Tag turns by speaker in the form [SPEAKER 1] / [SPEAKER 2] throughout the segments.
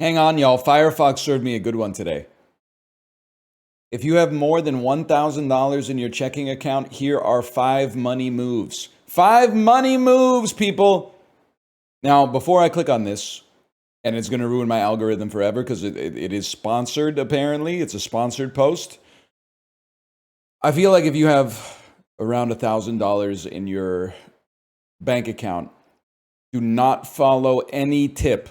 [SPEAKER 1] Hang on, y'all. Firefox served me a good one today. If you have more than $1,000 in your checking account, here are 5 money moves. 5 money moves, people. Now, before I click on this, and it's going to ruin my algorithm forever because it is sponsored, apparently. It's a sponsored post. I feel like if you have around $1,000 in your bank account, do not follow any tip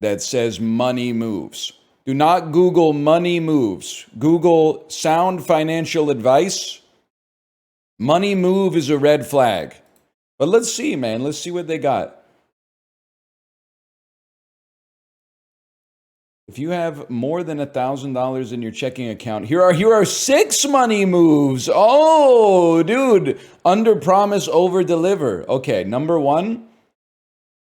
[SPEAKER 1] that says money moves. Do not Google money moves. Google sound financial advice. Money move is a red flag. But let's see, man. Let's see what they got. If you have more than $1,000 in your checking account, here are 6 money moves. Oh, dude. Under promise, over deliver. Okay, number 1.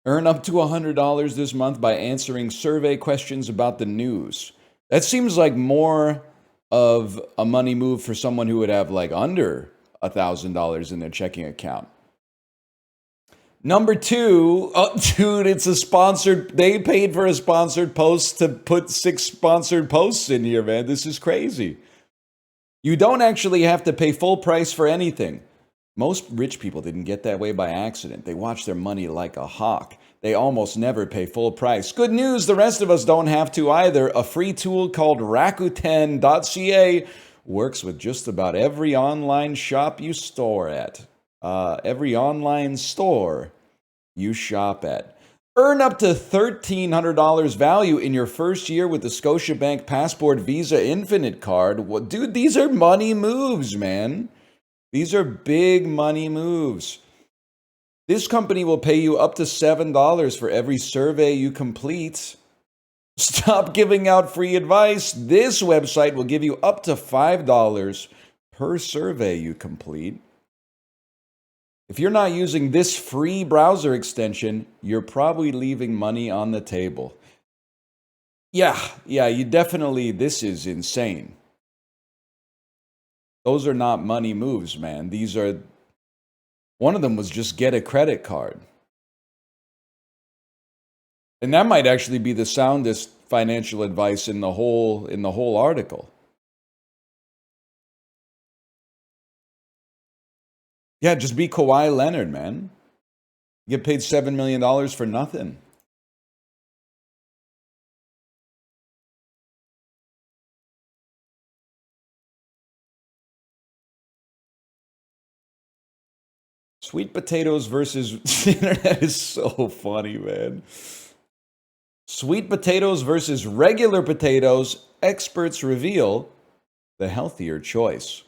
[SPEAKER 1] Earn up to $100 this month by answering survey questions about the news. That seems like more of a money move for someone who would have like under $1,000 in their checking account. Number 2, oh, dude, it's a sponsored. They paid for a sponsored post to put 6 sponsored posts in here, man. This is crazy. You don't actually have to pay full price for anything. Most rich people didn't get that way by accident. They watch their money like a hawk. They almost never pay full price. Good news, the rest of us don't have to either. A free tool called Rakuten.ca works with just about every online shop you store at. Every online store you shop at. Earn up to $1,300 value in your first year with the Scotiabank Passport Visa Infinite card. Well, dude, these are money moves, man. These are big money moves. This company will pay you up to $7 for every survey you complete. Stop giving out free advice. This website will give you up to $5 per survey you complete. If you're not using this free browser extension, you're probably leaving money on the table. Yeah, you definitely, this is insane. Those are not money moves, man. These are, one of them was just get a credit card. And that might actually be the soundest financial advice in the whole article. Yeah, just be Kawhi Leonard, man. You get paid $7 million for nothing. Sweet potatoes versus the internet is so funny, man. Sweet potatoes versus regular potatoes, experts reveal the healthier choice.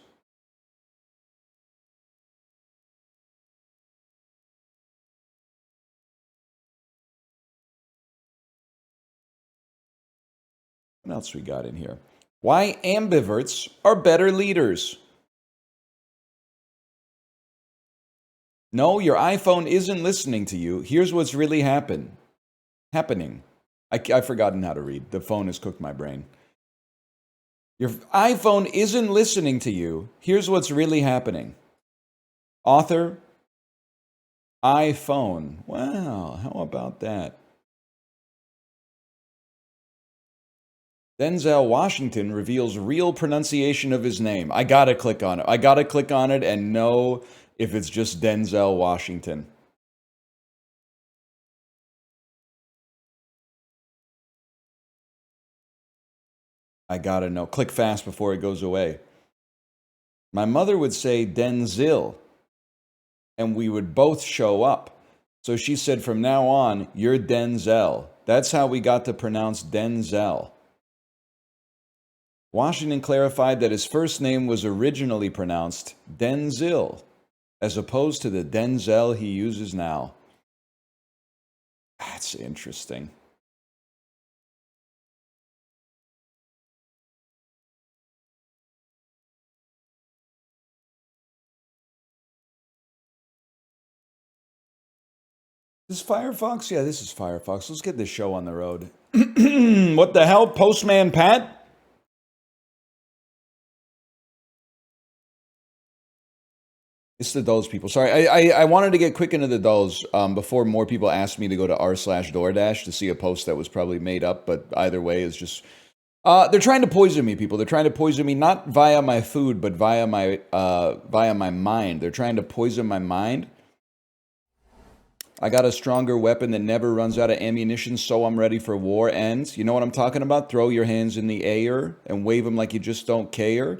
[SPEAKER 1] What else we got in here? Why ambiverts are better leaders. No, your iPhone isn't listening to you. Here's what's really happening. I've forgotten how to read. The phone has cooked my brain. Your iPhone isn't listening to you. Here's what's really happening. Author, iPhone. Wow, how about that? Denzel Washington reveals real pronunciation of his name. I gotta click on it. I gotta click on it and know if it's just Denzel Washington. I gotta know. Click fast before it goes away. My mother would say Denzil, and we would both show up. So she said, from now on, you're Denzel. That's how we got to pronounce Denzel. Washington clarified that his first name was originally pronounced Denzil, as opposed to the Denzel he uses now. That's interesting. This is Firefox? Yeah, this is Firefox. Let's get this show on the road. What the hell, Postman Pat? It's the Dulles people. Sorry, I wanted to get quick into the Dulles before more people asked me to go to r/DoorDash to see a post that was probably made up, but either way is just they're trying to poison me, people. They're trying to poison me not via my food, but via my mind. They're trying to poison my mind. I got a stronger weapon that never runs out of ammunition, so I'm ready for war ends. You know what I'm talking about? Throw your hands in the air and wave them like you just don't care.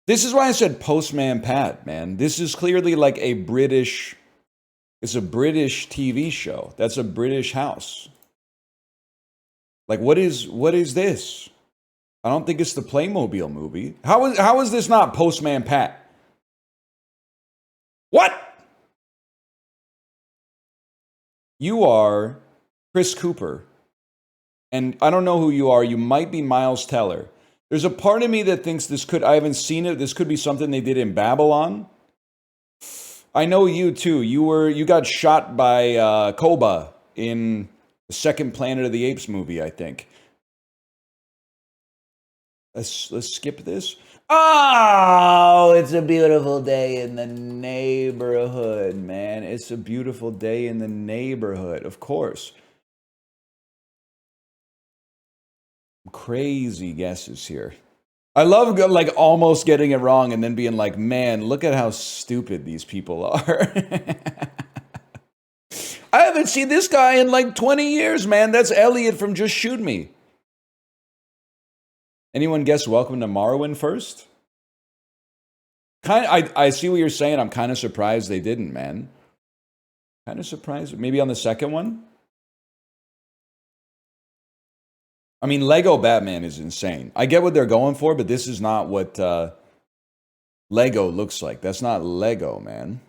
[SPEAKER 1] This is why I said Postman Pat, man. This is clearly like a British, it's a British TV show. That's a British house. Like, what is this? I don't think it's the Playmobil movie. How is this not Postman Pat? What? You are Chris Cooper. And I don't know who you are. You might be Miles Teller. There's a part of me that thinks I haven't seen it. This could be something they did in Babylon. I know you too. You got shot by Koba in the second Planet of the Apes movie, I think. Let's skip this. Oh, it's a beautiful day in the neighborhood, man. It's a beautiful day in the neighborhood, of course. Crazy guesses here. I love like almost getting it wrong and then being like, man, look at how stupid these people are. I haven't seen this guy in like 20 years, man. That's Elliot from Just Shoot Me. Anyone guess Welcome to Morrowind first? I see what you're saying. I'm kind of surprised they didn't, man. Kind of surprised. Maybe on the second one? I mean, Lego Batman is insane. I get what they're going for, but this is not what Lego looks like. That's not Lego, man.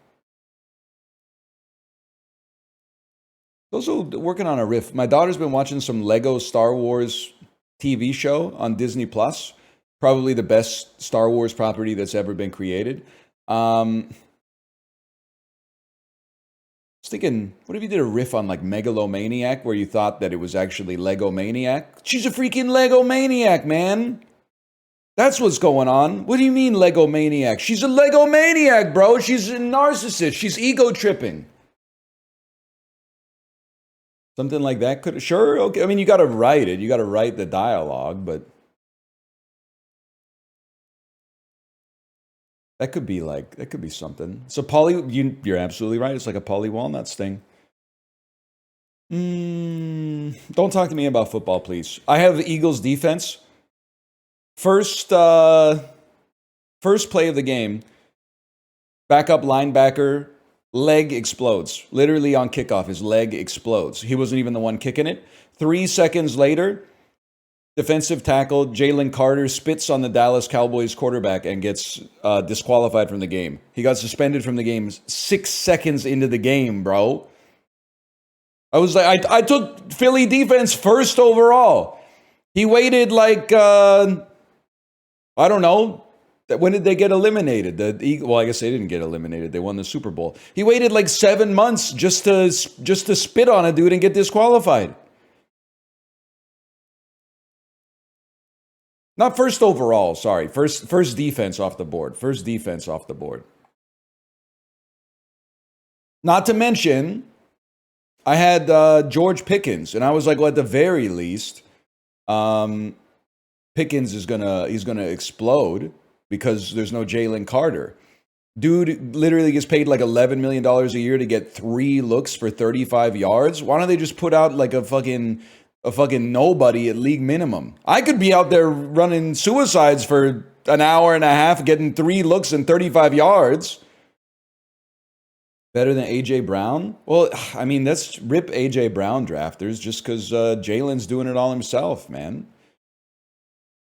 [SPEAKER 1] Also working on a riff. My daughter's been watching some Lego Star Wars TV show on Disney Plus. Probably the best Star Wars property that's ever been created. I was thinking, what if you did a riff on like Megalomaniac where you thought that it was actually Lego Maniac? She's a freaking Lego Maniac, man. That's what's going on. What do you mean Lego Maniac? She's a Lego Maniac, bro. She's a narcissist. She's ego tripping. Something like that could, sure, okay. I mean, you got to write it. You got to write the dialogue, but that could be something. So you're absolutely right. It's like a Polly Walnuts thing. Don't talk to me about football, please. I have the Eagles defense. First play of the game, backup linebacker, leg explodes. Literally on kickoff, his leg explodes. He wasn't even the one kicking it. 3 seconds later, defensive tackle Jalen Carter spits on the Dallas Cowboys quarterback and gets disqualified from the game. He got suspended from the game 6 seconds into the game, bro. I was like, I took Philly defense first overall. He waited like, I don't know. When did they get eliminated? Well, I guess they didn't get eliminated. They won the Super Bowl. He waited like 7 months just to spit on a dude and get disqualified. Not first overall, sorry. First defense off the board. First defense off the board. Not to mention, I had George Pickens, and I was like, well, at the very least, Pickens he's gonna explode because there's no Jalen Carter. Dude literally gets paid like $11 million a year to get 3 looks for 35 yards. Why don't they just put out like a fucking nobody at league minimum? I could be out there running suicides for an hour and a half, getting 3 looks and 35 yards. Better than A.J. Brown? Well, I mean, let's rip A.J. Brown drafters just because Jalen's doing it all himself, man.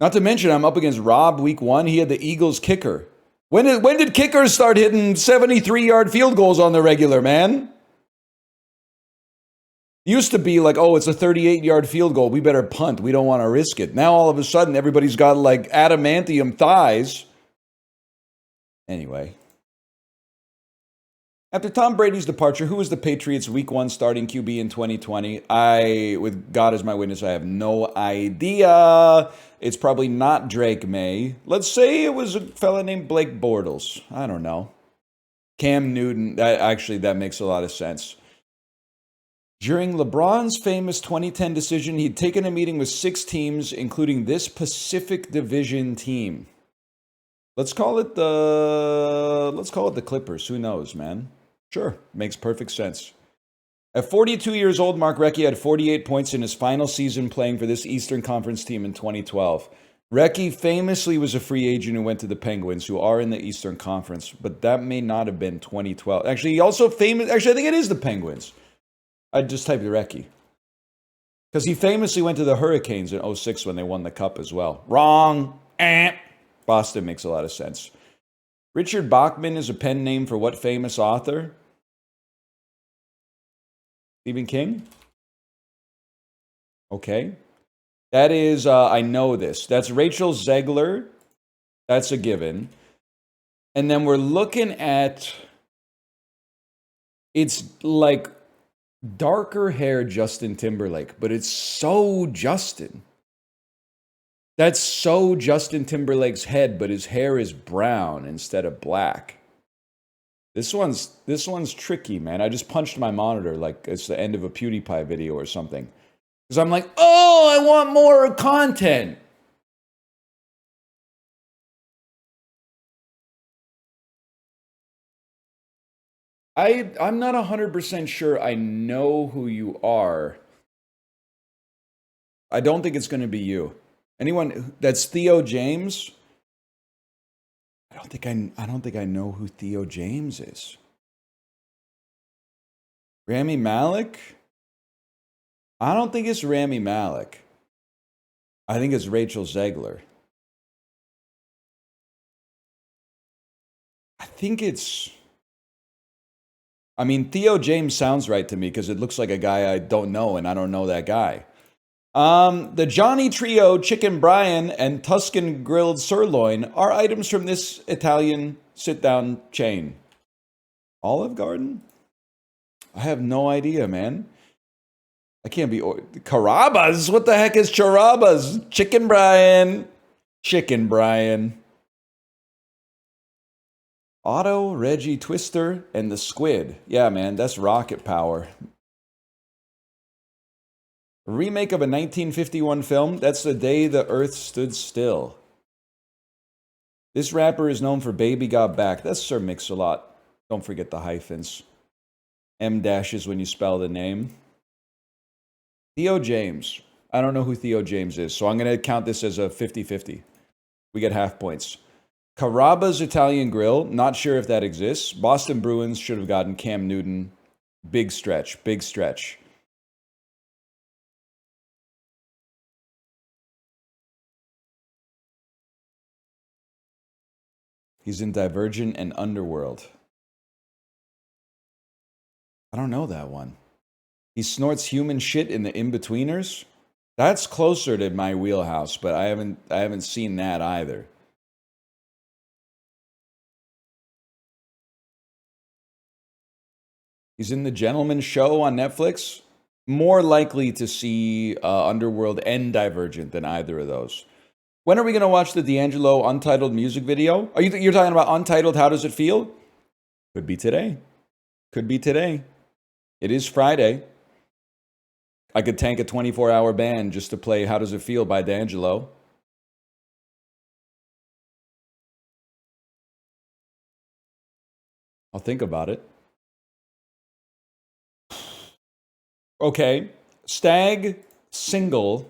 [SPEAKER 1] Not to mention, I'm up against Rob week 1. He had the Eagles kicker. When did kickers start hitting 73-yard field goals on the regular, man? Used to be like, oh, it's a 38-yard field goal. We better punt. We don't want to risk it. Now, all of a sudden, everybody's got like adamantium thighs. Anyway. After Tom Brady's departure, who was the Patriots' Week 1 starting QB in 2020? With God as my witness, I have no idea. It's probably not Drake May. Let's say it was a fella named Blake Bortles. I don't know. Cam Newton, that makes a lot of sense. During LeBron's famous 2010 decision, he'd taken a meeting with 6 teams, including this Pacific Division team. Let's call it the Clippers. Who knows, man? Sure, makes perfect sense. At 42 years old, Mark Recchi had 48 points in his final season playing for this Eastern Conference team in 2012. Recchi famously was a free agent who went to the Penguins, who are in the Eastern Conference, but that may not have been 2012. Actually, I think it is the Penguins. I just typed Recchi. Because he famously went to the Hurricanes in 06 when they won the Cup as well. Wrong. Boston makes a lot of sense. Richard Bachman is a pen name for what famous author? Stephen King? Okay. That is, I know this. That's Rachel Zegler. That's a given. And then we're looking at, it's like darker hair Justin Timberlake, but it's so Justin. That's so Justin Timberlake's head, but his hair is brown instead of black. This one's tricky, man. I just punched my monitor like it's the end of a PewDiePie video or something. Because I'm like, oh, I want more content. I'm not 100% sure I know who you are. I don't think it's going to be you. Anyone that's Theo James? I don't think I know who Theo James is. Rami Malek? I don't think it's Rami Malek. I think it's Rachel Zegler. I think it's... I mean, Theo James sounds right to me because it looks like a guy I don't know, and I don't know that guy. The Johnny Trio Chicken Brian and Tuscan Grilled Sirloin are items from this Italian sit-down chain. Olive Garden? I have no idea, man. I can't be... Carrabba's? What the heck is Carrabba's? Chicken Brian. Chicken Brian. Otto, Reggie Twister, and the Squid. Yeah, man, that's rocket power. A remake of a 1951 film. That's The Day the Earth Stood Still. This rapper is known for Baby Got Back. That's Sir Mix-a-Lot. Don't forget the hyphens. M dashes when you spell the name. Theo James. I don't know who Theo James is, so I'm going to count this as a 50-50. We get half points. Carrabba's Italian Grill. Not sure if that exists. Boston Bruins should have gotten Cam Newton. Big stretch. Big stretch. He's in Divergent and Underworld. I don't know that one. He snorts human shit in the In-Betweeners? That's closer to my wheelhouse, but I haven't seen that either. He's in The Gentleman Show on Netflix. More likely to see Underworld and Divergent than either of those. When are we going to watch the D'Angelo Untitled music video? You're talking about Untitled, How Does It Feel? Could be today. Could be today. It is Friday. I could tank a 24-hour ban just to play How Does It Feel by D'Angelo. I'll think about it. Okay. Stag, single,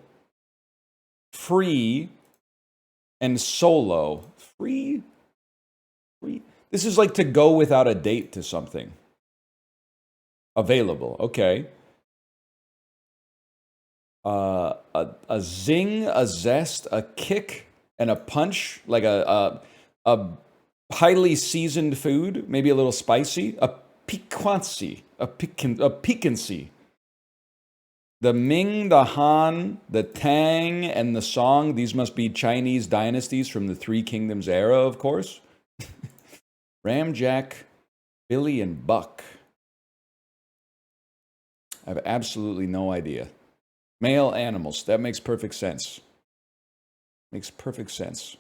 [SPEAKER 1] free, and solo. Free? This is like to go without a date to something. Available. Okay. A zing, a zest, a kick, and a punch, like a highly seasoned food, maybe a little spicy, a piquancy, a piquancy. The Ming, the Han, the Tang, and the Song, these must be Chinese dynasties from the Three Kingdoms era, of course. Ramjack, Billy, and Buck. I have absolutely no idea. Male animals. That makes perfect sense. Makes perfect sense.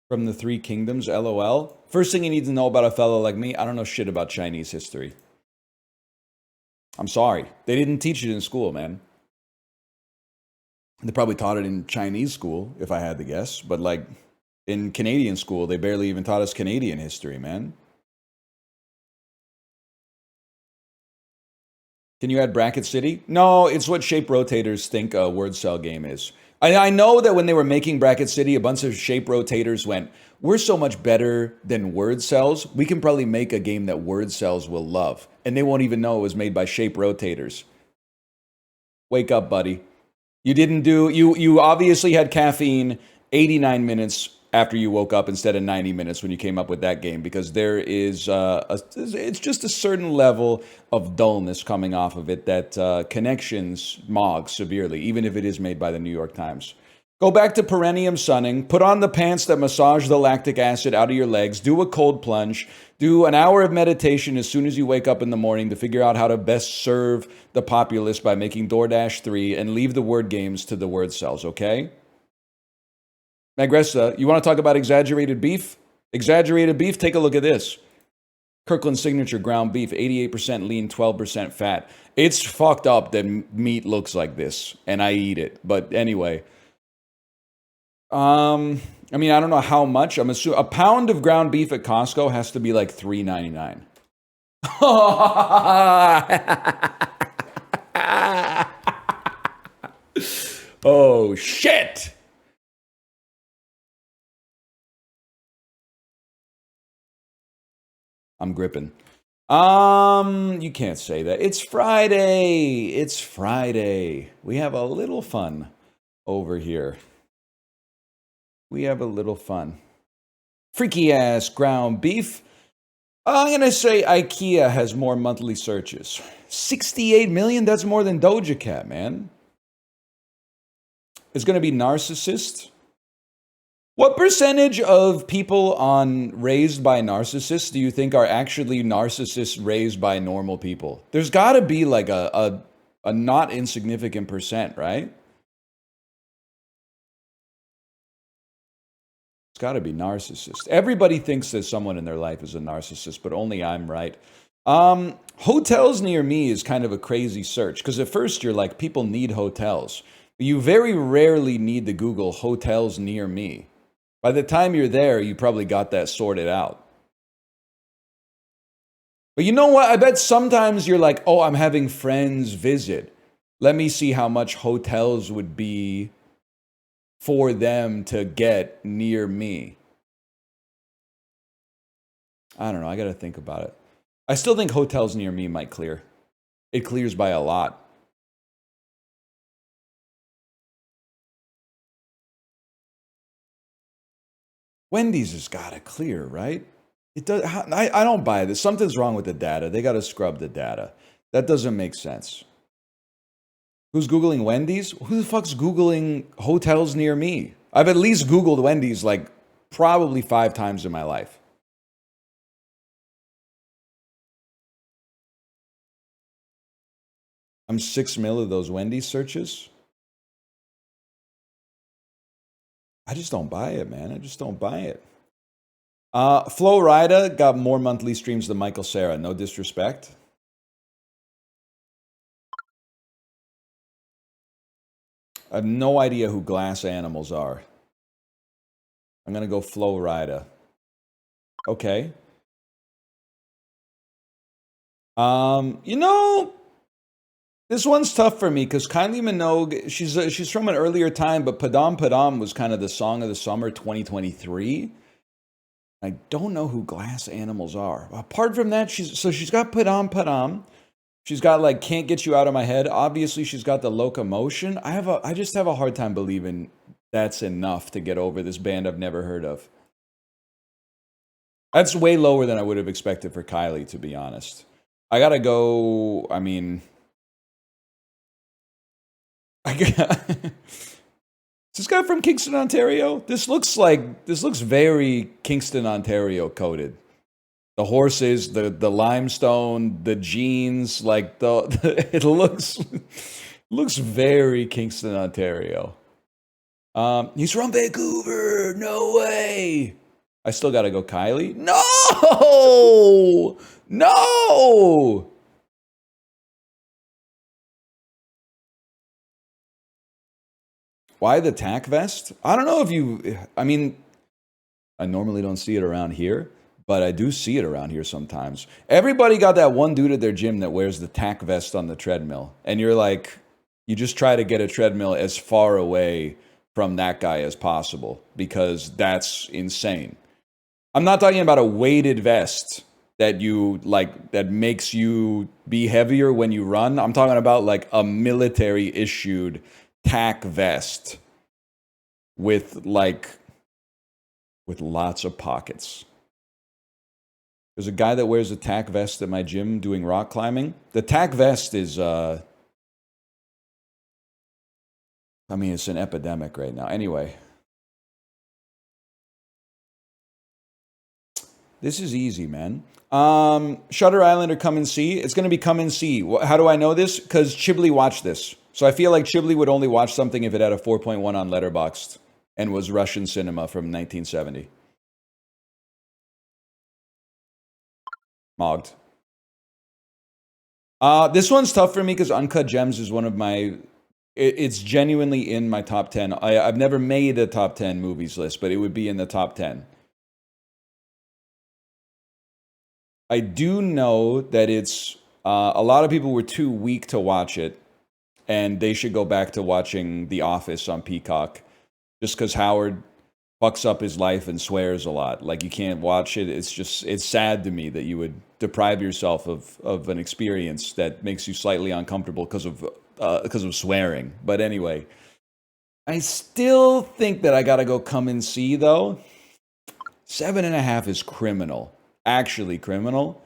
[SPEAKER 1] From the Three Kingdoms, LOL. First thing you need to know about a fellow like me, I don't know shit about Chinese history. I'm sorry. They didn't teach it in school, man. They probably taught it in Chinese school, if I had to guess. But, like, in Canadian school, they barely even taught us Canadian history, man. Can you add Bracket City? No, it's what shape rotators think a word cell game is. I know that when they were making Bracket City, a bunch of shape rotators went, we're so much better than word cells, we can probably make a game that word cells will love. And they won't even know it was made by shape rotators. Wake up, buddy. You didn't do, you obviously had caffeine 89 minutes after you woke up instead of 90 minutes when you came up with that game, because there is, it's just a certain level of dullness coming off of it that connections mog severely, even if it is made by the New York Times. Go back to perennium sunning, put on the pants that massage the lactic acid out of your legs, do a cold plunge, do an hour of meditation as soon as you wake up in the morning to figure out how to best serve the populace by making DoorDash 3, and leave the word games to the word cells, okay? Magressa, you want to talk about exaggerated beef? Exaggerated beef, take a look at this. Kirkland Signature ground beef, 88% lean, 12% fat. It's fucked up that meat looks like this, and I eat it. But anyway. I mean, I don't know how much. I'm assuming a pound of ground beef at Costco has to be like $3.99. Oh, shit! I'm gripping. You can't say that. It's Friday. It's Friday. We have a little fun over here. We have a little fun. Freaky ass ground beef. I'm going to say IKEA has more monthly searches. 68 million? That's more than Doja Cat, man. It's going to be narcissist. What percentage of people on Raised by Narcissists do you think are actually narcissists raised by normal people? There's got to be like a not insignificant percent, right? It's got to be narcissist. Everybody thinks that someone in their life is a narcissist, but only I'm right. Hotels near me is kind of a crazy search, because at first you're like, people need hotels. You very rarely need to Google hotels near me. By the time you're there, you probably got that sorted out. But you know what? I bet sometimes you're like, oh, I'm having friends visit. Let me see how much hotels would be for them to get near me. I don't know. I got to think about it. I still think hotels near me might clear. It clears by a lot. Wendy's has got to clear, right? It does. I don't buy this. Something's wrong with the data. They got to scrub the data. That doesn't make sense. Who's Googling Wendy's? Who the fuck's Googling hotels near me? I've at least Googled Wendy's like probably 5 times in my life. I'm 6 mil of those Wendy's searches. I just don't buy it, man. I just don't buy it. Flo Rida got more monthly streams than Michael Cera. No disrespect. I have no idea who Glass Animals are. I'm going to go Flo Rida. Okay. You know, this one's tough for me because Kylie Minogue, she's from an earlier time, but Padam Padam was kind of the song of the summer 2023. I don't know who Glass Animals are. Apart from that, she's got Padam Padam. She's got like Can't Get You Out of My Head. Obviously, she's got the Locomotion. I just have a hard time believing that's enough to get over this band I've never heard of. That's way lower than I would have expected for Kylie, to be honest. I gotta go. I mean, is this guy from Kingston, Ontario? This looks very Kingston, Ontario coded. The horses, the limestone, the jeans, like it looks very Kingston, Ontario. He's from Vancouver. No way. I still gotta go Kylie. No! No! Why the tack vest? I don't know if you, I mean, I normally don't see it around here, but I do see it around here sometimes. Everybody got that one dude at their gym that wears the tack vest on the treadmill. And you're like, you just try to get a treadmill as far away from that guy as possible because that's insane. I'm not talking about a weighted vest that you like that makes you be heavier when you run. I'm talking about like a military issued tack vest with like with lots of pockets. There's a guy that wears a tack vest at my gym doing rock climbing. The tack vest is I mean it's an epidemic right now. Anyway, this is easy, man. Shutter Island or Come and See? It's going to be Come and See. How do I know this? Because Chibli watched this. So I feel like Chibli would only watch something if it had a 4.1 on Letterboxd and was Russian cinema from 1970. Mogged. This one's tough for me because Uncut Gems is one of my... It's genuinely in my top 10. I've never made a top 10 movies list, but it would be in the top 10. I do know that it's... a lot of people were too weak to watch it, and they should go back to watching The Office on Peacock, just because Howard fucks up his life and swears a lot. Like, you can't watch it. It's just, it's sad to me that you would deprive yourself of an experience that makes you slightly uncomfortable because of swearing. But anyway, I still think that I gotta go Come and See, though. 7.5 is criminal. Actually criminal.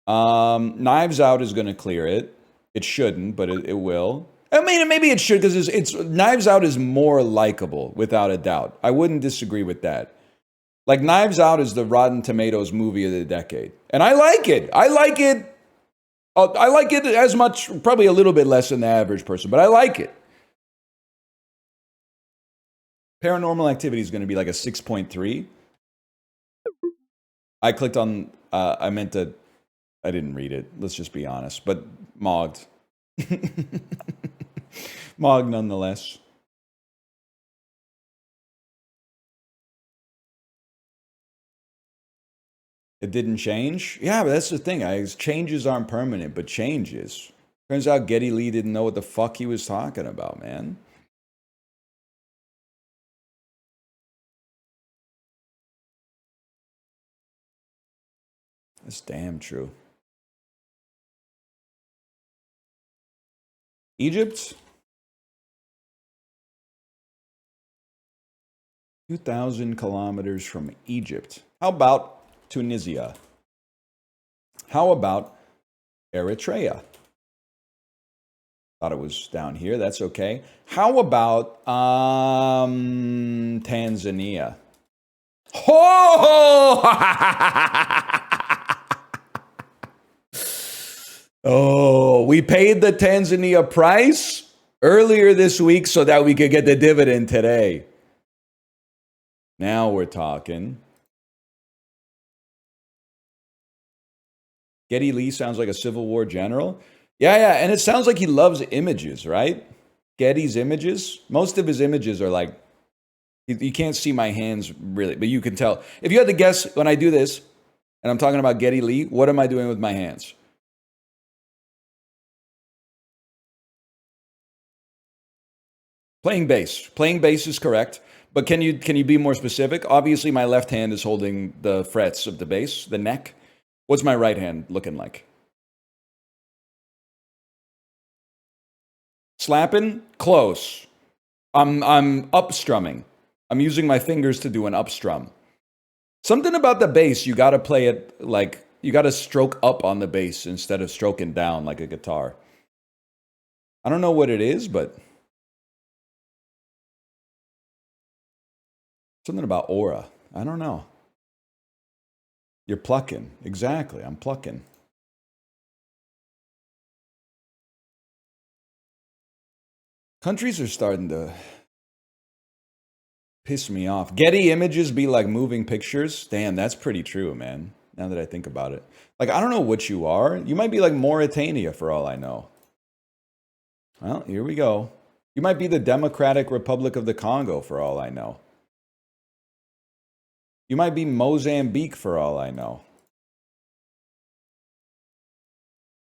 [SPEAKER 1] Knives Out is gonna clear it. It shouldn't, but it will. I mean, maybe it should because it's Knives Out is more likable, without a doubt. I wouldn't disagree with that. Like, Knives Out is the Rotten Tomatoes movie of the decade. And I like it. I like it. I like it as much, probably a little bit less than the average person, but I like it. Paranormal Activity is going to be like a 6.3. I clicked on, I meant to, I didn't read it. Let's just be honest. But mogged. Mogged nonetheless. It didn't change? Yeah, but that's the thing. Changes aren't permanent, but changes. Turns out Geddy Lee didn't know what the fuck he was talking about, man. That's damn true. Egypt? 2,000 kilometers from Egypt. How about Tunisia? How about Eritrea? Thought it was down here. That's okay. How about Tanzania? Oh! Oh, we paid the Tanzania price earlier this week so that we could get the dividend today. Now we're talking. Geddy Lee sounds like a Civil War general. Yeah, and it sounds like he loves images, right? Getty's images. Most of his images are like, you can't see my hands really, but you can tell. If you had to guess when I do this, and I'm talking about Geddy Lee, what am I doing with my hands? Playing bass. Playing bass is correct. But can you be more specific? Obviously, my left hand is holding the frets of the bass, the neck. What's my right hand looking like? Slapping? Close. I'm up strumming. I'm using my fingers to do an up strum. Something about the bass, you gotta play it like, you gotta stroke up on the bass instead of stroking down like a guitar. I don't know what it is, but something about aura. I don't know. You're plucking. Exactly. I'm plucking. Countries are starting to Piss me off. Getty Images be like moving pictures. Damn, that's pretty true, man. Now that I think about it. Like, I don't know what you are. You might be like Mauritania for all I know. Well, here we go. You might be the Democratic Republic of the Congo for all I know. You might be Mozambique for all I know.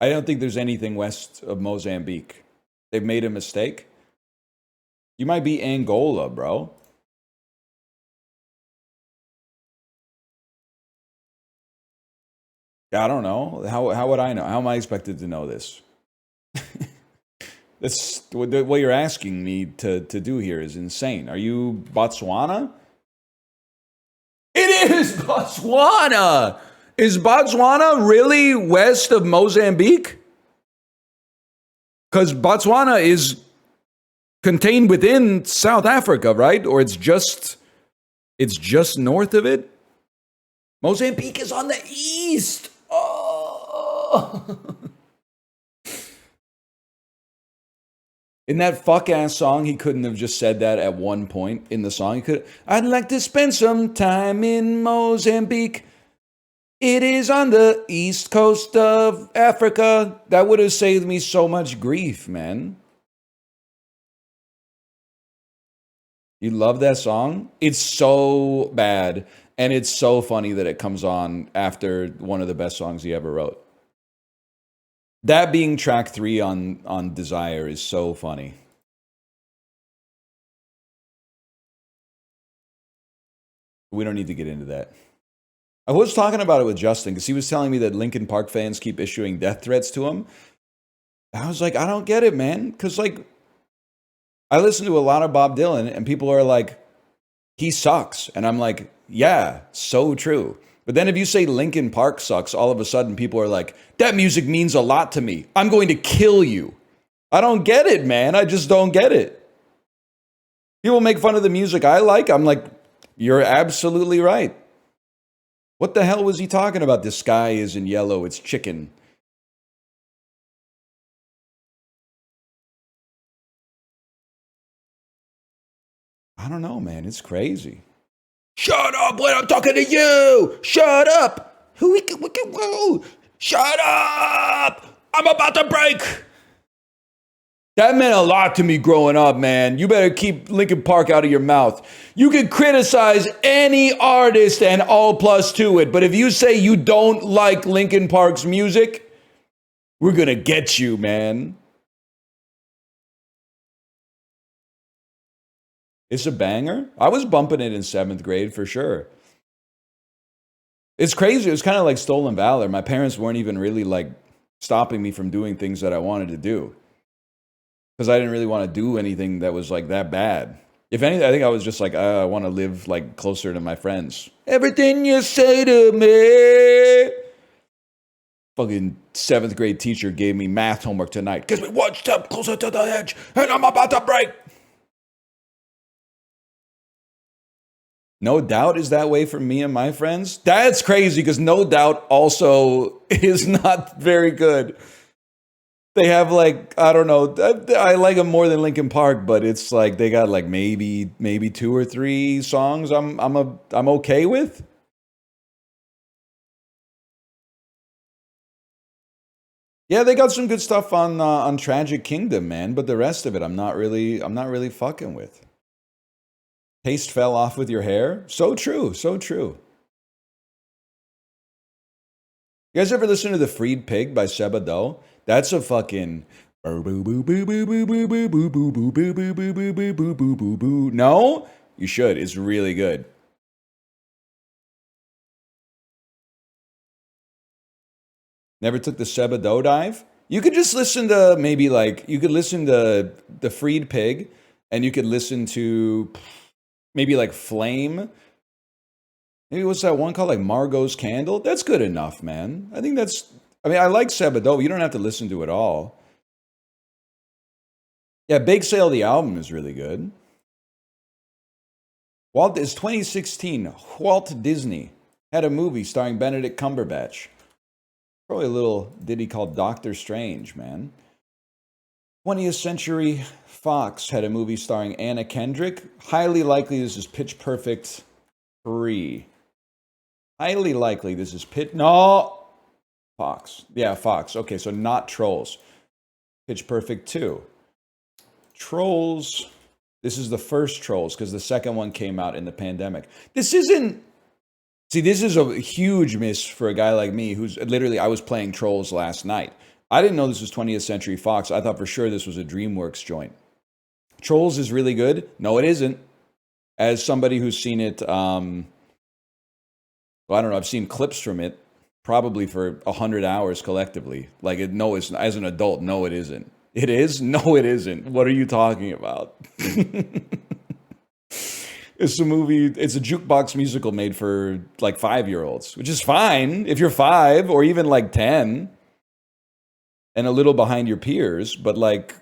[SPEAKER 1] I don't think there's anything west of Mozambique. They've made a mistake. You might be Angola, bro. I don't know. How would I know? How am I expected to know this? That's what you're asking me to do here is insane. Are you Botswana? It is Botswana! Is Botswana really west of Mozambique? Because Botswana is contained within South Africa, right? Or it's just north of it? Mozambique is on the east. Oh. In that fuck-ass song, he couldn't have just said that at one point in the song. He could, I'd like to spend some time in Mozambique. It is on the east coast of Africa. That would have saved me so much grief, man. You love that song? It's so bad. And it's so funny that it comes on after one of the best songs he ever wrote. That being track 3 on Desire is so funny. We don't need to get into that. I was talking about it with Justin because he was telling me that Linkin Park fans keep issuing death threats to him. I was like, I don't get it, man. Because, like, I listen to a lot of Bob Dylan and people are like, he sucks. And I'm like, yeah, so true. But then if you say Linkin Park sucks, all of a sudden people are like, that music means a lot to me. I'm going to kill you. I don't get it, man. I just don't get it. People make fun of the music I like. I'm like, you're absolutely right. What the hell was he talking about? The sky is in yellow. It's chicken. I don't know, man. It's crazy. Shut up when I'm talking to you. Shut up. Who? Shut up. I'm about to break. That meant a lot to me growing up, man. You better keep Linkin Park out of your mouth. You can criticize any artist and all plus to it, but if you say you don't like Linkin Park's music, we're gonna get you, man. It's a banger. I was bumping it in 7th grade for sure. It's crazy. It was kind of like Stolen Valor. My parents weren't even really like stopping me from doing things that I wanted to do. Because I didn't really want to do anything that was like that bad. If anything, I think I was just like, I want to live like closer to my friends. Everything you say to me. Fucking 7th grade teacher gave me math homework tonight. Gives me one step closer to the edge and I'm about to break. No Doubt is that way for me and my friends. That's crazy because No Doubt also is not very good. They have like, I don't know, I like them more than Linkin Park, but it's like they got like maybe 2 or 3 songs I'm okay with. Yeah, they got some good stuff on Tragic Kingdom, man, but the rest of it I'm not really fucking with. Taste fell off with your hair. So true, so true. You guys ever listen to The Freed Pig by Seba Doe? That's a fucking no? You should. It's really good. Never took the Seba Doe dive? You could just listen to maybe like you could listen to The Freed Pig and you could listen to maybe like Flame. Maybe what's that one called? Like Margot's Candle? That's good enough, man. I think that's, I mean, I like Seba Doe. You don't have to listen to it all. Yeah, Bake Sale, the album is really good. It's 2016. Walt Disney had a movie starring Benedict Cumberbatch. Probably a little ditty called Doctor Strange, man. 20th Century Fox had a movie starring Anna Kendrick. Highly likely this is Pitch Perfect 3. Highly likely this is No! Fox. Yeah, Fox. Okay, so not Trolls. Pitch Perfect 2. Trolls. This is the first Trolls because the second one came out in the pandemic. This isn't. See, this is a huge miss for a guy like me who's literally, I was playing Trolls last night. I didn't know this was 20th Century Fox. I thought for sure this was a DreamWorks joint. Trolls is really good. No, it isn't. As somebody who's seen it, well, I don't know, I've seen clips from it probably for 100 hours collectively. Like, no, it's as an adult, no, it isn't. It is? No, it isn't. What are you talking about? It's a movie, it's a jukebox musical made for like 5-year-olds, which is fine if you're 5 or even like 10 and a little behind your peers, but like,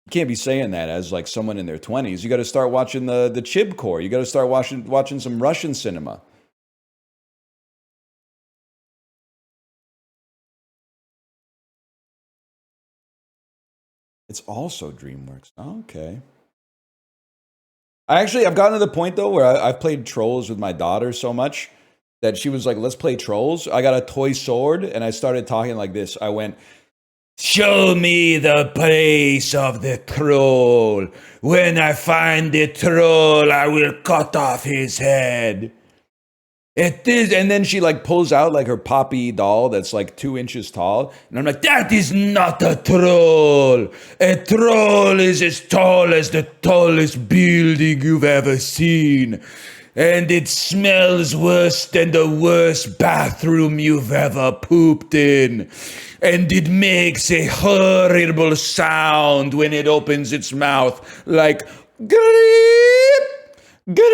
[SPEAKER 1] you can't be saying that as like someone in their 20s. You got to start watching the Chib Core. You got to start watching some Russian cinema. It's also DreamWorks. Okay. I've gotten to the point though where I've played Trolls with my daughter so much that she was like, "Let's play Trolls." I got a toy sword and I started talking like this. I went, "Show me the place of the troll. When I find the troll, I will cut off his head." It is, and then she like pulls out like her Poppy doll that's like 2 inches tall, and I'm like, "That is not a troll. A troll is as tall as the tallest building you've ever seen, and it smells worse than the worst bathroom you've ever pooped in, and it makes a horrible sound when it opens its mouth, like greep, greep."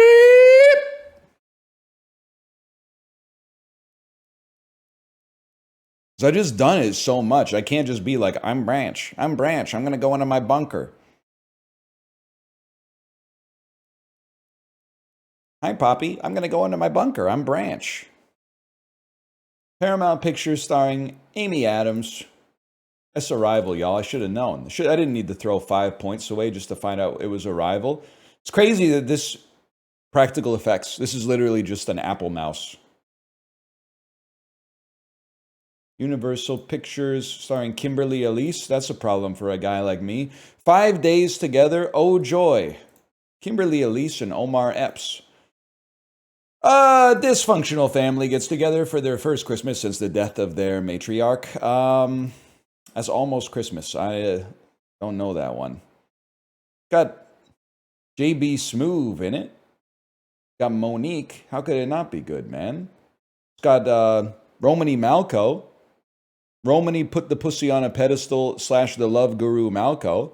[SPEAKER 1] So I just done it so much. I can't just be like, I'm Branch. I'm Branch. I'm going to go into my bunker. Hi, Poppy. I'm going to go into my bunker. I'm Branch. Paramount Pictures starring Amy Adams. That's Arrival, y'all. I should have known. I didn't need to throw 5 points away just to find out it was Arrival. It's crazy that this practical effects, this is literally just an Apple mouse. Universal Pictures starring Kimberly Elise. That's a problem for a guy like me. 5 Days Together. Oh, joy. Kimberly Elise and Omar Epps. A dysfunctional family gets together for their first Christmas since the death of their matriarch. That's Almost Christmas. I don't know that one. Got JB Smoove in it. Got Monique. How could it not be good, man? It's got Romany Malco. Romany put the pussy on a pedestal / the love guru Malco.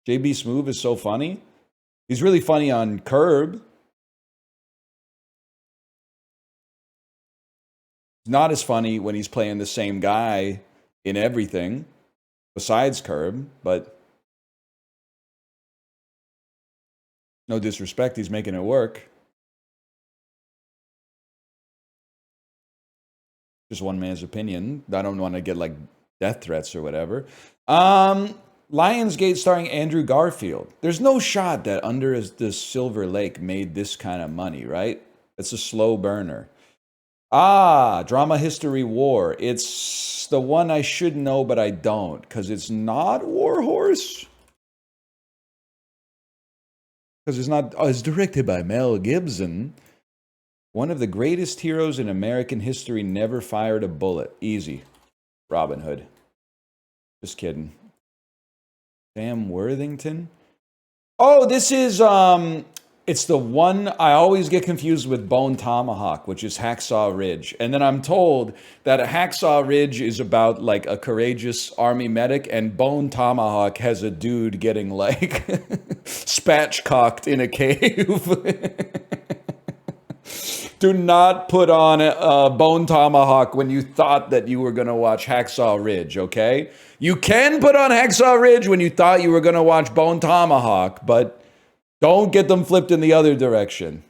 [SPEAKER 1] JB Smoove is so funny. He's really funny on Curb. He's not as funny when he's playing the same guy in everything besides Curb, but no disrespect, he's making it work. Just one man's opinion. I don't want to get like death threats or whatever. Lionsgate starring Andrew Garfield. There's no shot that Under the Silver Lake made this kind of money, right? It's a slow burner. Drama History War. It's the one I should know, but I don't, because it's not War Horse. Because it's not. Oh, it's directed by Mel Gibson. One of the greatest heroes in American history never fired a bullet. Easy. Robin Hood. Just kidding. Sam Worthington? Oh, this is it's the one I always get confused with Bone Tomahawk, which is Hacksaw Ridge. And then I'm told that Hacksaw Ridge is about like a courageous army medic, and Bone Tomahawk has a dude getting like spatchcocked in a cave. Do not put on Bone Tomahawk when you thought that you were going to watch Hacksaw Ridge, okay? You can put on Hacksaw Ridge when you thought you were going to watch Bone Tomahawk, but don't get them flipped in the other direction.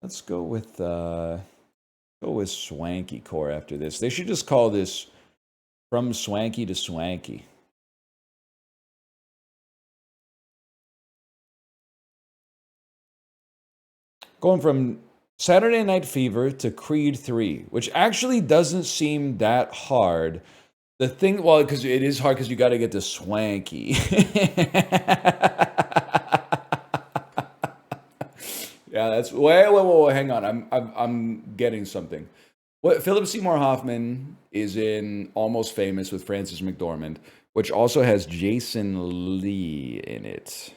[SPEAKER 1] Let's go with Swanky Core after this. They should just call this From Swanky to Swanky. Going from Saturday Night Fever to Creed 3, which actually doesn't seem that hard. The thing, well, because it is hard because you got to get to Swanky. Yeah, that's wait, hang on. I'm getting something. What Philip Seymour Hoffman is in Almost Famous with Frances McDormand, which also has Jason Lee in it,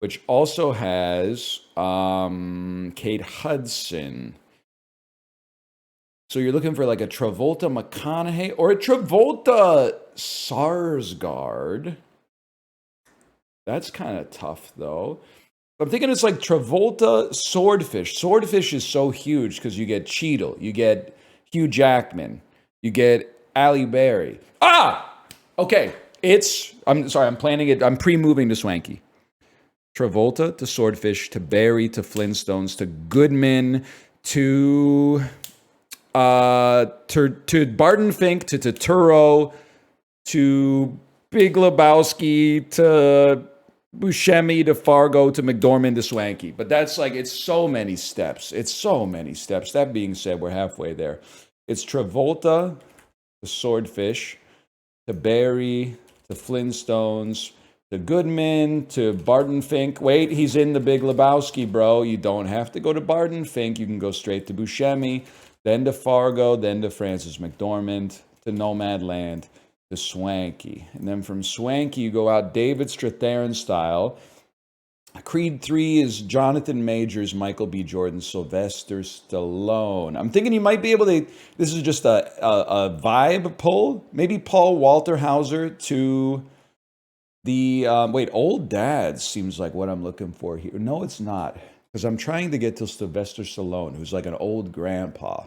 [SPEAKER 1] which also has Kate Hudson. So you're looking for like a Travolta McConaughey or a Travolta Sarsgaard. That's kind of tough though. I'm thinking it's like Travolta Swordfish. Swordfish is so huge because you get Cheadle, you get Hugh Jackman, you get Halle Berry. Okay, I'm sorry, I'm planning it. I'm pre-moving to Swanky. Travolta to Swordfish to Barry to Flintstones to Goodman to Barton Fink to Turturro to Big Lebowski to Buscemi to Fargo to McDormand to Swanky. But that's like, it's so many steps. It's so many steps. That being said, we're halfway there. It's Travolta to Swordfish to Barry to Flintstones to Goodman to Barton Fink. Wait, he's in the Big Lebowski, bro. You don't have to go to Barton Fink. You can go straight to Buscemi, then to Fargo, then to Frances McDormand, to Nomadland, to Swanky. And then from Swanky, you go out David Strathairn style. Creed 3 is Jonathan Majors, Michael B. Jordan, Sylvester Stallone. I'm thinking you might be able to, this is just a vibe pull. Maybe Paul Walter Hauser to the, Old Dads seems like what I'm looking for here. No, it's not. Because I'm trying to get to Sylvester Stallone, who's like an old grandpa.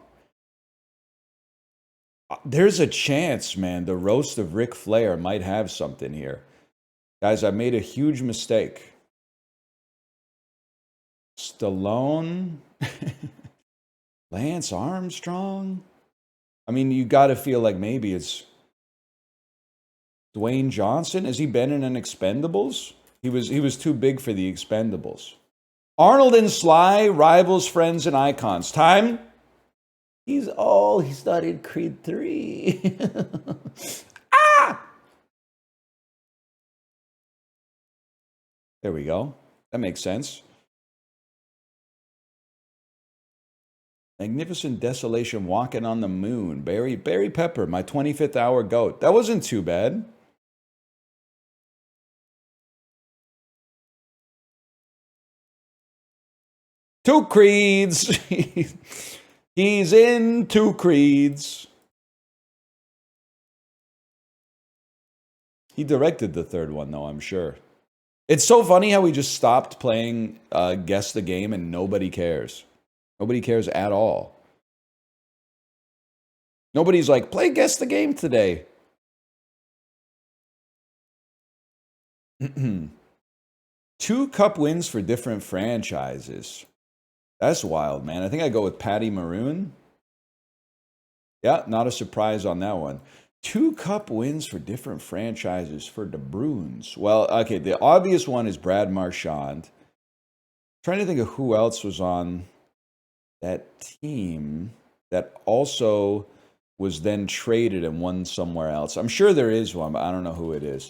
[SPEAKER 1] There's a chance, man. The roast of Ric Flair might have something here. Guys, I made a huge mistake. Stallone? Lance Armstrong? I mean, you got to feel like maybe it's Dwayne Johnson. Has he been in an Expendables? He was too big for the Expendables. Arnold and Sly, rivals, friends, and icons. Time? He studied Creed 3. There we go. That makes sense. Magnificent Desolation, Walking on the Moon. Barry Pepper, my 25th hour goat. That wasn't too bad. Two Creeds. He's in two Creeds. He directed the third one, though, I'm sure. It's so funny how we just stopped playing Guess the Game and nobody cares. Nobody cares at all. Nobody's like, play Guess the Game today. Two cup wins for different franchises. That's wild, man. I think I go with Patty Maroon. Yeah, not a surprise on that one. Two cup wins for different franchises for the Bruins. Well, okay, the obvious one is Brad Marchand. Trying to think of who else was on that team that also was then traded and won somewhere else. I'm sure there is one, but I don't know who it is.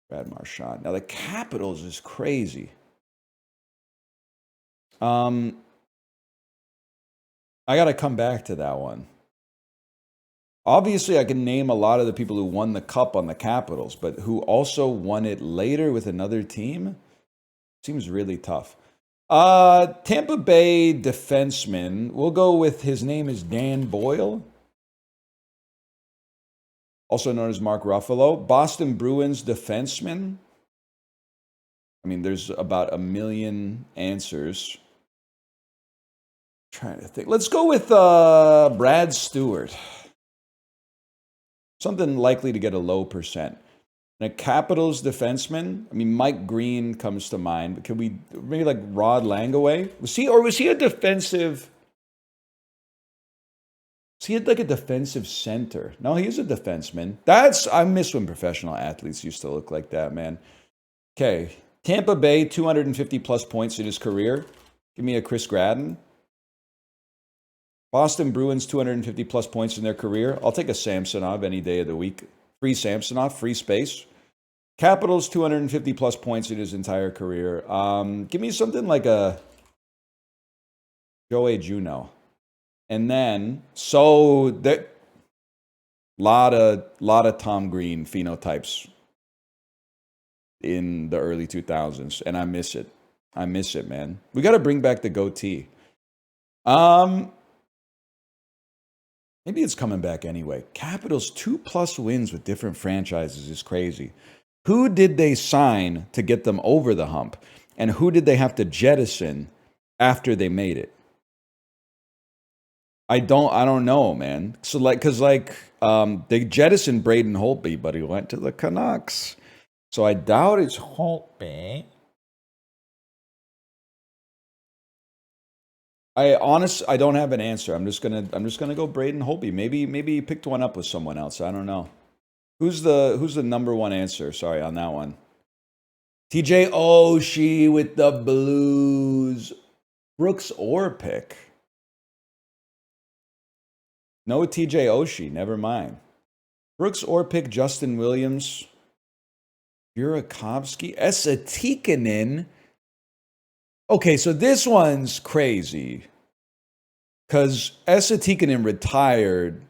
[SPEAKER 1] Brad Marchand. Now, the Capitals is crazy. I got to come back to that one. Obviously, I can name a lot of the people who won the cup on the Capitals, but who also won it later with another team? Seems really tough. Tampa Bay defenseman. We'll go with, his name is Dan Boyle, also known as Mark Ruffalo. Boston Bruins defenseman. I mean, there's about a million answers. Trying to think. Let's go with Brad Stewart. Something likely to get a low percent. And a Capitals defenseman. I mean, Mike Green comes to mind. But could we maybe like Rod Langaway? Was he a defensive? Was he like a defensive center? No, he is a defenseman. I miss when professional athletes used to look like that, man. Okay, Tampa Bay, 250 plus points in his career. Give me a Chris Gradden. Boston Bruins, 250 plus points in their career. I'll take a Samsonov any day of the week. Free Samsonov, free space. Capitals, 250 plus points in his entire career. Give me something like a Joey Juneau. And then, so that lot of Tom Green phenotypes in the early 2000s, and I miss it. I miss it, man. We got to bring back the goatee. Maybe it's coming back anyway. Capitals 2+ wins with different franchises is crazy. Who did they sign to get them over the hump? And who did they have to jettison after they made it? I don't know, man. So they jettisoned Braden Holtby, but he went to the Canucks. So I doubt it's Holtby. I don't have an answer. I'm just gonna go Braden Holtby. Maybe he picked one up with someone else. I don't know. Who's the number one answer? Sorry, on that one. TJ Oshie with the Blues. Brooks Orpik. No TJ Oshie. Never mind. Brooks Orpik, Justin Williams, Burakovsky, Esa Tikkanen. Okay, so this one's crazy. Because Esa Tikkanen retired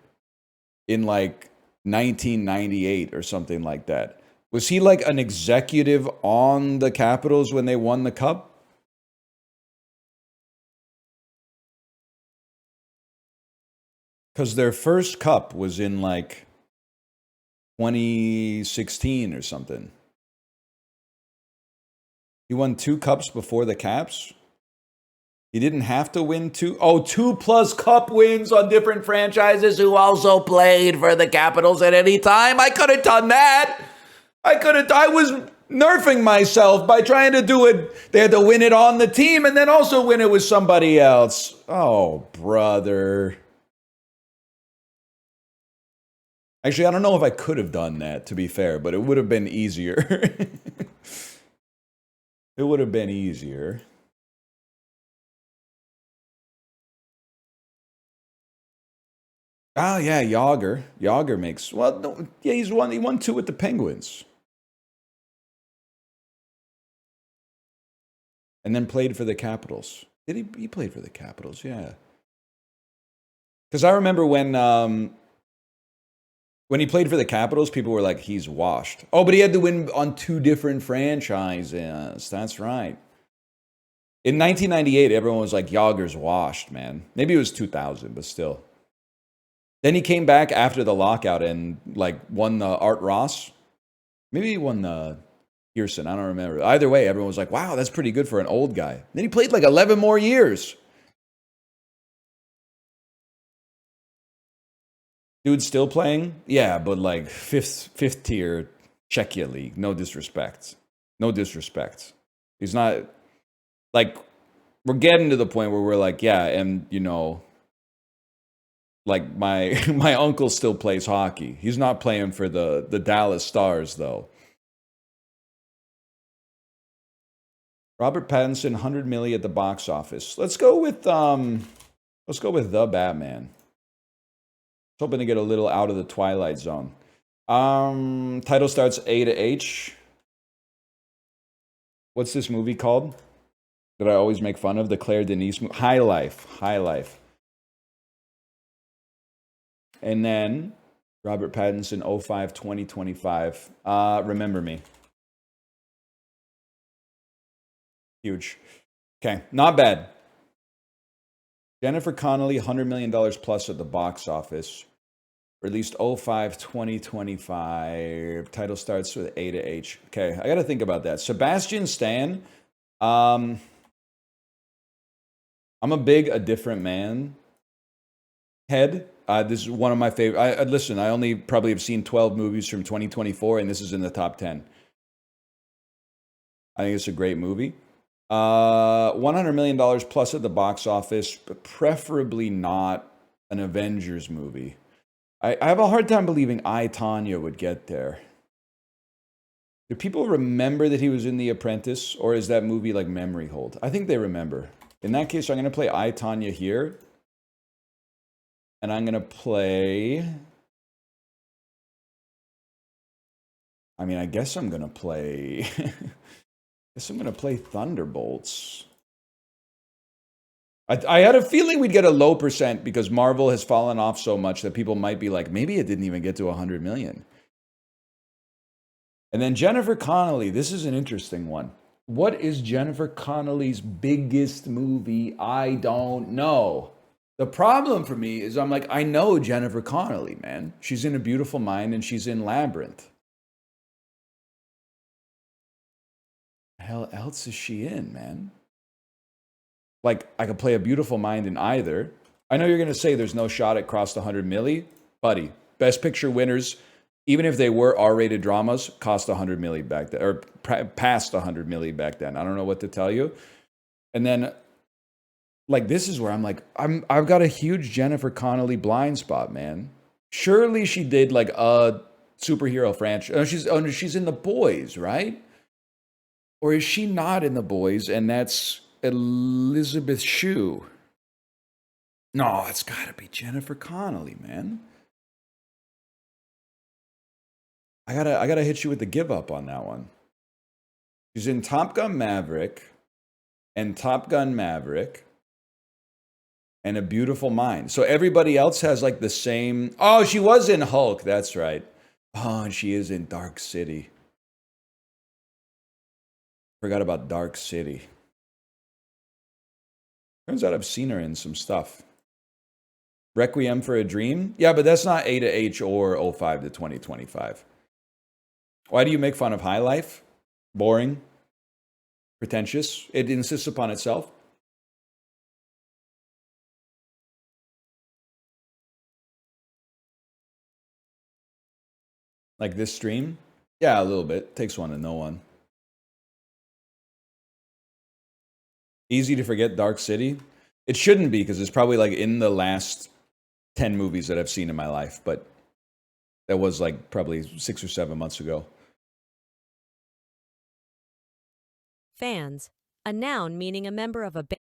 [SPEAKER 1] in like 1998 or something like that. Was he like an executive on the Capitals when they won the Cup? Because their first Cup was in like 2016 or something. He won 2 Cups before the Caps. He didn't have to win 2. Oh, 2+ Cup wins on different franchises who also played for the Capitals at any time. I could have done that. I was nerfing myself by trying to do it. They had to win it on the team and then also win it with somebody else. Oh, brother. Actually, I don't know if I could have done that, to be fair, but it would have been easier. It would have been easier. Oh, yeah, Yager. Yager makes... Well, no, yeah, he won 2 with the Penguins. And then played for the Capitals. Did he? He played for the Capitals, yeah. Because I remember when he played for the Capitals, people were like, he's washed. Oh, but he had to win on 2 different franchises. That's right. In 1998, everyone was like, Yager's washed, man. Maybe it was 2000, but still. Then he came back after the lockout and like won the Art Ross. Maybe he won the Pearson. I don't remember. Either way, everyone was like, wow, that's pretty good for an old guy. Then he played like 11 more years. Dude's still playing? Yeah, but like fifth tier Czechia league. No disrespect. No disrespect. He's not like, we're getting to the point where we're like, yeah, and you know, like my uncle still plays hockey. He's not playing for the Dallas Stars though. Robert Pattinson, 100 million at the box office. Let's go with The Batman. Hoping to get a little out of the Twilight Zone. Title starts A to H. What's this movie called that I always make fun of? The Claire Denis movie. High Life. High Life. And then Robert Pattinson, 05-2025. Remember Me. Huge. Okay, not bad. Jennifer Connelly, $100 million plus at the box office. Released 05-2025. Title starts with A to H. Okay, I got to think about that. Sebastian Stan. I'm a big A Different Man head. This is one of my favorite. Listen, I only probably have seen 12 movies from 2024, and this is in the top 10. I think it's a great movie. $100 million plus at the box office, but preferably not an Avengers movie. I have a hard time believing I, Tonya would get there. Do people remember that he was in The Apprentice, or is that movie like memory hold? I think they remember. In that case, I'm going to play I, Tonya here. And I'm going to play... I mean, I guess I'm going to play... Thunderbolts. I had a feeling we'd get a low percent because Marvel has fallen off so much that people might be like, maybe it didn't even get to 100 million. And then Jennifer Connelly, this is an interesting one. What is Jennifer Connelly's biggest movie? I don't know. The problem for me is I'm like, I know Jennifer Connelly, man. She's in A Beautiful Mind and she's in Labyrinth. The hell else is she in, man? Like, I could play A Beautiful Mind in either. I know you're going to say there's no shot at crossed 100 milli. Buddy, Best Picture winners, even if they were R-rated dramas, cost 100 milli back then, or past 100 milli back then. I don't know what to tell you. And then, like, this is where I'm like, I've got a huge Jennifer Connelly blind spot, man. Surely she did like a superhero franchise. She's in The Boys, right? Or is she not in The Boys? And that's Elizabeth Shue. No, it's got to be Jennifer Connelly, man. I gotta hit you with the give up on that one. She's in Top Gun Maverick and Top Gun Maverick and A Beautiful Mind. So everybody else has like the same. Oh, she was in Hulk. That's right. Oh, and she is in Dark City. Forgot about Dark City. Turns out I've seen her in some stuff. Requiem for a Dream? Yeah, but that's not A to H or 05 to 2025. Why do you make fun of High Life? Boring? Pretentious? It insists upon itself? Like this stream? Yeah, a little bit. Takes one to know one. Easy to forget Dark City? It shouldn't be because it's probably like in the last 10 movies that I've seen in my life, but that was like probably 6 or 7 months ago.
[SPEAKER 2] Fans. A noun meaning a member of a band.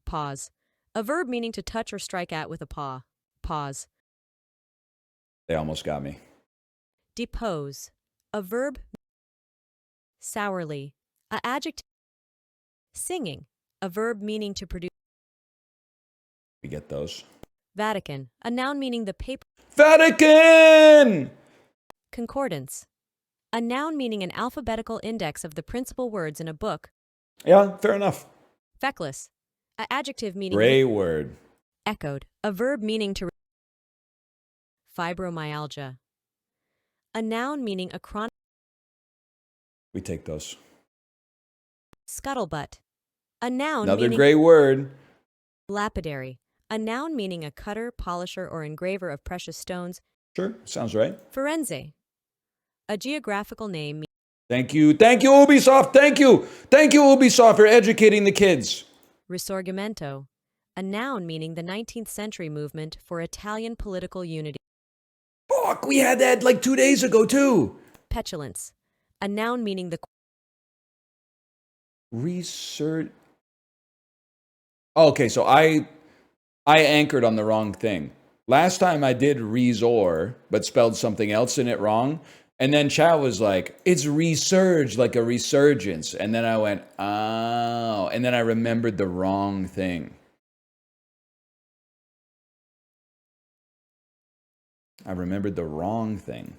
[SPEAKER 2] Pause. A verb meaning to touch or strike at with a paw. Pause.
[SPEAKER 1] They almost got me.
[SPEAKER 2] Depose. A verb. Sourly. A adjective. Singing. A verb meaning to produce.
[SPEAKER 1] We get those.
[SPEAKER 2] Vatican. A noun meaning the paper.
[SPEAKER 1] Vatican!
[SPEAKER 2] Concordance. A noun meaning an alphabetical index of the principal words in a book.
[SPEAKER 1] Yeah, fair enough.
[SPEAKER 2] Feckless. A adjective meaning.
[SPEAKER 1] Gray word.
[SPEAKER 2] Echoed. A verb meaning to. Fibromyalgia. A noun meaning a chronic.
[SPEAKER 1] We take those.
[SPEAKER 2] Scuttlebutt. A noun
[SPEAKER 1] Another
[SPEAKER 2] meaning.
[SPEAKER 1] gray word.
[SPEAKER 2] Lapidary. A noun meaning a cutter, polisher, or engraver of precious stones.
[SPEAKER 1] Sure, sounds right.
[SPEAKER 2] Forense. A geographical name.
[SPEAKER 1] Thank you. Thank you, Ubisoft. Thank you. Thank you, Ubisoft, for educating the kids.
[SPEAKER 2] Risorgimento. A noun meaning the 19th century movement for Italian political unity.
[SPEAKER 1] Fuck, we had that like 2 days ago, too.
[SPEAKER 2] Petulance. A noun meaning the.
[SPEAKER 1] Research. Okay, so I anchored on the wrong thing. Last time I did resor, but spelled something else in it wrong. And then chat was like, it's resurge, like a resurgence. And then I went, oh. And then I remembered the wrong thing. I remembered the wrong thing.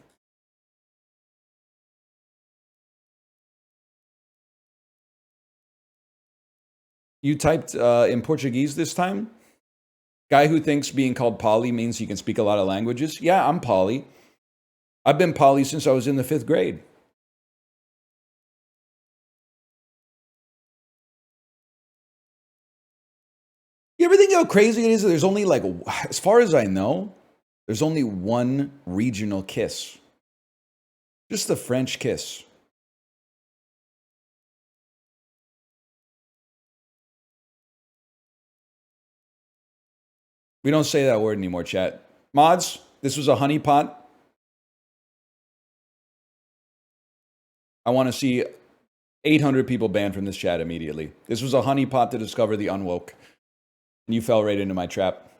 [SPEAKER 1] You typed in Portuguese this time? Guy who thinks being called poly means he can speak a lot of languages? Yeah, I'm poly. I've been poly since I was in the 5th grade. ever think how crazy it is that there's only like, as far as I know, there's only one regional kiss. Just the French kiss. We don't say that word anymore, chat. Mods, this was a honeypot. I want to see 800 people banned from this chat immediately. This was a honeypot to discover the unwoke. And you fell right into my trap.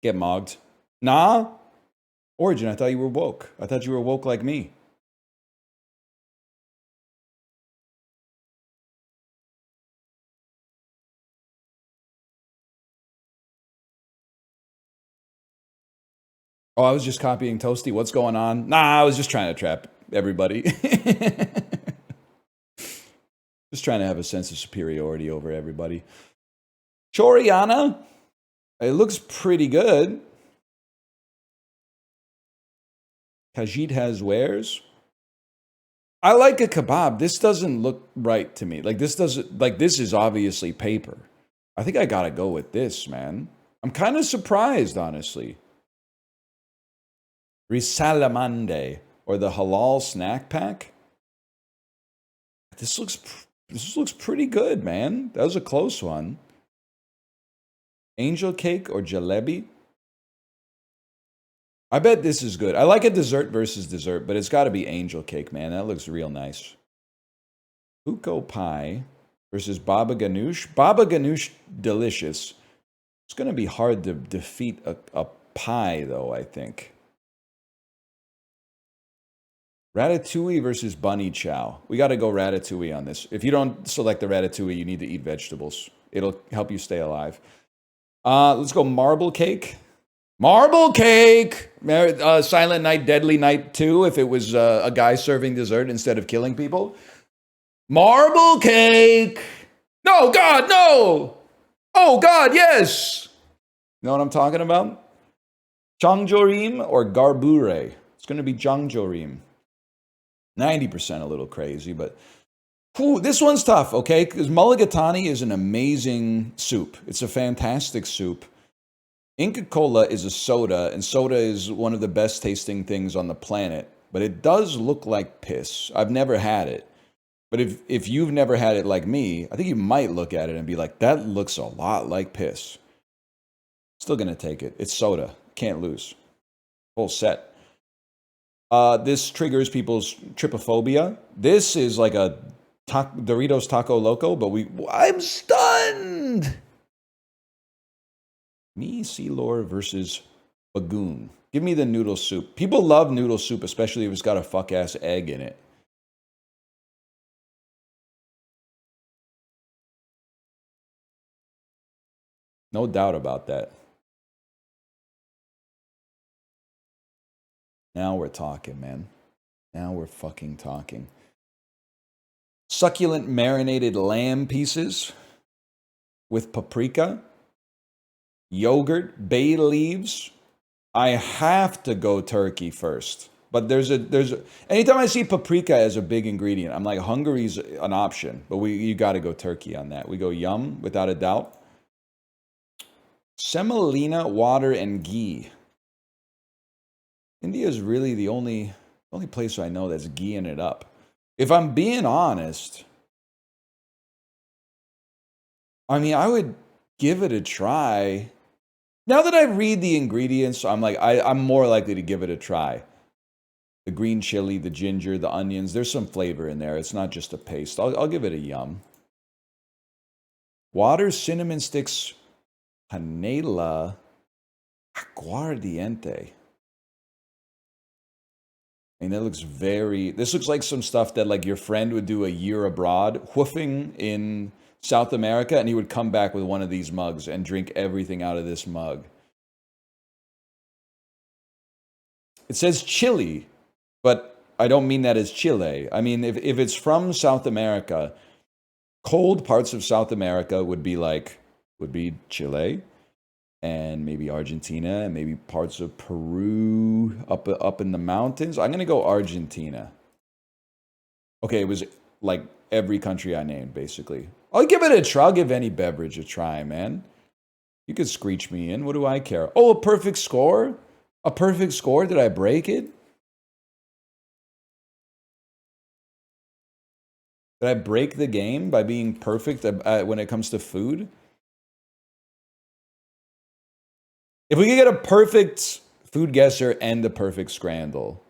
[SPEAKER 1] Get mogged. Nah? Origin, I thought you were woke. I thought you were woke like me. Oh, I was just copying Toasty. What's going on? Nah, I was just trying to trap everybody. Just trying to have a sense of superiority over everybody. Choriana? It looks pretty good. Khajiit has wares. I like a kebab. This doesn't look right to me. Like this doesn't, like this is obviously paper. I think I gotta go with this, man. I'm kind of surprised, honestly. Risalamande, or the halal snack pack. This looks pretty good, man. That was a close one. Angel cake or jalebi? I bet this is good. I like a dessert versus dessert, but it's got to be angel cake, man. That looks real nice. Huko pie versus baba ganoush. Baba ganoush, delicious. It's going to be hard to defeat a pie, though, I think. Ratatouille versus bunny chow. We got to go ratatouille on this. If you don't select the ratatouille, you need to eat vegetables. It'll help you stay alive. Let's go marble cake. Marble cake! Silent Night, Deadly Night 2, if it was a guy serving dessert instead of killing people. Marble cake! No, God, no! Oh, God, yes! You know what I'm talking about? Changjorim or garbure? It's going to be Changjorim. 90% a little crazy, but whew, this one's tough, okay? Because mulligatawny is an amazing soup. It's a fantastic soup. Inca Cola is a soda, and soda is one of the best tasting things on the planet. But it does look like piss. I've never had it. But if you've never had it like me, I think you might look at it and be like, that looks a lot like piss. Still going to take it. It's soda. Can't lose. Full set. This triggers people's trypophobia. This is like a Doritos Taco Loco, but I'm stunned! Mi Sealor versus Bagoon. Give me the noodle soup. People love noodle soup, especially if it's got a fuck-ass egg in it. No doubt about that. Now we're talking, man. Now we're fucking talking. Succulent marinated lamb pieces with paprika, yogurt, bay leaves. I have to go turkey first. But anytime I see paprika as a big ingredient, I'm like, Hungary's an option. But you got to go turkey on that. We go yum, without a doubt. Semolina, water, and ghee. India is really the only place I know that's gheeing it up. If I'm being honest, I mean, I would give it a try. Now that I read the ingredients, I'm like, I'm more likely to give it a try. The green chili, the ginger, the onions, there's some flavor in there. It's not just a paste. I'll give it a yum. Water, cinnamon sticks, panela, aguardiente. And that looks this looks like some stuff that like your friend would do a year abroad, woofing in South America, and he would come back with one of these mugs and drink everything out of this mug. It says Chile, but I don't mean that as Chile. I mean, if it's from South America, cold parts of South America would be Chile, and maybe Argentina, and maybe parts of Peru up in the mountains. I'm going to go Argentina. Okay, it was like every country I named, basically. I'll give it a try. I'll give any beverage a try, man. You could screech me in. What do I care? Oh, a perfect score? A perfect score? Did I break it? Did I break the game by being perfect when it comes to food? If we could get a perfect food guesser and a perfect scramble,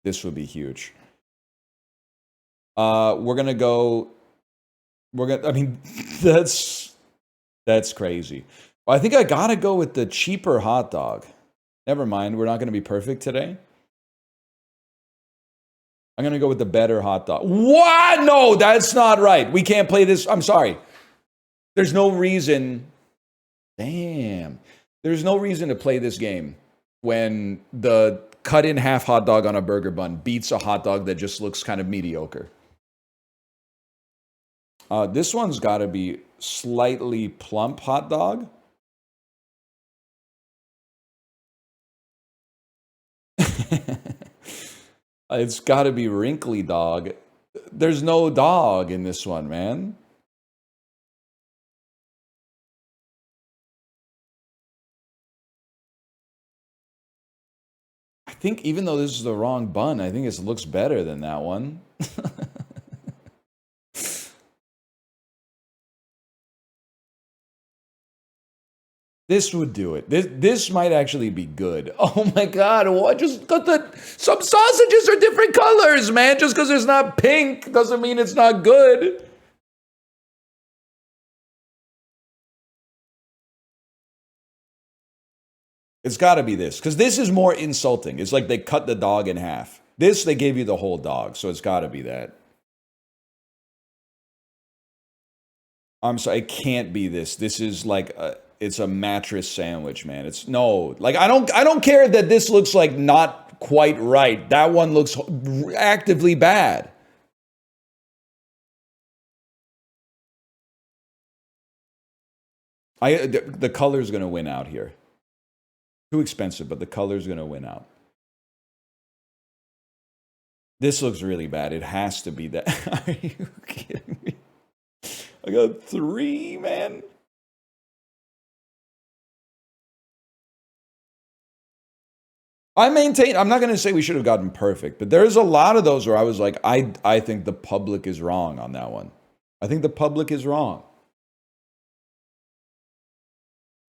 [SPEAKER 1] this would be huge. We're gonna go. I mean, that's crazy. Well, I think I gotta go with the cheaper hot dog. Never mind. We're not gonna be perfect today. I'm gonna go with the better hot dog. What? No, that's not right. We can't play this. I'm sorry. There's no reason. Damn. There's no reason to play this game when the cut in half hot dog on a burger bun beats a hot dog that just looks kind of mediocre. This one's got to be slightly plump hot dog. It's got to be wrinkly dog. There's no dog in this one, man. I think even though this is the wrong bun, I think it looks better than that one. This would do it. This might actually be good. Oh my god, what? Just got some sausages are different colors, man. Just because it's not pink doesn't mean it's not good. It's got to be this, because this is more insulting. It's like they cut the dog in half. This, they gave you the whole dog, so it's got to be that. I'm sorry, it can't be this. This is like it's a mattress sandwich, man. It's no, like I don't care that this looks like not quite right. That one looks actively bad. The color's gonna win out here. Too expensive, but the color's gonna win out. This looks really bad. It has to be that. Are you kidding me? I got 3, man. I'm not going to say we should have gotten perfect, but there's a lot of those where I was like, I think the public is wrong on that one. I think the public is wrong.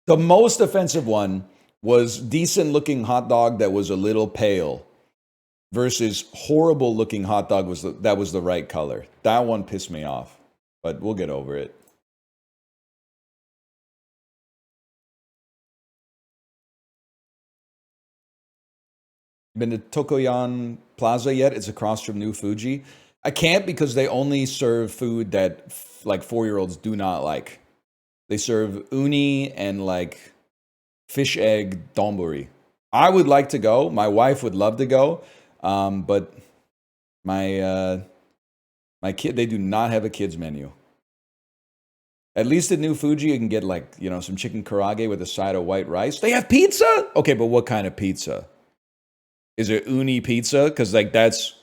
[SPEAKER 1] The most offensive one was decent looking hot dog that was a little pale versus horrible looking hot dog that was the right color. That one pissed me off, but we'll get over it. Been to Tokoyan Plaza yet? It's across from New Fuji. I can't because they only serve food that like 4-year-olds do not like. They serve uni and like fish egg donburi. I would like to go. My wife would love to go, but my kid, they do not have a kids menu. At least at New Fuji, you can get like some chicken karage with a side of white rice. They have pizza. Okay, but what kind of pizza? Is it uni pizza? Because like that's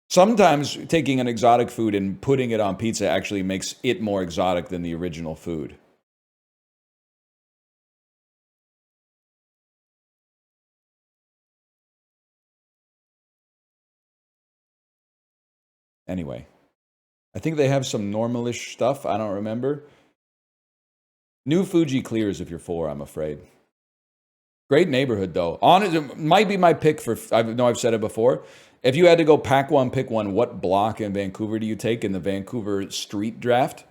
[SPEAKER 1] sometimes taking an exotic food and putting it on pizza actually makes it more exotic than the original food. Anyway, I think they have some normalish stuff. I don't remember. New Fuji clears if you're 4, I'm afraid. Great neighborhood, though. It might be my pick for, I know I've said it before. If you had to go pack one, pick one, what block in Vancouver do you take in the Vancouver street draft?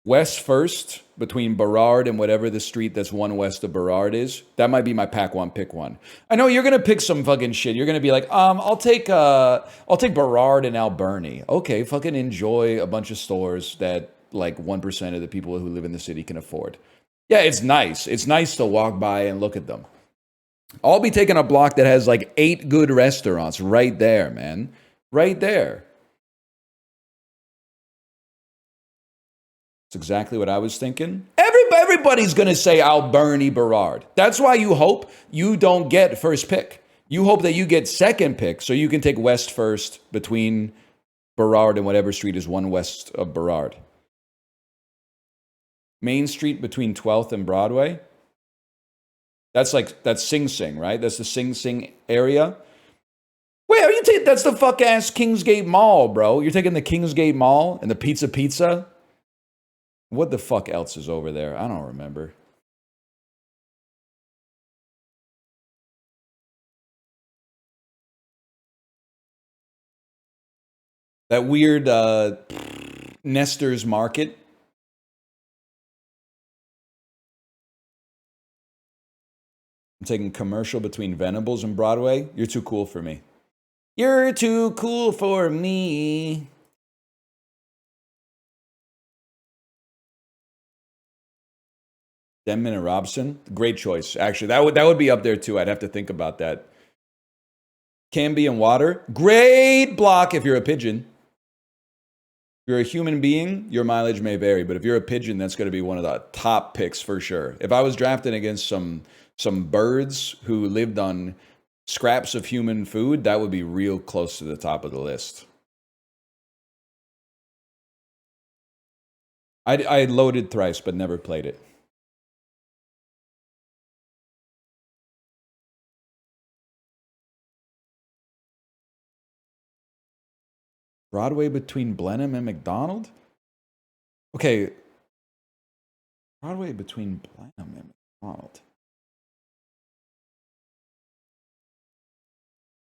[SPEAKER 1] West first, between Burrard and whatever the street that's one west of Burrard is. That might be my pack one, pick one. I know you're gonna pick some fucking shit. You're gonna be like, I'll take Burrard and Alberni. Okay, fucking enjoy a bunch of stores that like 1% of the people who live in the city can afford. Yeah, it's nice. It's nice to walk by and look at them. I'll be taking a block that has like 8 good restaurants right there, man. Right there. That's exactly what I was thinking. Everybody's going to say Alberni Burrard. That's why you hope you don't get first pick. You hope that you get second pick so you can take West first between Burrard and whatever street is one west of Burrard. Main Street between 12th and Broadway. That's Sing Sing, right? That's the Sing Sing area. Wait, are you taking, that's the fuck ass Kingsgate Mall, bro. You're taking the Kingsgate Mall and the Pizza. What the fuck else is over there? I don't remember. That weird Nestor's Market. I'm taking commercial between Venables and Broadway. You're too cool for me. You're too cool for me. Denman and Robson. Great choice. Actually, that would be up there too. I'd have to think about that. Canby and Water. Great block if you're a pigeon. If you're a human being, your mileage may vary, but if you're a pigeon, that's going to be one of the top picks for sure. If I was drafted against some birds who lived on scraps of human food, that would be real close to the top of the list. I loaded thrice, but never played it. Broadway between Blenheim and McDonald? Okay. Broadway between Blenheim and McDonald.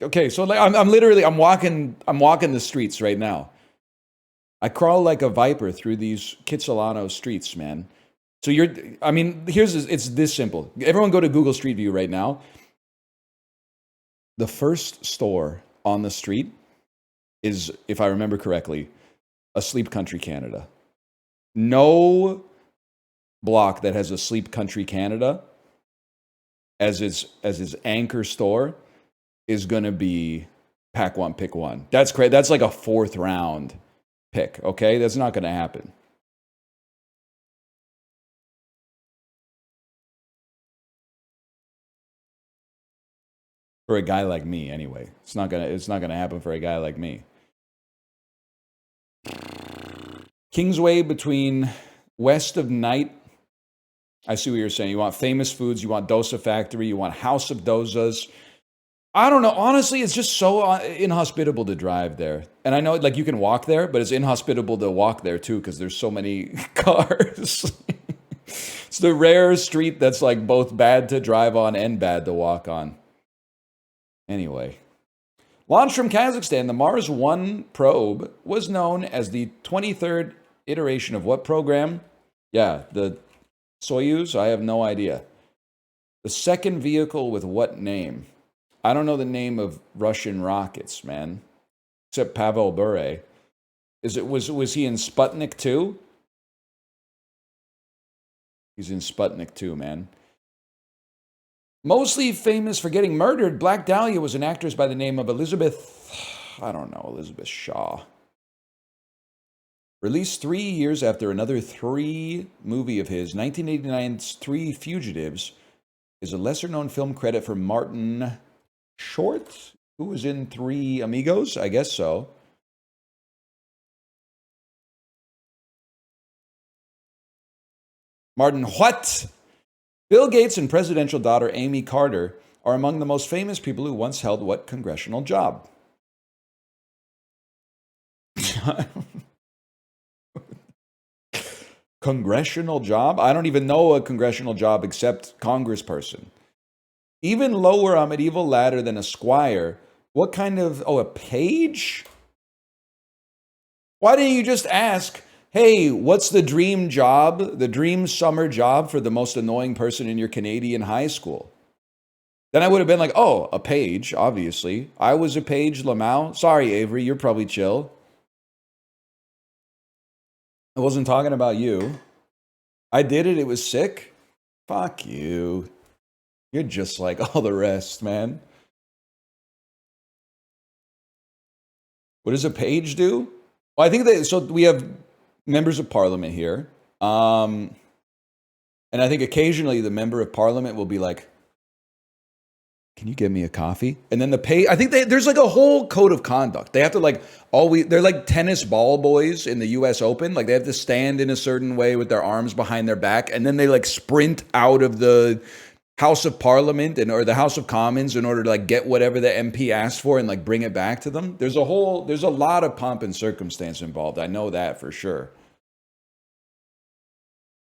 [SPEAKER 1] Okay, so like I'm literally walking the streets right now. I crawl like a viper through these Kitsilano streets, man. So it's this simple. Everyone go to Google Street View right now. The first store on the street is, if I remember correctly, a Sleep Country Canada. No block that has a Sleep Country Canada as its anchor store is going to be pack one, pick one. That's great. That's like a 4th round pick, okay? That's not going to happen. For a guy like me, anyway. It's not gonna happen for a guy like me. Kingsway between west of Knight. I see what you're saying. You want famous foods, you want Dosa Factory, you want House of Dosas. I don't know. Honestly, it's just so inhospitable to drive there. And I know like you can walk there, but it's inhospitable to walk there too because there's so many cars. It's the rare street that's like both bad to drive on and bad to walk on. Anyway, launched from Kazakhstan, the Mars 1 probe was known as the 23rd iteration of what program? Yeah, the Soyuz? I have no idea. The second vehicle with what name? I don't know the name of Russian rockets, man. Except Pavel Bure. Was he in Sputnik 2? He's in Sputnik 2, man. Mostly famous for getting murdered, Black Dahlia was an actress by the name of Elizabeth Shaw. Released 3 years after another 3 movie of his, 1989's 3 Fugitives is a lesser-known film credit for Martin Short, who was in 3 Amigos? I guess so. Martin what? Bill Gates and presidential daughter Amy Carter are among the most famous people who once held what congressional job? Congressional job? I don't even know a congressional job except congressperson. Even lower on medieval ladder than a squire. What kind of, a page? Why didn't you just ask, hey, what's the dream job, the dream summer job for the most annoying person in your Canadian high school? Then I would have been like, oh, a page, obviously. I was a page, Lamau. Sorry, Avery, you're probably chill. I wasn't talking about you. I did it, it was sick. Fuck you. You're just like all the rest, man. What does a page do? Well, I think so we have members of parliament here. And I think occasionally the member of parliament will be like, can you get me a coffee? And then I think there's like a whole code of conduct. They have to like they're like tennis ball boys in the US Open. Like they have to stand in a certain way with their arms behind their back. And then they like sprint out of the House of Parliament or the House of Commons in order to like get whatever the MP asked for and like bring it back to them. There's a lot of pomp and circumstance involved. I know that for sure.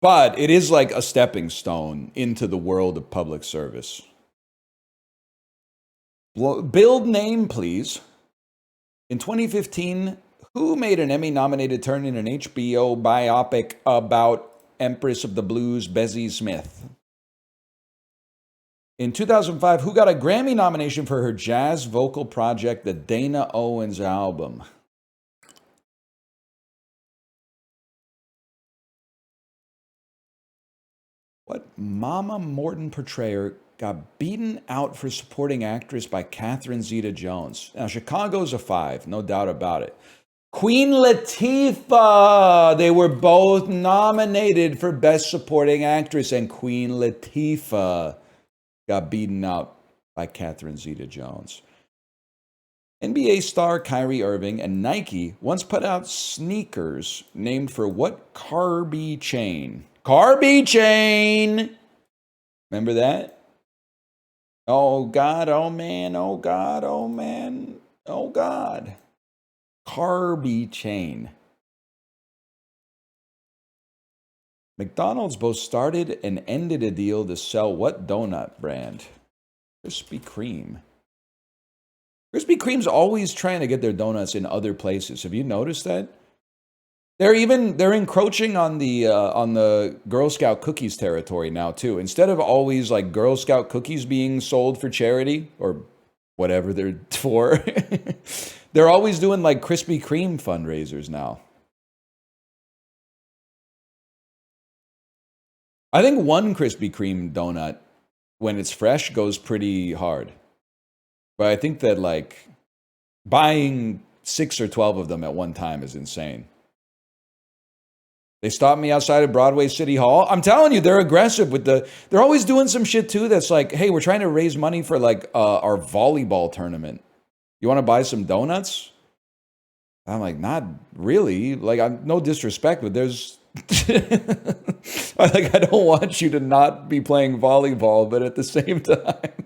[SPEAKER 1] But it is like a stepping stone into the world of public service. Build name, please. In 2015, who made an Emmy-nominated turn in an HBO biopic about Empress of the Blues, Bessie Smith? In 2005, who got a Grammy nomination for her jazz vocal project, the Dana Owens album? What Mama Morton portrayer got beaten out for supporting actress by Catherine Zeta-Jones? Now, Chicago's a 5, no doubt about it. Queen Latifah! They were both nominated for Best Supporting Actress, and Queen Latifah got beaten out by Catherine Zeta-Jones. NBA star Kyrie Irving and Nike once put out sneakers named for what carby chain? Carby chain! Remember that? Oh God, oh man, oh God, oh man, oh God. Carby chain. McDonald's both started and ended a deal to sell what donut brand? Krispy Kreme. Krispy Kreme's always trying to get their donuts in other places. Have you noticed that? They're encroaching on the Girl Scout cookies territory now too. Instead of always like Girl Scout cookies being sold for charity or whatever they're for, they're always doing like Krispy Kreme fundraisers now. I think one Krispy Kreme donut, when it's fresh, goes pretty hard. But I think that like buying 6 or 12 of them at one time is insane. They stopped me outside of Broadway City Hall. I'm telling you, they're aggressive with they're always doing some shit too that's like, hey, we're trying to raise money for like our volleyball tournament. You want to buy some donuts? I'm like, not really. Like, I'm no disrespect, but there's I don't want you to not be playing volleyball, but at the same time,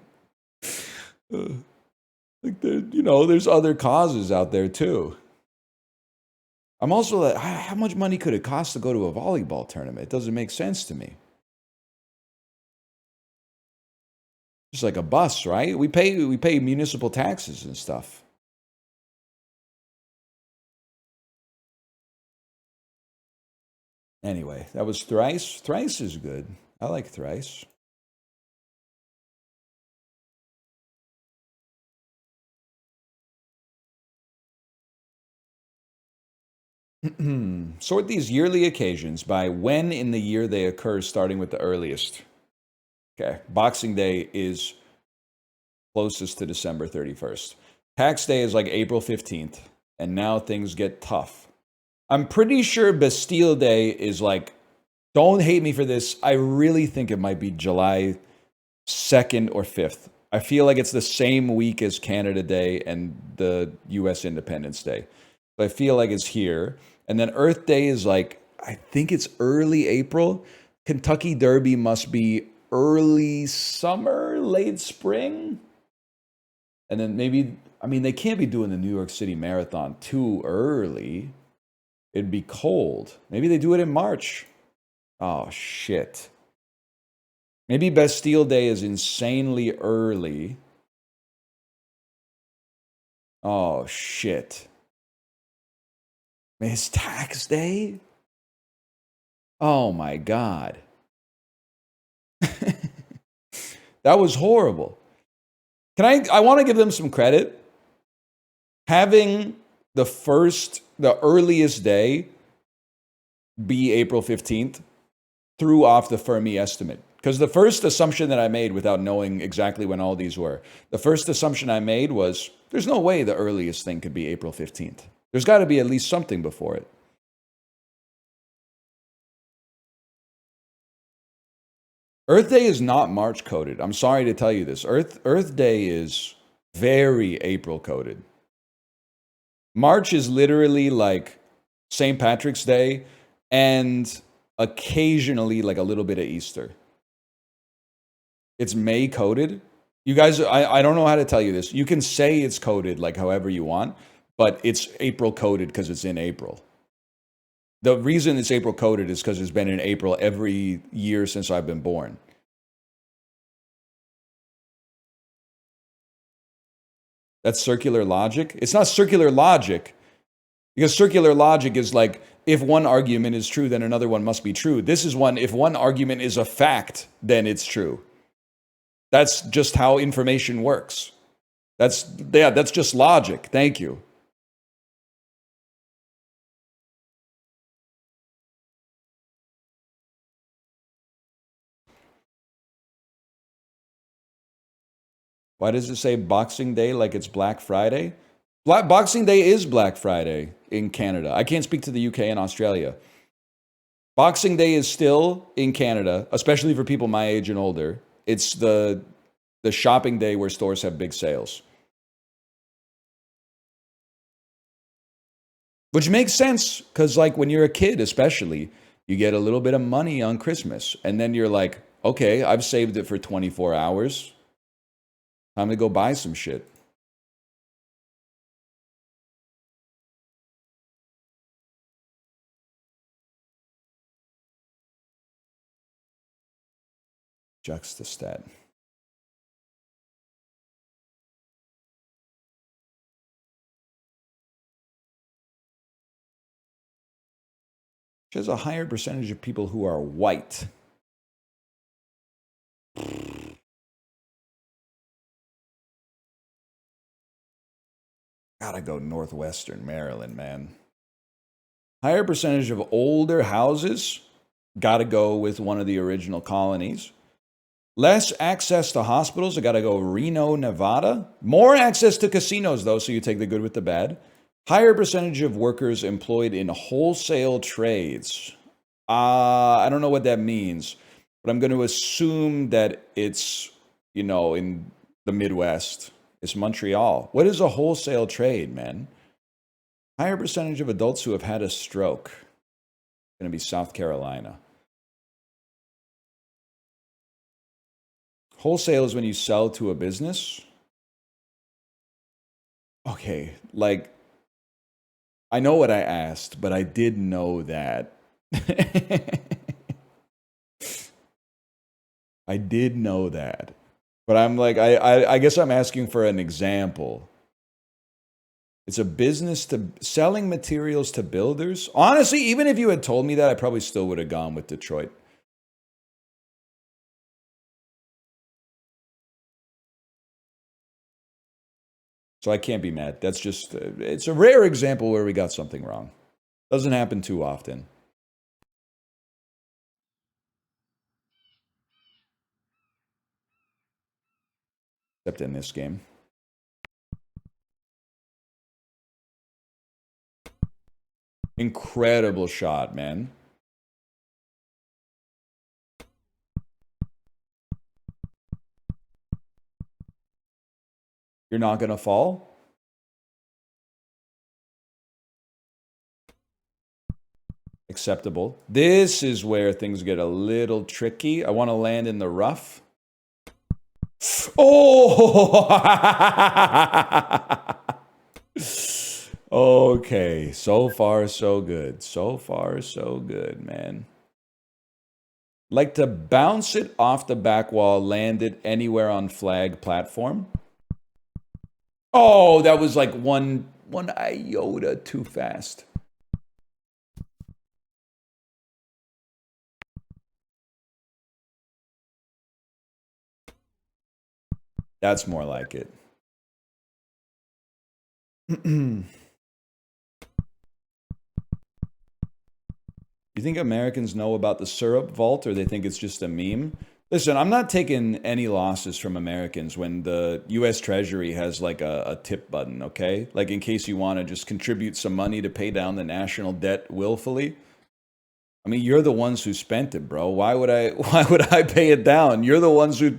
[SPEAKER 1] like there's other causes out there too. I'm also like, how much money could it cost to go to a volleyball tournament? It doesn't make sense to me. Just like a bus, right? We pay municipal taxes and stuff. Anyway, that was Thrice. Thrice is good. I like Thrice. Sort these yearly occasions by when in the year they occur, starting with the earliest. Okay, Boxing Day is closest to December 31st. Tax Day is like April 15th, and now things get tough. I'm pretty sure Bastille Day is like, don't hate me for this, I really think it might be July 2nd or 5th. I feel like it's the same week as Canada Day and the US Independence Day. So I feel like it's here. And then Earth Day is like, I think it's early April. Kentucky Derby must be early summer, late spring. And then maybe, I mean, they can't be doing the New York City Marathon too early. It'd be cold. Maybe they do it in March. Oh, shit. Maybe Bastille Day is insanely early. Oh, shit. It's tax day? Oh, my God. That was horrible. I want to give them some credit. Having the earliest day be April 15th threw off the Fermi estimate. Because the first assumption that I made without knowing exactly when all these were, the first assumption I made was there's no way the earliest thing could be April 15th. There's got to be at least something before it. Earth Day is not March coded. I'm sorry to tell you this. Earth Day is very April coded. March is literally like St. Patrick's Day and occasionally like a little bit of Easter. It's May coded. You guys, I don't know how to tell you this. You can say it's coded like however you want, but it's April coded because it's in April. The reason it's April coded is because it's been in April every year since I've been born. That's circular logic. It's not circular logic because circular logic is like if one argument is true, then another one must be true. This is one, if one argument is a fact, then it's true. That's just how information works. That's just logic. Thank you. Why does it say Boxing Day like it's Black Friday? Boxing Day is Black Friday in Canada. I can't speak to the UK and Australia. Boxing Day is still in Canada, especially for people my age and older. It's the shopping day where stores have big sales. Which makes sense, because like when you're a kid especially, you get a little bit of money on Christmas. And then you're like, okay, I've saved it for 24 hours. Time to go buy some shit. Juxtastat. She has a higher percentage of people who are white. Gotta go Northwestern Maryland, man. Higher percentage of older houses. Gotta go with one of the original colonies. Less access to hospitals. I gotta go Reno, Nevada. More access to casinos, though, so you take the good with the bad. Higher percentage of workers employed in wholesale trades. I don't know what that means, but I'm going to assume that it's, in the Midwest. It's Montreal. What is a wholesale trade, man? Higher percentage of adults who have had a stroke. Going to be South Carolina. Wholesale is when you sell to a business. Okay, like, I know what I asked, but I did know that. I did know that. But I'm like, I guess I'm asking for an example. It's a business to selling materials to builders. Honestly, even if you had told me that, I probably still would have gone with Detroit. So I can't be mad. That's just, it's a rare example where we got something wrong. Doesn't happen too often. Except in this game. Incredible shot, man. You're not going to fall? Acceptable. This is where things get a little tricky. I want to land in the rough. Oh! Okay, so far so good. So far so good, man. Like to bounce it off the back wall, land it anywhere on flag platform. Oh, that was like one iota too fast. That's more like it. You think Americans know about the syrup vault, or they think it's just a meme? Listen, I'm not taking any losses from Americans when the U.S. Treasury has like a tip button, okay? Like in case you want to just contribute some money to pay down the national debt willfully. I mean, you're the ones who spent it, bro. Why would I pay it down? You're the ones who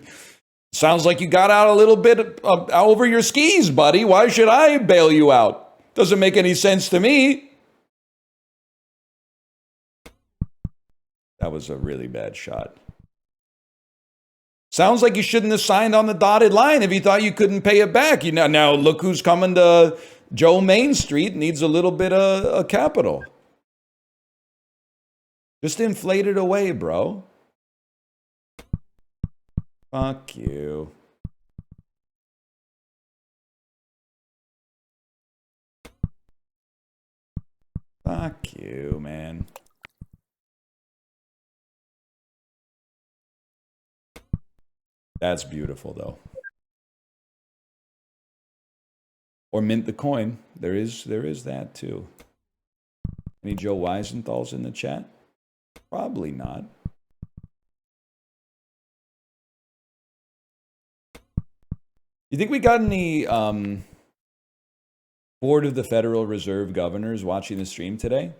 [SPEAKER 1] sounds like you got out a little bit over your skis, buddy. Why should I bail you out? Doesn't make any sense to me. That was a really bad shot. Sounds like you shouldn't have signed on the dotted line if you thought you couldn't pay it back. You know, now look who's coming to Joe Main Street, needs a little bit of capital. Just inflate it away, bro. Fuck you. Fuck you, man. That's beautiful, though. Or mint the coin. There is that, too. Any Joe Weisenthal's in the chat? Probably not. You think we got any Board of the Federal Reserve governors watching the stream today?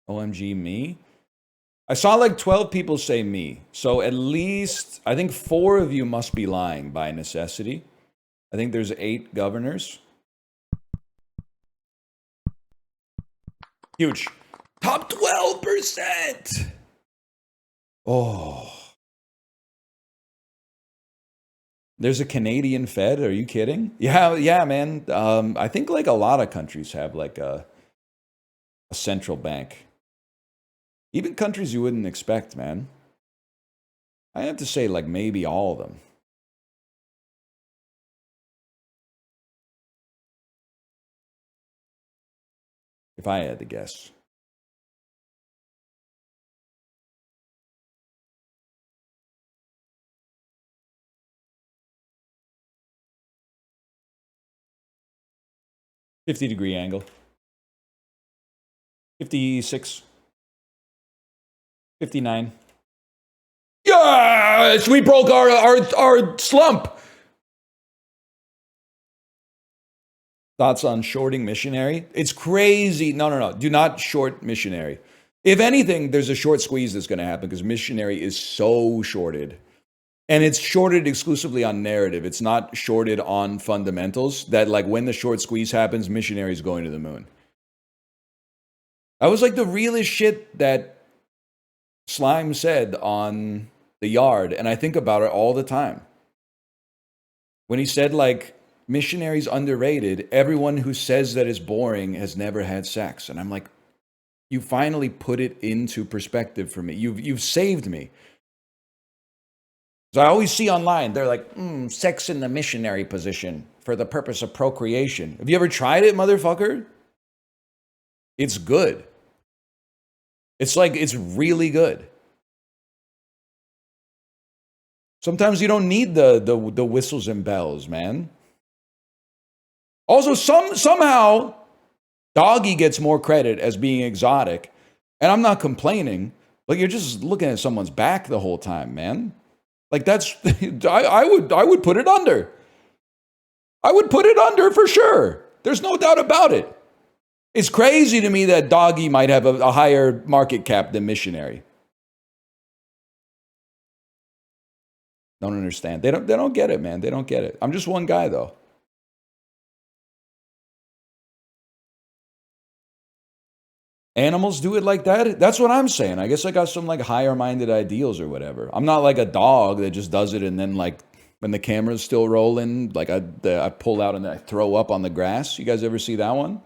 [SPEAKER 1] OMG me? I saw like 12 people say me. So at least, I think 4 of you must be lying by necessity. I think there's 8 governors. Huge. Top 12%. Oh. There's a Canadian Fed. Are you kidding? Yeah, man. I think like a lot of countries have like a central bank. Even countries you wouldn't expect, man. I have to say like maybe all of them. If I had to guess. $50-degree angle. 56. 59. Yes! We broke our slump! Thoughts on shorting missionary? It's crazy. No. Do not short missionary. If anything, there's a short squeeze that's going to happen because missionary is so shorted. And it's shorted exclusively on narrative. It's not shorted on fundamentals. That like when the short squeeze happens, missionary is going to the moon. That was like the realest shit that Slime said on the yard. And I think about it all the time. When he said like, missionary's underrated. Everyone who says that is boring has never had sex. And I'm like, you finally put it into perspective for me. You've saved me. So I always see online, they're like, sex in the missionary position for the purpose of procreation. Have you ever tried it, motherfucker? It's good. It's like, it's really good. Sometimes you don't need the whistles and bells, man. Also, somehow, doggy gets more credit as being exotic. And I'm not complaining, but you're just looking at someone's back the whole time, man. Like that's, I would put it under. I would put it under for sure. There's no doubt about it. It's crazy to me that doggy might have a higher market cap than missionary. Don't understand. They don't get it, man. They don't get it. I'm just one guy though. Animals do it like that? That's what I'm saying. I guess I got some like higher minded ideals or whatever. I'm not like a dog that just does it and then like when the camera's still rolling, like I pull out and I throw up on the grass. You guys ever see that one?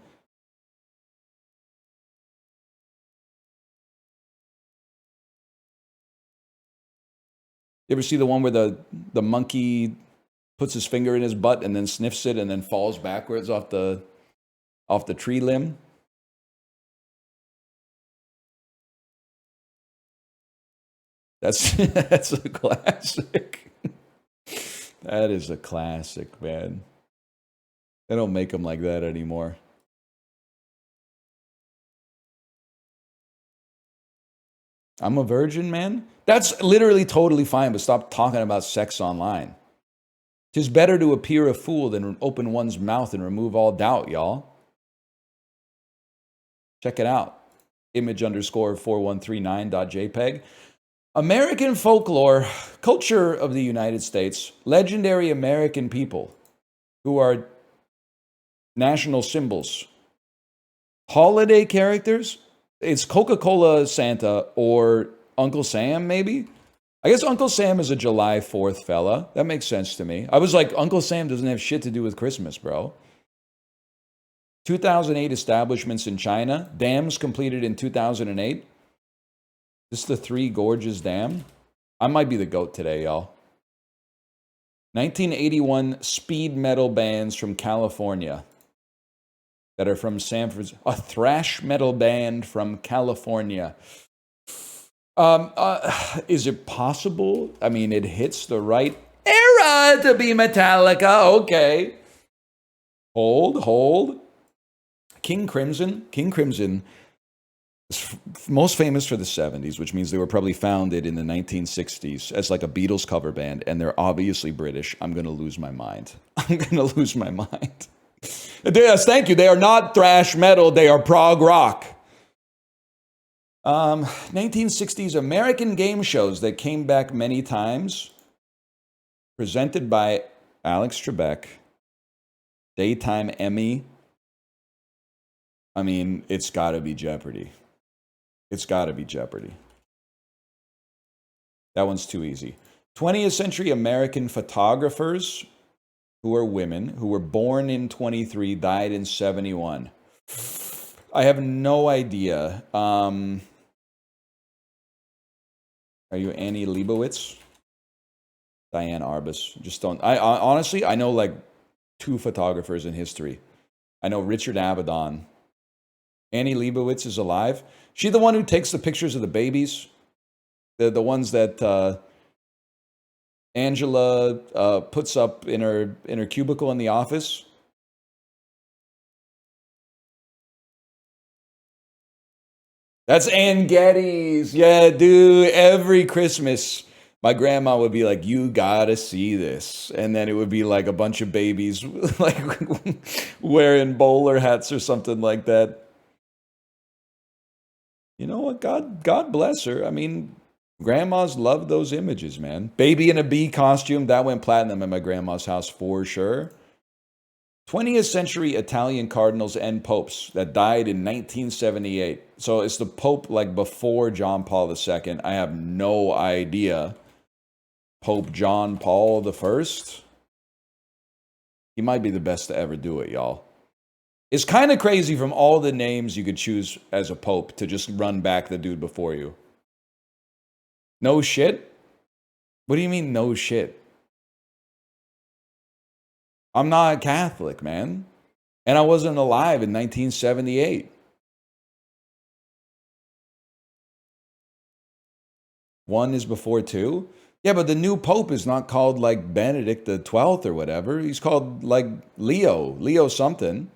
[SPEAKER 1] You ever see the one where the monkey puts his finger in his butt and then sniffs it and then falls backwards off the tree limb? That's a classic. That is a classic, man. They don't make them like that anymore. I'm a virgin, man. That's literally totally fine, but stop talking about sex online. 'Tis better to appear a fool than open one's mouth and remove all doubt, y'all. Check it out. Image underscore 4139.jpg. American folklore, culture of the United States, legendary American people who are national symbols. Holiday characters, it's Coca-Cola Santa or Uncle Sam, maybe? I guess Uncle Sam is a July 4th fella. That makes sense to me. I was like, Uncle Sam doesn't have shit to do with Christmas, bro. 2008 establishments in China. Dams completed in 2008. This is the Three Gorges Dam. I might be the GOAT today, y'all. 1981 speed metal bands from California that are from San Francisco. A thrash metal band from California. Is it possible? I mean, it hits the right era to be Metallica. Okay. Hold. King Crimson is most famous for the 70s, which means they were probably founded in the 1960s as like a Beatles cover band, and they're obviously British. I'm going to lose my mind. Yes, thank you. They are not thrash metal. They are prog rock. 1960s American game shows that came back many times, presented by Alex Trebek, Daytime Emmy. I mean, it's got to be Jeopardy. It's got to be Jeopardy. That one's too easy. 20th century American photographers who are women, who were born in 23, died in 71. I have no idea. Are you Annie Leibovitz? Diane Arbus. Just don't. I honestly, I know like 2 photographers in history. I know Richard Avedon. Annie Leibovitz is alive. She the one who takes the pictures of the babies? The ones that Angela puts up in her cubicle in the office? That's Ann Geddes. Yeah, dude. Every Christmas, my grandma would be like, "You gotta see this," and then it would be like a bunch of babies like wearing bowler hats or something like that. You know what? God bless her. I mean, grandmas love those images, man. Baby in a bee costume, that went platinum at my grandma's house for sure. 20th century Italian cardinals and popes that died in 1978. So it's the pope like before John Paul II. I have no idea. Pope John Paul I. He might be the best to ever do it, y'all. It's kind of crazy from all the names you could choose as a pope to just run back the dude before you. No shit? What do you mean, no shit? I'm not a Catholic, man. And I wasn't alive in 1978. One is before two? Yeah, but the new pope is not called like Benedict the 12th or whatever. He's called like Leo something.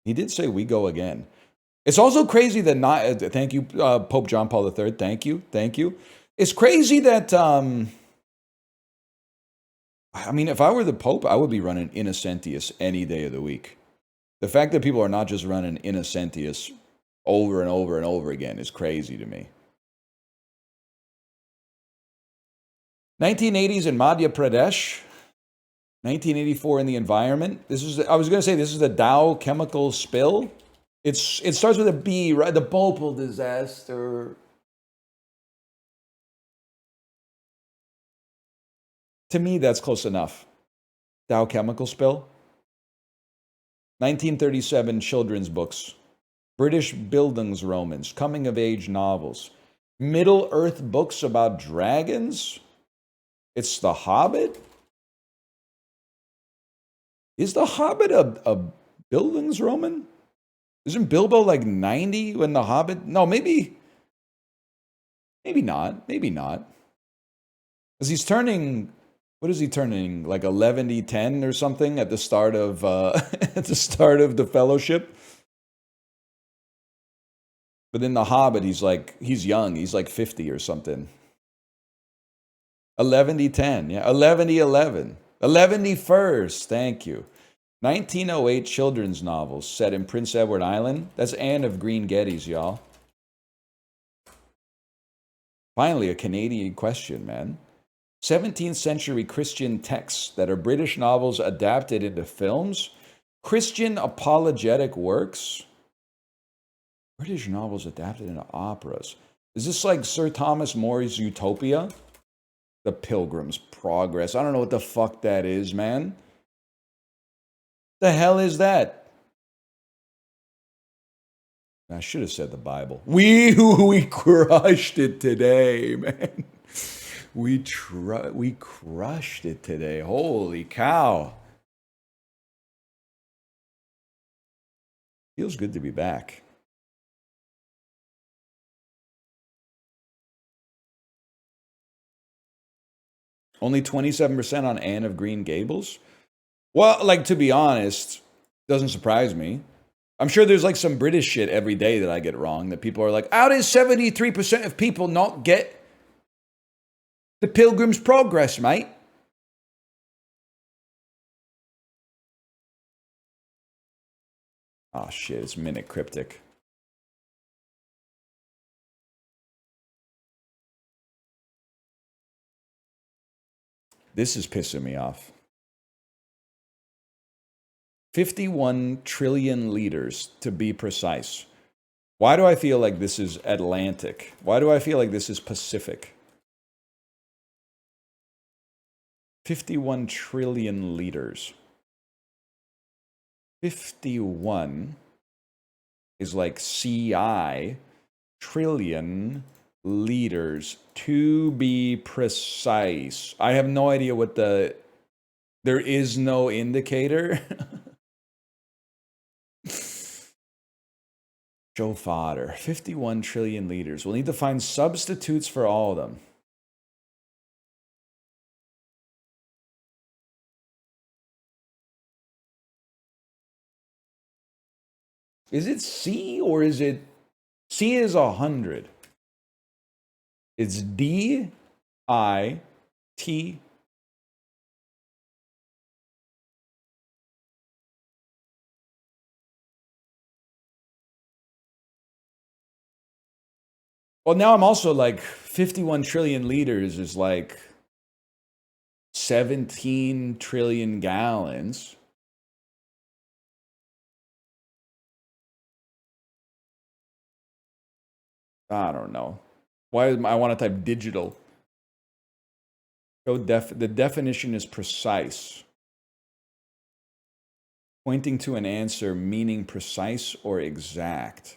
[SPEAKER 1] He did say we go again. It's also crazy that not, thank you, Pope John Paul III. Thank you. It's crazy that, I mean, if I were the Pope, I would be running Innocentius any day of the week. The fact that people are not just running Innocentius over and over and over again is crazy to me. 1980s in Madhya Pradesh. 1984 in the environment. I was going to say this is the Dow chemical spill. It starts with a B, right? The Bhopal disaster. To me, that's close enough. Dow chemical spill. 1937 children's books. British Bildungsromans, coming of age novels. Middle Earth books about dragons. It's The Hobbit. Is The Hobbit a Bildungsroman? Isn't Bilbo like 90 when The Hobbit? No, maybe not. Because he's turning, what is he turning? Like 11-10 or something at the start of at the start of the Fellowship. But in The Hobbit, he's young. He's like 50 or something. 11-10. Yeah, 11-11. 11-1st. Thank you. 1908 children's novels set in Prince Edward Island. That's Anne of Green Geddes, y'all. Finally, a Canadian question, man. 17th century Christian texts that are British novels adapted into films. Christian apologetic works. British novels adapted into operas. Is this like Sir Thomas More's Utopia? The Pilgrim's Progress. I don't know what the fuck that is, man. The hell is that? I should have said the Bible. We crushed it today, man. We crushed it today. Holy cow. Feels good to be back. Only 27% on Anne of Green Gables? Well, like, to be honest, doesn't surprise me. I'm sure there's like some British shit every day that I get wrong, that people are like, how does 73% of people not get the Pilgrim's Progress, mate? Oh shit, it's Minute Cryptic. This is pissing me off. 51 trillion liters, to be precise. Why do I feel like this is Atlantic? Why do I feel like this is Pacific? 51 trillion liters. 51 is like CI, trillion liters, to be precise. I have no idea what there is no indicator. Joe Fodder, 51 trillion liters. We'll need to find substitutes for all of them. Is it C or is it... C is 100. It's D-I-T... Well, now I'm also like, 51 trillion liters is like 17 trillion gallons. I don't know. Why I want to type digital? The definition is precise. Pointing to an answer meaning precise or exact.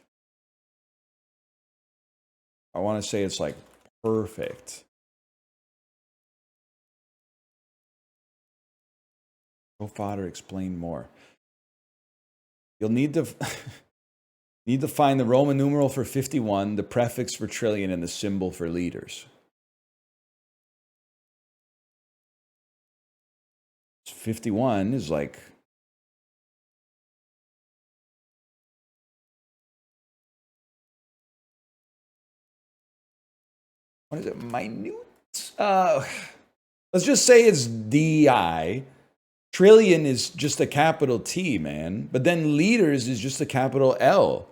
[SPEAKER 1] I want to say it's like perfect. Go fodder, explain more. You'll need to need to find the Roman numeral for 51, the prefix for trillion, and the symbol for liters. 51 is like... What is it? Minute? Let's just say it's DI. Trillion is just a capital T, man. But then liters is just a capital L.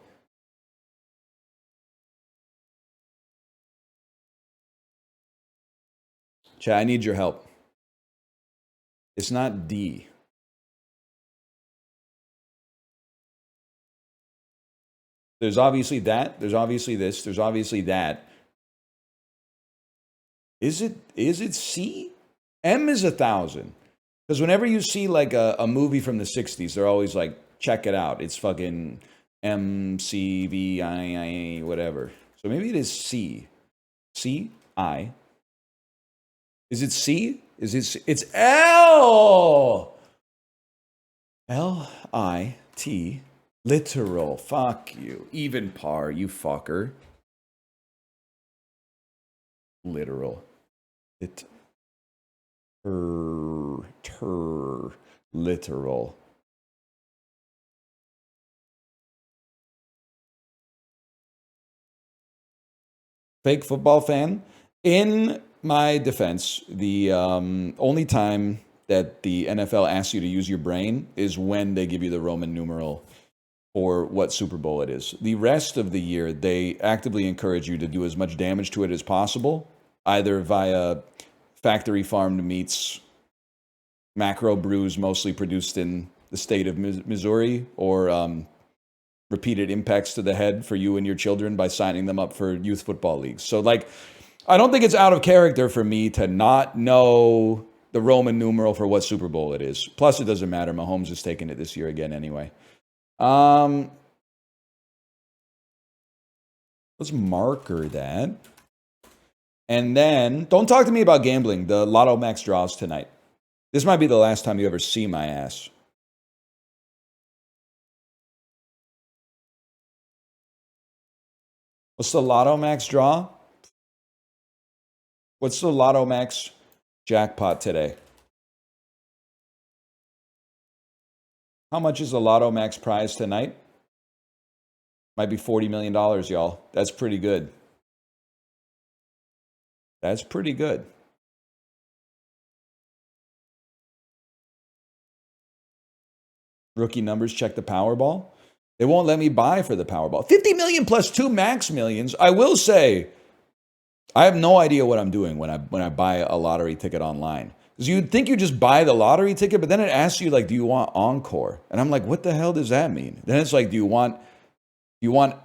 [SPEAKER 1] Chat, I need your help. It's not D. There's obviously that. There's obviously this. There's obviously that. Is it C? M is 1,000. Because whenever you see like a movie from the 60s, they're always like, check it out. It's fucking MCVII, whatever. So maybe it is C. C-I. Is it C? It's L! L-I-T. Literal. Fuck you. Even par, you fucker. Literal. Literal. fake football fan. In my defense, the only time that the NFL asks you to use your brain is when they give you the Roman numeral for what Super Bowl it is. The rest of the year, they actively encourage you to do as much damage to it as possible, either via factory farmed meats, macro brews mostly produced in the state of Missouri, or repeated impacts to the head for you and your children by signing them up for youth football leagues. So, like, I don't think it's out of character for me to not know the Roman numeral for what Super Bowl it is. Plus, it doesn't matter. Mahomes is taking it this year again anyway. Let's marker that. And then, don't talk to me about gambling. The Lotto Max draws tonight. This might be the last time you ever see my ass. What's the Lotto Max draw? What's the Lotto Max jackpot today? How much is the Lotto Max prize tonight? Might be $40 million, y'all. That's pretty good. That's pretty good. Rookie numbers, check the Powerball. They won't let me buy for the Powerball. 50 million plus 2 max millions. I will say, I have no idea what I'm doing when I buy a lottery ticket online. Because you'd think you just buy the lottery ticket, but then it asks you, like, do you want Encore? And I'm like, what the hell does that mean? Then it's like, do you want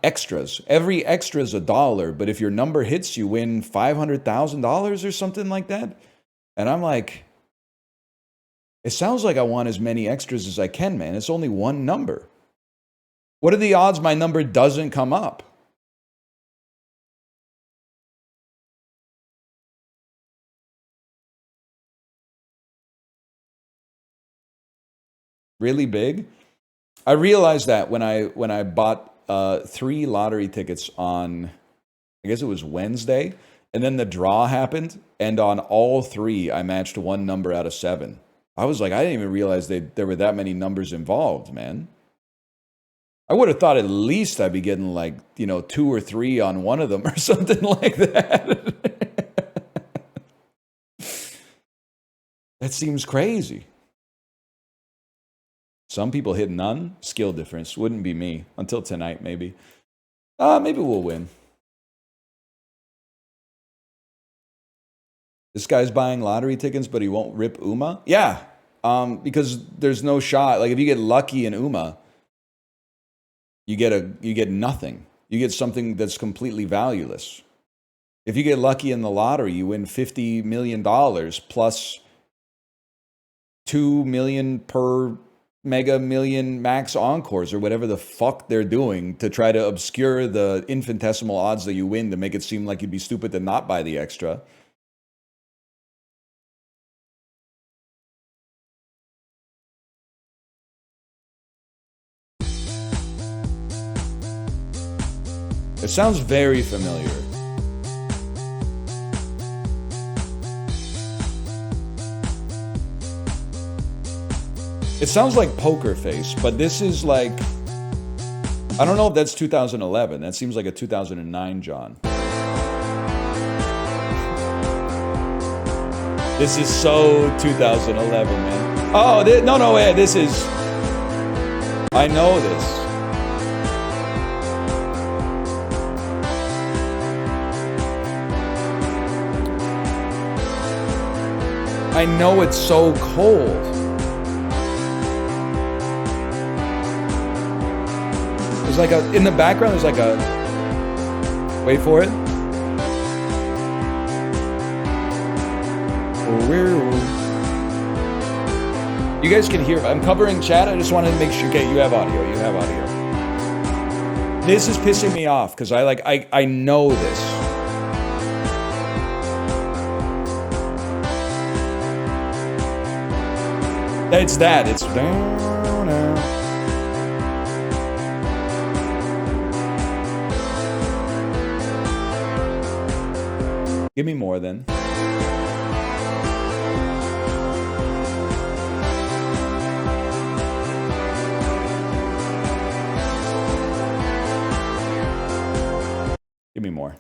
[SPEAKER 1] extras? Every extra is $1, but if your number hits, you win $500,000 or something like that. And I'm like, it sounds like I want as many extras as I can, man. It's only one number. What are the odds my number doesn't come up? Really big? I realized that when I bought 3 lottery tickets on, I guess it was Wednesday, and then the draw happened, and on all 3, I matched one number out of 7. I was like, I didn't even realize there were that many numbers involved, man. I would have thought at least I'd be getting, like, 2 or 3 on one of them or something like that. That seems crazy. Some people hit none. Skill difference. Wouldn't be me. Until tonight, maybe. Maybe we'll win. This guy's buying lottery tickets, but he won't rip UMA? Yeah. Because there's no shot. Like, if you get lucky in UMA, you get nothing. You get something that's completely valueless. If you get lucky in the lottery, you win $50 million plus $2 million per Mega Million Max Encores or whatever the fuck they're doing to try to obscure the infinitesimal odds that you win to make it seem like you'd be stupid to not buy the extra. It sounds very familiar. It sounds like Poker Face, but this is like, I don't know if that's 2011. That seems like a 2009 John. This is so 2011, man. Oh, no way. This is, I know this. I know it's so cold. There's like in the background, there's like a, wait for it. You guys can hear, I'm covering chat. I just wanted to make sure, okay, you have audio, This is pissing me off because I know this. It's that. It's down now. Give me more then. Give me more.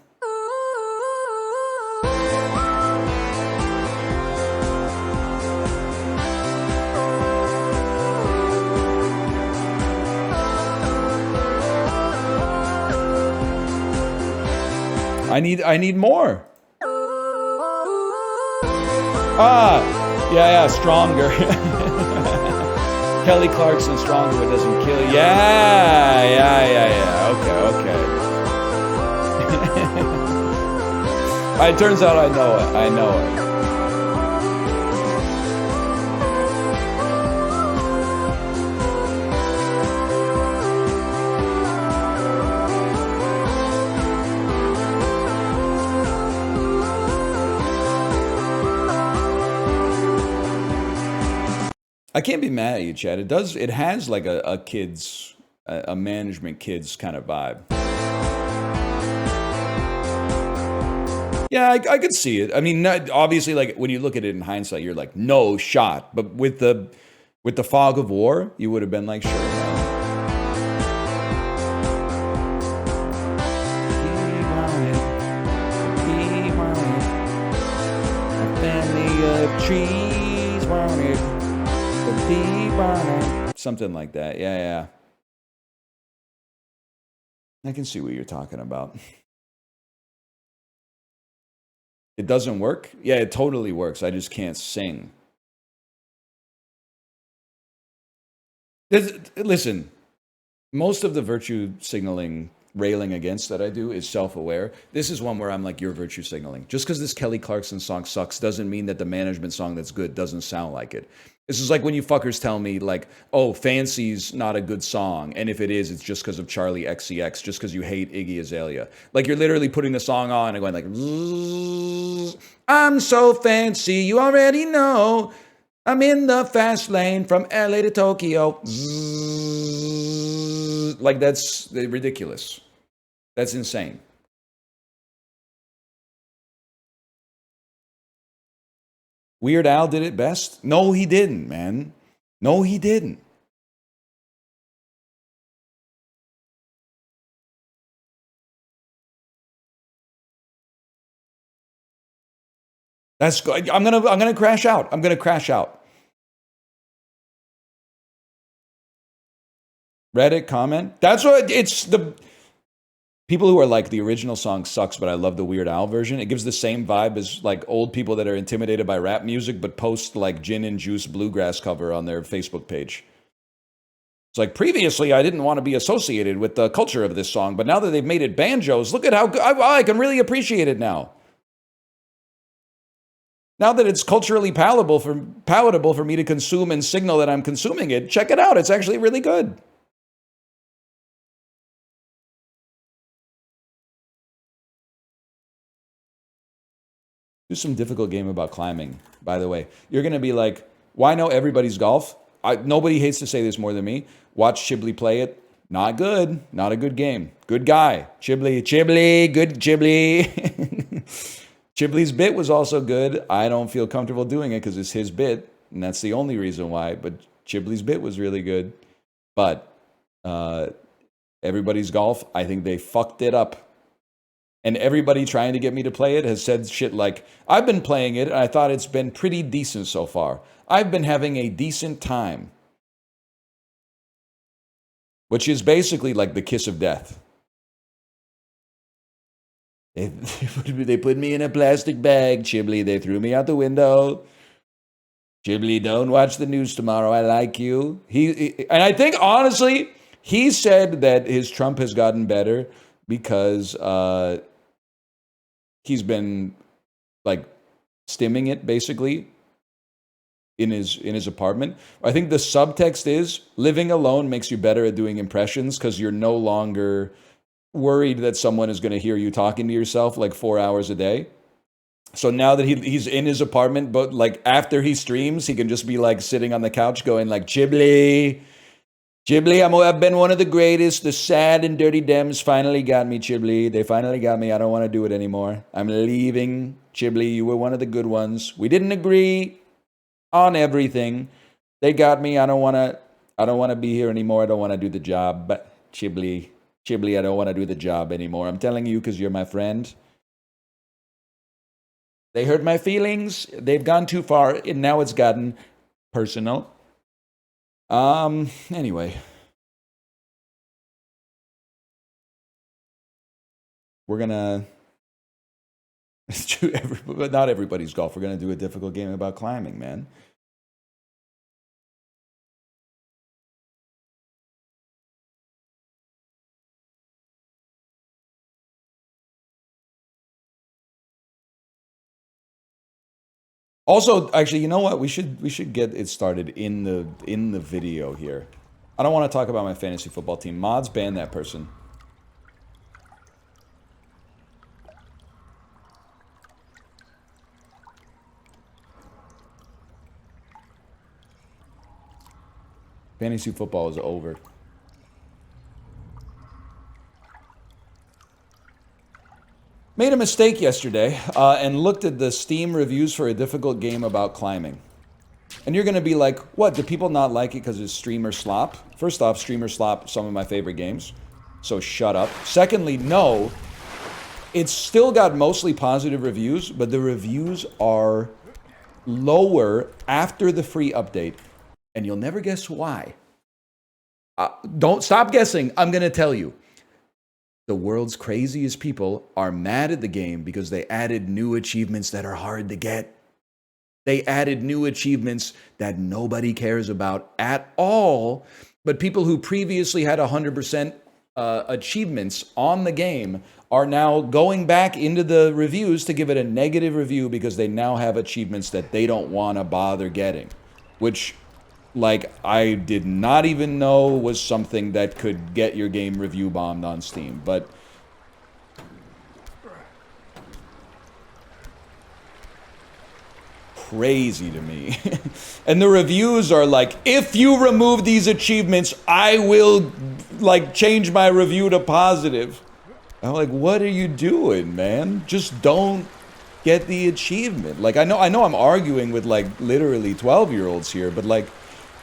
[SPEAKER 1] I need more. Ah, yeah, stronger. Kelly Clarkson, stronger, but doesn't kill you. Yeah. Okay. It turns out I know it. I can't be mad at you, Chad. It has like a kids, a management kids kind of vibe. Yeah, I could see it. I mean, obviously, like when you look at it in hindsight, you're like, no shot. But with the fog of war, you would have been like, sure, man. We want it. A family of trees want it. The bee want it. Something like that. Yeah. I can see what you're talking about. It doesn't work? Yeah, it totally works. I just can't sing. Listen, most of the virtue signaling railing against that I do is self-aware. This is one where I'm like, you're virtue signaling. Just because this Kelly Clarkson song sucks doesn't mean that the management song that's good doesn't sound like it. This is like when you fuckers tell me like, oh, Fancy's not a good song. And if it is, it's just because of Charlie XCX, just because you hate Iggy Azalea. Like you're literally putting the song on and going like, I'm so fancy, you already know. I'm in the fast lane from LA to Tokyo. Like that's ridiculous. That's insane. Weird Al did it best? No, he didn't, man. No, he didn't. That's good. I'm gonna crash out. I'm gonna crash out. Reddit comment. That's what it's the people who are like the original song sucks, but I love the Weird Al version. It gives the same vibe as like old people that are intimidated by rap music, but post like gin and juice bluegrass cover on their Facebook page. It's like previously I didn't want to be associated with the culture of this song, but now that they've made it banjos, look at how good I can really appreciate it now. Now that it's culturally palatable for me to consume and signal that I'm consuming it, check it out. It's actually really good. Do some difficult game about climbing, by the way. You're going to be like, why know everybody's golf? Nobody hates to say this more than me. Watch Chiblee play it. Not good. Not a good game. Good guy. Chiblee, good Chiblee. Chiblee's bit was also good. I don't feel comfortable doing it because it's his bit, and that's the only reason why. But Chiblee's bit was really good. But everybody's golf, I think they fucked it up. And everybody trying to get me to play it has said shit like, I've been playing it and I thought it's been pretty decent so far. I've been having a decent time. Which is basically like the kiss of death. They put me in a plastic bag, Chiblee. They threw me out the window. Chiblee, don't watch the news tomorrow. I like you. And I think, honestly, he said that his Trump has gotten better because he's been like stimming it basically in his apartment. I think the subtext is living alone makes you better at doing impressions because you're no longer worried that someone is going to hear you talking to yourself like 4 hours a day. So now that he's in his apartment, but like after he streams, he can just be like sitting on the couch going like, Chiblee, I've been one of the greatest. The sad and dirty Dems finally got me, Chiblee. They finally got me. I don't want to do it anymore. I'm leaving, Chiblee. You were one of the good ones. We didn't agree on everything. They got me. I don't want to be here anymore. I don't want to do the job. But Chiblee, I don't want to do the job anymore. I'm telling you because you're my friend. They hurt my feelings. They've gone too far, and now it's gotten personal. Anyway. We're gonna It's true, but not everybody's golf. We're gonna do a difficult game about climbing, man. Also, actually, you know what? We should get it started in the video here. I don't want to talk about my fantasy football team. Mods, ban that person. Fantasy football is over. Made a mistake yesterday and looked at the Steam reviews for a difficult game about climbing. And you're going to be like, what, do people not like it because it's streamer slop? First off, streamer slop, some of my favorite games. So shut up. Secondly, no, it's still got mostly positive reviews, but the reviews are lower after the free update. And you'll never guess why. Don't stop guessing. I'm going to tell you. The world's craziest people are mad at the game because they added new achievements that are hard to get. They added new achievements that nobody cares about at all, but people who previously had 100% achievements on the game are now going back into the reviews to give it a negative review because they now have achievements that they don't want to bother getting, which, like, I did not even know was something that could get your game review bombed on Steam, but crazy to me. And the reviews are like, if you remove these achievements, I will, like, change my review to positive. I'm like, what are you doing, man? Just don't get the achievement. Like, I know I'm arguing with, like, literally 12-year-olds here, but, like,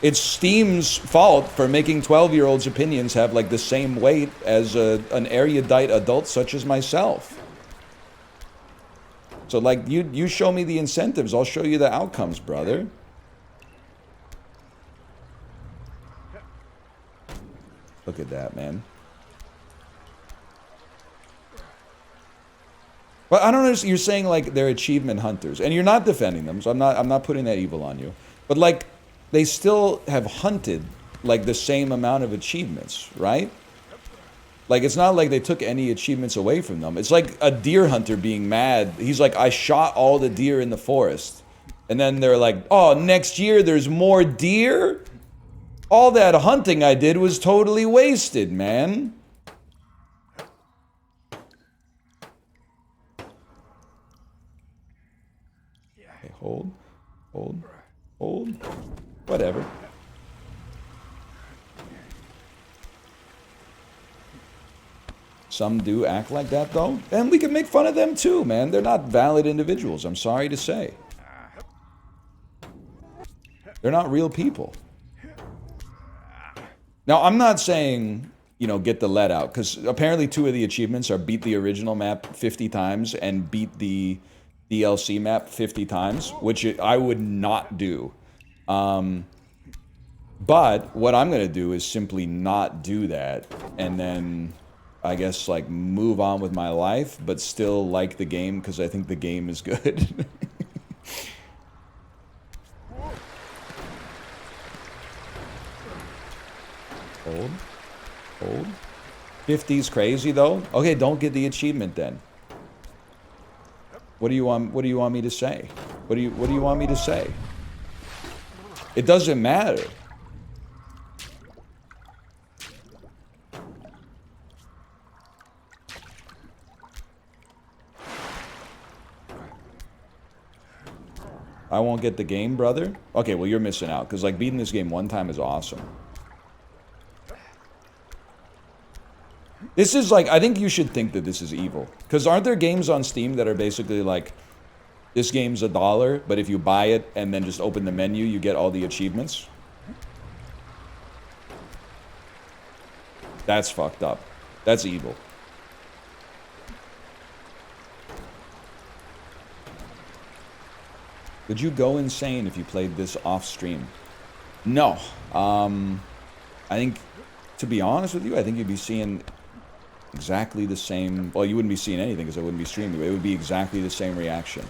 [SPEAKER 1] it's Steam's fault for making 12-year-olds' opinions have, like, the same weight as an erudite adult such as myself. So, like, you show me the incentives, I'll show you the outcomes, brother. Look at that, man. But I don't understand. You're saying, like, they're achievement hunters, and you're not defending them, so I'm not putting that evil on you. But, like, they still have hunted, like, the same amount of achievements, right? Like, it's not like they took any achievements away from them. It's like a deer hunter being mad. He's like, I shot all the deer in the forest. And then they're like, oh, next year there's more deer? All that hunting I did was totally wasted, man. Okay, hold. Whatever. Some do act like that, though. And we can make fun of them, too, man. They're not valid individuals, I'm sorry to say. They're not real people. Now, I'm not saying, you know, get the let out, because apparently 2 of the achievements are beat the original map 50 times and beat the DLC map 50 times, which I would not do. But what I'm going to do is simply not do that, and then, I guess, like, move on with my life, but still like the game, because I think the game is good. Hold. 50's crazy, though? Okay, don't get the achievement, then. What do you want me to say? What do you want me to say? It doesn't matter. I won't get the game, brother? Okay, well, you're missing out, because, like, beating this game one time is awesome. This is, like, I think you should think that this is evil. Because aren't there games on Steam that are basically, like, this game's $1, but if you buy it and then just open the menu, you get all the achievements? That's fucked up. That's evil. Would you go insane if you played this off stream? No. I think, to be honest with you, I think you'd be seeing Exactly the same. Well, you wouldn't be seeing anything because I wouldn't be streaming, but it would be exactly the same reaction.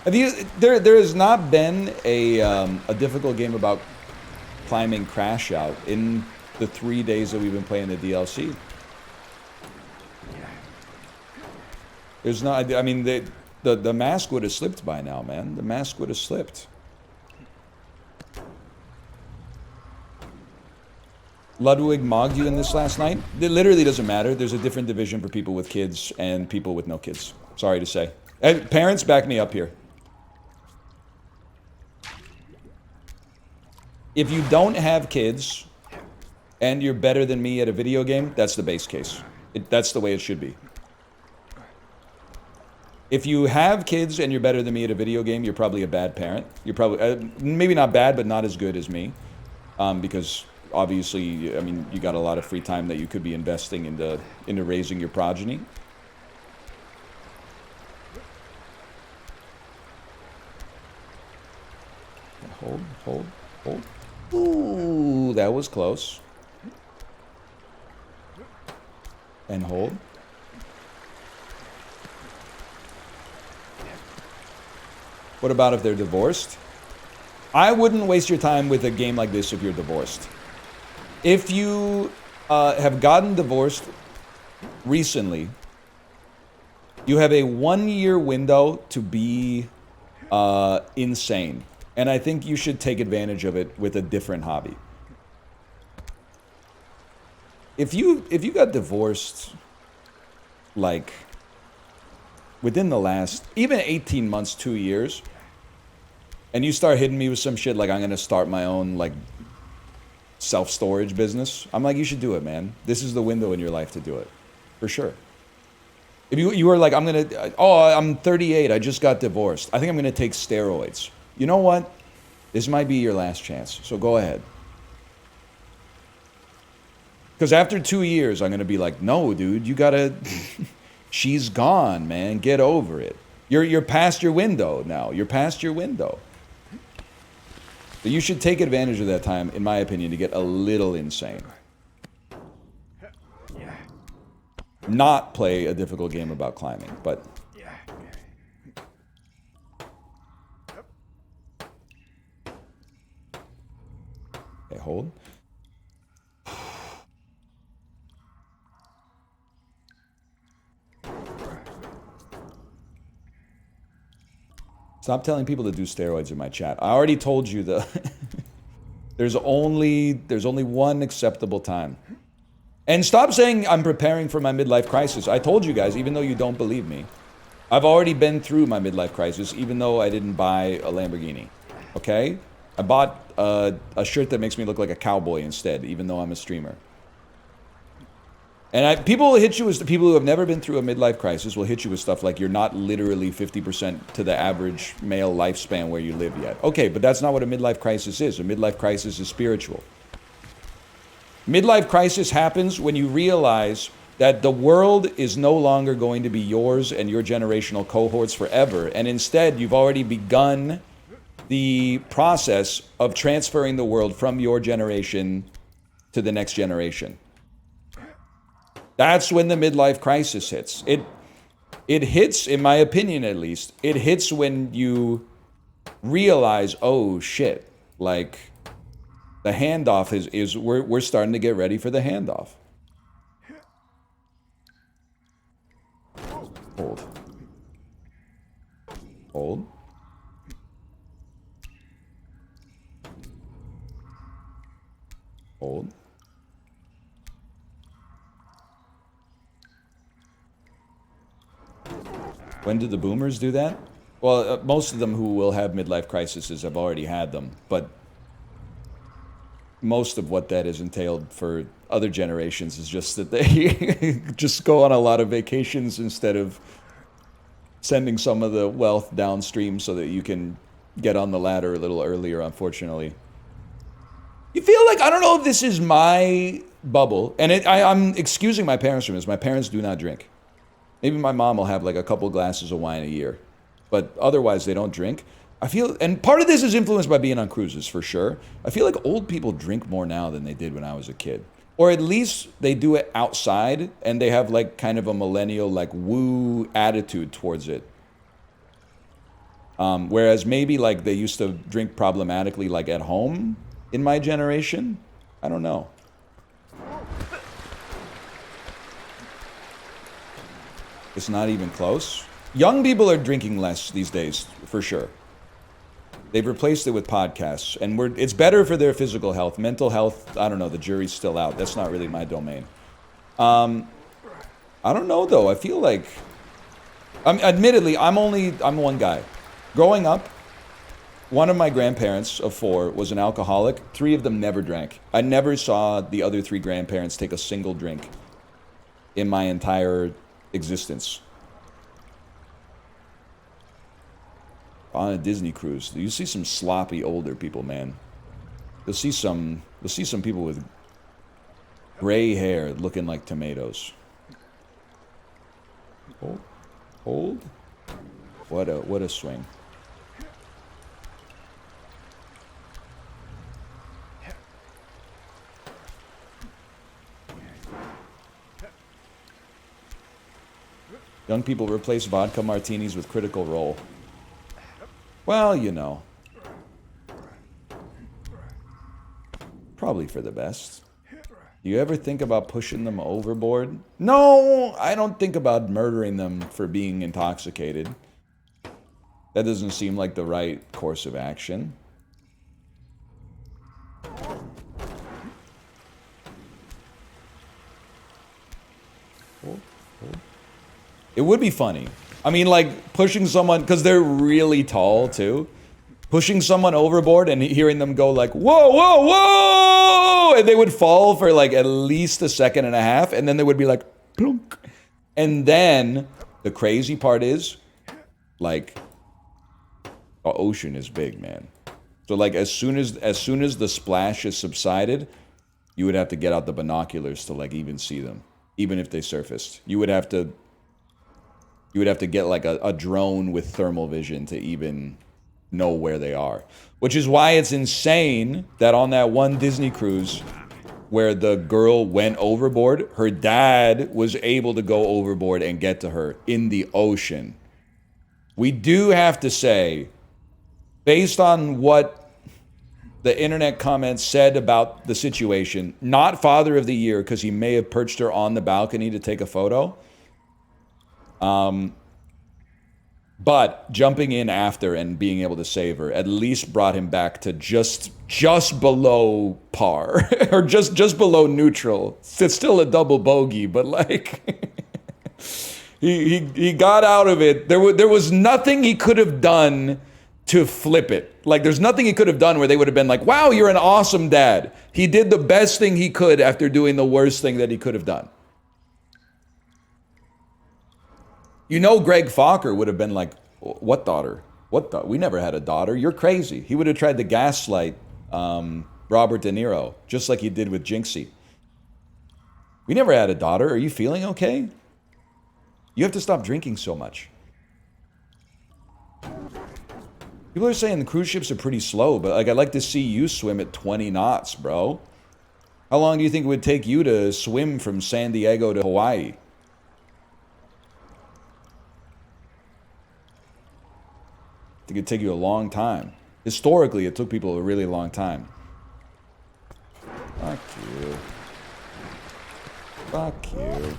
[SPEAKER 1] There has not been a difficult game about climbing Crash Out in the 3 days that we've been playing the DLC. There's not. I mean, the mask would have slipped by now, man. The mask would have slipped. Ludwig mogged you in this last night? It literally doesn't matter. There's a different division for people with kids and people with no kids. Sorry to say. Parents, back me up here. If you don't have kids and you're better than me at a video game, that's the base case. That's the way it should be. If you have kids and you're better than me at a video game, you're probably a bad parent. You're probably, maybe not bad, but not as good as me. Because obviously, I mean, you got a lot of free time that you could be investing into raising your progeny. Hold, hold, hold. Ooh, that was close. And hold. What about if they're divorced? I wouldn't waste your time with a game like this if you're divorced. If you have gotten divorced recently, you have a 1-year window to be insane. And I think you should take advantage of it with a different hobby. If you got divorced, like, within the last, even 18 months, 2 years, and you start hitting me with some shit like, I'm going to start my own, like, self-storage business, I'm like, you should do it, man. This is the window in your life to do it. For sure. If you were like, I'm 38, I just got divorced. I think I'm going to take steroids. You know what? This might be your last chance, so go ahead. Because after 2 years, I'm going to be like, no, dude, you got to... She's gone, man. Get over it. You're past your window now. You're past your window. So you should take advantage of that time, in my opinion, to get a little insane. Not play a difficult game about climbing, but... Okay, hold. Stop telling people to do steroids in my chat. I already told you there's only one acceptable time. And stop saying I'm preparing for my midlife crisis. I told you guys, even though you don't believe me, I've already been through my midlife crisis, even though I didn't buy a Lamborghini. Okay? I bought a shirt that makes me look like a cowboy instead, even though I'm a streamer. And people will hit you with, people who have never been through a midlife crisis will hit you with stuff like you're not literally 50% to the average male lifespan where you live yet. Okay, but that's not what a midlife crisis is. A midlife crisis is spiritual. Midlife crisis happens when you realize that the world is no longer going to be yours and your generational cohorts forever. And instead, you've already begun the process of transferring the world from your generation to the next generation. That's when the midlife crisis hits. It hits, in my opinion at least, it hits when you realize, oh shit, like the handoff is we're starting to get ready for the handoff. Hold. Hold. Hold. When did the boomers do that? Well, most of them who will have midlife crises have already had them, but most of what that has entailed for other generations is just that they just go on a lot of vacations instead of sending some of the wealth downstream so that you can get on the ladder a little earlier, unfortunately. You feel like, I don't know if this is my bubble, and I'm excusing my parents from this. My parents do not drink. Maybe my mom will have like a couple glasses of wine a year, but otherwise they don't drink. I feel, and part of this is influenced by being on cruises for sure. I feel like old people drink more now than they did when I was a kid. Or at least they do it outside and they have like kind of a millennial like woo attitude towards it. Whereas maybe like they used to drink problematically like at home in my generation. I don't know. It's not even close. Young people are drinking less these days, for sure. They've replaced it with podcasts, and it's better for their physical health. Mental health, I don't know, the jury's still out. That's not really my domain. I don't know, though. I feel like... admittedly, I'm one guy. Growing up, one of my grandparents of 4 was an alcoholic. 3 of them never drank. I never saw the other 3 grandparents take a single drink in my entire existence. On a Disney cruise, you see some sloppy older people, man. You'll see some people with gray hair looking like tomatoes. Hold. What a swing. Young people replace vodka martinis with Critical Role. Well, you know. Probably for the best. Do you ever think about pushing them overboard? No, I don't think about murdering them for being intoxicated. That doesn't seem like the right course of action. It would be funny. I mean, like, pushing someone, because they're really tall, too. Pushing someone overboard and hearing them go like, whoa, whoa, whoa! And they would fall for, like, at least a second and a half, and then they would be like, plunk. And then, the crazy part is, like, the ocean is big, man. So, like, as soon as the splash is subsided, you would have to get out the binoculars to, like, even see them. Even if they surfaced. You would have to get like a drone with thermal vision to even know where they are. Which is why it's insane that on that one Disney cruise where the girl went overboard, her dad was able to go overboard and get to her in the ocean. We do have to say, based on what the internet comments said about the situation, not Father of the Year because he may have perched her on the balcony to take a photo. But jumping in after and being able to save her at least brought him back to just below par or just below neutral. It's still a double bogey, but like he got out of it. There was nothing he could have done to flip it. Like there's nothing he could have done where they would have been like, "Wow, you're an awesome dad." He did the best thing he could after doing the worst thing that he could have done. You know, Greg Fokker would have been like, what daughter? We never had a daughter. You're crazy. He would have tried to gaslight Robert De Niro, just like he did with Jinxie. We never had a daughter. Are you feeling okay? You have to stop drinking so much. People are saying the cruise ships are pretty slow, but like I'd like to see you swim at 20 knots, bro. How long do you think it would take you to swim from San Diego to Hawaii? I think it'd take you a long time. Historically, it took people a really long time. Fuck you. Fuck you.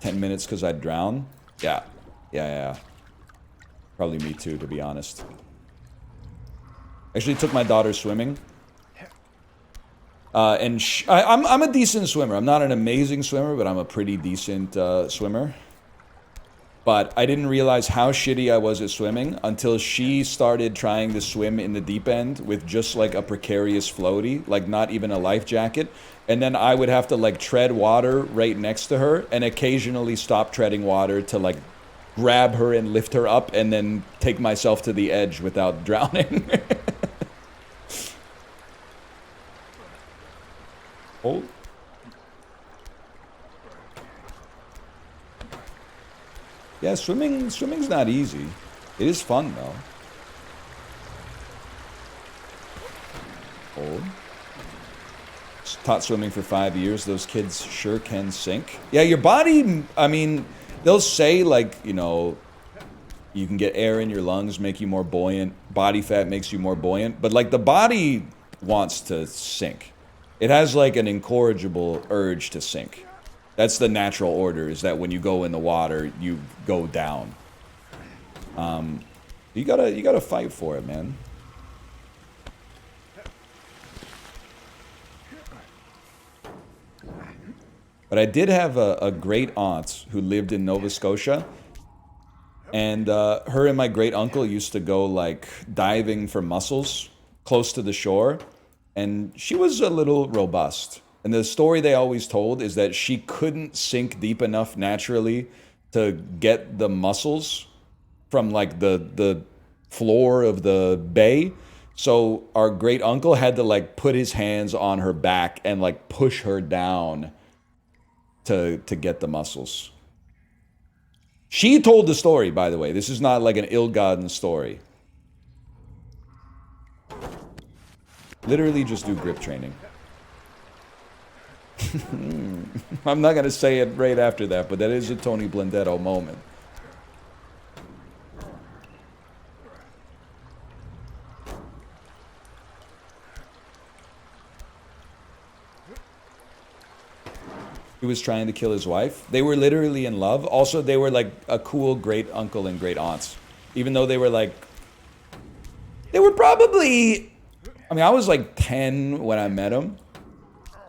[SPEAKER 1] 10 minutes because I'd drown? Yeah. Probably me too, to be honest. Actually took my daughter swimming. And I'm a decent swimmer. I'm not an amazing swimmer, but I'm a pretty decent swimmer. But I didn't realize how shitty I was at swimming until she started trying to swim in the deep end with just like a precarious floaty, like not even a life jacket. And then I would have to like tread water right next to her and occasionally stop treading water to like grab her and lift her up and then take myself to the edge without drowning. Oh. Yeah, swimming's not easy. It is fun though. Hold. Taught swimming for 5 years. Those kids sure can sink. Yeah, your body, I mean, they'll say like, you know, you can get air in your lungs, make you more buoyant. Body fat makes you more buoyant. But like the body wants to sink. It has like an incorrigible urge to sink. That's the natural order, is that when you go in the water, you go down. You gotta fight for it, man. But I did have a great aunt who lived in Nova Scotia. And her and my great uncle used to go like diving for mussels close to the shore. And she was a little robust. And the story they always told is that she couldn't sink deep enough naturally to get the mussels from like the floor of the bay. So our great uncle had to like put his hands on her back and like push her down to get the mussels. She told the story, by the way. This is not like an ill-gotten story. Literally just do grip training. I'm not going to say it right after that, but that is a Tony Blendetto moment. He was trying to kill his wife. They were literally in love. Also, they were like a cool great uncle and great aunts. Even though they were like... They were probably... I mean, I was like 10 when I met them.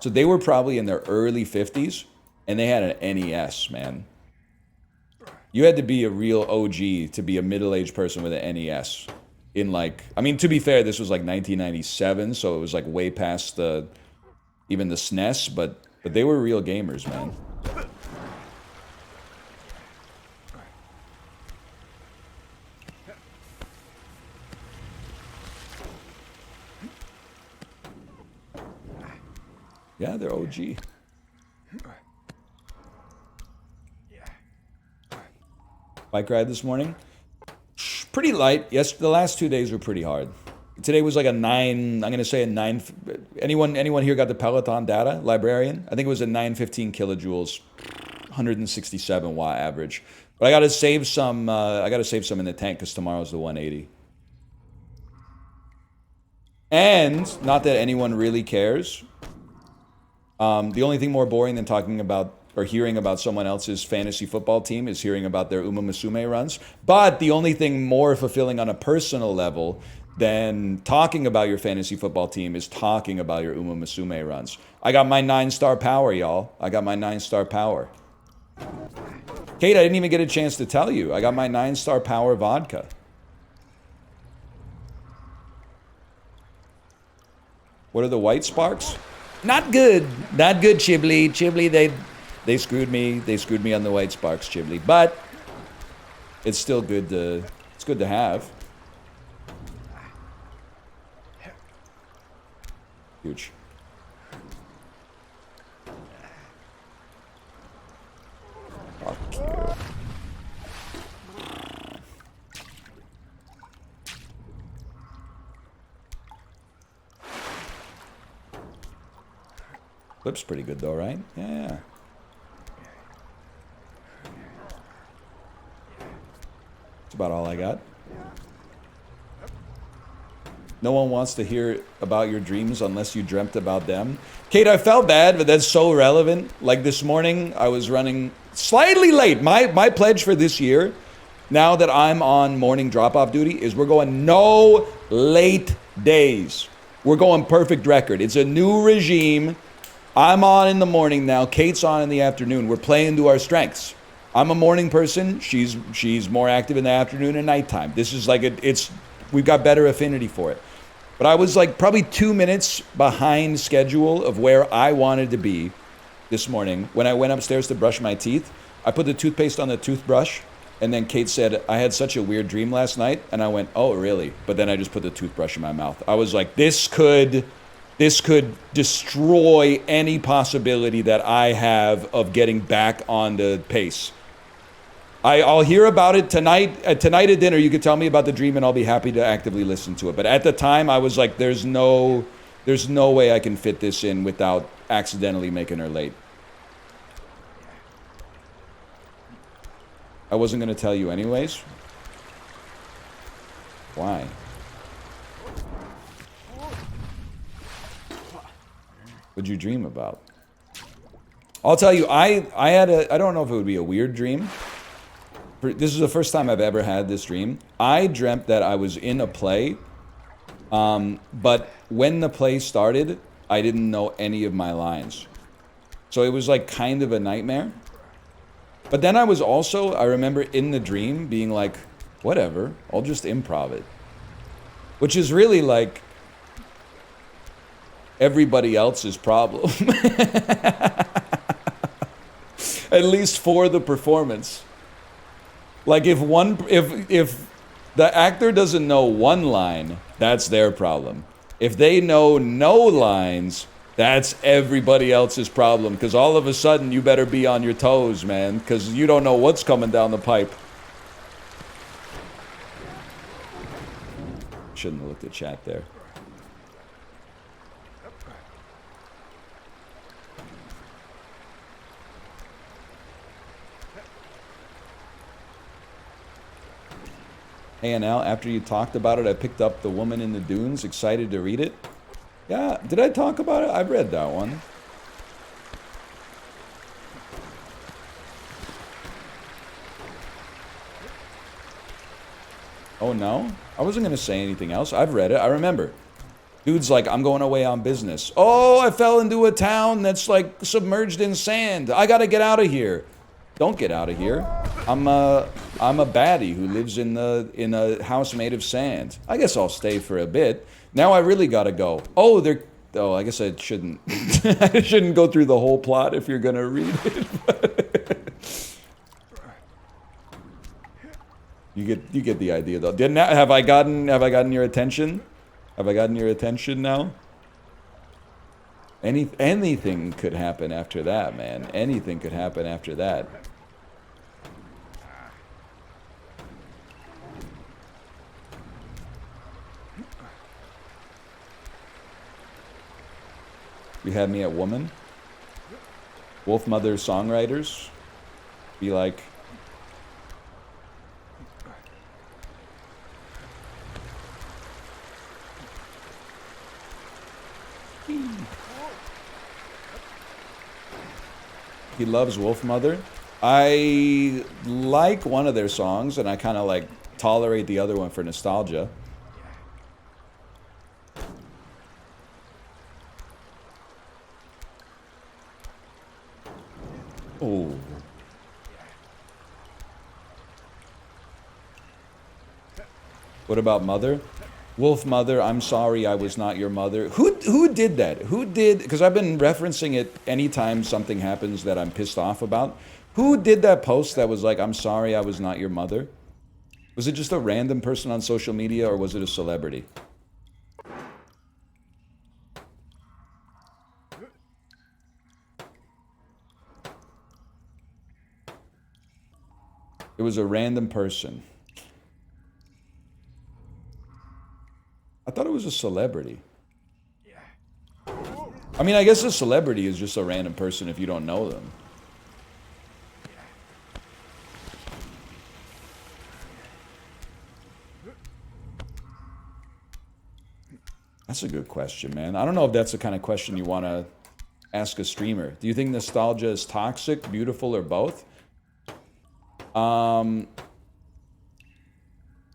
[SPEAKER 1] So they were probably in their early 50s. And they had an NES, man. You had to be a real OG to be a middle-aged person with an NES. In like... I mean, to be fair, this was like 1997. So it was like way past the... Even the SNES, but they were real gamers, man. Yeah, they're OG. Bike ride this morning? Pretty light. Yes, the last 2 days were pretty hard. Today was like a 9, I'm going to say a 9. Anyone here got the Peloton data? Librarian? I think it was a 915 kilojoules, 167 watt average. But I got to save some in the tank because tomorrow's the 180. And not that anyone really cares. The only thing more boring than talking about or hearing about someone else's fantasy football team is hearing about their Uma Musume runs. But the only thing more fulfilling on a personal level than talking about your fantasy football team is talking about your Uma Musume runs. I got my 9-star power, y'all. I got my 9-star power. Kate, I didn't even get a chance to tell you. I got my 9-star power vodka. What are the white sparks? Not good. Not good, Chiblee. Chiblee, they screwed me. They screwed me on the white sparks, Chiblee. But it's still good to have. Huge. Fuck you. Flip's pretty good though, right? Yeah. That's about all I got. No one wants to hear about your dreams unless you dreamt about them. Kate, I felt bad, but that's so relevant. Like this morning, I was running slightly late. My pledge for this year, now that I'm on morning drop-off duty, is we're going no late days. We're going perfect record. It's a new regime. I'm on in the morning now. Kate's on in the afternoon. We're playing to our strengths. I'm a morning person. She's more active in the afternoon and nighttime. This is like we've got better affinity for it. But I was like probably 2 minutes behind schedule of where I wanted to be this morning. When I went upstairs to brush my teeth, I put the toothpaste on the toothbrush, and then Kate said, I had such a weird dream last night, and I went, oh, really? But then I just put the toothbrush in my mouth. I was like, this could destroy any possibility that I have of getting back on the pace. I'll hear about it tonight. Tonight at dinner, you could tell me about the dream, and I'll be happy to actively listen to it. But at the time, I was like, there's no way I can fit this in without accidentally making her late. I wasn't going to tell you anyways. Why? What'd you dream about? I'll tell you, I don't know if it would be a weird dream. This is the first time I've ever had this dream. I dreamt that I was in a play, but when the play started, I didn't know any of my lines. So it was like kind of a nightmare. But then I was also, I remember in the dream being like, whatever, I'll just improv it. Which is really like everybody else's problem. At least for the performance. Like if the actor doesn't know one line, that's their problem. If they know no lines, that's everybody else's problem. Because all of a sudden, you better be on your toes, man. Because you don't know what's coming down the pipe. Shouldn't have looked at chat there. Hey, Anal, after you talked about it, I picked up The Woman in the Dunes. Excited to read it. Yeah, did I talk about it? I've read that one. Oh, no? I wasn't going to say anything else. I've read it. I remember. Dude's like, I'm going away on business. Oh, I fell into a town that's like submerged in sand. I got to get out of here. Don't get out of here. I'm a baddie who lives in a house made of sand. I guess I'll stay for a bit. Now I really gotta go. Oh, I guess I shouldn't. I shouldn't go through the whole plot if you're gonna read it. You get the idea though. Have I gotten your attention? Have I gotten your attention now? Anything could happen after that, man. Anything could happen after that. You had me at woman. Wolf Mother songwriters. Be like. He loves Wolf Mother. I like one of their songs, and I kind of like tolerate the other one for nostalgia. Oh. What about Mother? Wolf Mother, I'm sorry I was not your mother. Who did that? Who did, because I've been referencing it anytime something happens that I'm pissed off about. Who did that post that was like, I'm sorry I was not your mother? Was it just a random person on social media or was it a celebrity? It was a random person. I thought it was a celebrity. I mean, I guess a celebrity is just a random person if you don't know them. That's a good question, man. I don't know if that's the kind of question you want to ask a streamer. Do you think nostalgia is toxic, beautiful, or both? I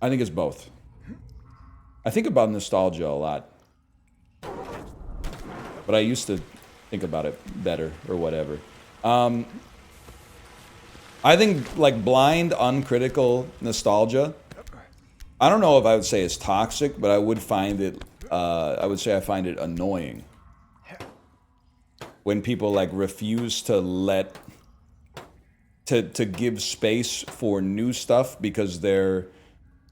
[SPEAKER 1] think it's both. I think about nostalgia a lot. But I used to think about it better or whatever. I think like blind, uncritical nostalgia, I don't know if I would say it's toxic, but I would find it, I would say I find it annoying. When people like refuse to to give space for new stuff because they're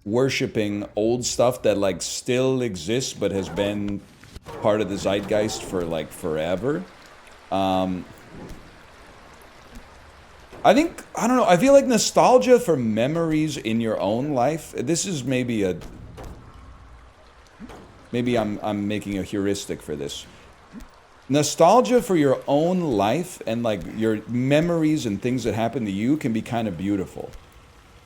[SPEAKER 1] worshiping old stuff that like still exists but has been part of the zeitgeist for like forever. I think, I don't know, I feel like nostalgia for memories in your own life, this is maybe I'm making a heuristic for this. Nostalgia for your own life and like your memories and things that happen to you can be kind of beautiful.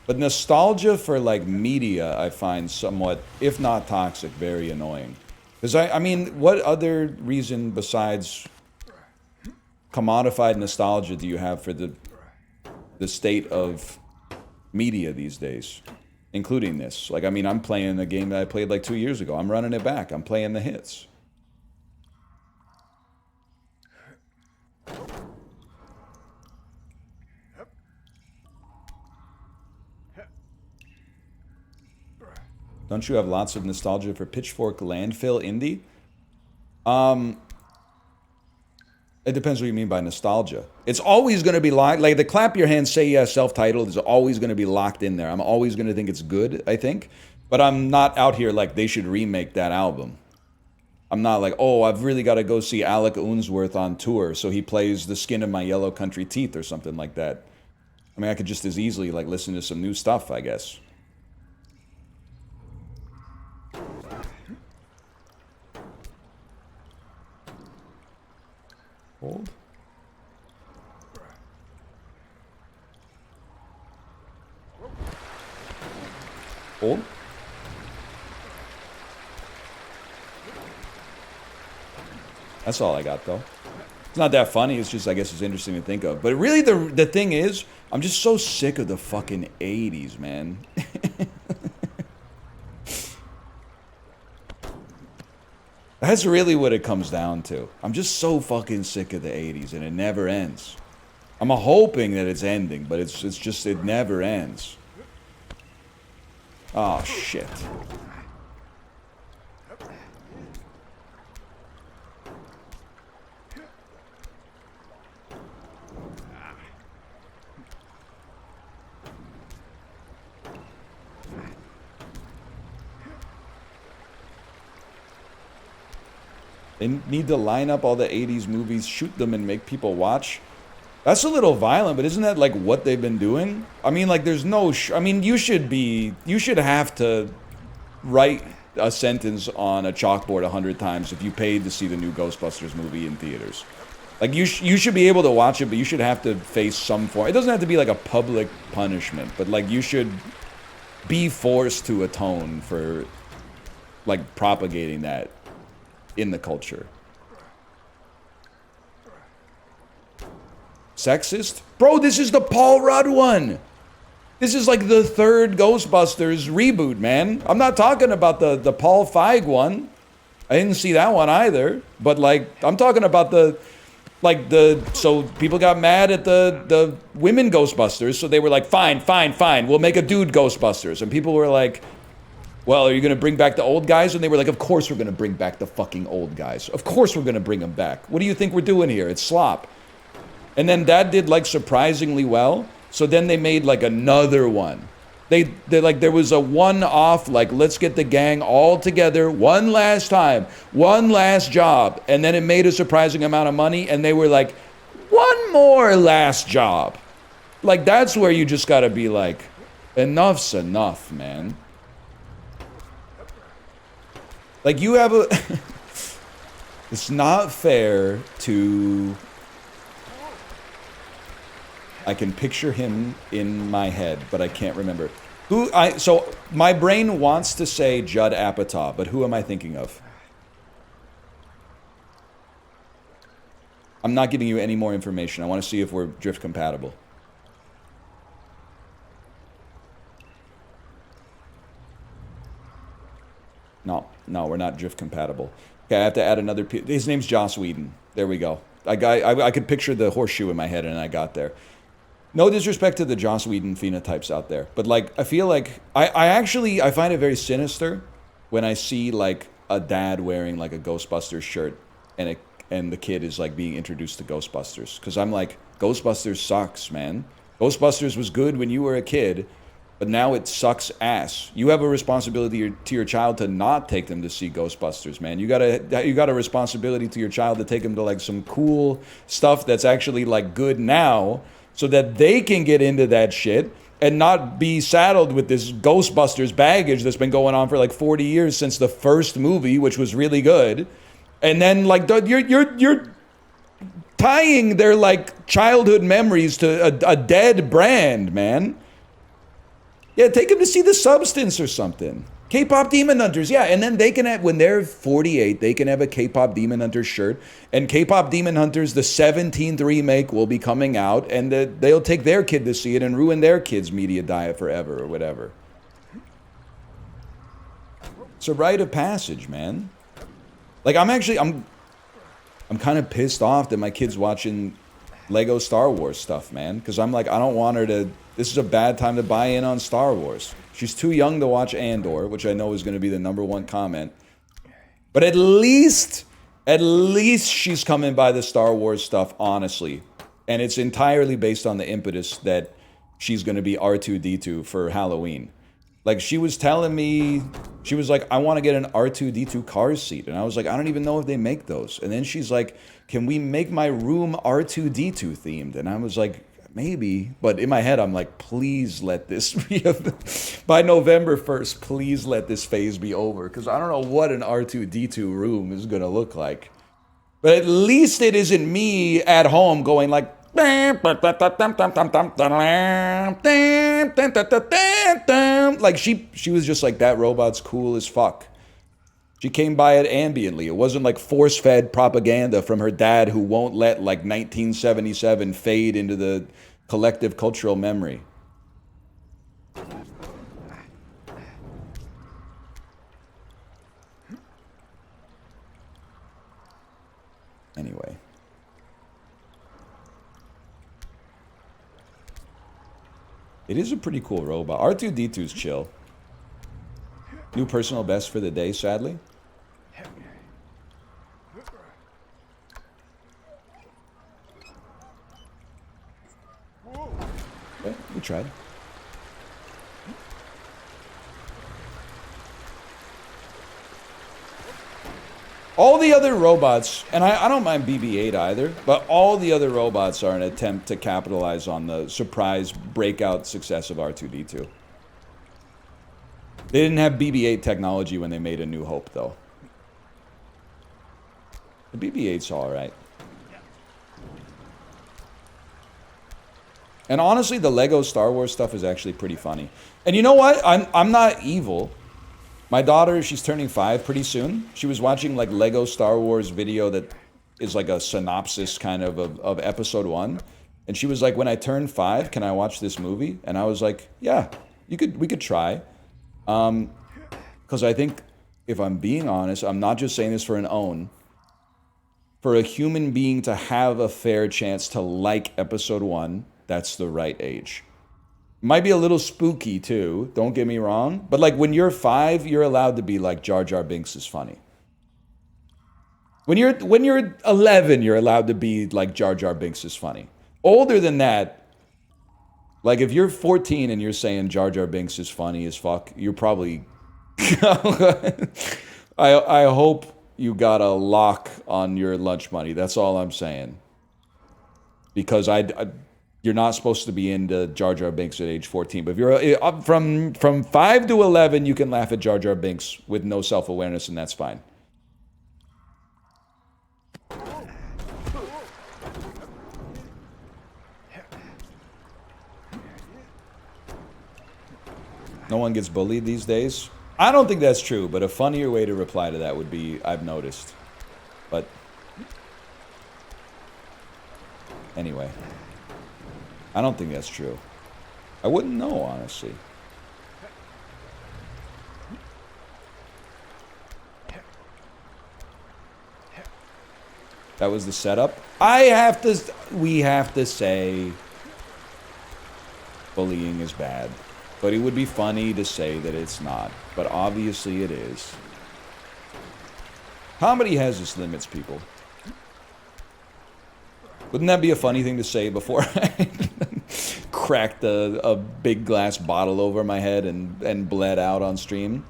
[SPEAKER 1] But nostalgia for like media, I find somewhat, if not toxic, very annoying. Because I mean, what other reason besides commodified nostalgia do you have for the state of media these days, including this? Like, I mean, I'm playing a game that I played like 2 years ago. I'm running it back. I'm playing the hits. Don't you have lots of nostalgia for Pitchfork Landfill Indie? It depends what you mean by nostalgia. It's always going to be locked. Like the clap your hands, say yes, self-titled is always going to be locked in there. I'm always going to think it's good, I think. But I'm not out here like they should remake that album. I'm not like, oh, I've really got to go see Alec Unsworth on tour so he plays The Skin of My Yellow Country Teeth or something like that. I mean, I could just as easily like listen to some new stuff, I guess. Hold. Hold. That's all I got, though. It's not that funny. It's just, I guess, it's interesting to think of. But really, the thing is, I'm just so sick of the fucking 80s, man. That's really what it comes down to. I'm just so fucking sick of the 80s, and it never ends. I'm hoping that it's ending, but it's just, it never ends. Oh, shit. They need to line up all the 80s movies, shoot them, and make people watch. That's a little violent, but isn't that like what they've been doing? I mean, like, there's no... I mean, you should have to write a sentence on a chalkboard 100 times if you paid to see the new Ghostbusters movie in theaters. Like, you should be able to watch it, but you should have to face some form... It doesn't have to be like a public punishment, but like, you should be forced to atone for, like, propagating that in the culture. Sexist? Bro, this is the Paul Rudd one. This is like the third Ghostbusters reboot, man. I'm not talking about the Paul Feig one. I didn't see that one either. But like, I'm talking about so people got mad at the women Ghostbusters, so they were like, fine, we'll make a dude Ghostbusters. And people were like, well, are you going to bring back the old guys? And they were like, of course we're going to bring back the fucking old guys. Of course we're going to bring them back. What do you think we're doing here? It's slop. And then that did like surprisingly well. So then they made like another one. They like, there was a one-off, like, let's get the gang all together one last time, one last job. And then it made a surprising amount of money. And they were like, one more last job. Like, that's where you just got to be like, enough's enough, man. Like, you have a... It's not fair to... I can picture him in my head, but I can't remember. So, my brain wants to say Judd Apatow, but who am I thinking of? I'm not giving you any more information. I want to see if we're drift compatible. No, we're not drift compatible. Okay, I have to add another... His name's Joss Whedon. There we go. I could picture the horseshoe in my head, and I got there. No disrespect to the Joss Whedon phenotypes out there, but like, I feel like... I find it very sinister when I see like a dad wearing like a Ghostbusters shirt, and the kid is like being introduced to Ghostbusters. Because I'm like, Ghostbusters sucks, man. Ghostbusters was good when you were a kid, but now it sucks ass. You have a responsibility to your child to not take them to see Ghostbusters, man. You got a responsibility to your child to take them to like some cool stuff that's actually like good now, so that they can get into that shit and not be saddled with this Ghostbusters baggage that's been going on for like 40 years since the first movie, which was really good. And then like you're tying their like childhood memories to a dead brand, man. Yeah, take them to see The Substance or something. K-pop Demon Hunters, yeah, and then they can have, when they're 48, they can have a K-pop Demon Hunters shirt, and K-pop Demon Hunters, the 17th remake will be coming out, and they'll take their kid to see it and ruin their kid's media diet forever or whatever. It's a rite of passage, man. Like, I'm kind of pissed off that my kid's watching Lego Star Wars stuff, man, because I'm like, I don't want her to, this is a bad time to buy in on Star Wars. She's too young to watch Andor, which I know is going to be the #1 comment. But at least she's coming by the Star Wars stuff, honestly. And it's entirely based on the impetus that she's going to be R2-D2 for Halloween. Like, she was telling me, she was like, I want to get an R2-D2 car seat. And I was like, I don't even know if they make those. And then she's like, can we make my room R2-D2 themed? And I was like, maybe. But in my head, I'm like, please let this be, by November 1st, please let this phase be over. Because I don't know what an R2-D2 room is going to look like. But at least it isn't me at home going like, like she was just like, that robot's cool as fuck. She came by it ambiently. It wasn't like force-fed propaganda from her dad who won't let like 1977 fade into the collective cultural memory. Anyway. It is a pretty cool robot. R2-D2's chill. New personal best for the day, sadly. Okay, we tried. All the other robots, and I don't mind BB-8 either, but all the other robots are an attempt to capitalize on the surprise breakout success of R2-D2. They didn't have BB-8 technology when they made A New Hope, though. The BB-8's alright. And honestly, the Lego Star Wars stuff is actually pretty funny. And you know what? I'm not evil. My daughter, she's turning 5 pretty soon. She was watching like Lego Star Wars video that is like a synopsis kind of episode 1. And she was like, when I turn 5, can I watch this movie? And I was like, yeah, we could try. Because I think, if I'm being honest, I'm not just saying this for an own. For a human being to have a fair chance to like episode 1, that's the right age. Might be a little spooky too, don't get me wrong. But like when you're 5, you're allowed to be like, Jar Jar Binks is funny. When you're 11, you're allowed to be like, Jar Jar Binks is funny. Older than that, like if you're 14 and you're saying Jar Jar Binks is funny as fuck, you're probably I hope you got a lock on your lunch money. That's all I'm saying. Because you're not supposed to be into Jar Jar Binks at age 14. But if you're from 5 to 11, you can laugh at Jar Jar Binks with no self-awareness, and that's fine. No one gets bullied these days? I don't think that's true, but a funnier way to reply to that would be, I've noticed. But anyway, I don't think that's true. I wouldn't know, honestly. That was the setup. We have to say bullying is bad. But it would be funny to say that it's not. But obviously it is. Comedy has its limits, people. Wouldn't that be a funny thing to say before I cracked a big glass bottle over my head and bled out on stream?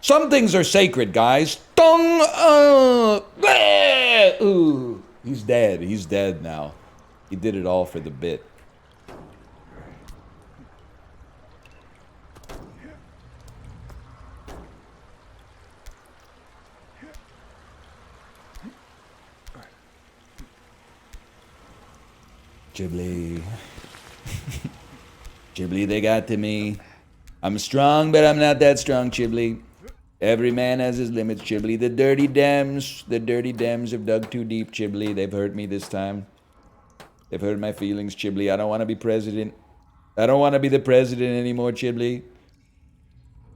[SPEAKER 1] Some things are sacred, guys. Ooh, he's dead. He's dead now. He did it all for the bit. Chibli. Chibli, they got to me. I'm strong, but I'm not that strong, Chibli. Every man has his limits, Chibli. The dirty Dems have dug too deep, Chibli. They've hurt me this time. They've hurt my feelings, Chibli. I don't want to be president. I don't want to be the president anymore, Chibli.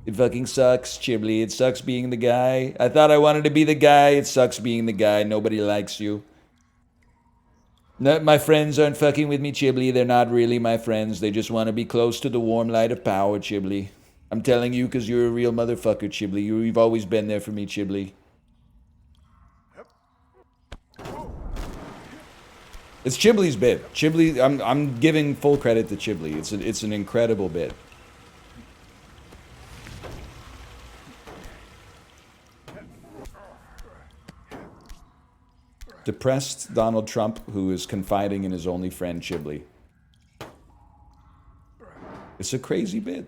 [SPEAKER 1] It fucking sucks, Chibli. It sucks being the guy. I thought I wanted to be the guy. It sucks being the guy. Nobody likes you. No, my friends aren't fucking with me, Chibli. They're not really my friends. They just want to be close to the warm light of power, Chibli. I'm telling you because you're a real motherfucker, Chibli. You've always been there for me, Chibli. It's Chibli's bit. Chibli, I'm giving full credit to Chibli. It's an incredible bit. Depressed Donald Trump, who is confiding in his only friend, Chibli. It's a crazy bit.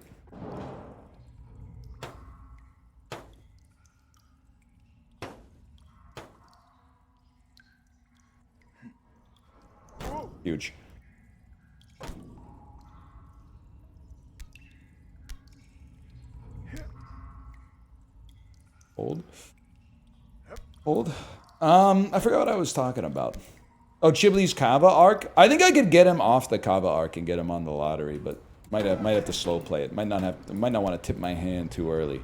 [SPEAKER 1] Huge. Hold. Hold. I forgot what I was talking about. Oh, Chibli's Kava arc. I think I could get him off the Kava arc and get him on the lottery, but might have to slow play it. Might not want to tip my hand too early.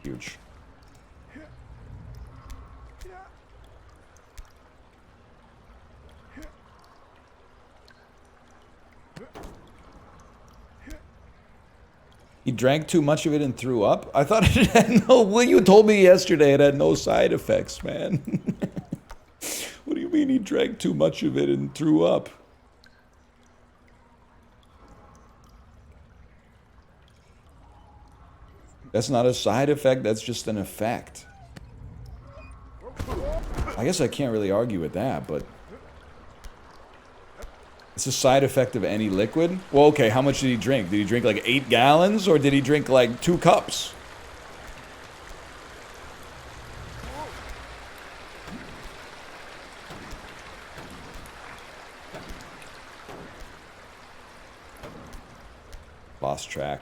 [SPEAKER 1] Huge. He drank too much of it and threw up? I thought it had no... Well, you told me yesterday it had no side effects, man. What do you mean he drank too much of it and threw up? That's not a side effect, that's just an effect. I guess I can't really argue with that, but... It's a side effect of any liquid? Well, okay, how much did he drink? Did he drink like 8 gallons, or did he drink like 2 cups? Lost track.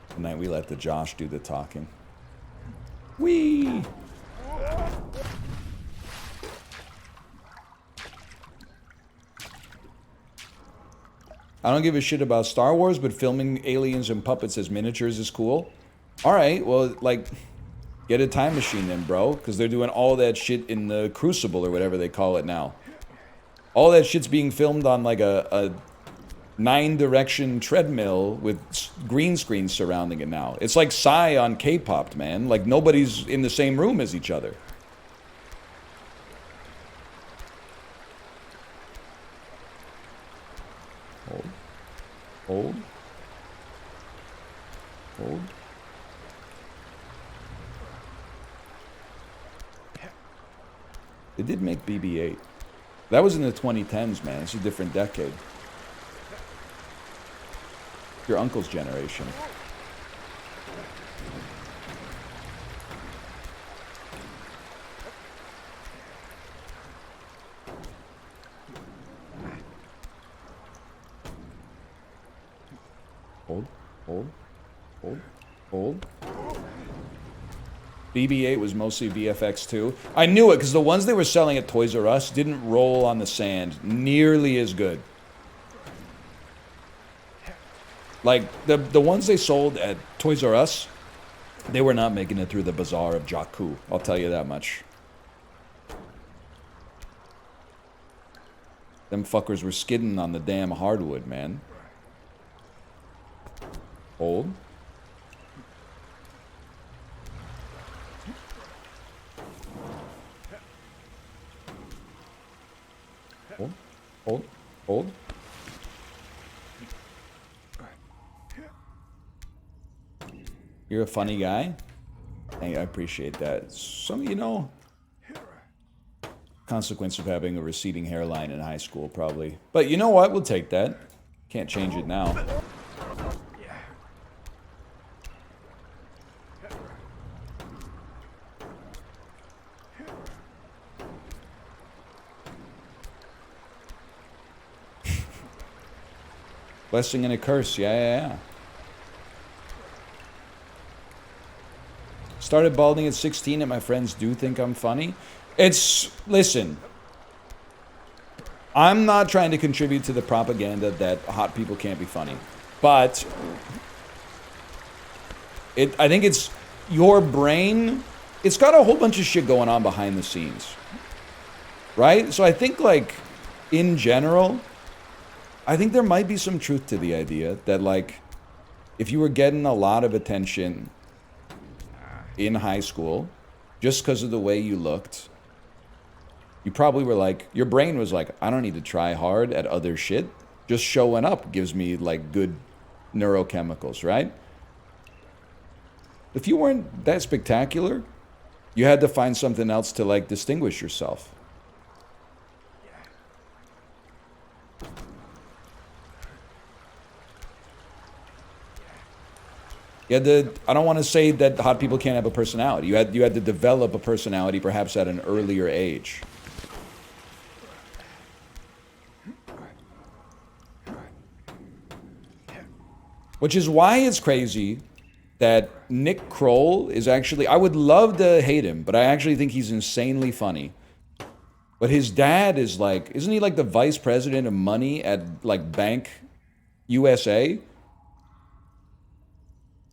[SPEAKER 1] Tonight we let the Josh do the talking. Whee! I don't give a shit about Star Wars, but filming aliens and puppets as miniatures is cool. Alright, well, like, get a time machine then, bro. Because they're doing all that shit in the Crucible, or whatever they call it now. All that shit's being filmed on, like, a 9-direction treadmill with green screen surrounding it now. It's like Psy on K-pop, man. Like, nobody's in the same room as each other. Hold. Hold. Hold. They did make BB-8. That was in the 2010s, man. It's a different decade. Your uncle's generation. Hold, hold, hold, hold. BB-8 was mostly VFX too. I knew it because the ones they were selling at Toys R Us didn't roll on the sand nearly as good. Like, the ones they sold at Toys R Us, they were not making it through the bazaar of Jakku. I'll tell you that much. Them fuckers were skidding on the damn hardwood, man. Hold. Hold. Hold. Hold. You're a funny guy. I appreciate that. Some, you know, consequence of having a receding hairline in high school, probably. But you know what? We'll take that. Can't change it now. Blessing and a curse. Yeah. Started balding at 16 and my friends do think I'm funny. Listen, I'm not trying to contribute to the propaganda that hot people can't be funny. But I think it's your brain. It's got a whole bunch of shit going on behind the scenes. Right? So I think, like, in general, I think there might be some truth to the idea that, like, if you were getting a lot of attention in high school just because of the way you looked, you probably were like, your brain was like, I don't need to try hard at other shit. Just showing up gives me, like, good neurochemicals, right? If you weren't that spectacular, you had to find something else to, like, distinguish yourself. You had to, I don't want to say that hot people can't have a personality. You had to develop a personality perhaps at an earlier age. Which is why it's crazy that Nick Kroll is actually, I would love to hate him, but I actually think he's insanely funny. But his dad is like, isn't he like the vice president of money at like Bank USA?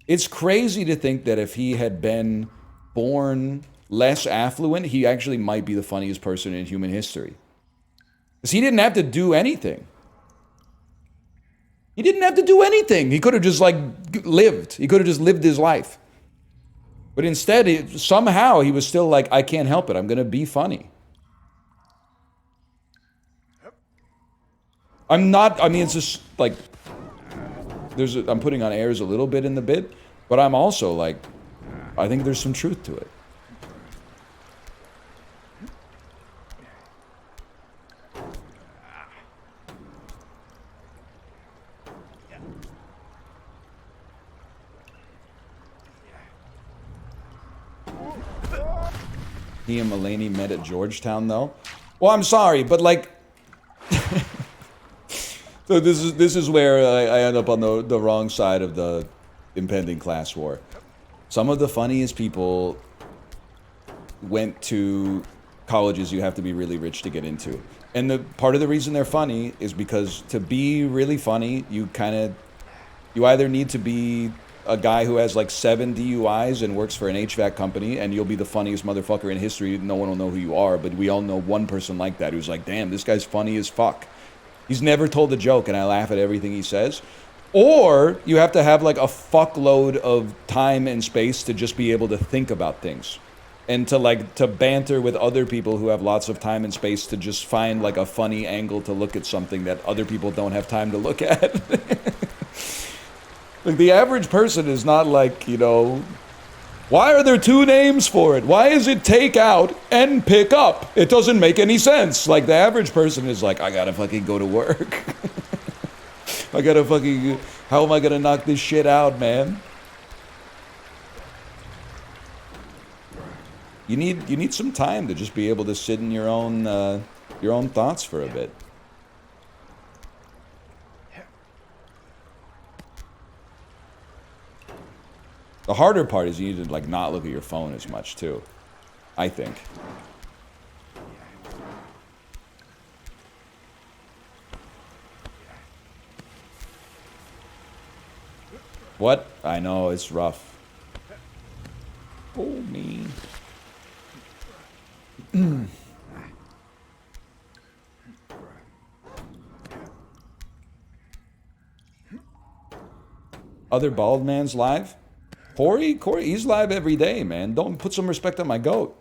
[SPEAKER 1] It's crazy to think that if he had been born less affluent, he actually might be the funniest person in human history. Because he didn't have to do anything. He didn't have to do anything. He could have just, like, lived. He could have just lived his life. But instead, somehow, he was still like, I can't help it. I'm going to be funny. I'm not, I mean, it's just, like, I'm putting on airs a little bit in the bit, but I'm also, like, I think there's some truth to it. He and Mulaney met at Georgetown, though. Well, I'm sorry, but, like, so this is where I end up on the wrong side of the impending class war. Some of the funniest people went to colleges you have to be really rich to get into. And the part of the reason they're funny is because to be really funny, you either need to be a guy who has like 7 DUIs and works for an HVAC company, and you'll be the funniest motherfucker in history. No one will know who you are, but we all know one person like that who's like, damn, this guy's funny as fuck. He's never told a joke, and I laugh at everything he says. Or you have to have like a fuckload of time and space to just be able to think about things. And to banter with other people who have lots of time and space to just find like a funny angle to look at something that other people don't have time to look at. Like, the average person is not like, you know, why are there 2 names for it? Why is it take out and pick up? It doesn't make any sense. Like, the average person is like, I gotta fucking go to work. I gotta fucking, how am I gonna knock this shit out, man? You need some time to just be able to sit in your own thoughts for a bit. The harder part is you need to like not look at your phone as much too, I think. What? I know, it's rough. Oh, me. Other bald man's live? Corey, he's live every day, man. Don't put some respect on my goat.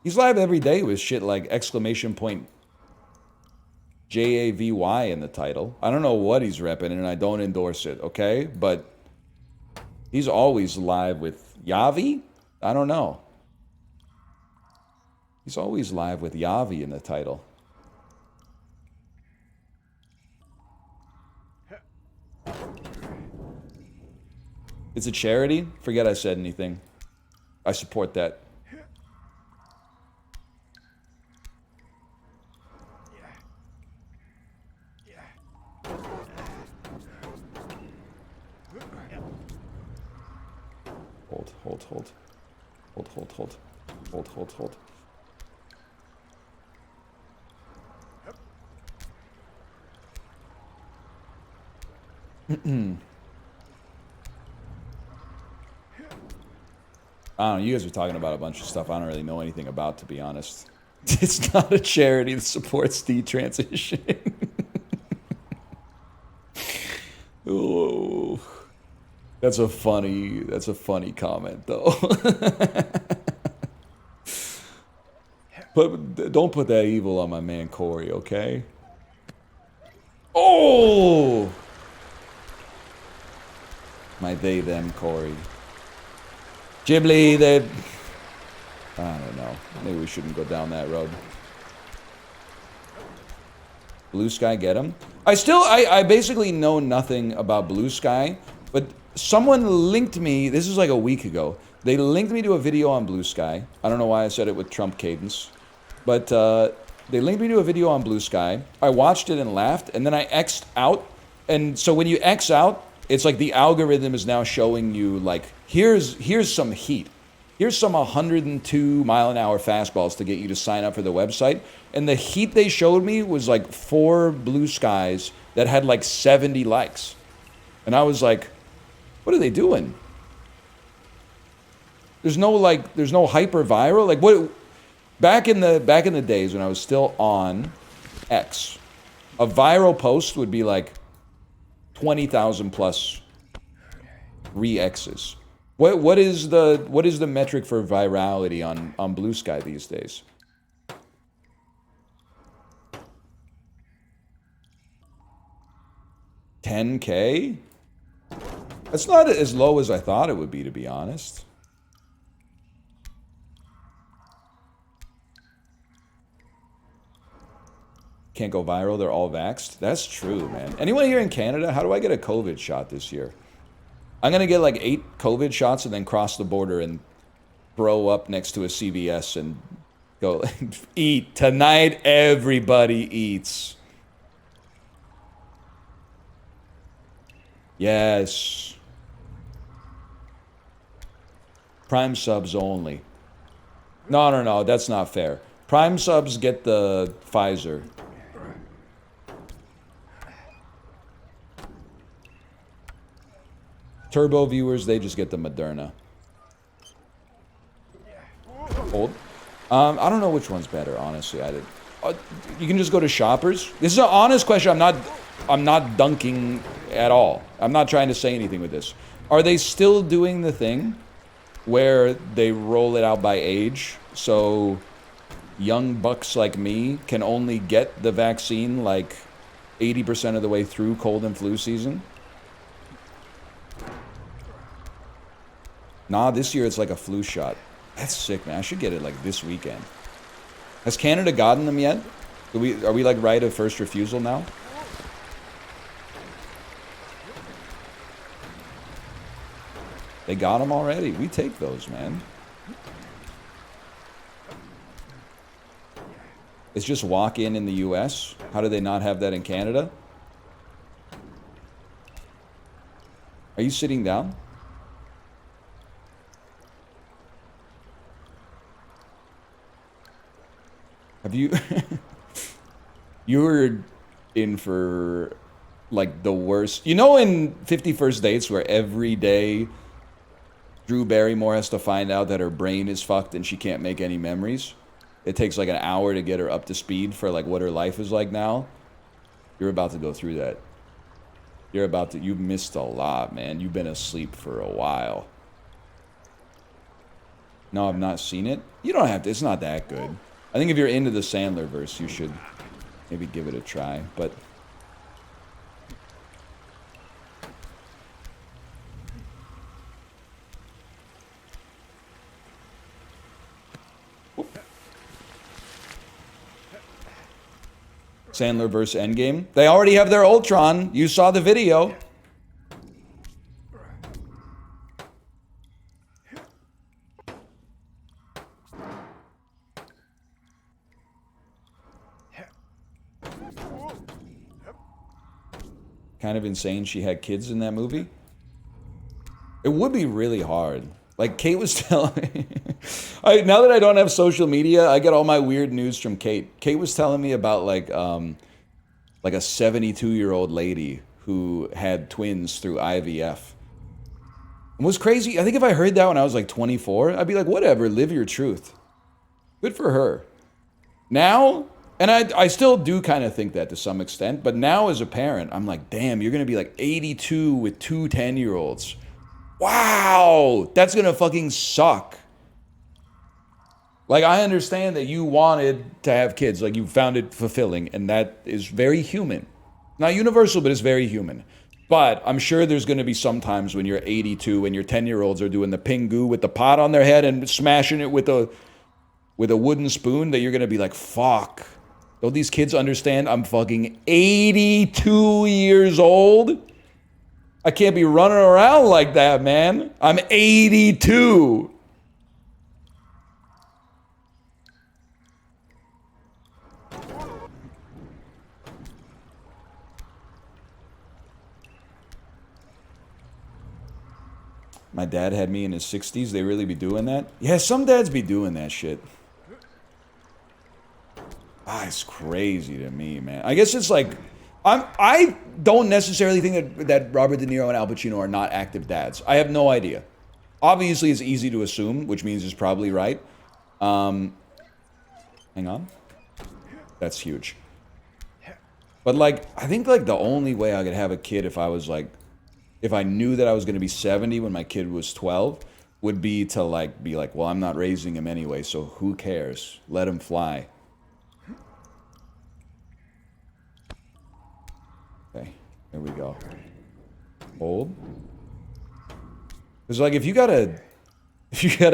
[SPEAKER 1] He's live every day with shit like exclamation point JAVY in the title. I don't know what he's repping, and I don't endorse it, okay? But he's always live with Yavi? I don't know. He's always live with Yavi in the title. It's a charity? Forget I said anything. I support that. Hold, hold, hold. Hold, hold, hold. Hold, hold, hold. I don't know, you guys are talking about a bunch of stuff I don't really know anything about, to be honest. It's not a charity that supports detransitioning. Oh, that's a funny comment, though. But don't put that evil on my man Corey, okay? Oh! My they, them, Corey. Ghibli, they... I don't know. Maybe we shouldn't go down that road. Blue Sky, get him? I basically know nothing about Blue Sky, but someone linked me, this is like a week ago, they linked me to a video on Blue Sky. I don't know why I said it with Trump cadence, but they linked me to a video on Blue Sky. I watched it and laughed, and then I X'd out, and so when you X out, it's like the algorithm is now showing you, like, here's some heat. Here's some 102 mile an hour fastballs to get you to sign up for the website. And the heat they showed me was like 4 Blue Skies that had like 70 likes. And I was like, what are they doing? There's no hyper viral. Like what, back in the days when I was still on X, a viral post would be like 20,000 plus re-X's. What is the metric for virality on Blue Sky these days? $10K? That's not as low as I thought it would be, to be honest. Can't go viral, they're all vaxxed. That's true, man. Anyone here in Canada, how do I get a COVID shot this year? I'm gonna get like 8 COVID shots and then cross the border and throw up next to a CVS and go eat. Tonight, everybody eats. Yes. Prime subs only. No, that's not fair. Prime subs get the Pfizer. Turbo viewers, they just get the Moderna. Old. I don't know which one's better, honestly. You can just go to Shoppers. This is an honest question. I'm not dunking at all. I'm not trying to say anything with this. Are they still doing the thing where they roll it out by age? So young bucks like me can only get the vaccine like 80% of the way through cold and flu season? Nah, this year it's like a flu shot. That's sick, man. I should get it like this weekend. Has Canada gotten them yet? Are we like right of first refusal now? They got them already. We take those, man. It's just walk in the US. How do they not have that in Canada? Are you sitting down? Have you... You were in for, like, the worst... You know in 50 First Dates where every day Drew Barrymore has to find out that her brain is fucked and she can't make any memories? It takes, like, an hour to get her up to speed for, like, what her life is like now? You're about to go through that. You've missed a lot, man. You've been asleep for a while. No, I've not seen it. You don't have to. It's not that good. I think if you're into the Sandler verse, you should maybe give it a try, but... Sandler versus Endgame. They already have their Ultron. You saw the video. Kind of insane she had kids in that movie. It would be really hard. Like, Kate was telling me... now that I don't have social media, I get all my weird news from Kate. Kate was telling me about, like a 72-year-old lady who had twins through IVF. And what's crazy, I think if I heard that when I was like 24, I'd be like, whatever, live your truth. Good for her. Now, and I still do kind of think that to some extent, but now as a parent, I'm like, damn, you're going to be like 82 with two 10-year-olds. Wow, that's going to fucking suck. Like, I understand that you wanted to have kids, like you found it fulfilling, and that is very human. Not universal, but it's very human. But I'm sure there's going to be some times when you're 82 and your 10-year-olds are doing the pingu with the pot on their head and smashing it with a wooden spoon that you're going to be like, fuck. Don't these kids understand I'm fucking 82 years old? I can't be running around like that, man. I'm 82. My dad had me in his 60s. They really be doing that? Yeah, some dads be doing that shit. Ah, it's crazy to me, man. I guess it's like, I don't necessarily think that Robert De Niro and Al Pacino are not active dads. I have no idea. Obviously, it's easy to assume, which means it's probably right. Hang on. That's huge. But, like, I think, like, the only way I could have a kid if I was, like, if I knew that I was going to be 70 when my kid was 12, would be to, like, be like, well, I'm not raising him anyway, so who cares? Let him fly. Okay, there we go. Hold. Because, like, if you gotta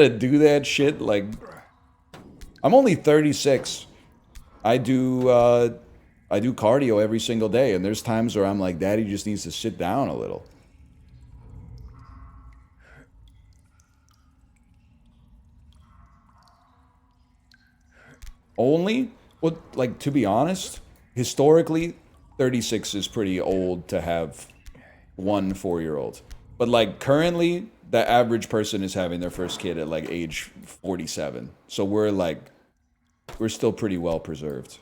[SPEAKER 1] do that shit, like, I'm only 36. I do cardio every single day, and there's times where I'm like, Daddy just needs to sit down a little. Only? Well, like, to be honest, historically, 36 is pretty old to have one 4-year-old. But, like, currently, the average person is having their first kid at, like, age 47. So we're, like, we're still pretty well preserved.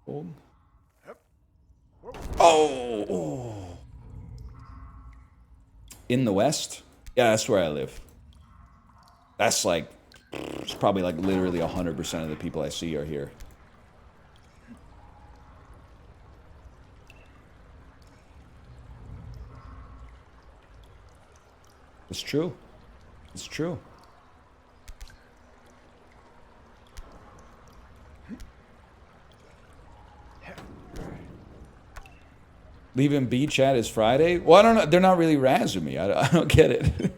[SPEAKER 1] Hold. Oh! In the West? Yeah, that's where I live. That's, like, it's probably, like, literally 100% of the people I see are here. It's true. It's true. Leaving B chat is Friday? Well, I don't know. They're not really razzing me. I don't get it.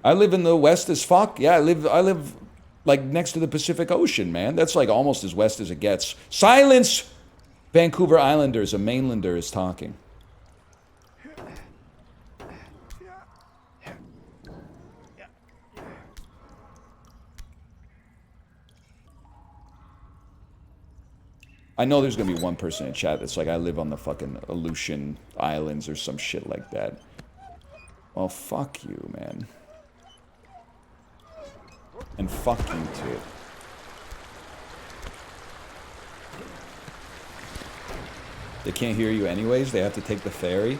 [SPEAKER 1] I live in the west as fuck. Yeah, I live like next to the Pacific Ocean, man. That's like almost as west as it gets. Silence! Vancouver Islanders, a mainlander, is talking. I know there's gonna be one person in chat that's like, I live on the fucking Aleutian Islands or some shit like that. Well, fuck you, man. And fuck you too. They can't hear you anyways? They have to take the ferry?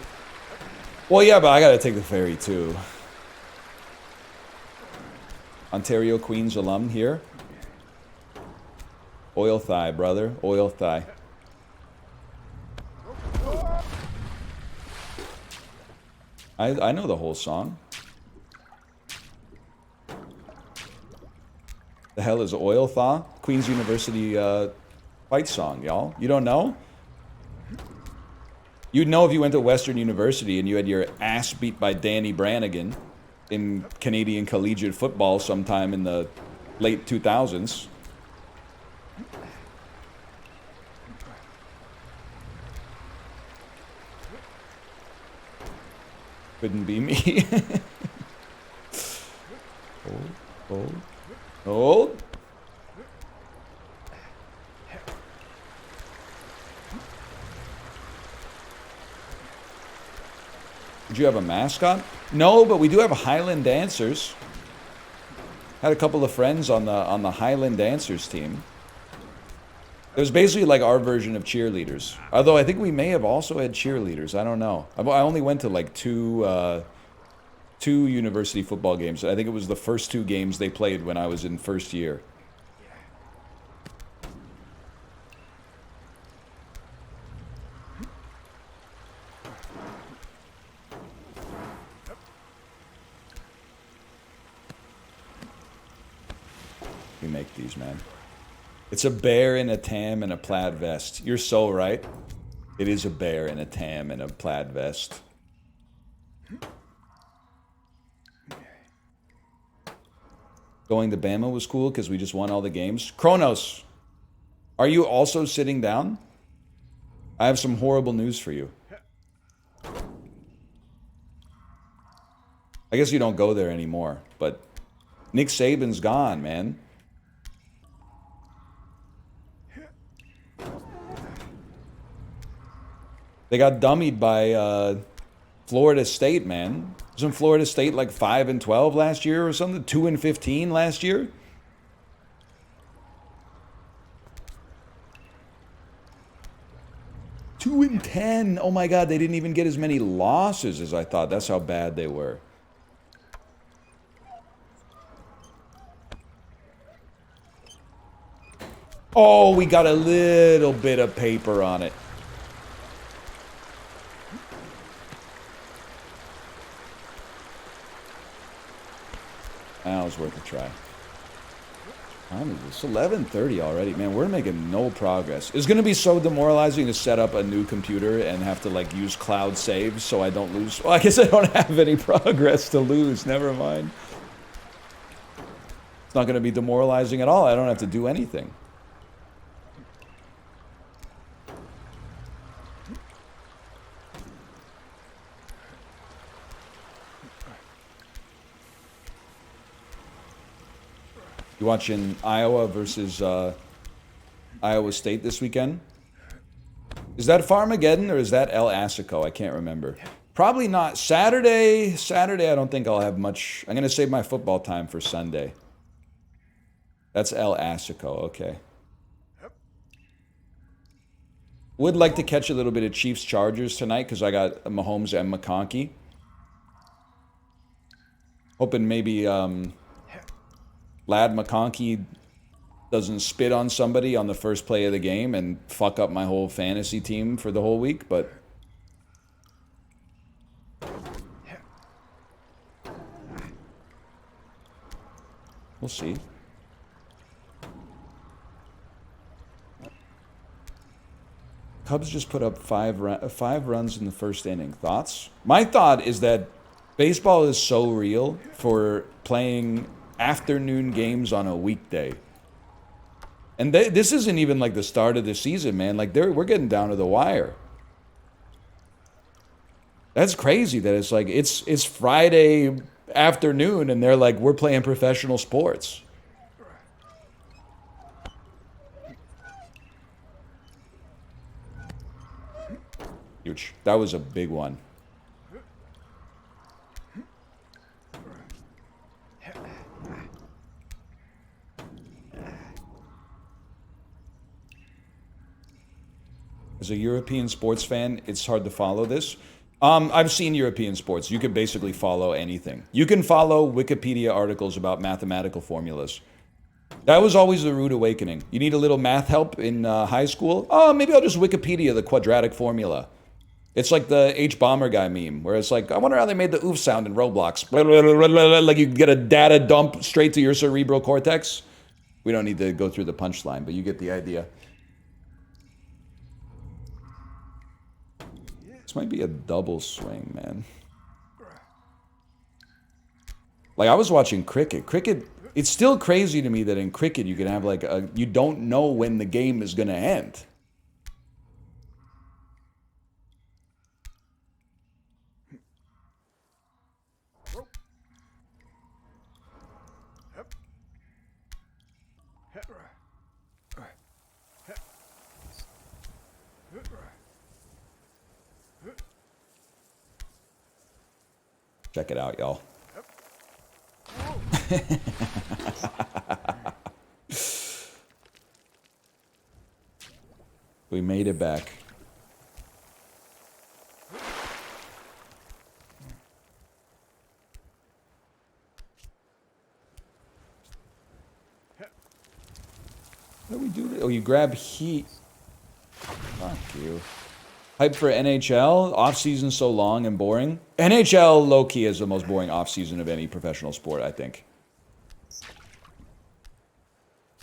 [SPEAKER 1] Well, yeah, but I gotta take the ferry too. Ontario Queens alum here. Oil thigh, brother. Oil thigh. I know the whole song. The hell is Oil Thaw? Queen's University fight song, y'all. You don't know? You'd know if you went to Western University and you had your ass beat by Danny Brannigan in Canadian collegiate football sometime in the late 2000s. Couldn't be me. Hold. Did you have a mascot? No, but we do have Highland Dancers. Had a couple of friends on the Highland Dancers team. It was basically like our version of cheerleaders. Although I think we may have also had cheerleaders. I don't know. I only went to like two university football games. I think it was the first 2 games they played when I was in first year. We make these, man. It's a bear in a tam and a plaid vest. You're so right. It is a bear in a tam and a plaid vest. Going to Bama was cool because we just won all the games. Kronos, are you also sitting down? I have some horrible news for you. I guess you don't go there anymore, but Nick Saban's gone, man. They got dummied by Florida State, man. Wasn't Florida State like 5-12 last year or something? 2-15 last year? Two and 10. Oh my God, they didn't even get as many losses as I thought. That's how bad they were. Oh, we got a little bit of paper on it. That was worth a try. It's 11:30 already. Man, we're making no progress. It's going to be so demoralizing to set up a new computer and have to, like, use cloud saves so I don't lose. Well, I guess I don't have any progress to lose. Never mind. It's not going to be demoralizing at all. I don't have to do anything. You watching Iowa versus Iowa State this weekend? Is that Farmageddon or is that El Assico? I can't remember. Probably not. Saturday, I don't think I'll have much. I'm going to save my football time for Sunday. That's El Assico, okay. Would like to catch a little bit of Chiefs Chargers tonight because I got Mahomes and McConkey. Hoping maybe Lad McConkey doesn't spit on somebody on the first play of the game and fuck up my whole fantasy team for the whole week, but we'll see. Cubs just put up five runs in the first inning. Thoughts? My thought is that baseball is so real for playing afternoon games on a weekday. And this isn't even like the start of the season, man. Like we're getting down to the wire. That's crazy that it's like it's Friday afternoon and they're like, we're playing professional sports. Huge. That was a big one. As a European sports fan, it's hard to follow this. I've seen European sports. You can basically follow anything. You can follow Wikipedia articles about mathematical formulas. That was always the rude awakening. You need a little math help in high school? Oh, maybe I'll just Wikipedia the quadratic formula. It's like the H-Bomber guy meme, where it's like, I wonder how they made the oof sound in Roblox. Like you get a data dump straight to your cerebral cortex. We don't need to go through the punchline, but you get the idea. This might be a double swing, man. Like, I was watching cricket. Cricket, it's still crazy to me that in cricket you can have like you don't know when the game is going to end. Check it out, y'all. We made it back. What do we do? Oh, you grab heat. Fuck you. Hype for NHL? Off-season so long and boring? NHL, low-key, is the most boring off-season of any professional sport, I think.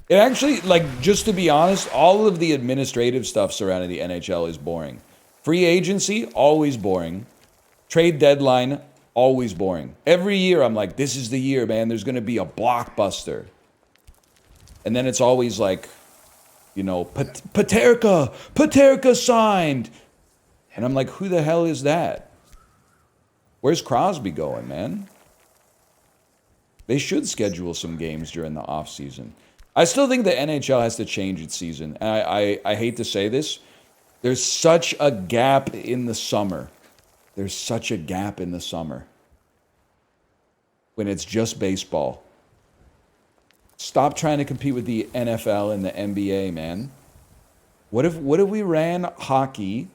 [SPEAKER 1] It actually, like, just to be honest, all of the administrative stuff surrounding the NHL is boring. Free agency, always boring. Trade deadline, always boring. Every year, I'm like, this is the year, man. There's going to be a blockbuster. And then it's always like, you know, Paterka signed. And I'm like, who the hell is that? Where's Crosby going, man? They should schedule some games during the off season. I still think the NHL has to change its season. And I hate to say this. There's such a gap in the summer. There's such a gap in the summer. When it's just baseball. Stop trying to compete with the NFL and the NBA, man. What if we ran hockey?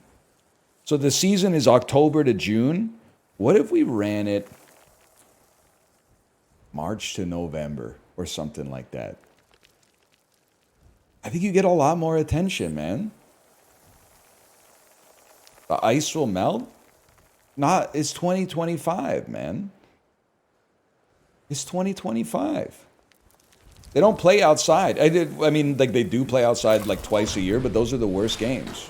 [SPEAKER 1] So the season is October to June. What if we ran it March to November or something like that? I think you get a lot more attention, man. The ice will melt? It's 2025, man. It's 2025. They don't play outside. I mean, like, they do play outside like twice a year, but those are the worst games.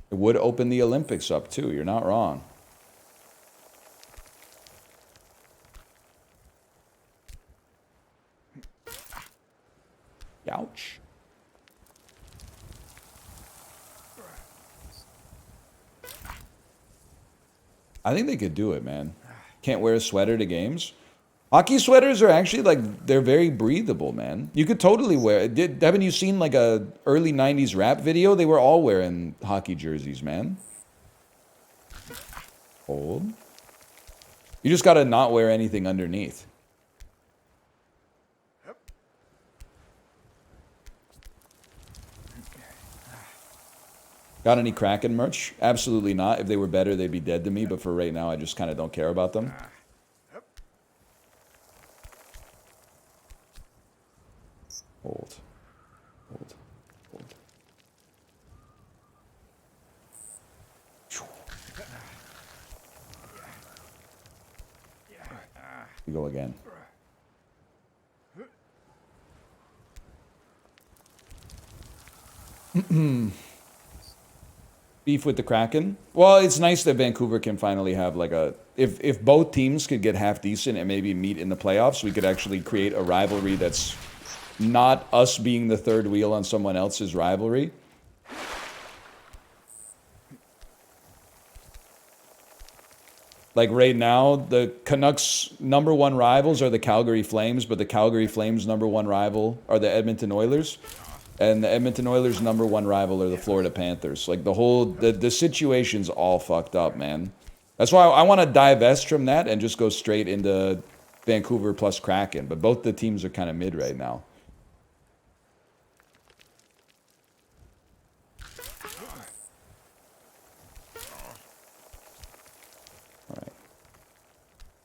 [SPEAKER 1] It would open the Olympics up, too. You're not wrong. Ouch. I think they could do it, man. Can't wear a sweater to games. Hockey sweaters are actually, like, they're very breathable, man. You could totally wear it. Haven't you seen, like, a early 90s rap video? They were all wearing hockey jerseys, man. Hold. You just gotta not wear anything underneath. Got any Kraken merch? Absolutely not. If they were better, they'd be dead to me. But for right now, I just kind of don't care about them. Hold. Hold. Hold. We go again. Beef with the Kraken? Well, it's nice that Vancouver can finally have like a... If both teams could get half decent and maybe meet in the playoffs, we could actually create a rivalry that's not us being the third wheel on someone else's rivalry. Like right now, the Canucks' #1 rivals are the Calgary Flames, but the Calgary Flames' #1 rival are the Edmonton Oilers. And the Edmonton Oilers' #1 rival are the Florida Panthers. Like the situation's all fucked up, man. That's why I want to divest from that and just go straight into Vancouver plus Kraken. But both the teams are kind of mid right now.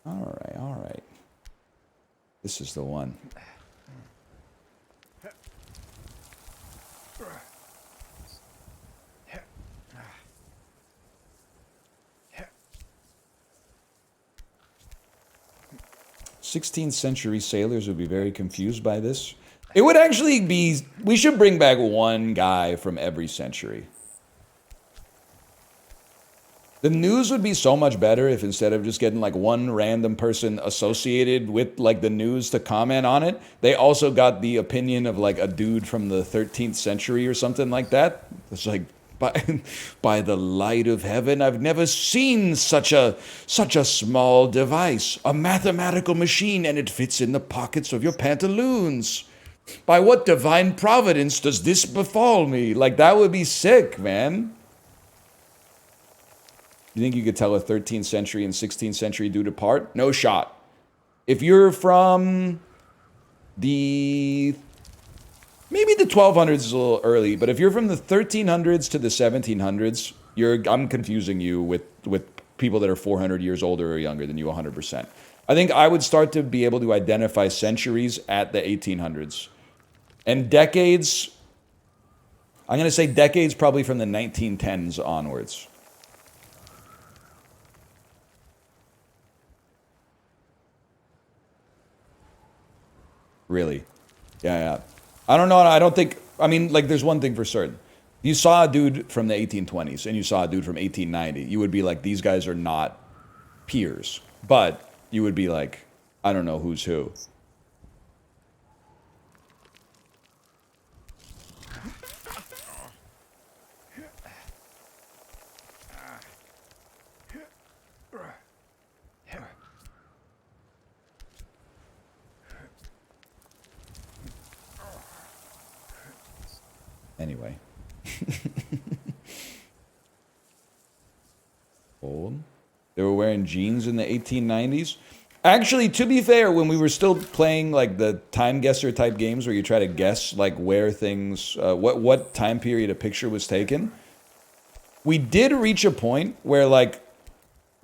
[SPEAKER 1] All right. This is the one. '16th century sailors would be very confused by this. It would actually be... We should bring back one guy from every century. The news would be so much better if instead of just getting like one random person associated with like the news to comment on it, they also got the opinion of like a dude from the 13th century or something like that. It's like By the light of heaven, I've never seen such a small device, a mathematical machine, and it fits in the pockets of your pantaloons. By what divine providence does this befall me? Like, that would be sick, man. You think you could tell a 13th century and 16th century dude apart? No shot. If you're from the... Maybe the 1200s is a little early, but if you're from the 1300s to the 1700s, I'm confusing you with people that are 400 years older or younger than you 100%. I think I would start to be able to identify centuries at the 1800s. And decades, I'm going to say decades probably from the 1910s onwards. Really? Yeah. I don't know. I don't think, I mean, like, there's one thing for certain. You saw a dude from the 1820s and you saw a dude from 1890. You would be like, these guys are not peers. But you would be like, I don't know who's who. Anyway. Old. They were wearing jeans in the 1890s. Actually, to be fair, when we were still playing like the time guesser type games where you try to guess like where things, what time period a picture was taken, we did reach a point where like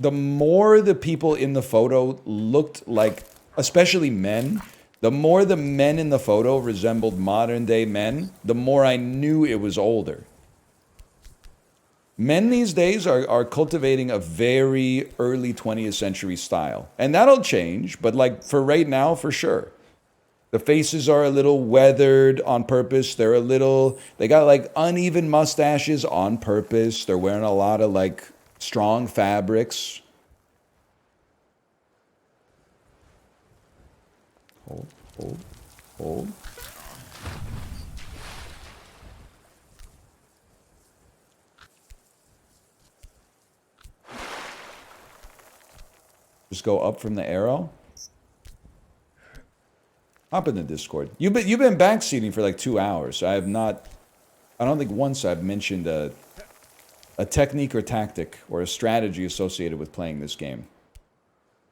[SPEAKER 1] the more the people in the photo looked like, especially men, the more the men in the photo resembled modern day men, the more I knew it was older. Men these days are cultivating a very early 20th century style. And that'll change, but like for right now, for sure. The faces are a little weathered on purpose. They got like uneven mustaches on purpose. They're wearing a lot of like strong fabrics. Hold. Just go up from the arrow. Hop in the Discord. You've been backseating for like 2 hours. I don't think once I've mentioned a technique or tactic or a strategy associated with playing this game.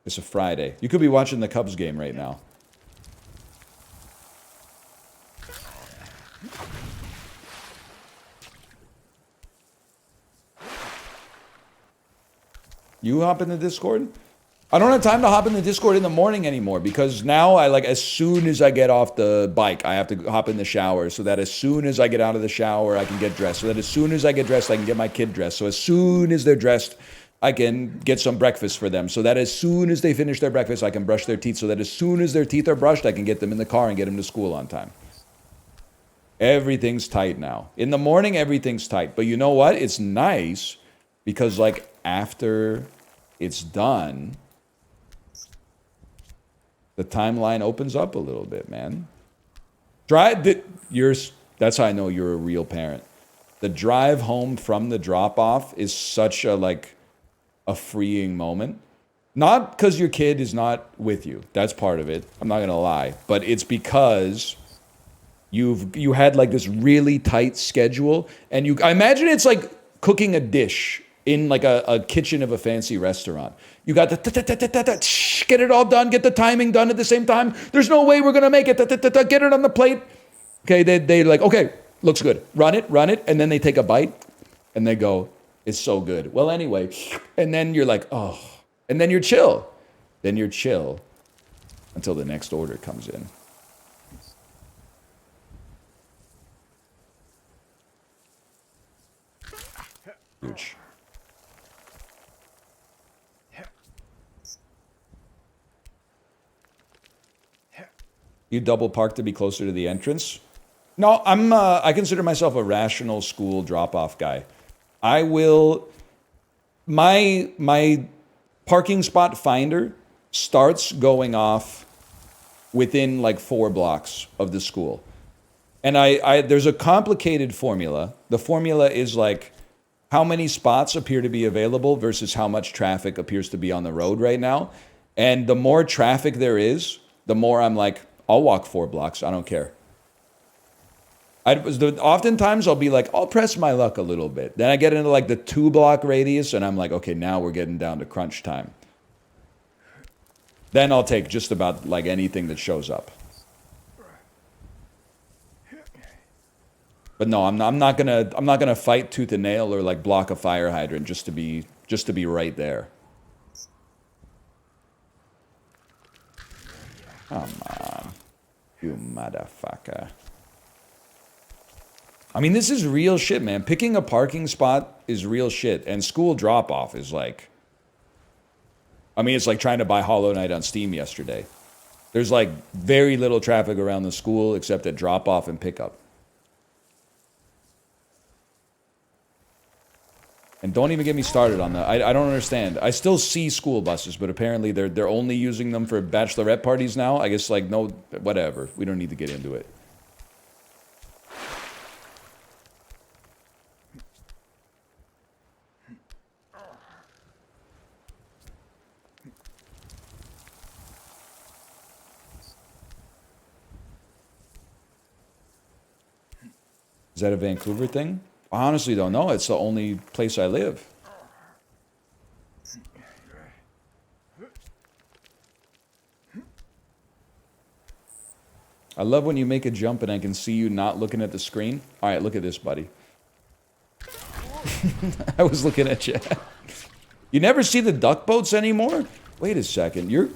[SPEAKER 1] It's a Friday. You could be watching the Cubs game right now. You hop in the Discord? I don't have time to hop in the Discord in the morning anymore because now as soon as I get off the bike, I have to hop in the shower so that as soon as I get out of the shower, I can get dressed. So that as soon as I get dressed, I can get my kid dressed. So as soon as they're dressed, I can get some breakfast for them. So that as soon as they finish their breakfast, I can brush their teeth. So that as soon as their teeth are brushed, I can get them in the car and get them to school on time. Everything's tight now. In the morning, everything's tight. But you know what? It's nice because like after it's done, the timeline opens up a little bit, man. That's how I know you're a real parent. The drive home from the drop-off is such a freeing moment. Not because your kid is not with you. That's part of it. I'm not gonna lie. But it's because you had like this really tight schedule, and I imagine it's like cooking a dish in like a kitchen of a fancy restaurant. You got the get it all done, get the timing done at the same time. There's no way we're gonna make it. Get it on the plate. Okay, they like, okay, looks good. Run it, and then they take a bite, and they go, it's so good. Well, anyway, and then you're like, oh, and then you're chill. Then you're chill until the next order comes in. Huge. You double park to be closer to the entrance? No, I consider myself a rational school drop-off guy. My parking spot finder starts going off within like 4 blocks of the school. And there's a complicated formula. The formula is like, how many spots appear to be available versus how much traffic appears to be on the road right now. And the more traffic there is, the more I'm like, I'll walk 4 blocks. I don't care. Oftentimes I'll be like, I'll press my luck a little bit. Then I get into like the 2-block radius and I'm like, okay, now we're getting down to crunch time. Then I'll take just about like anything that shows up. But no, I'm not gonna fight tooth and nail or like block a fire hydrant just to be right there. Come on, you motherfucker. I mean, this is real shit, man. Picking a parking spot is real shit, and school drop-off is like... I mean, it's like trying to buy Hollow Knight on Steam yesterday. There's like very little traffic around the school except at drop-off and pickup. And don't even get me started on that. I don't understand. I still see school buses, but apparently they're only using them for bachelorette parties now. I guess, like, no, whatever. We don't need to get into it. Is that a Vancouver thing? I honestly don't know. It's the only place I live. I love when you make a jump and I can see you not looking at the screen. All right, look at this, buddy. I was looking at you. You never see the duck boats anymore? Wait a second. You're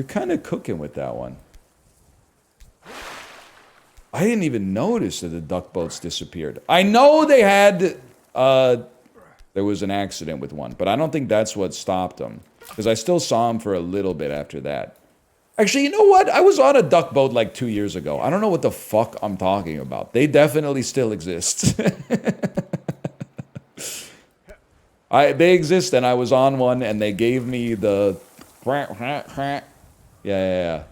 [SPEAKER 1] kind of cooking with that one. I didn't even notice that the duck boats disappeared. I know they had... there was an accident with one, but I don't think that's what stopped them. Because I still saw them for a little bit after that. Actually, you know what? I was on a duck boat like 2 years ago. I don't know what the fuck I'm talking about. They definitely still exist. They exist, and I was on one, and they gave me the... Yeah.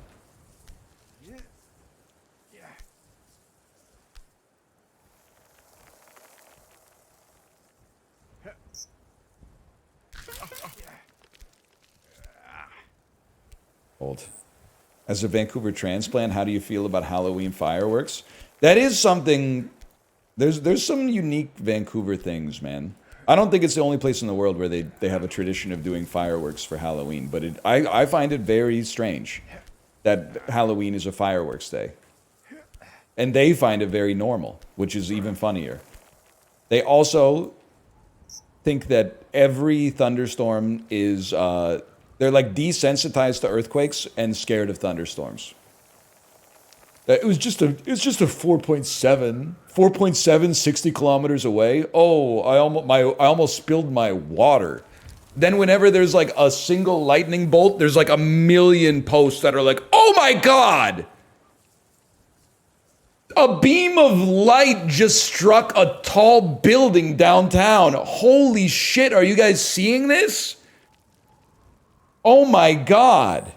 [SPEAKER 1] Old. As a Vancouver transplant, how do you feel about Halloween fireworks? That is something... There's some unique Vancouver things, man. I don't think it's the only place in the world where they have a tradition of doing fireworks for Halloween, but I find it very strange that Halloween is a fireworks day. And they find it very normal, which is even funnier. They also think that every thunderstorm is... they're like desensitized to earthquakes and scared of thunderstorms. It was just a 4.7, 60 kilometers away. Oh, I almost spilled my water. Then whenever there's like a single lightning bolt, there's like a million posts that are like, oh my God! A beam of light just struck a tall building downtown. Holy shit, are you guys seeing this? Oh my God.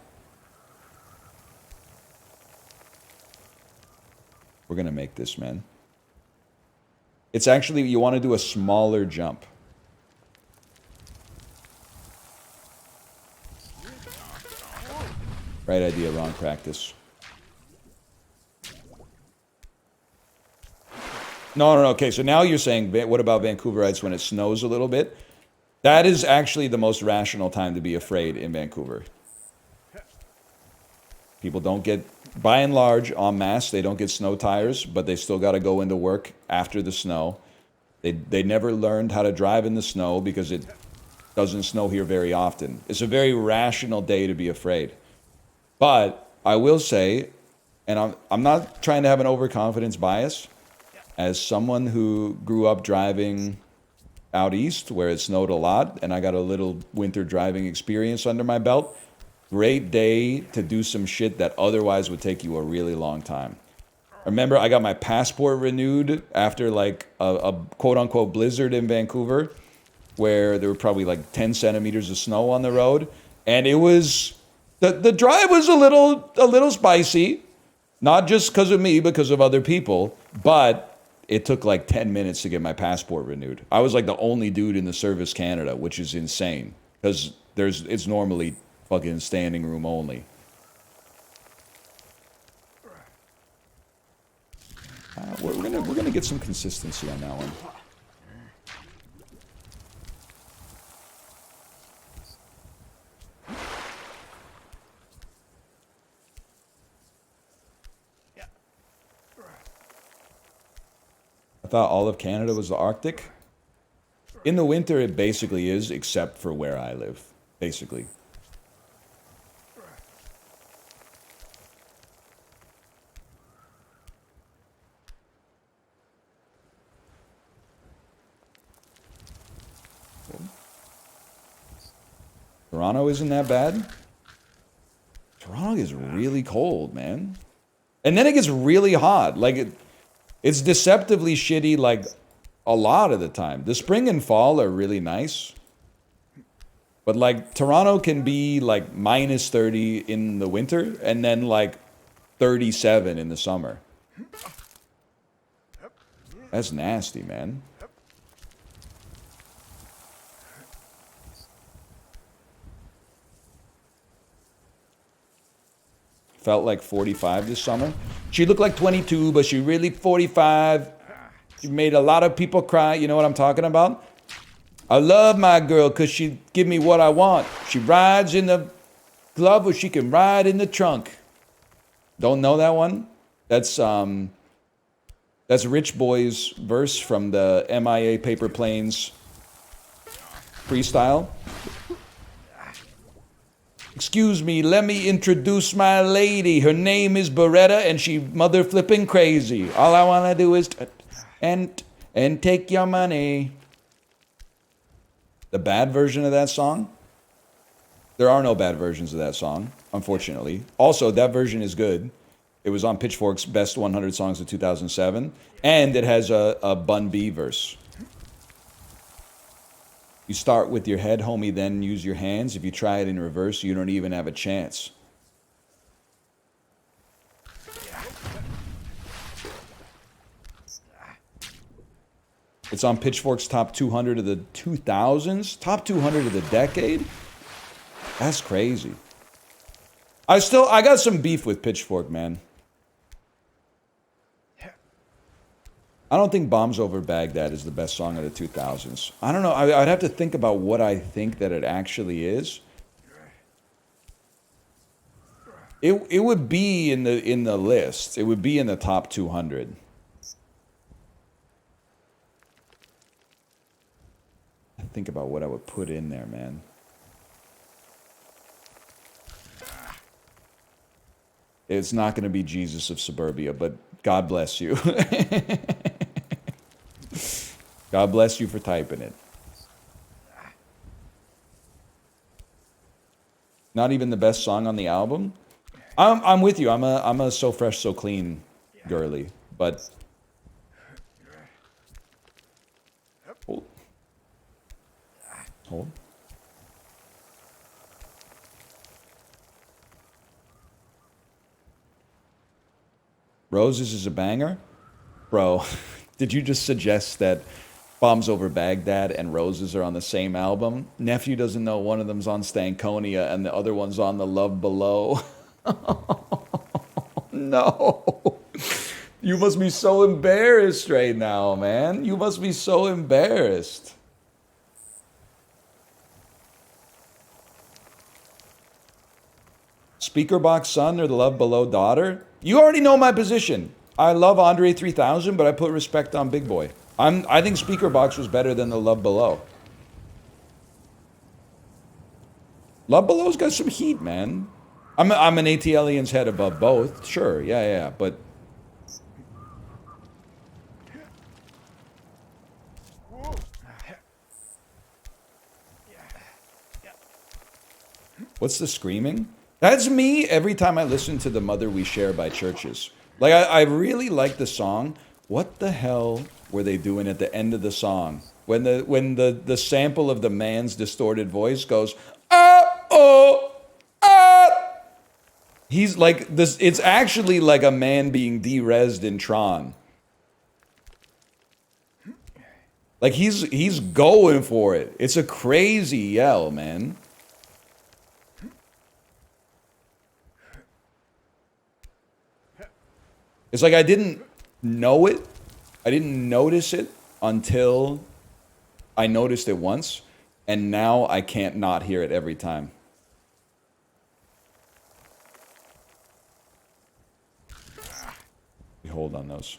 [SPEAKER 1] We're gonna make this, man. It's actually, you want to do a smaller jump. Right idea, wrong practice. No, okay, so now you're saying, what about Vancouverites when it snows a little bit? That is actually the most rational time to be afraid in Vancouver. People don't get, by and large, en masse, they don't get snow tires, but they still got to go into work after the snow. They never learned how to drive in the snow because it doesn't snow here very often. It's a very rational day to be afraid. But I will say, and I'm not trying to have an overconfidence bias, as someone who grew up driving out east where it snowed a lot and I got a little winter driving experience under my belt, great day to do some shit that otherwise would take you a really long time. Remember, I got my passport renewed after like a quote-unquote blizzard in Vancouver where there were probably like 10 centimeters of snow on the road, and it was... The drive was a little spicy, not just because of me, because of other people, but it took like 10 minutes to get my passport renewed. I was like the only dude in the Service Canada, which is insane because it's normally fucking standing room only. We're gonna get some consistency on that one. I thought all of Canada was the Arctic. In the winter, it basically is, except for where I live, basically. Toronto isn't that bad. Toronto is really cold, man. And then it gets really hot. Like, it's deceptively shitty, like, a lot of the time. The spring and fall are really nice. But, like, Toronto can be, like, minus 30 in the winter, and then, like, 37 in the summer. That's nasty, man. Felt like 45 this summer. She looked like 22, but she really 45. She made a lot of people cry. You know what I'm talking about? I love my girl because she give me what I want. She rides in the glove or she can ride in the trunk. Don't know that one? That's Rich Boy's verse from the MIA Paper Planes freestyle. Excuse me, let me introduce my lady. Her name is Beretta and she mother flipping crazy. All I want to do is and take your money. The bad version of that song? There are no bad versions of that song, unfortunately. Also, that version is good. It was on Pitchfork's Best 100 Songs of 2007. And it has a Bun B verse. You start with your head, homie, then use your hands. If you try it in reverse, you don't even have a chance. It's on Pitchfork's top 200 of the 2000s? Top 200 of the decade? That's crazy. I got some beef with Pitchfork, man. I don't think Bombs Over Baghdad is the best song of the 2000s. I don't know. I'd have to think about what I think that it actually is. It would be in the list. It would be in the top 200. Think about what I would put in there, man. It's not going to be Jesus of Suburbia, but God bless you. God bless you for typing it. Not even the best song on the album. I'm with you. I'm a So Fresh, So Clean girly, but hold. Roses is a banger? Bro, did you just suggest that Bombs Over Baghdad and Roses are on the same album? Nephew doesn't know one of them's on Stankonia and the other one's on The Love Below. No. You must be so embarrassed right now, man. You must be so embarrassed. Speakerbox Son or The Love Below Daughter? You already know my position. I love Andre 3000, but I put respect on Big Boy. I think Speakerbox was better than The Love Below. Love Below's got some heat, man. I'm an ATLian's head above both. Sure, yeah, but... What's the screaming? That's me every time I listen to The Mother We Share by Churches. Like, I really like the song. What the hell were they doing at the end of the song? When the sample of the man's distorted voice goes, ah. He's like this. It's actually like a man being de-resed in Tron. Like he's going for it. It's a crazy yell, man. It's like I didn't know it. I didn't notice it until I noticed it once, and now I can't not hear it every time. We hold on those.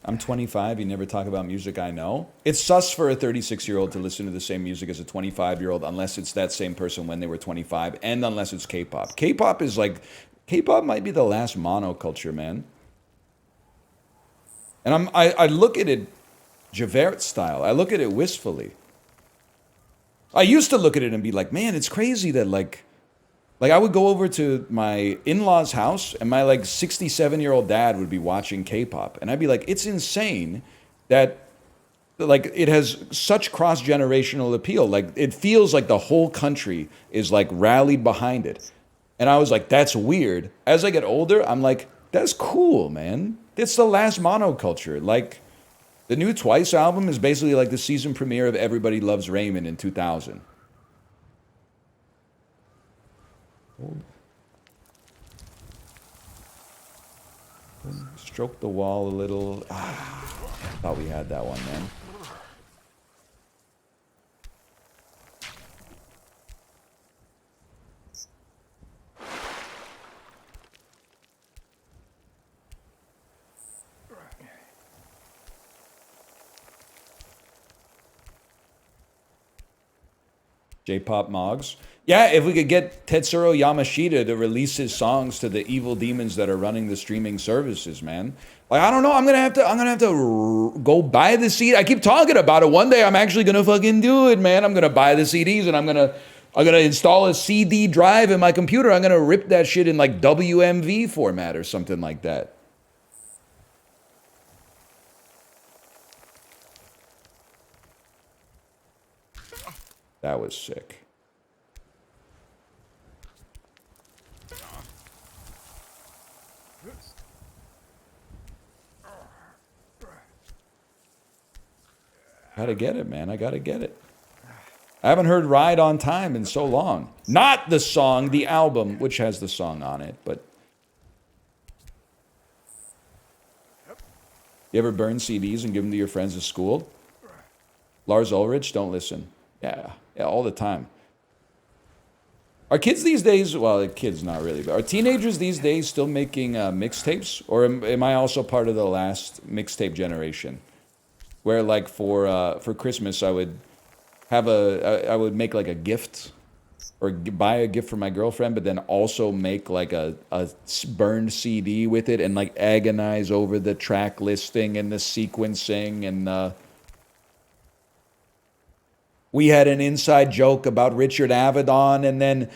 [SPEAKER 1] I'm 25. You never talk about music I know. It's sus for a 36-year-old to listen to the same music as a 25-year-old unless it's that same person when they were 25 and unless it's K-pop. K-pop is like, K-pop might be the last monoculture, man. And I look at it Javert style. I look at it wistfully. I used to look at it and be like, man, it's crazy that like I would go over to my in-laws' house and my like 67-year-old dad would be watching K-pop and I'd be like, it's insane that like it has such cross-generational appeal. Like it feels like the whole country is like rallied behind it. And I was like, that's weird. As I get older, I'm like, that's cool, man. It's the last monoculture. Like the new Twice album is basically like the season premiere of Everybody Loves Raymond in 2000. Stroke the wall a little. Ah, thought we had that one, man. J-pop Mogs. Yeah, if we could get Tetsuro Yamashita to release his songs to the evil demons that are running the streaming services, man. Like I don't know, I'm gonna have to go buy the CD. I keep talking about it. One day I'm actually gonna fucking do it, man. I'm gonna buy the CDs and I'm gonna install a CD drive in my computer. I'm gonna rip that shit in like WMV format or something like that. That was sick. Gotta get it, man. I gotta get it. I haven't heard Ride on Time in so long. Not the song, the album, which has the song on it, but... You ever burn CDs and give them to your friends at school? Lars Ulrich, don't listen. Yeah, all the time. Are kids these days, well, kids not really, but are teenagers these days still making mixtapes? Or am I also part of the last mixtape generation? Where like for Christmas I would have I would make like a gift or buy a gift for my girlfriend, but then also make like a burned CD with it and like agonize over the track listing and the sequencing and we had an inside joke about Richard Avedon, and then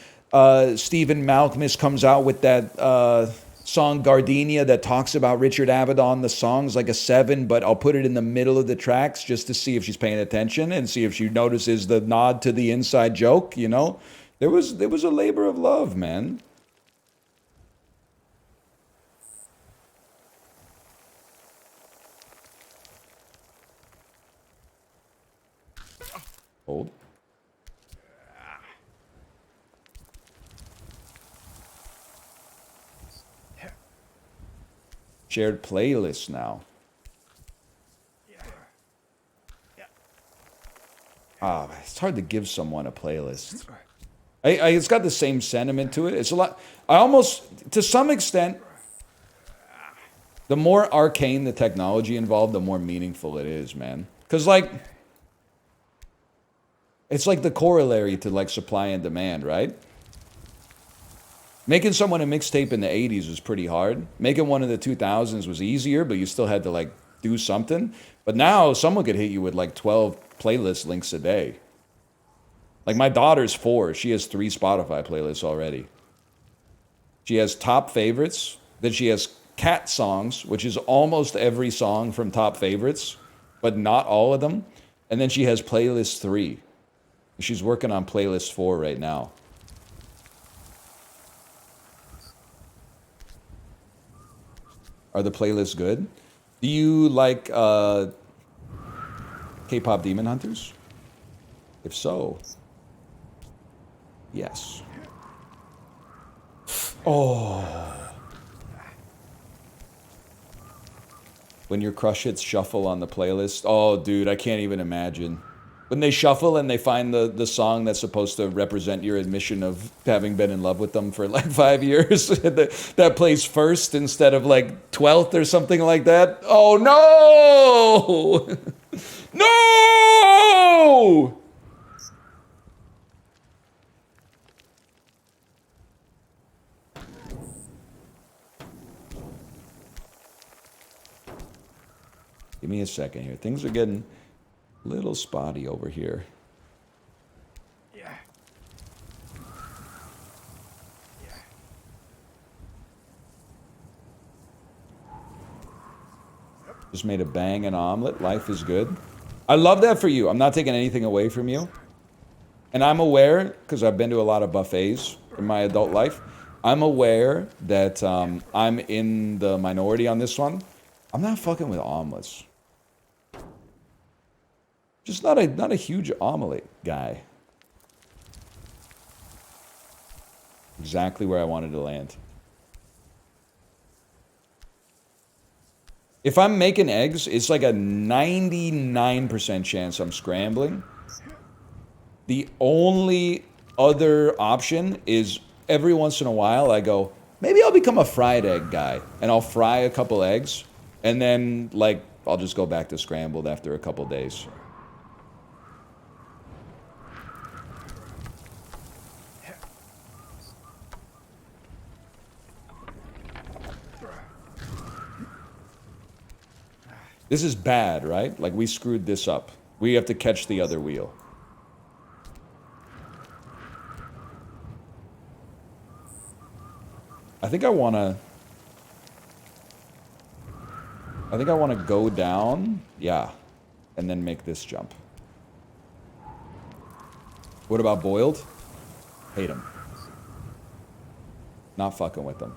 [SPEAKER 1] Stephen Malkmus comes out with that song Gardenia that talks about Richard Avedon. The song's like a 7, but I'll put it in the middle of the tracks just to see if she's paying attention and see if she notices the nod to the inside joke, you know? There was a labor of love, man. Hold. Shared playlists now. It's hard to give someone a playlist. It's got the same sentiment to it. It's a lot. I almost, to some extent, the more arcane the technology involved, the more meaningful it is, man. Because, like, it's like the corollary to, like, supply and demand, right? Making someone a mixtape in the 80s was pretty hard. Making one in the 2000s was easier, but you still had to, like, do something. But now, someone could hit you with, like, 12 playlist links a day. Like, my daughter's 4. She has 3 Spotify playlists already. She has top favorites. Then she has cat songs, which is almost every song from Top Favorites, but not all of them. And then she has playlist 3. She's working on playlist 4 right now. Are the playlists good? Do you like K-pop Demon Hunters? If so, yes. Oh. When your crush hits shuffle on the playlist. Oh, dude, I can't even imagine. When they shuffle and they find the song that's supposed to represent your admission of having been in love with them for like 5 years, that plays first instead of like 12th or something like that. Oh, no! No! Give me a second here. Things are getting a little spotty over here.
[SPEAKER 3] Yeah.
[SPEAKER 1] Just made a banging omelet. Life is good. I love that for you. I'm not taking anything away from you. And I'm aware, because I've been to a lot of buffets in my adult life, I'm aware that I'm in the minority on this one. I'm not fucking with omelets. Just not a huge omelet guy. Exactly where I wanted to land. If I'm making eggs, it's like a 99% chance I'm scrambling. The only other option is every once in a while I go, maybe I'll become a fried egg guy. And I'll fry a couple eggs. And then, like, I'll just go back to scrambled after a couple days. This is bad, right? Like, we screwed this up. We have to catch the other wheel. I think I want to go down, yeah, and then make this jump. What about boiled? Hate them. Not fucking with them.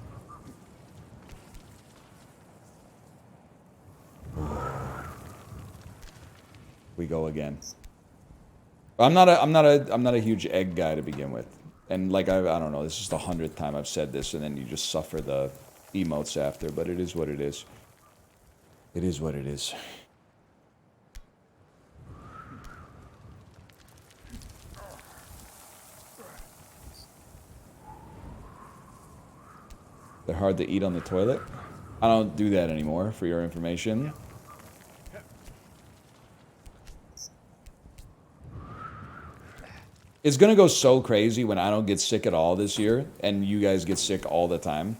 [SPEAKER 1] We go again. I'm not a huge egg guy to begin with. And like I don't know, this is the 100th time I've said this, and then you just suffer the emotes after, but it is what it is. It is what it is. They're hard to eat on the toilet. I don't do that anymore, for your information. It's gonna go so crazy when I don't get sick at all this year, and you guys get sick all the time.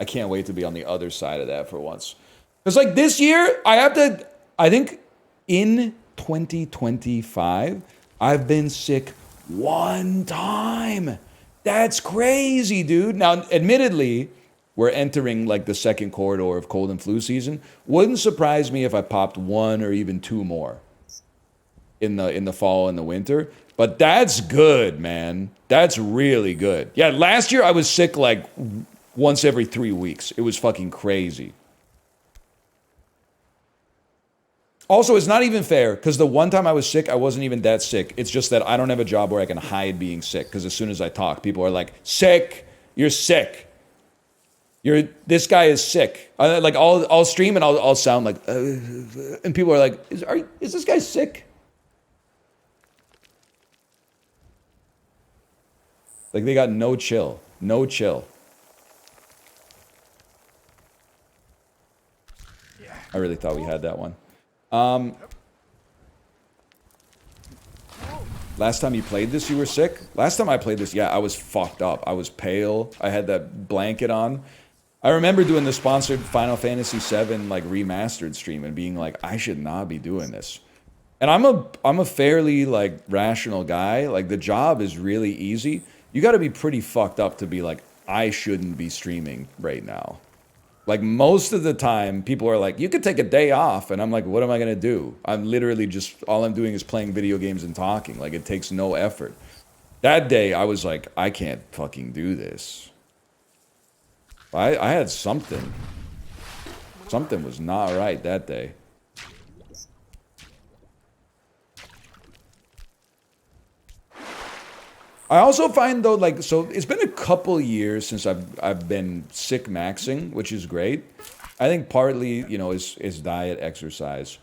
[SPEAKER 1] I can't wait to be on the other side of that for once. Because like this year, I think in 2025, I've been sick 1 time. That's crazy, dude. Now, admittedly, we're entering like the second corridor of cold and flu season. Wouldn't surprise me if I popped 1 or even 2 more in the fall and the winter. But that's good, man. That's really good. Yeah, last year I was sick like once every 3 weeks. It was fucking crazy. Also, it's not even fair, because the one time I was sick, I wasn't even that sick. It's just that I don't have a job where I can hide being sick, because as soon as I talk, people are like, sick, you're sick. This guy is sick. Like, I'll stream and I'll sound like, and people are like, is this guy sick? Like, they got no chill. No chill. I really thought we had that one. Last time you played this, you were sick? Last time I played this, yeah, I was fucked up. I was pale. I had that blanket on. I remember doing the sponsored Final Fantasy VII, like, remastered stream and being like, I should not be doing this. And I'm a fairly, like, rational guy. Like, the job is really easy. You gotta be pretty fucked up to be like, I shouldn't be streaming right now. Like most of the time, people are like, you could take a day off. And I'm like, what am I going to do? I'm literally just, all I'm doing is playing video games and talking. Like it takes no effort. That day, I was like, I can't fucking do this. I had something. Something was not right that day. I also find though, like, so it's been a couple years since I've been sick maxing, which is great. I think partly, you know, is diet, exercise,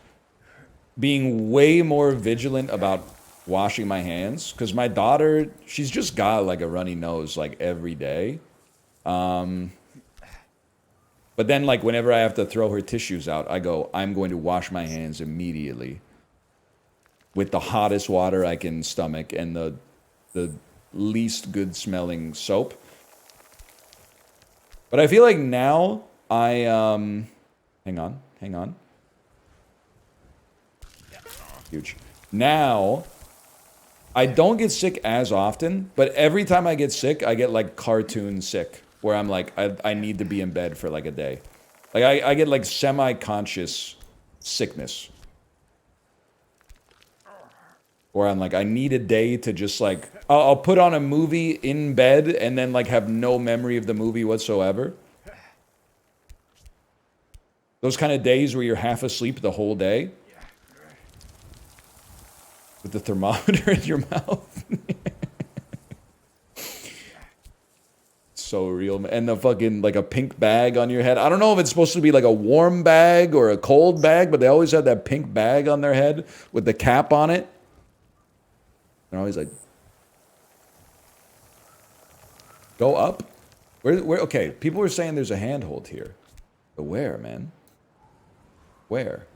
[SPEAKER 1] being way more vigilant about washing my hands. Because my daughter, she's just got like a runny nose like every day. But then like whenever I have to throw her tissues out, I go, I'm going to wash my hands immediately with the hottest water I can stomach and the least good smelling soap. But I feel like now I hang on. Huge. Now I don't get sick as often, but every time I get sick, I get like cartoon sick, where I'm like, I need to be in bed for like a day. Like I get like semi-conscious sickness. Where I'm like, I need a day to just like, I'll put on a movie in bed and then like have no memory of the movie whatsoever. Those kind of days where you're half asleep the whole day. With the thermometer in your mouth. So real, man. And the fucking, like a pink bag on your head. I don't know if it's supposed to be like a warm bag or a cold bag, but they always have that pink bag on their head with the cap on it. They're always like, go up? Where, okay, people are saying there's a handhold here. But where, man? Where?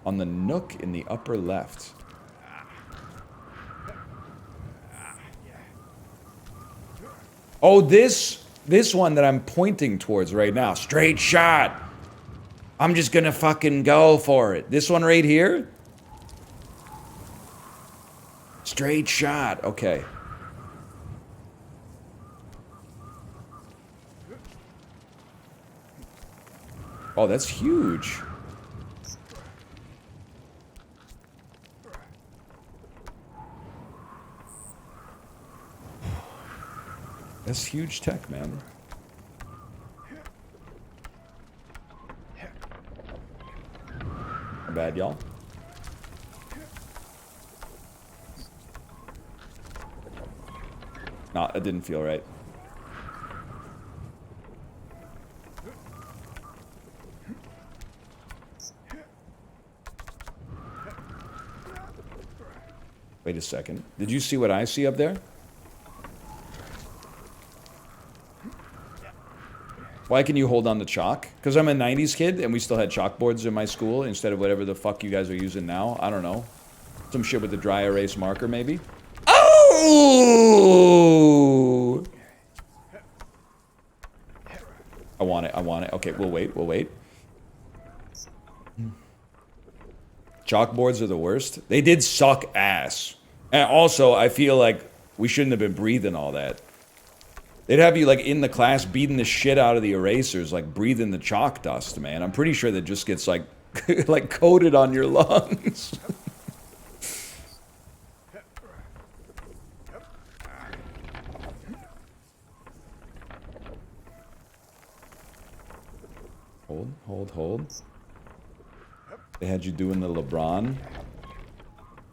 [SPEAKER 1] On the nook in the upper left. Oh, this one that I'm pointing towards right now. Straight shot. I'm just gonna fucking go for it. This one right here? Straight shot. Okay. Oh, that's huge. That's huge tech, man. My bad, y'all. Nah, that didn't feel right. Wait a second. Did you see what I see up there? Why can you hold on to chalk? Because I'm a 90s kid and we still had chalkboards in my school instead of whatever the fuck you guys are using now. I don't know. Some shit with the dry erase marker, maybe? Oh! I want it. Okay, we'll wait. Chalkboards are the worst. They did suck ass. And also, I feel like we shouldn't have been breathing all that. They'd have you, like, in the class beating the shit out of the erasers, like, breathing the chalk dust, man. I'm pretty sure that just gets, like, like, coated on your lungs. Hold. They had you doing the LeBron.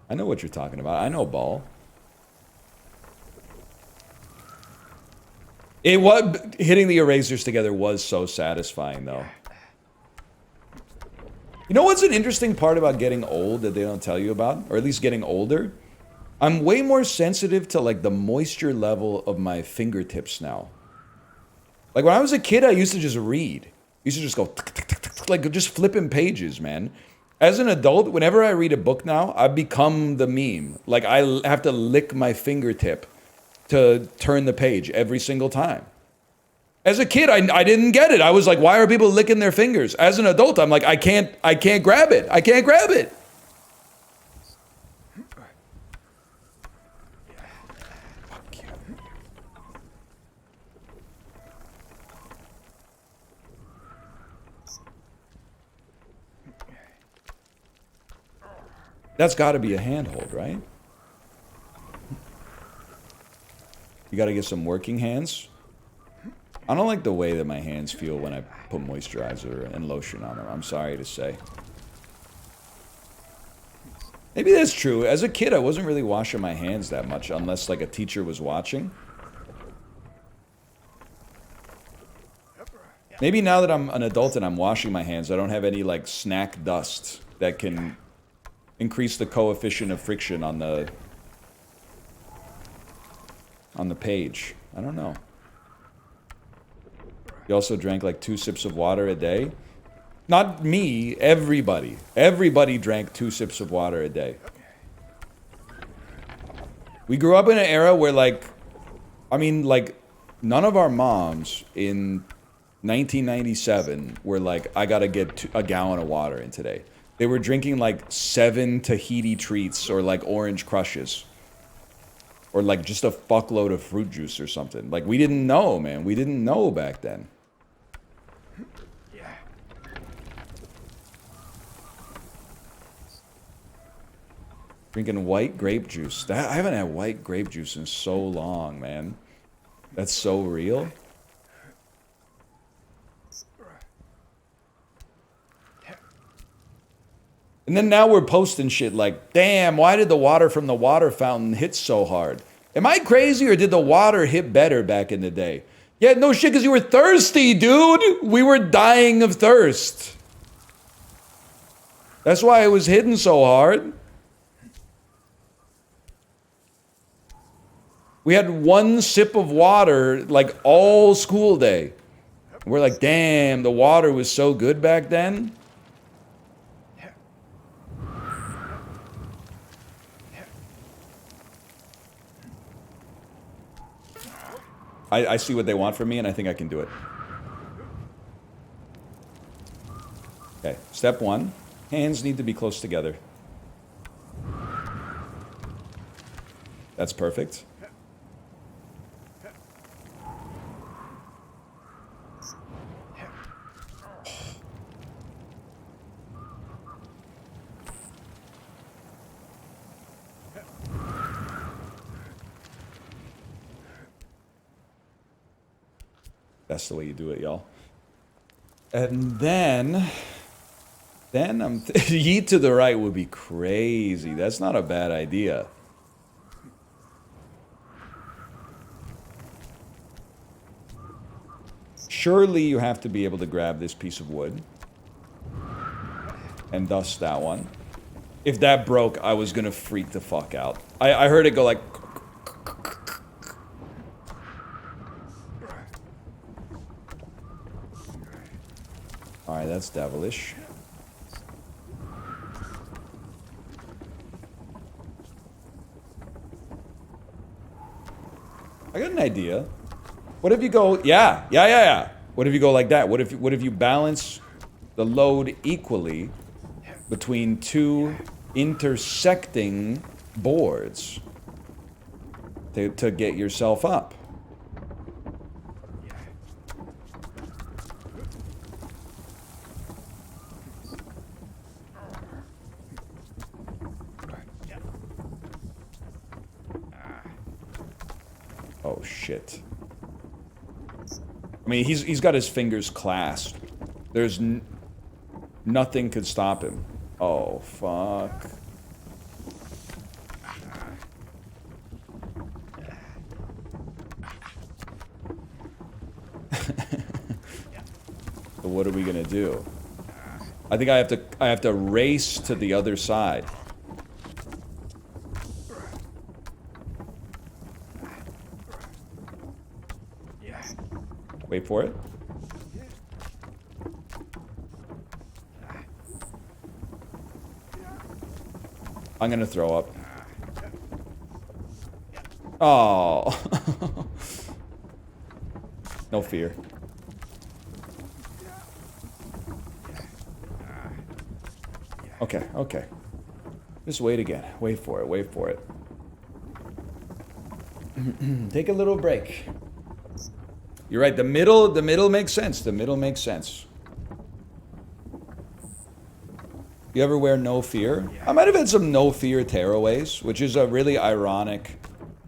[SPEAKER 1] I know what you're talking about. I know ball. It was hitting the erasers together was so satisfying, though. You know what's an interesting part about getting old that they don't tell you about, or at least getting older? I'm way more sensitive to like the moisture level of my fingertips now. Like when I was a kid, I used to just read. I used to just go like just flipping pages, man. As an adult, whenever I read a book now, I've become the meme. Like I have to lick my fingertip to turn the page every single time. As a kid, I didn't get it. I was like, why are people licking their fingers? As an adult, I'm like, I can't grab it. I can't grab it. Fuck you. That's got to be a handhold, right? You got to get some working hands. I don't like the way that my hands feel when I put moisturizer and lotion on them. I'm sorry to say. Maybe that's true. As a kid, I wasn't really washing my hands that much unless like a teacher was watching. Maybe now that I'm an adult and I'm washing my hands, I don't have any like snack dust that can increase the coefficient of friction on the page. I don't know. You also drank like 2 sips of water a day? Not me, everybody. Everybody drank 2 sips of water a day. We grew up in an era where like, I mean like, none of our moms in 1997 were like, I gotta get a gallon of water in today. They were drinking like 7 Tahiti treats or like orange crushes. Or like just a fuckload of fruit juice or something. Like we didn't know, man. We didn't know back then. Drinking white grape juice. I haven't had white grape juice in so long, man. That's so real. And then now we're posting shit like, damn, why did the water from the water fountain hit so hard? Am I crazy or did the water hit better back in the day? Yeah, no shit, because you were thirsty, dude. We were dying of thirst. That's why it was hitting so hard. We had 1 sip of water like all school day. We're like, damn, the water was so good back then. I see what they want from me and I think I can do it. Okay, step 1. Hands need to be close together. That's perfect. That's the way you do it, y'all. And then I'm yeet to the right would be crazy. That's not a bad idea. Surely you have to be able to grab this piece of wood and dust that one. If that broke, I was gonna freak the fuck out. I heard it go like. Alright, that's devilish. I got an idea. What if you go, yeah. What if you go like that? What if you balance the load equally between 2 intersecting boards to get yourself up? Oh shit. I mean, he's got his fingers clasped. There's nothing could stop him. Oh, fuck. So what are we gonna do? I think I have to race to the other side. Wait for it. I'm gonna throw up. Oh. No fear. Okay, okay. Just wait again. Wait for it, wait for it. Take a little break. You're right, the middle makes sense. The middle makes sense. You ever wear No Fear? I might have had some No Fear tearaways, which is a really ironic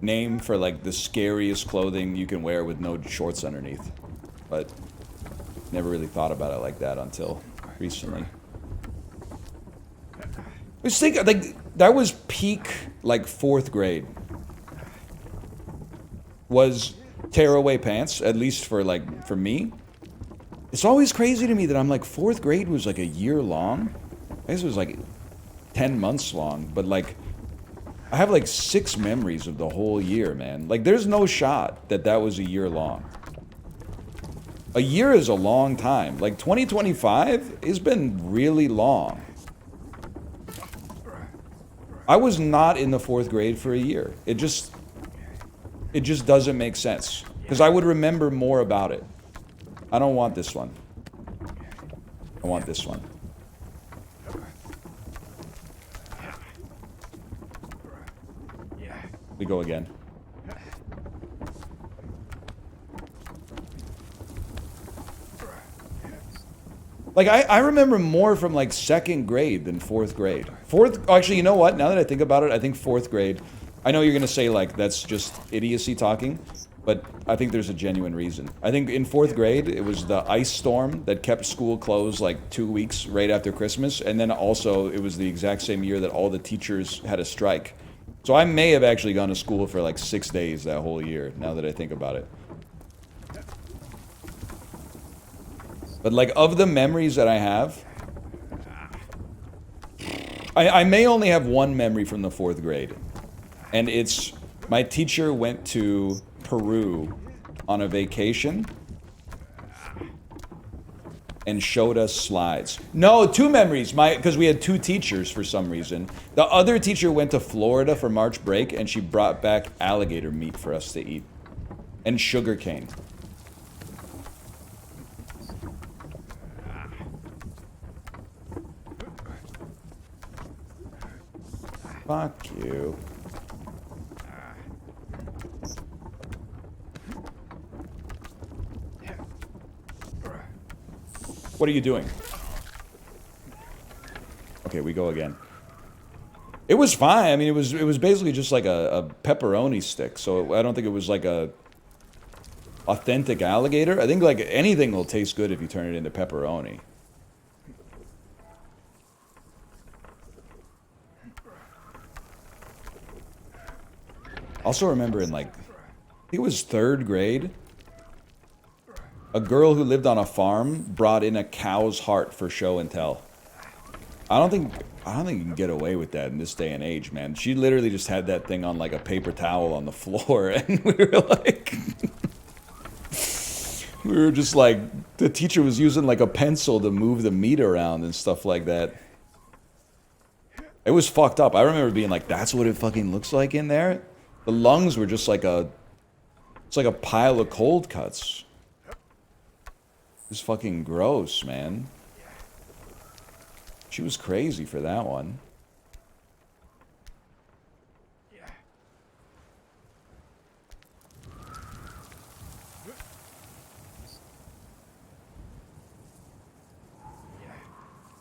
[SPEAKER 1] name for like the scariest clothing you can wear with no shorts underneath. But never really thought about it like that until recently. I was thinking, like, that was peak, like, 4th grade. Was tearaway pants, at least for, like, for me. It's always crazy to me that I'm like, 4th grade was, like, a year long. I guess it was, like, 10 months long. But, like, I have, like, 6 memories of the whole year, man. Like, there's no shot that that was a year long. A year is a long time. Like, 2025 has been really long. I was not in the 4th grade for a year. It just doesn't make sense. Because I would remember more about it. I don't want this one. I want this one. We go again. Like, I remember more from, like, 2nd grade than 4th grade. Actually, you know what? Now that I think about it, I think 4th grade... I know you're gonna say, like, that's just idiocy talking, but I think there's a genuine reason. I think in 4th grade, it was the ice storm that kept school closed, like, 2 weeks right after Christmas, and then also, it was the exact same year that all the teachers had a strike. So I may have actually gone to school for, like, 6 days that whole year, now that I think about it. But, like, of the memories that I have... I may only have one memory from the 4th grade. And it's... my teacher went to Peru on a vacation and showed us slides. No, 2 memories, because we had 2 teachers for some reason. The other teacher went to Florida for March break, and she brought back alligator meat for us to eat. And sugar cane. Fuck you. What are you doing? Okay, we go again. It was fine. I mean, it was basically just like a pepperoni stick. So I don't think it was like a authentic alligator. I think like anything will taste good if you turn it into pepperoni. Also remember in like, I think it was 3rd grade, a girl who lived on a farm brought in a cow's heart for show and tell. I don't think you can get away with that in this day and age, man. She literally just had that thing on like a paper towel on the floor, and we were like... we were just like... the teacher was using like a pencil to move the meat around and stuff like that. It was fucked up. I remember being like, that's what it fucking looks like in there? The lungs were just like a... it's like a pile of cold cuts. It's fucking gross, man. She was crazy for that one.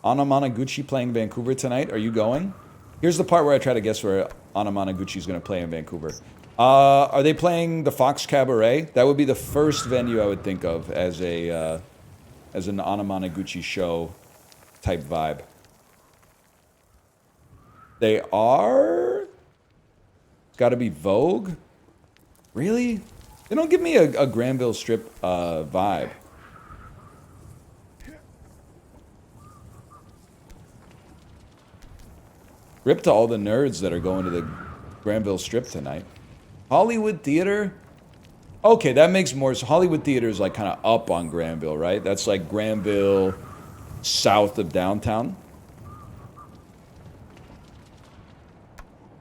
[SPEAKER 1] Anamanaguchi playing Vancouver tonight. Are you going? Here's the part where I try to guess where Anamanaguchi is going to play in Vancouver. Are they playing the Fox Cabaret? That would be the first venue I would think of as a as an Anamanaguchi show type vibe. They are? It's got to be Vogue? Really? They don't give me a Granville Strip vibe. Rip to all the nerds that are going to the Granville Strip tonight. Hollywood Theater? Okay, that makes more sense. Hollywood Theater is like kind of up on Granville, right? That's like Granville south of downtown.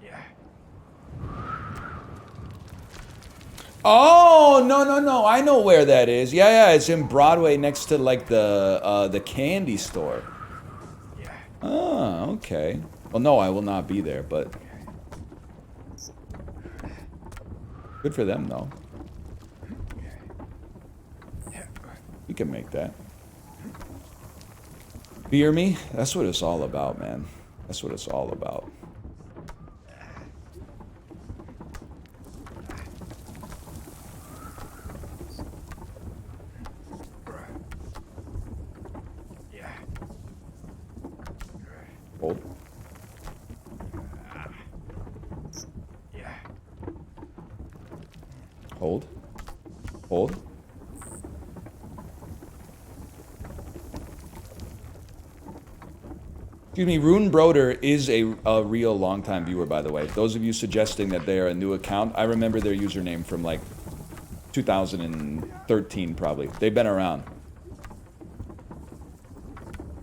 [SPEAKER 3] Yeah.
[SPEAKER 1] Oh, no. I know where that is. Yeah, it's in Broadway next to like the candy store.
[SPEAKER 3] Yeah.
[SPEAKER 1] Ah, okay. Well, no, I will not be there, but good for them, though. We can make that. Fear me? That's what it's all about, man. That's what it's all about. Hold. Hold. Hold. Excuse me, Rune Broder is a real long-time viewer, by the way. Those of you suggesting that they are a new account, I remember their username from like 2013, probably. They've been around.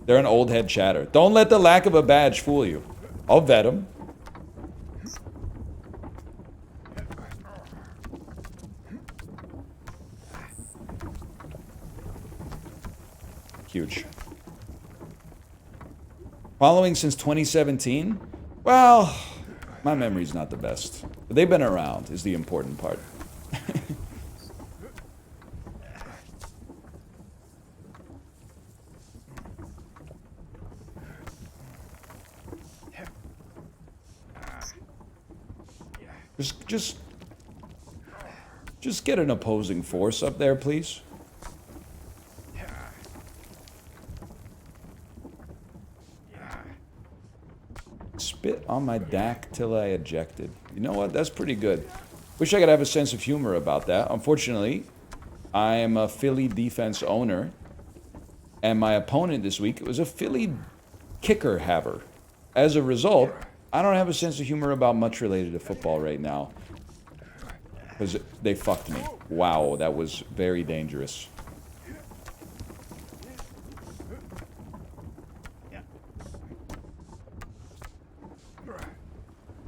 [SPEAKER 1] They're an old head chatter. Don't let the lack of a badge fool you. I'll vet them. Huge. Following since 2017? Well, my memory's not the best. But they've been around is the important part. Just get an opposing force up there, please. Spit on my DAC till I ejected. You know what? That's pretty good. Wish I could have a sense of humor about that. Unfortunately, I am a Philly defense owner, and my opponent this week was a Philly kicker haver. As a result, I don't have a sense of humor about much related to football right now. Because they fucked me. Wow, that was very dangerous.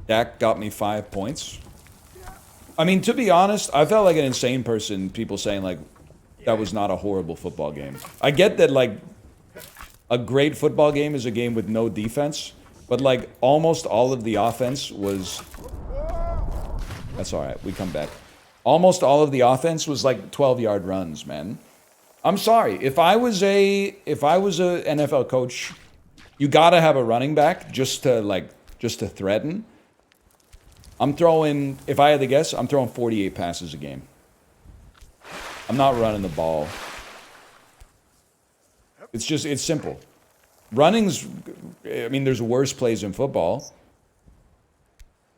[SPEAKER 1] Dak got me 5 points. I mean, to be honest, I felt like an insane person, people saying, like, that was not a horrible football game. I get that, like, a great football game is a game with no defense, but, like, almost all of the offense was... That's alright, we come back. Almost all of the offense was, like, 12-yard runs, man. I'm sorry, if I was a NFL coach, you gotta have a running back just to threaten. I'm throwing, if I had to guess, I'm throwing 48 passes a game. I'm not running the ball. It's just, it's simple. Running's, I mean, there's worse plays in football.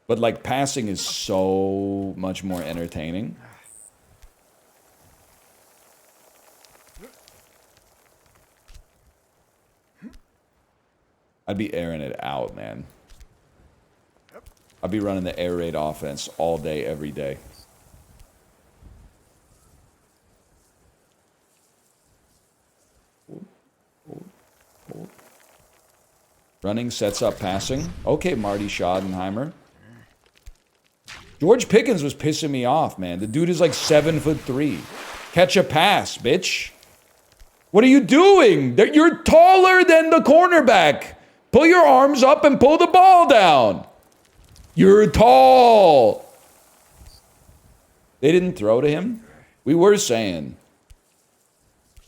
[SPEAKER 1] But, like, passing is so much more entertaining. I'd be airing it out, man. I'd be running the air raid offense all day, every day. Running sets up passing. Okay, Marty Schottenheimer. George Pickens was pissing me off, man. The dude is like 7'3". Catch a pass, bitch. What are you doing? You're taller than the cornerback. Pull your arms up and pull the ball down. You're tall. They didn't throw to him? We were saying.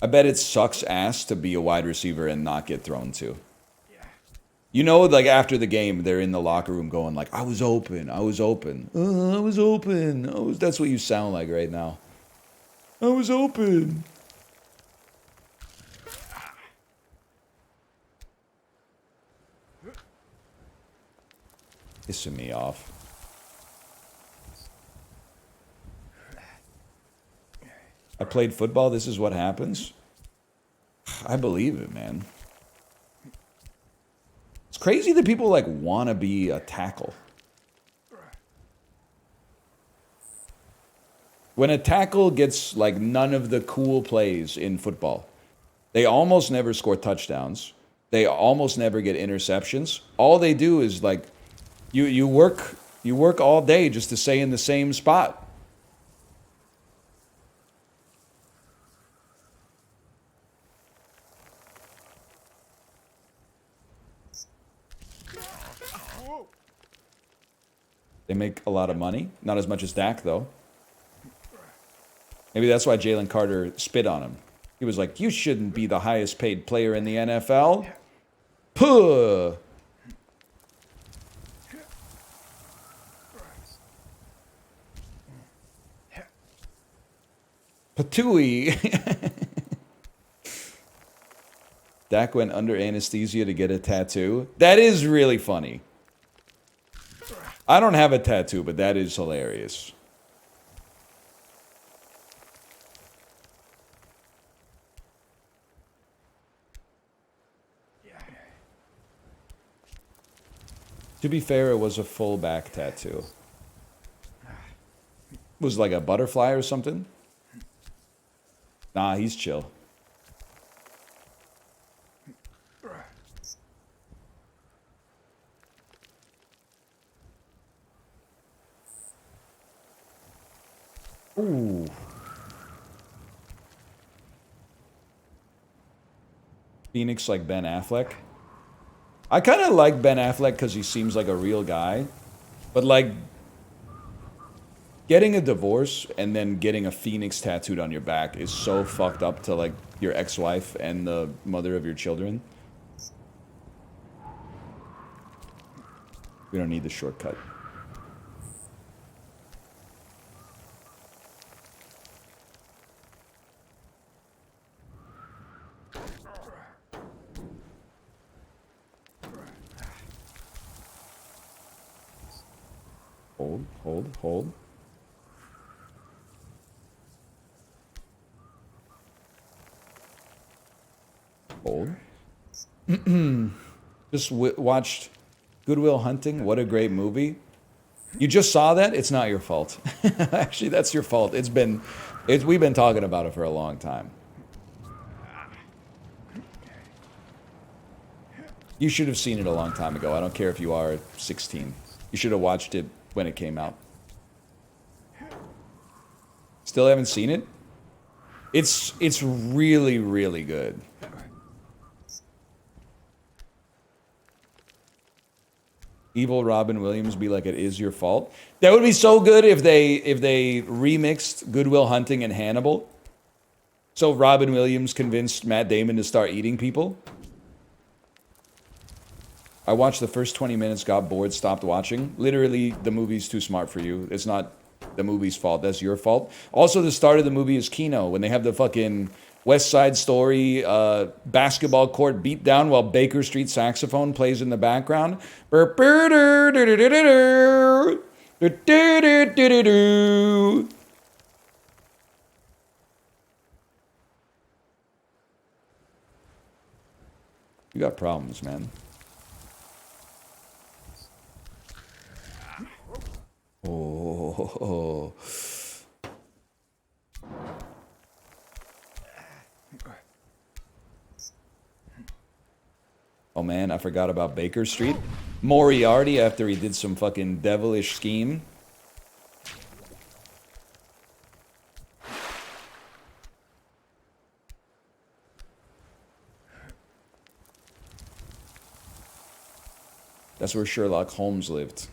[SPEAKER 1] I bet it sucks ass to be a wide receiver and not get thrown to. You know, like, after the game, they're in the locker room going like, I was open, I was open. I was open. That's what you sound like right now. I was open. Pissing me off. I played football, this is what happens? I believe it, man. It's crazy that people, like, want to be a tackle. When a tackle gets, like, none of the cool plays in football, they almost never score touchdowns. They almost never get interceptions. All they do is, like, you work all day just to stay in the same spot. They make a lot of money. Not as much as Dak, though. Maybe that's why Jalen Carter spit on him. He was like, you shouldn't be the highest paid player in the NFL. Puh! Patooey! Dak went under anesthesia to get a tattoo. That is really funny. I don't have a tattoo, but that is hilarious. To be fair, it was a full back tattoo. Was it like a butterfly or something? Nah, he's chill. Ooh. Phoenix like Ben Affleck. I kind of like Ben Affleck because he seems like a real guy. But like, getting a divorce and then getting a phoenix tattooed on your back is so fucked up to like your ex-wife and the mother of your children. We don't need the shortcut. Hold, hold, hold. Hold. Just watched Good Will Hunting. What a great movie. You just saw that? It's not your fault. Actually, that's your fault. We've been talking about it for a long time. You should have seen it a long time ago. I don't care if you are 16. You should have watched it when it came out. Still haven't seen it? It's really, really good. Evil Robin Williams be like, it is your fault. That would be so good if they remixed Good Will Hunting and Hannibal. So Robin Williams convinced Matt Damon to start eating people. I watched the first 20 minutes, got bored, stopped watching. Literally, the movie's too smart for you. It's not the movie's fault. That's your fault. Also, the start of the movie is Kino, when they have the fucking West Side Story basketball court beat down while Baker Street saxophone plays in the background. You got problems, man. Oh. Oh man, I forgot about Baker Street. Moriarty after he did some fucking devilish scheme. That's where Sherlock Holmes lived.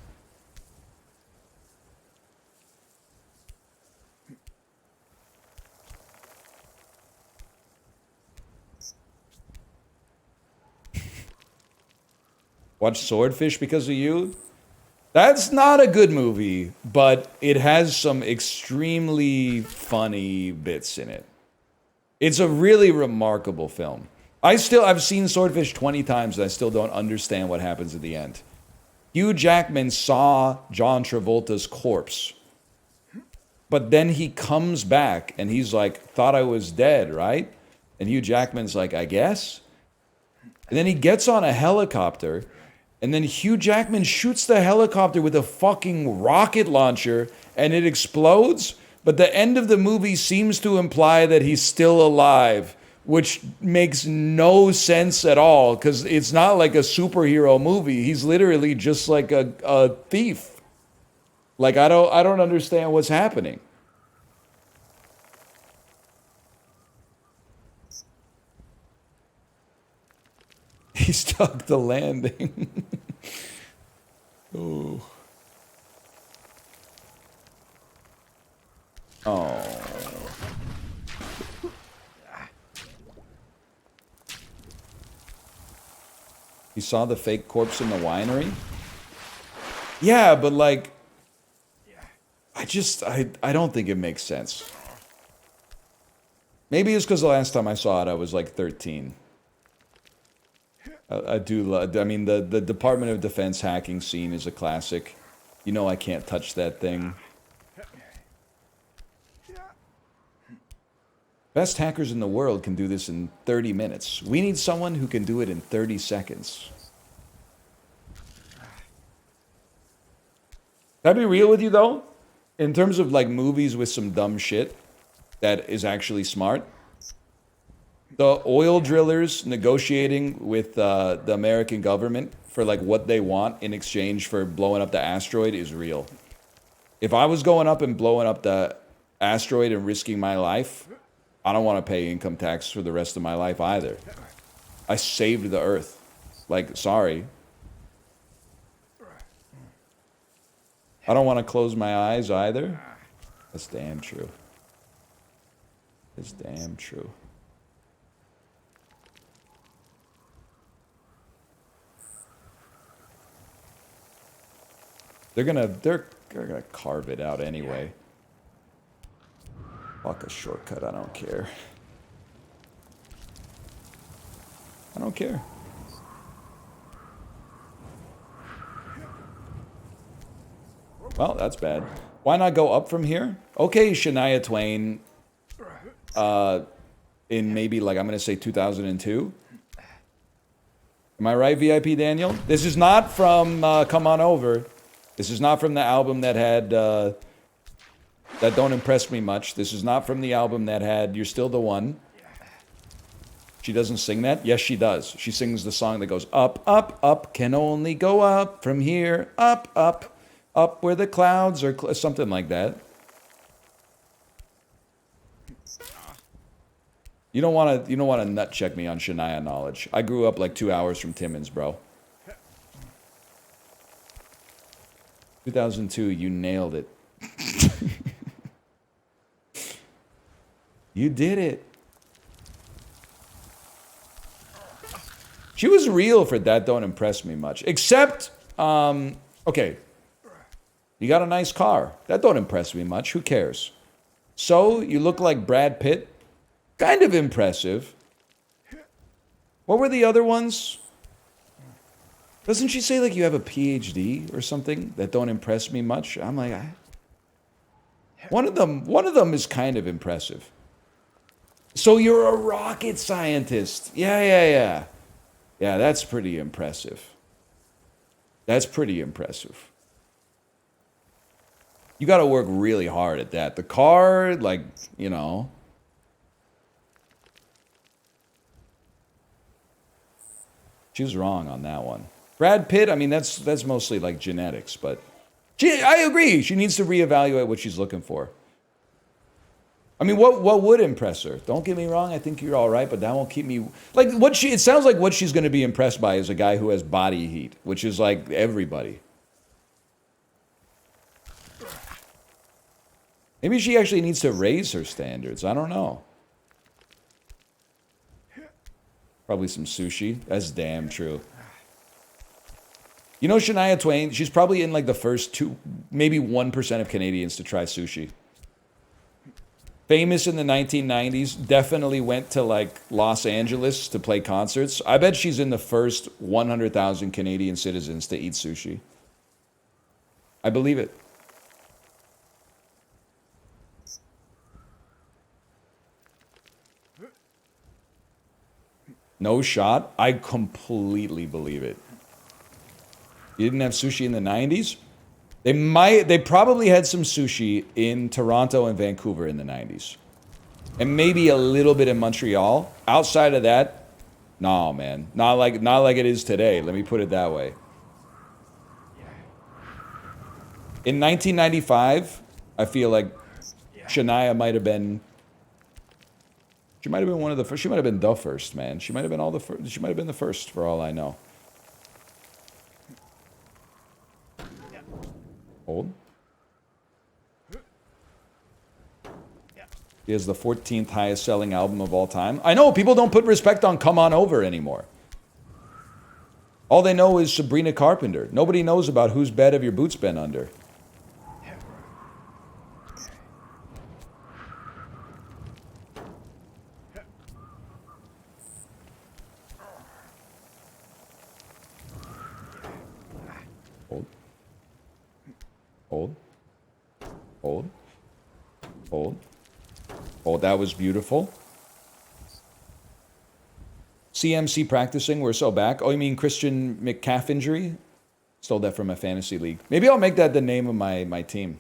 [SPEAKER 1] Watch Swordfish because of you? That's not a good movie, but it has some extremely funny bits in it. It's a really remarkable film. I've seen Swordfish 20 times and I still don't understand what happens at the end. Hugh Jackman saw John Travolta's corpse. But then he comes back and he's like, thought I was dead, right? And Hugh Jackman's like, I guess. And then he gets on a helicopter. And then Hugh Jackman shoots the helicopter with a fucking rocket launcher and it explodes. But the end of the movie seems to imply that he's still alive, which makes no sense at all because it's not like a superhero movie. He's literally just like a thief. Like, I don't understand what's happening. He stuck the landing. Oh. Oh. You saw the fake corpse in the winery? Yeah, but like, I don't think it makes sense. Maybe it's because the last time I saw it, I was like 13. I do love, I mean, the Department of Defense hacking scene is a classic. You know I can't touch that thing. Best hackers in the world can do this in 30 minutes. We need someone who can do it in 30 seconds. Can I be real with you, though? In terms of, like, movies with some dumb shit that is actually smart, the oil drillers negotiating with the American government for, like, what they want in exchange for blowing up the asteroid is real. If I was going up and blowing up the asteroid and risking my life, I don't want to pay income tax for the rest of my life either. I saved the Earth. Like, sorry. I don't want to close my eyes either. That's damn true. That's damn true. They're gonna carve it out anyway. Fuck a shortcut, I don't care. I don't care. Well, that's bad. Why not go up from here? Okay, Shania Twain. In maybe, like, I'm gonna say 2002. Am I right, VIP Daniel? This is not from Come On Over. This is not from the album that had That Don't Impress Me Much. This is not from the album that had You're Still the One. She doesn't sing that? Yes, she does. She sings the song that goes up, up, up, can only go up from here, up, up, up where the clouds are, something like that. You don't want to nut check me on Shania knowledge. I grew up like 2 hours from Timmins, bro. 2002, you nailed it. You did it. She was real for That Don't Impress Me Much. Except, okay. You got a nice car. That don't impress me much. Who cares? So, you look like Brad Pitt. Kind of impressive. What were the other ones? Doesn't she say, like, you have a PhD or something? That don't impress me much? I'm like, one of them is kind of impressive. So you're a rocket scientist. Yeah, that's pretty impressive. That's pretty impressive. You got to work really hard at that. The car, like, you know. She was wrong on that one. Brad Pitt, I mean, that's mostly like genetics, but I agree. She needs to reevaluate what she's looking for. I mean, what would impress her? Don't get me wrong. I think you're all right, but that won't keep me like it sounds like what she's going to be impressed by is a guy who has body heat, which is like everybody. Maybe she actually needs to raise her standards. I don't know. Probably some sushi. That's damn true. You know Shania Twain, she's probably in like the first maybe 1% of Canadians to try sushi. Famous in the 1990s, definitely went to like Los Angeles to play concerts. I bet she's in the first 100,000 Canadian citizens to eat sushi. I believe it. No shot? I completely believe it. You didn't have sushi in the 90s? They probably had some sushi in Toronto and Vancouver in the 90s. And maybe a little bit in Montreal. Outside of that, no, man. Not like it is today. Let me put it that way. In 1995, I feel like Shania might have been one of the first. She might have been the first, man. She might have been she might have been the first for all I know. Hold. He has the 14th highest selling album of all time. I know, people don't put respect on Come On Over anymore. All they know is Sabrina Carpenter. Nobody knows about Whose Bed Have Your Boots Been Under. Hold. Hold. Hold. Hold. Hold. That was beautiful. CMC practicing, we're so back. Oh, you mean Christian McCaff injury? Stole that from my fantasy league. Maybe I'll make that the name of my team.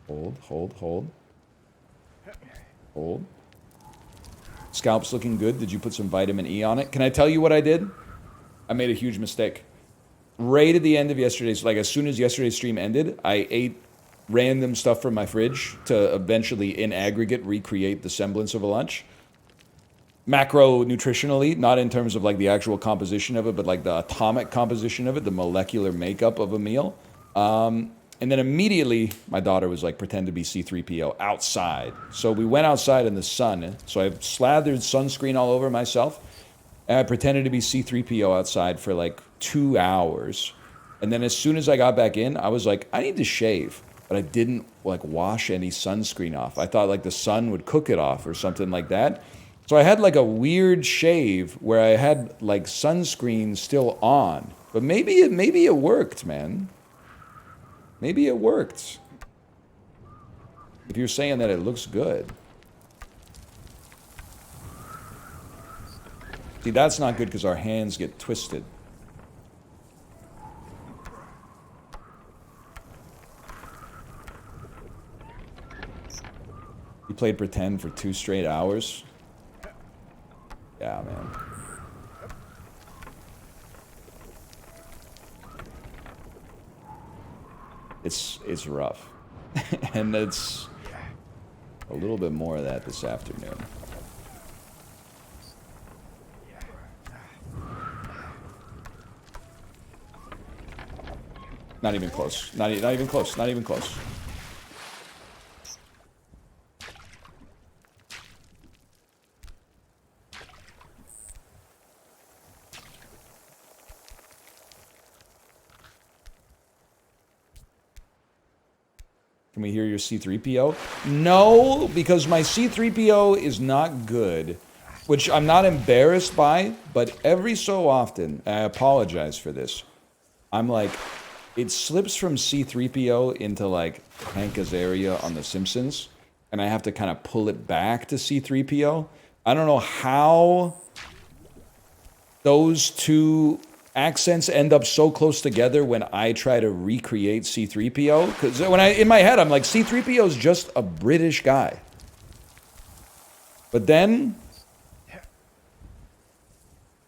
[SPEAKER 1] Hold, hold, hold. Hold. Scalp's looking good. Did you put some vitamin E on it? Can I tell you what I did? I made a huge mistake. Right at the end of yesterday's, like as soon as yesterday's stream ended, I ate random stuff from my fridge to eventually, in aggregate, recreate the semblance of a lunch. Macro nutritionally, not in terms of like the actual composition of it, but like the atomic composition of it, the molecular makeup of a meal. And then immediately, my daughter was like, pretend to be C-3PO outside. So we went outside in the sun. So I slathered sunscreen all over myself. And I pretended to be C-3PO outside for like 2 hours. And then as soon as I got back in, I was like, I need to shave. But I didn't like wash any sunscreen off. I thought like the sun would cook it off or something like that. So I had like a weird shave where I had like sunscreen still on. But maybe it worked, man. Maybe it worked. If you're saying that it looks good. See, that's not good because our hands get twisted. You played pretend for 2 straight hours? Yeah, man. It's rough. And it's a little bit more of that this afternoon. Not even close. Not even close. Not even close. Can we hear your C-3PO? No, because my C-3PO is not good, which I'm not embarrassed by, but every so often, and I apologize for this, I'm like, it slips from C-3PO into like Hank Azaria on The Simpsons, and I have to kind of pull it back to C-3PO. I don't know how those two accents end up so close together when I try to recreate C-3PO. Because when in my head, I'm like, C-3PO is just a British guy. But then,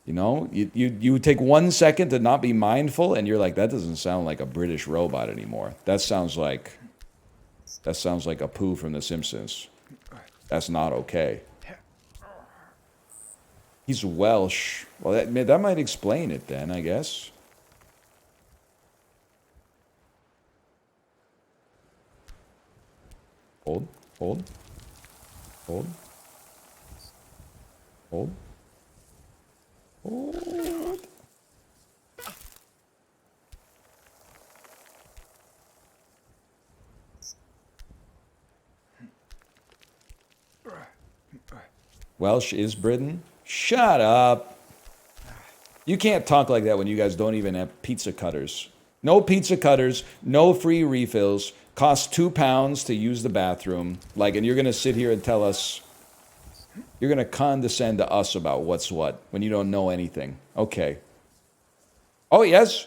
[SPEAKER 1] you know, you take 1 second to not be mindful, and you're like, that doesn't sound like a British robot anymore. That sounds like a poo from The Simpsons. That's not okay. He's Welsh. Well, that might explain it then, I guess. Hold, hold, hold, hold, hold. Welsh is Britain? Shut up. You can't talk like that when you guys don't even have pizza cutters. No pizza cutters, no free refills, cost £2 to use the bathroom. Like, and you're gonna sit here and tell us, you're gonna condescend to us about what's what when you don't know anything. Okay. Oh, yes?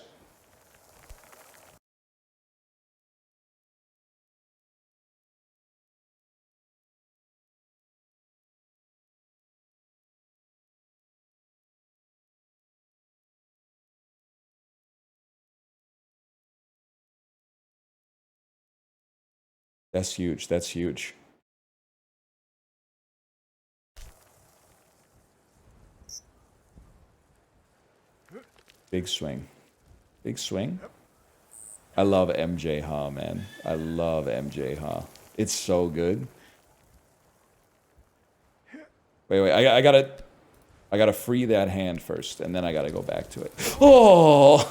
[SPEAKER 1] That's huge. That's huge. Big swing. Big swing. I love MJ Ha, man. I love MJ Ha. It's so good. Wait. I gotta free that hand first, and then I gotta go back to it. Oh!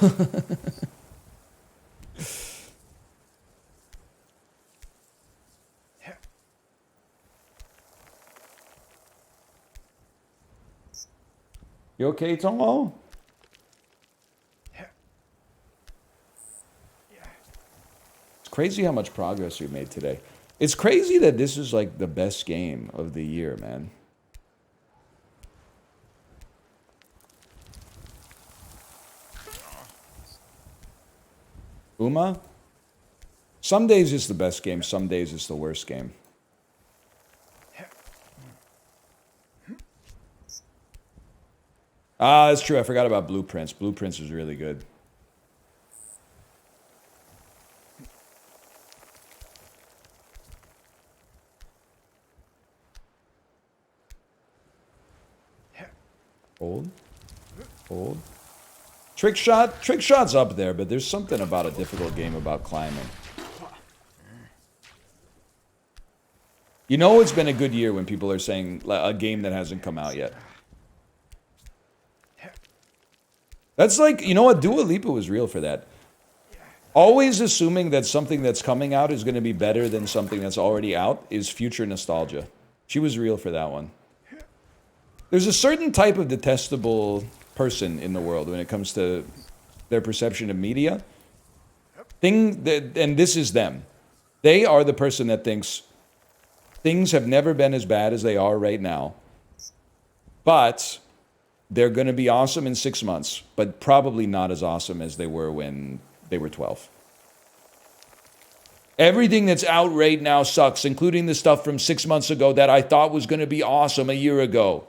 [SPEAKER 1] You okay, Tomo? It's crazy how much progress we made today. It's crazy that this is like the best game of the year, man. Uma? Some days it's the best game, some days it's the worst game. Ah, that's true. I forgot about Blueprints. Blueprints is really good. Hold. Hold. Trick shot's up there, but there's something about a difficult game about climbing. You know it's been a good year when people are saying a game that hasn't come out yet. That's like, you know what, Dua Lipa was real for that. Always assuming that something that's coming out is going to be better than something that's already out is future nostalgia. She was real for that one. There's a certain type of detestable person in the world when it comes to their perception of media. And this is them. They are the person that thinks things have never been as bad as they are right now. But they're going to be awesome in 6 months, but probably not as awesome as they were when they were 12. Everything that's out right now sucks, including the stuff from 6 months ago that I thought was going to be awesome a year ago.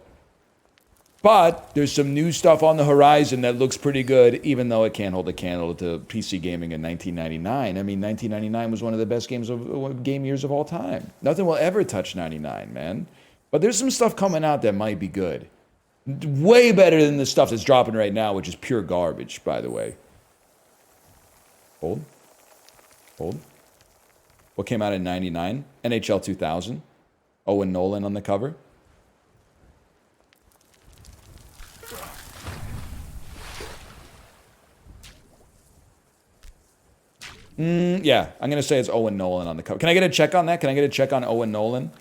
[SPEAKER 1] But there's some new stuff on the horizon that looks pretty good, even though it can't hold a candle to PC gaming in 1999. I mean, 1999 was one of the best game years of all time. Nothing will ever touch 99, man. But there's some stuff coming out that might be good. Way better than the stuff that's dropping right now, which is pure garbage, by the way. Hold. Hold. What came out in 99? NHL 2000. Owen Nolan on the cover. Yeah, I'm going to say it's Owen Nolan on the cover. Can I get a check on that? Can I get a check on Owen Nolan?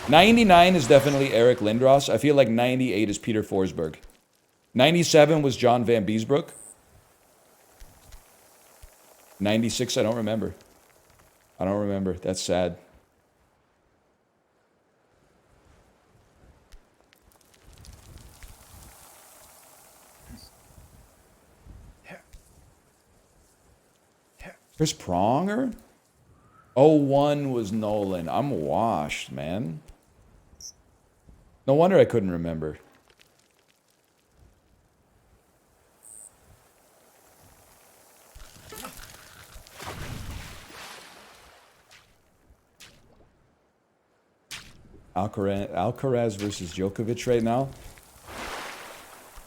[SPEAKER 1] 99 is definitely Eric Lindros. I feel like 98 is Peter Forsberg. 97 was John Van Beesbrook. 96, I don't remember. I don't remember. That's sad. Chris Pronger? 01 was Nolan. I'm washed, man. No wonder I couldn't remember. Alcaraz versus Djokovic right now.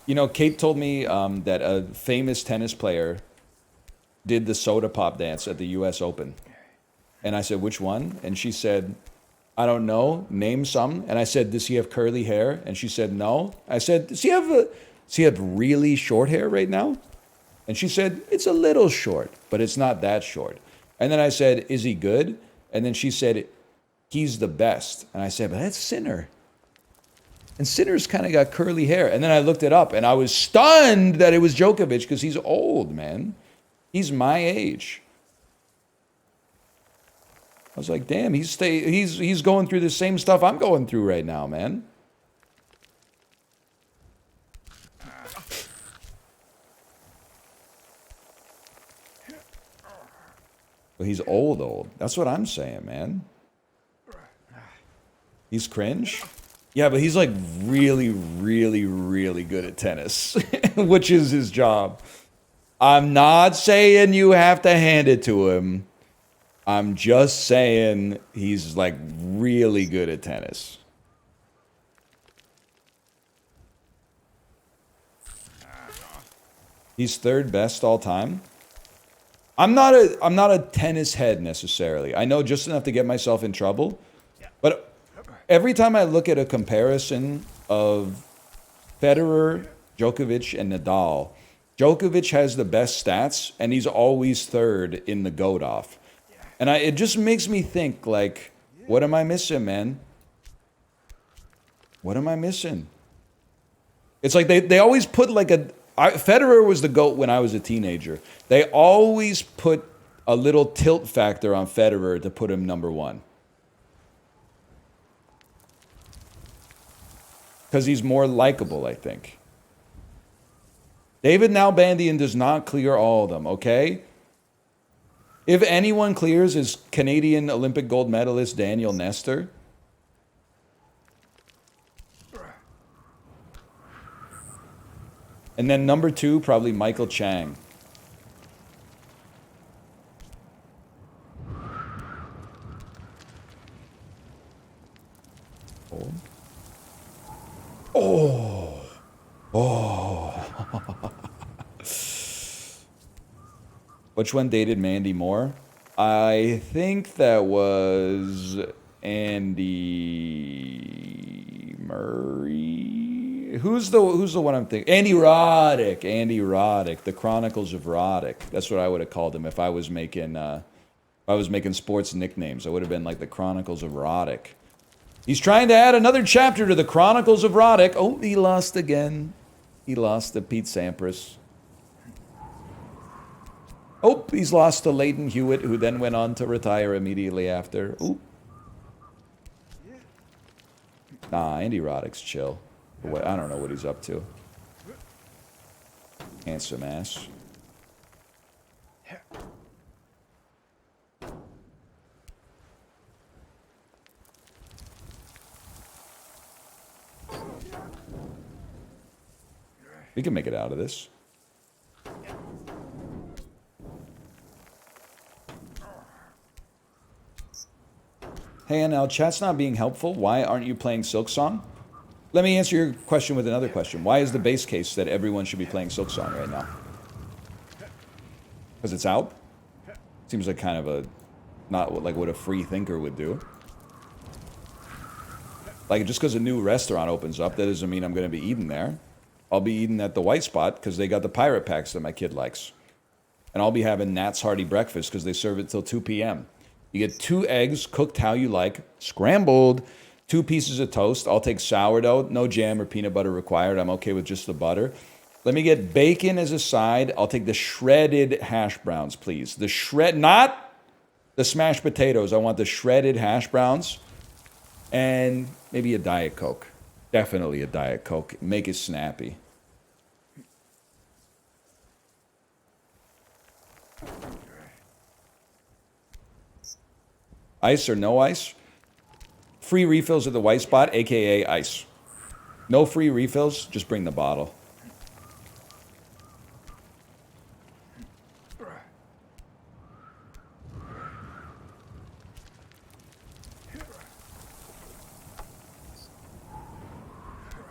[SPEAKER 1] You know, Kate told me that a famous tennis player did the soda pop dance at the US Open. And I said, which one? And she said, I don't know, name some. And I said, does he have curly hair? And she said, no. I said, does he have really short hair right now? And she said, it's a little short, but it's not that short. And then I said, is he good? And then she said, he's the best. And I said, but that's Sinner. And Sinner's kind of got curly hair. And then I looked it up, and I was stunned that it was Djokovic because he's old, man. He's my age. I was like, damn, he's going through the same stuff I'm going through right now, man. Well, he's old. That's what I'm saying, man. He's cringe? Yeah, but he's like really, really, really good at tennis, which is his job. I'm not saying you have to hand it to him. I'm just saying he's like really good at tennis. He's third best all time. I'm not a tennis head necessarily. I know just enough to get myself in trouble. But every time I look at a comparison of Federer, Djokovic, and Nadal, Djokovic has the best stats, and he's always third in the GOAT off. And it just makes me think, like, what am I missing, man? What am I missing? It's like they always put like Federer was the GOAT when I was a teenager. They always put a little tilt factor on Federer to put him number one. Because he's more likable, I think. David Nalbandian does not clear all of them, okay? If anyone clears, is Canadian Olympic gold medalist Daniel Nestor. And then number 2, probably Michael Chang. Oh. Oh. Which one dated Mandy more? I think that was Andy Murray. Who's the one I'm thinking? Andy Roddick. Andy Roddick. The Chronicles of Roddick. That's what I would have called him if I was making sports nicknames. I would have been like the Chronicles of Roddick. He's trying to add another chapter to the Chronicles of Roddick. Oh, he lost again. He lost to Pete Sampras. Oh, he's lost to Leighton Hewitt, who then went on to retire immediately after. Ooh. Nah, Andy Roddick's chill. I don't know what he's up to. Handsome ass. We can make it out of this. Hey, NL, chat's not being helpful. Why aren't you playing Silksong? Let me answer your question with another question. Why is the base case that everyone should be playing Silksong right now? Because it's out? Seems like kind of a... not like what a free thinker would do. Like, just because a new restaurant opens up, that doesn't mean I'm going to be eating there. I'll be eating at the White Spot because they got the pirate packs that my kid likes. And I'll be having Nat's Hearty Breakfast because they serve it till 2 p.m. You get 2 eggs cooked how you like, scrambled, 2 pieces of toast. I'll take sourdough, no jam or peanut butter required. I'm okay with just the butter. Let me get bacon as a side. I'll take the shredded hash browns, please. Not the smashed potatoes. I want the shredded hash browns. And maybe a Diet Coke. Definitely a Diet Coke. Make it snappy. Ice or no ice? Free refills at the White Spot, aka ice. No free refills, just bring the bottle.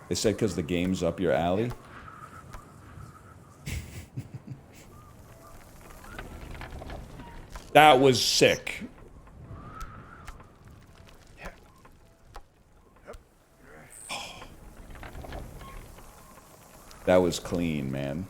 [SPEAKER 1] They said because the game's up your alley. That was sick. That was clean, man.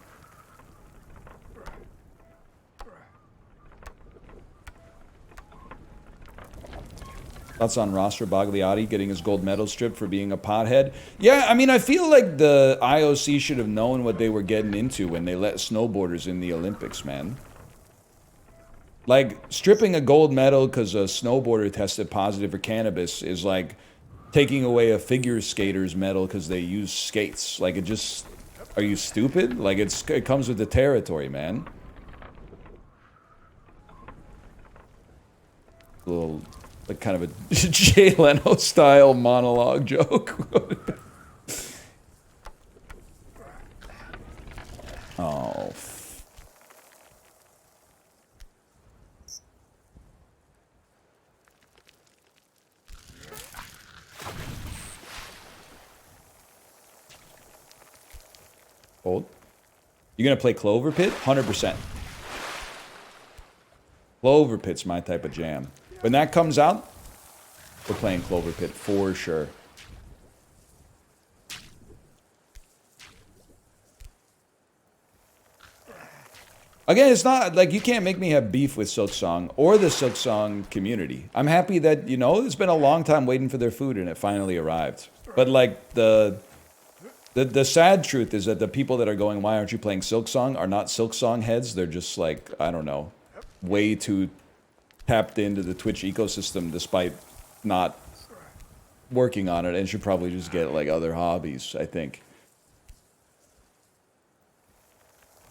[SPEAKER 1] Thoughts on Roster Bagliati getting his gold medal stripped for being a pothead? Yeah, I mean, I feel like the IOC should have known what they were getting into when they let snowboarders in the Olympics, man. Like, stripping a gold medal because a snowboarder tested positive for cannabis is like taking away a figure skater's medal because they use skates. Like, it just... Are you stupid? Like, it comes with the territory, man. A little... like kind of a Jay Leno style monologue joke. Oh. Hold. You gonna play Clover Pit? 100%. Clover Pit's my type of jam. When that comes out, we're playing Clover Pit for sure. Again, it's not like you can't make me have beef with Silksong or the Silksong community. I'm happy that, you know, it's been a long time waiting for their food and it finally arrived. But like the sad truth is that the people that are going, why aren't you playing Silksong, are not Silksong heads. They're just like, I don't know, way too tapped into the Twitch ecosystem despite not working on it, and should probably just get like other hobbies, I think.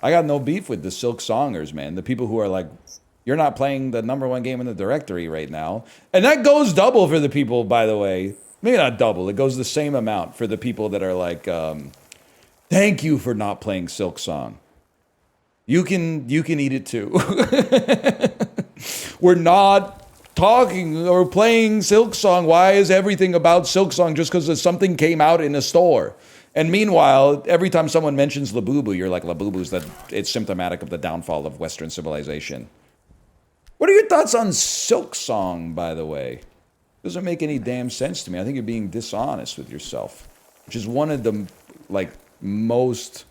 [SPEAKER 1] I got no beef with the Silksongers, man. The people who are like, you're not playing the #1 game in the directory right now. And that goes double for the people, by the way. Maybe not double. It goes the same amount for the people that are like, thank you for not playing Silksong. You can eat it too. We're not talking or playing Silksong. Why is everything about Silksong just because something came out in a store? And meanwhile, every time someone mentions Labubu, you're like, Labubu's that it's symptomatic of the downfall of Western civilization. What are your thoughts on Silksong, by the way? Doesn't make any damn sense to me. I think you're being dishonest with yourself, which is one of the like most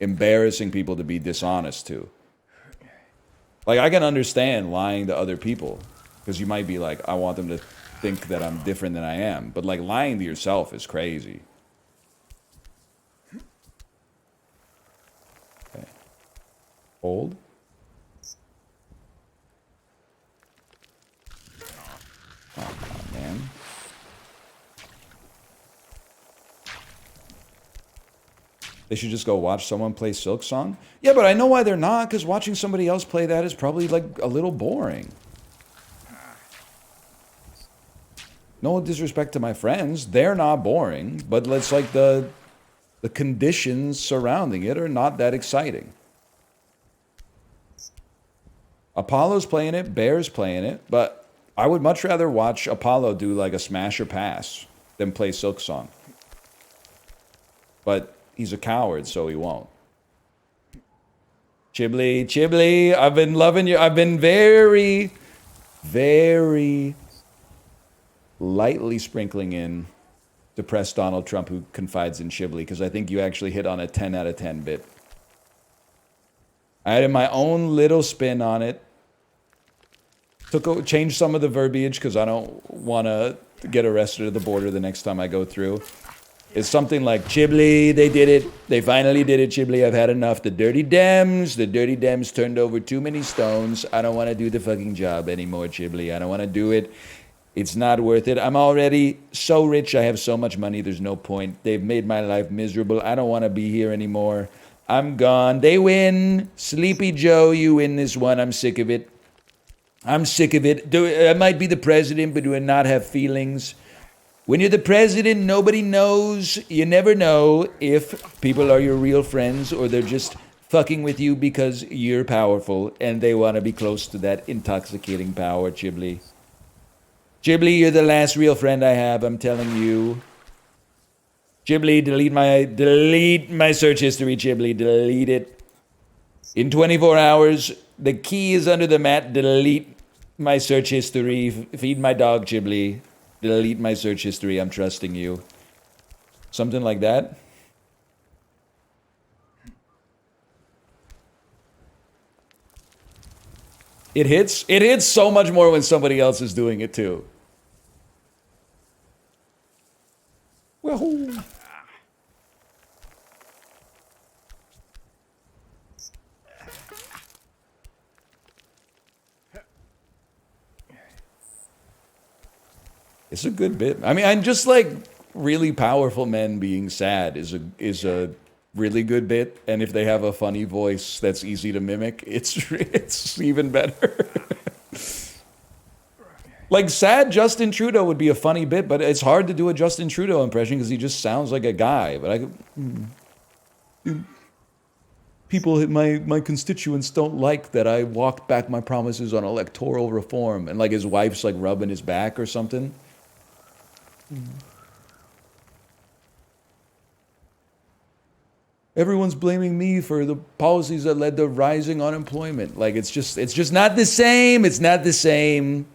[SPEAKER 1] embarrassing people to be dishonest to. Like, I can understand lying to other people because you might be like, I want them to think that I'm different than I am. But like lying to yourself is crazy. Okay. Hold. Oh, come on, man. They should just go watch someone play Silksong? Yeah, but I know why they're not, because watching somebody else play that is probably, like, a little boring. No disrespect to my friends. They're not boring, but it's like the conditions surrounding it are not that exciting. Apollo's playing it, Bear's playing it, but I would much rather watch Apollo do, like, a smash or pass than play Silksong. But he's a coward, so he won't. Chibli, I've been loving you. I've been very, very lightly sprinkling in depressed Donald Trump who confides in Chibli, because I think you actually hit on a 10 out of 10 bit. I added my own little spin on it. Changed some of the verbiage because I don't want to get arrested at the border the next time I go through. It's something like, Chibli, they did it. They finally did it, Chibli. I've had enough. The dirty Dems turned over too many stones. I don't want to do the fucking job anymore, Chibli. I don't want to do it. It's not worth it. I'm already so rich. I have so much money. There's no point. They've made my life miserable. I don't want to be here anymore. I'm gone. They win. Sleepy Joe, you win this one. I'm sick of it. I'm sick of it. I might be the president, but do I not have feelings? When you're the president, nobody knows. You never know if people are your real friends or they're just fucking with you because you're powerful and they want to be close to that intoxicating power, Chibli. Chibli, you're the last real friend I have, I'm telling you. Chibli, delete my search history, Chibli. Delete it. In 24 hours, the key is under the mat. Delete my search history. Feed my dog, Chibli. Delete my search history. I'm trusting you. Something like that. It hits. It hits so much more when somebody else is doing it too. Wahoo! It's a good bit. I mean, I'm just like really powerful men being sad is a really good bit, and if they have a funny voice that's easy to mimic, it's even better. Like sad Justin Trudeau would be a funny bit, but it's hard to do a Justin Trudeau impression because he just sounds like a guy. But people, my constituents don't like that I walked back my promises on electoral reform, and like his wife's like rubbing his back or something. Everyone's blaming me for the policies that led to rising unemployment. Like, it's just not the same. It's not the same.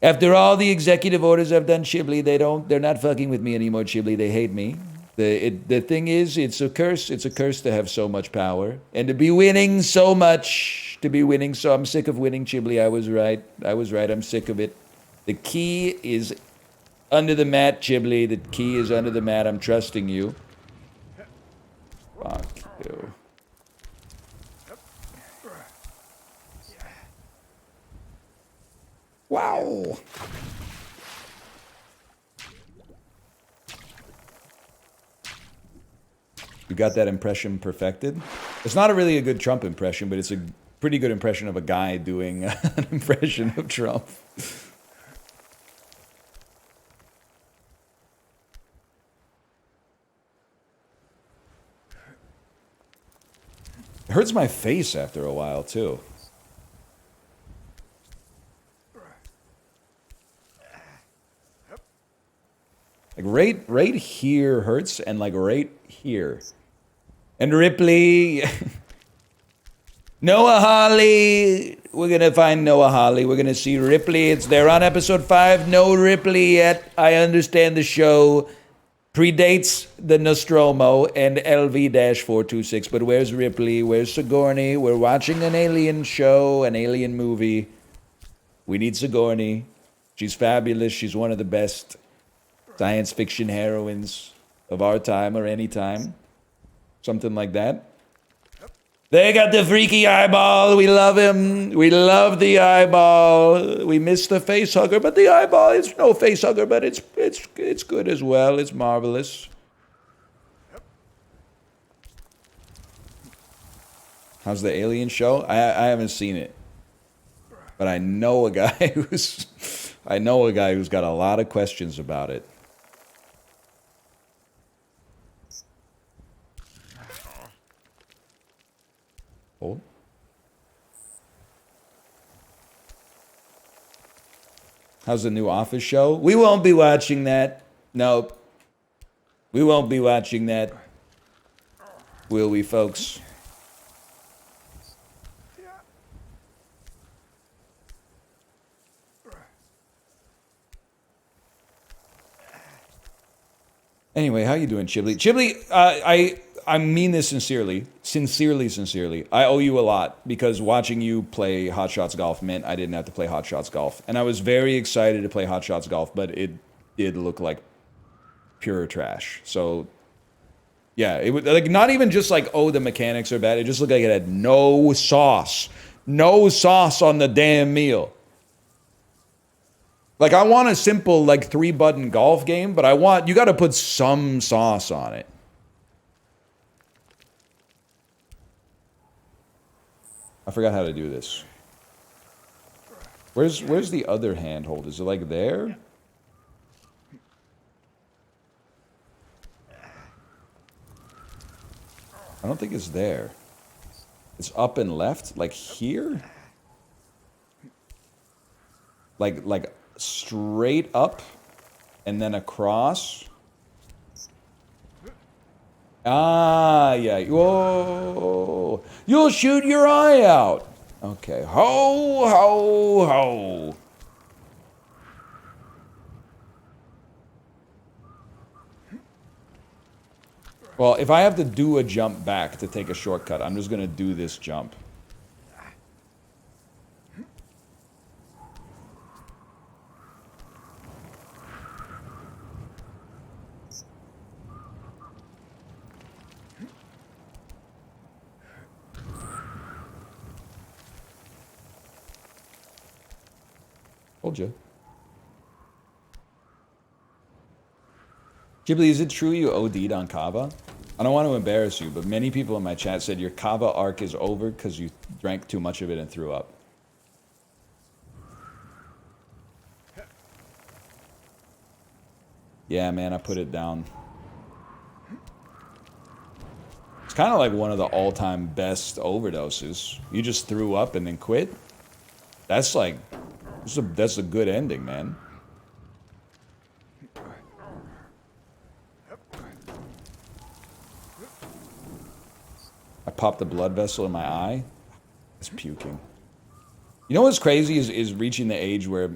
[SPEAKER 1] After all the executive orders I've done, Chibli, they're not fucking with me anymore, Chibli. They hate me. The thing is, it's a curse. It's a curse to have so much power and to be winning so much. I'm sick of winning, Chibli. I was right. I'm sick of it. The key is under the mat, Chibli. The key is under the mat. I'm trusting you. Fuck you. Wow. You got that impression perfected? It's not really a good Trump impression, but it's a pretty good impression of a guy doing an impression of Trump. It hurts my face after a while, too. Like, right here hurts, and, like, right here. And Ripley... Noah Hawley! We're gonna find Noah Hawley. We're gonna see Ripley. They're on episode 5. No Ripley yet. I understand the show predates the Nostromo and LV-426. But where's Ripley? Where's Sigourney? We're watching an alien show, an alien movie. We need Sigourney. She's fabulous. She's one of the best science fiction heroines of our time or any time. Something like that. They got the freaky eyeball. We love him. We love the eyeball. We miss the face hugger, but the eyeball is no face hugger, but it's good as well. It's marvelous. How's the alien show? I haven't seen it, but I know a guy who's got a lot of questions about it. Hold. How's the new Office show? We won't be watching that. Nope. We won't be watching that. Will we, folks? Anyway, how you doing, Chibli? Chibli, I mean this sincerely. Sincerely. I owe you a lot because watching you play Hot Shots Golf meant I didn't have to play Hot Shots Golf. And I was very excited to play Hot Shots Golf, but it did look like pure trash. So, yeah, it was like not even just like, oh, the mechanics are bad. It just looked like it had no sauce. No sauce on the damn meal. Like, I want a simple, like, 3-button golf game, but you gotta put some sauce on it. I forgot how to do this. Where's the other handhold? Is it, like, there? I don't think it's there. It's up and left? Like, here? Like... straight up and then across. Ah, yeah. Whoa. You'll shoot your eye out. Okay. Ho, ho, ho. Well, if I have to do a jump back to take a shortcut, I'm just going to do this jump. Told you. Ghibli, is it true you OD'd on Kava? I don't want to embarrass you, but many people in my chat said your Kava arc is over because you drank too much of it and threw up. Yeah, man, I put it down. It's kind of like one of the all-time best overdoses. You just threw up and then quit? That's like... That's a good ending, man. popped a blood vessel in my eye. It's puking. You know what's crazy is reaching the age where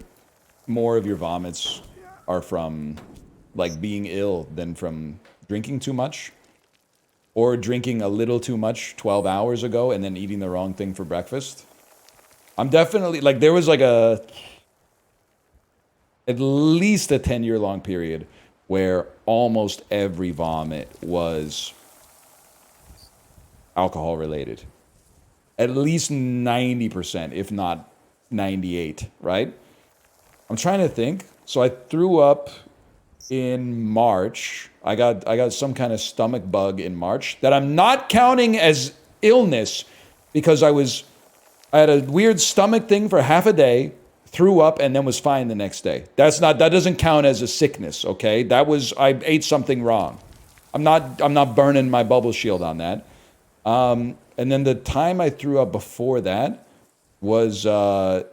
[SPEAKER 1] more of your vomits are from like being ill than from drinking too much. Or drinking a little too much 12 hours ago and then eating the wrong thing for breakfast. I'm definitely, like, there was like at least a 10-year long period where almost every vomit was alcohol related. At least 90%, if not 98, right? I'm trying to think. So I threw up in March. I got some kind of stomach bug in March that I'm not counting as illness because I had a weird stomach thing for half a day, threw up, and then was fine the next day. That doesn't count as a sickness, okay? I ate something wrong. I'm not burning my bubble shield on that. And then the time I threw up before that was I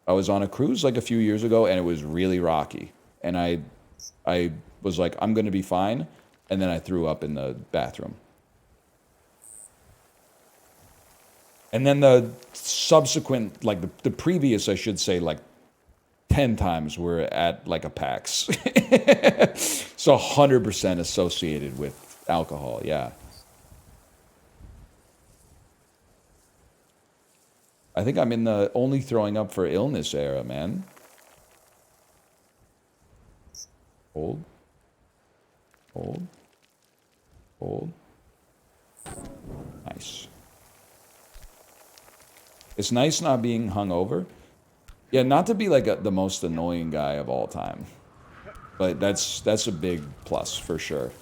[SPEAKER 1] was on a cruise like a few years ago, and it was really rocky. And I was like, I'm going to be fine. And then I threw up in the bathroom. And then the subsequent, like the previous, I should say, like 10 times were at like a PAX. So 100% associated with alcohol, yeah. I think I'm in the only throwing up for illness era, man. Hold. Hold. Hold. Nice. It's nice not being hungover. Yeah, not to be like the most annoying guy of all time. But that's a big plus for sure.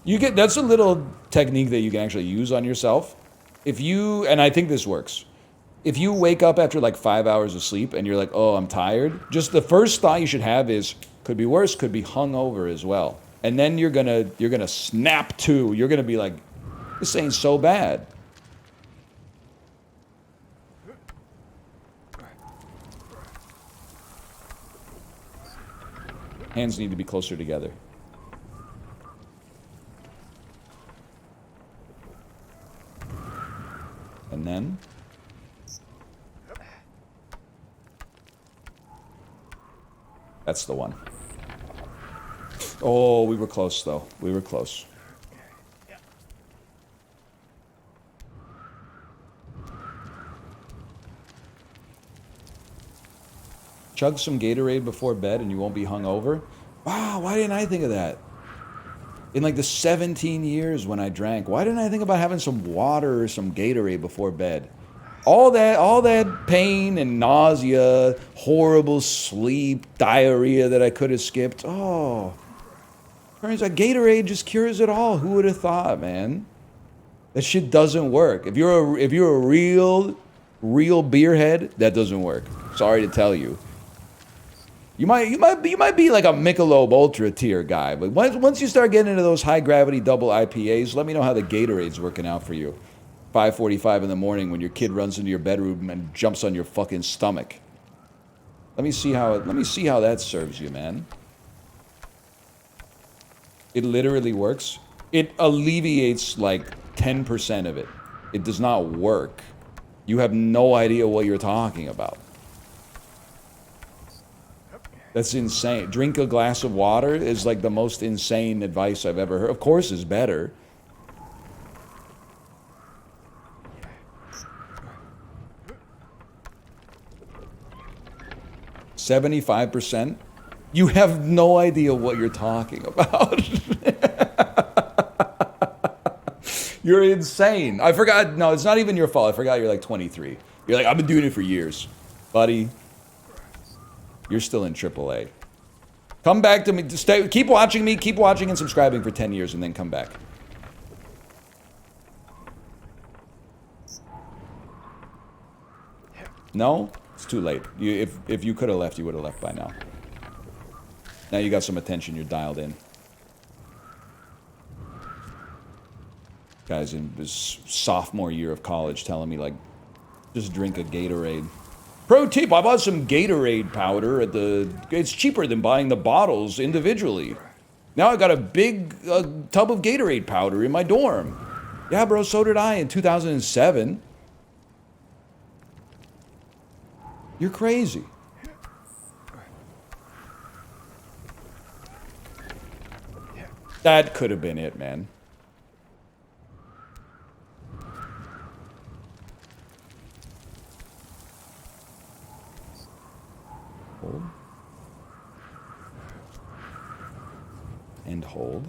[SPEAKER 1] That's a little technique that you can actually use on yourself. And I think this works. If you wake up after like 5 hours of sleep and you're like, oh, I'm tired, just the first thought you should have is, could be worse, could be hungover as well. And then you're gonna snap to. You're gonna be like, this ain't so bad. Hands need to be closer together. And then that's the one. Oh, we were close though. We were close. Chug some Gatorade before bed and you won't be hungover. Wow, why didn't I think of that? In like the 17 years when I drank, why didn't I think about having some water or some Gatorade before bed? All that pain and nausea, horrible sleep, diarrhea that I could have skipped. Oh, turns out Gatorade just cures it all. Who would have thought, man? That shit doesn't work. If you're a real beerhead, that doesn't work. Sorry to tell you. You might be like a Michelob Ultra tier guy, but once you start getting into those high gravity double IPAs, let me know how the Gatorade's working out for you. 5:45 in the morning when your kid runs into your bedroom and jumps on your fucking stomach. Let me see how that serves you, man. It literally works. It alleviates like 10% of it. It does not work. You have no idea what you're talking about. That's insane. Drink a glass of water is like the most insane advice I've ever heard. Of course, it's better. $75%? You have no idea what you're talking about. You're insane. I forgot. No, it's not even your fault. I forgot you're like 23. You're like, I've been doing it for years. Buddy, you're still in AAA. Come back to me. Keep watching me. Keep watching and subscribing for 10 years and then come back. No? It's too late. If you could have left, you would have left by now. Now you got some attention. You're dialed in. Guys in his sophomore year of college telling me, like, just drink a Gatorade. Pro tip, I bought some Gatorade powder at the... It's cheaper than buying the bottles individually. Now I got a big tub of Gatorade powder in my dorm. Yeah, bro, so did I in 2007. You're crazy. That could have been it, man. Hold. And hold.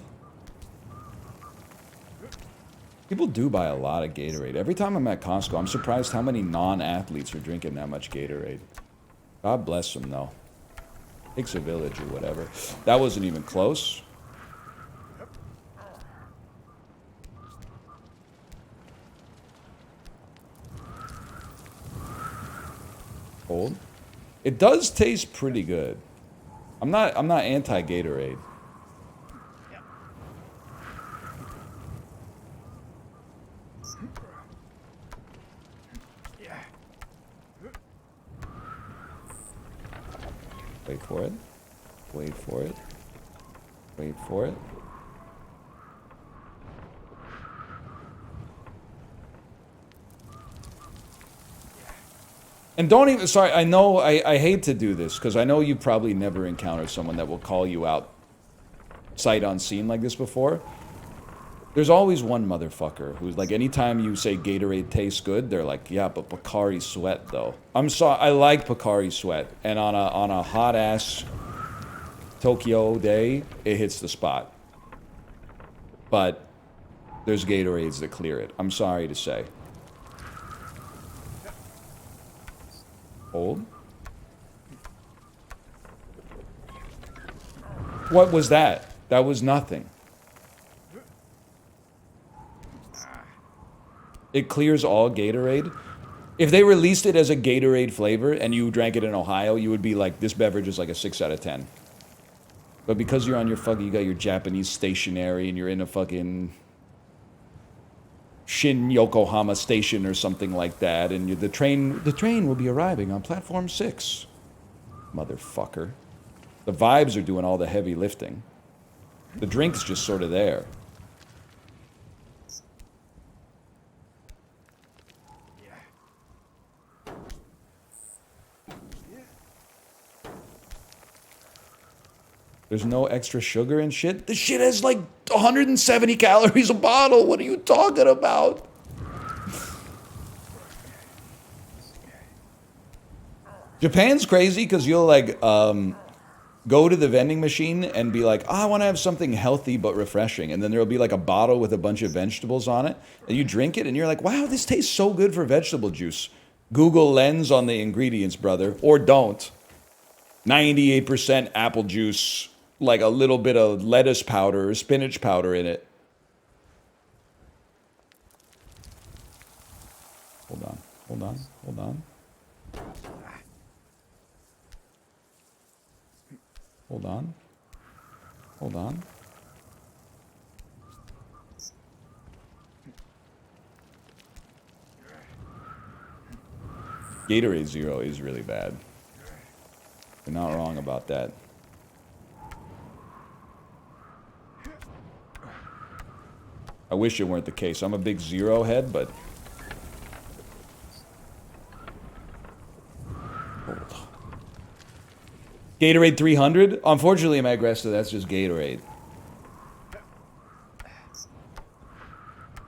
[SPEAKER 1] People do buy a lot of Gatorade. Every time I'm at Costco, I'm surprised how many non-athletes are drinking that much Gatorade. God bless them, though. Takes a village or whatever. That wasn't even close. Hold. It does taste pretty good. I'm not anti-Gatorade. Wait for it. Wait for it. Wait for it. And don't even, sorry, I know, I hate to do this, because I know you probably never encountered someone that will call you out sight unseen like this before. There's always one motherfucker who's like, anytime you say Gatorade tastes good, they're like, yeah, but Pocari Sweat, though. I'm sorry, I like Pocari Sweat, and on a hot-ass Tokyo day, it hits the spot. But there's Gatorades that clear it. I'm sorry to say. Hold. What was that? That was nothing. It clears all Gatorade. If they released it as a Gatorade flavor and you drank it in Ohio, you would be like, this beverage is like a 6 out of 10. But because you're on your fucking, you got your Japanese stationery and you're in a fucking Shin Yokohama station or something like that, and the train will be arriving on platform 6. Motherfucker. The vibes are doing all the heavy lifting. The drink's just sort of there. There's no extra sugar and shit. This shit has like 170 calories a bottle. What are you talking about? Japan's crazy because you'll like go to the vending machine and be like, oh, I want to have something healthy but refreshing. And then there'll be like a bottle with a bunch of vegetables on it. And you drink it and you're like, wow, this tastes so good for vegetable juice. Google Lens on the ingredients, brother. Or don't. 98% apple juice. Like a little bit of lettuce powder or spinach powder in it. Hold on, hold on, hold on. Hold on. Hold on. Gatorade Zero is really bad. You're not wrong about that. I wish it weren't the case. I'm a big Zero head, but... Gatorade 300? Unfortunately, my aggressive, that's just Gatorade.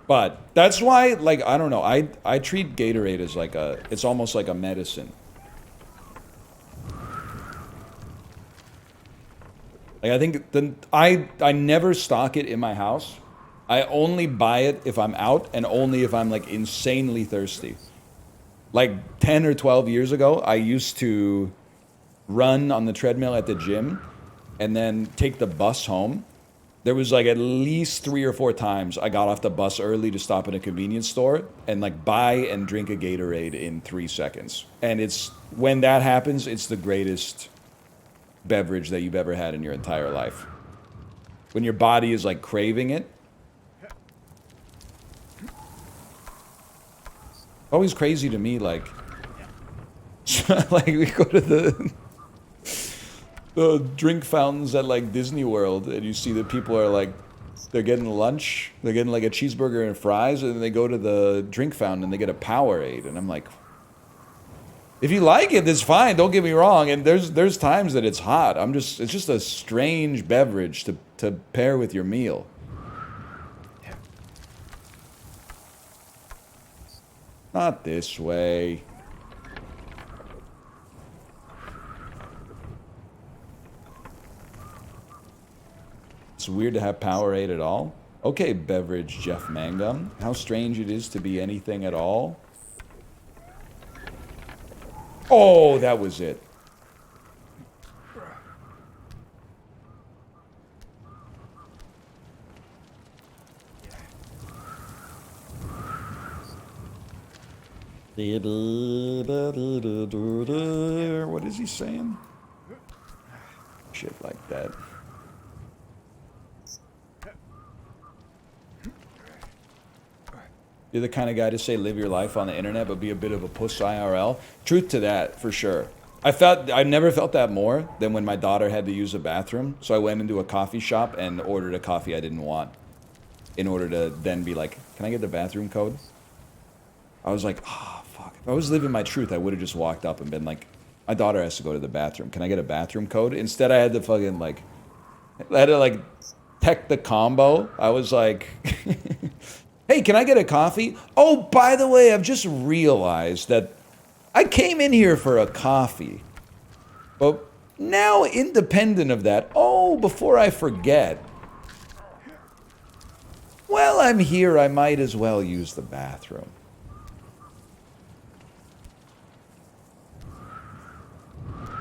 [SPEAKER 1] But that's why, like, I don't know. I treat Gatorade as like a... It's almost like a medicine. Like, I think... I never stock it in my house. I only buy it if I'm out and only if I'm like insanely thirsty. Like 10 or 12 years ago, I used to run on the treadmill at the gym and then take the bus home. There was like at least 3 or 4 times I got off the bus early to stop at a convenience store and like buy and drink a Gatorade in 3 seconds. And it's, when that happens, it's the greatest beverage that you've ever had in your entire life. When your body is like craving it. Always crazy to me, like, like we go to the drink fountains at like Disney World, and you see that people are like, they're getting lunch, they're getting like a cheeseburger and fries, and then they go to the drink fountain and they get a Powerade, and I'm like, if you like it, it's fine. Don't get me wrong. And there's times that it's hot. It's just a strange beverage to pair with your meal. Not this way. It's weird to have Powerade at all. Okay, beverage Jeff Mangum. How strange it is to be anything at all. Oh, that was it. What is he saying? Shit like that. You're the kind of guy to say live your life on the internet, but be a bit of a puss IRL. Truth to that, for sure. I never felt that more than when my daughter had to use a bathroom. So I went into a coffee shop and ordered a coffee I didn't want, in order to then be like, can I get the bathroom code? I was like, ah, oh, fuck. If I was living my truth, I would have just walked up and been like, my daughter has to go to the bathroom. Can I get a bathroom code? Instead, I had to fucking like, I had to like tech the combo. I was like, hey, can I get a coffee? Oh, by the way, I've just realized that I came in here for a coffee. But now, independent of that, oh, before I forget, while I'm here, I might as well use the bathroom.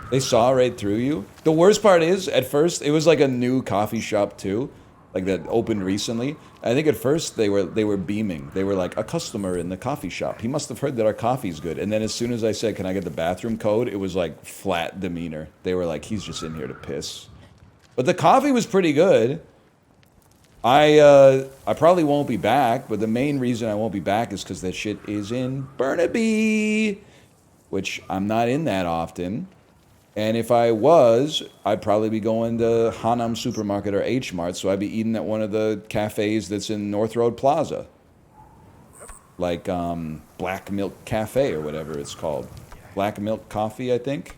[SPEAKER 1] They saw right through you. The worst part is, at first, it was like a new coffee shop too, like that opened recently. I think at first they were beaming. They were like, a customer in the coffee shop. He must have heard that our coffee's good. And then as soon as I said, can I get the bathroom code? It was like flat demeanor. They were like, he's just in here to piss. But the coffee was pretty good. I probably won't be back, but the main reason I won't be back is because that shit is in Burnaby, which I'm not in that often. And if I was, I'd probably be going to Hanam Supermarket or H Mart, so I'd be eating at one of the cafes that's in North Road Plaza. Like Black Milk Cafe or whatever it's called. Black Milk Coffee, I think.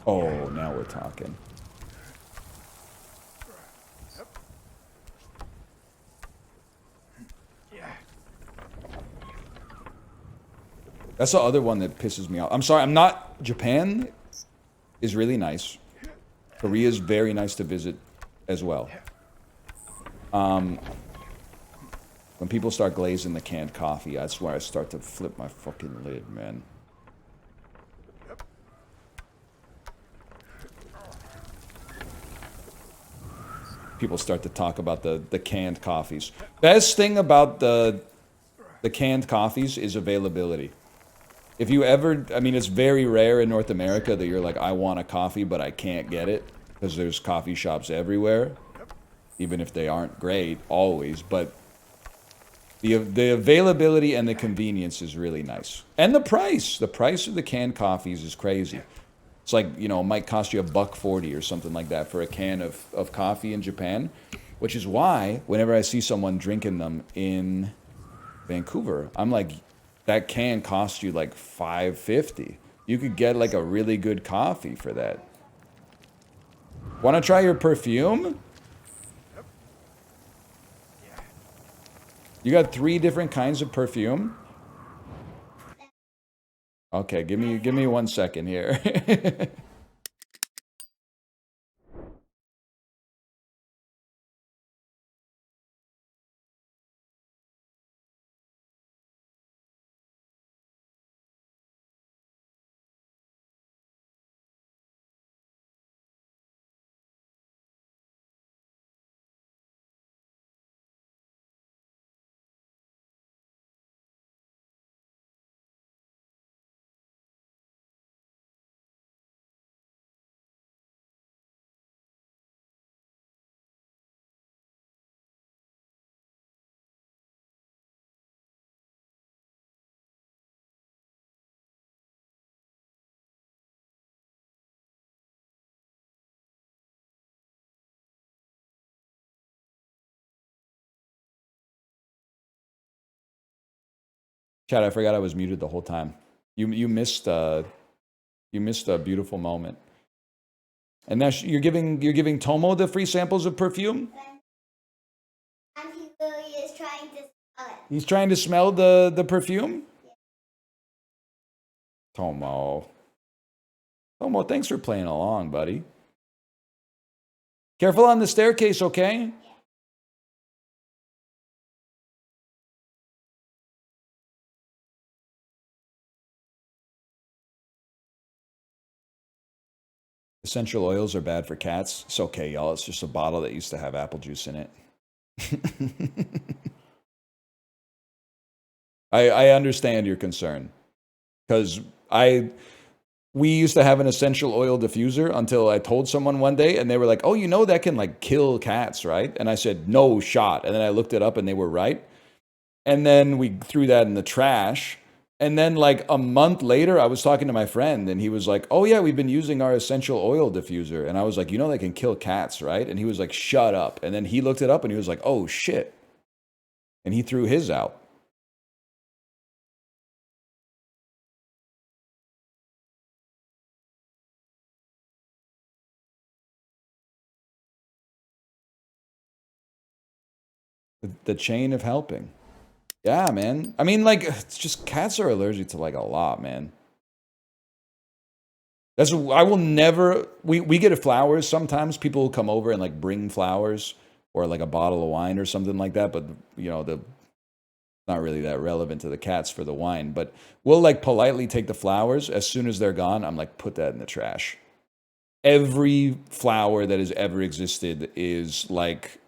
[SPEAKER 1] Oh, now we're talking. That's the other one that pisses me off. I'm sorry, I'm not... Japan is really nice. Korea is very nice to visit as well. When people start glazing the canned coffee, I swear I start to flip my fucking lid, man. People start to talk about the canned coffees. Best thing about the canned coffees is availability. If you ever, I mean, it's very rare in North America that you're like, I want a coffee, but I can't get it. Because there's coffee shops everywhere. Even if they aren't great, always. But the availability and the convenience is really nice. And the price. The price of the canned coffees is crazy. It's like, you know, it might cost you $1.40 or something like that for a can of coffee in Japan. Which is why, whenever I see someone drinking them in Vancouver, I'm like... That can cost you like $5.50. You could get like a really good coffee for that. Want to try your perfume? You got 3 different kinds of perfume? Okay, give me 1 second here. Chad, I forgot I was muted the whole time. You missed a beautiful moment. And now you're giving Tomo the free samples of perfume?
[SPEAKER 4] And he really is trying to smell it.
[SPEAKER 1] He's trying to smell the perfume? Yeah. Tomo, thanks for playing along, buddy. Careful on the staircase, okay? Essential oils are bad for cats. It's okay, y'all. It's just a bottle that used to have apple juice in it. I understand your concern. Because we used to have an essential oil diffuser until I told someone one day, and they were like, oh, you know that can like kill cats, right? And I said, no shot. And then I looked it up and they were right. And then we threw that in the trash. And then like a month later, I was talking to my friend and he was like, oh yeah, we've been using our essential oil diffuser. And I was like, you know, they can kill cats, right? And he was like, shut up. And then he looked it up and he was like, oh shit. And he threw his out. The chain of helping. Yeah, man. I mean, like, it's just cats are allergic to like a lot, man. I will never, we get flowers. Sometimes people will come over and like bring flowers or like a bottle of wine or something like that. But you know, not really that relevant to the cats for the wine, but we'll like politely take the flowers. As soon as they're gone, I'm like, put that in the trash. Every flower that has ever existed is like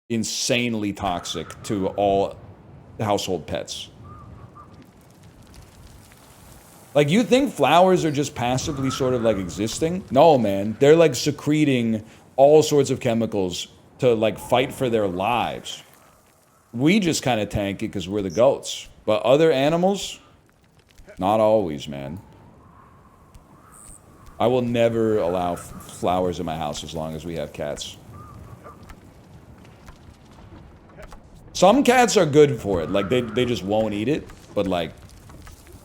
[SPEAKER 1] insanely toxic to all household pets. Like, you think flowers are just passively sort of like existing? No, man. They're like secreting all sorts of chemicals to like fight for their lives. We just kind of tank it because we're the goats. But other animals, not always, man. I will never allow flowers in my house as long as we have cats. Some cats are good for it. Like, they just won't eat it. But, like,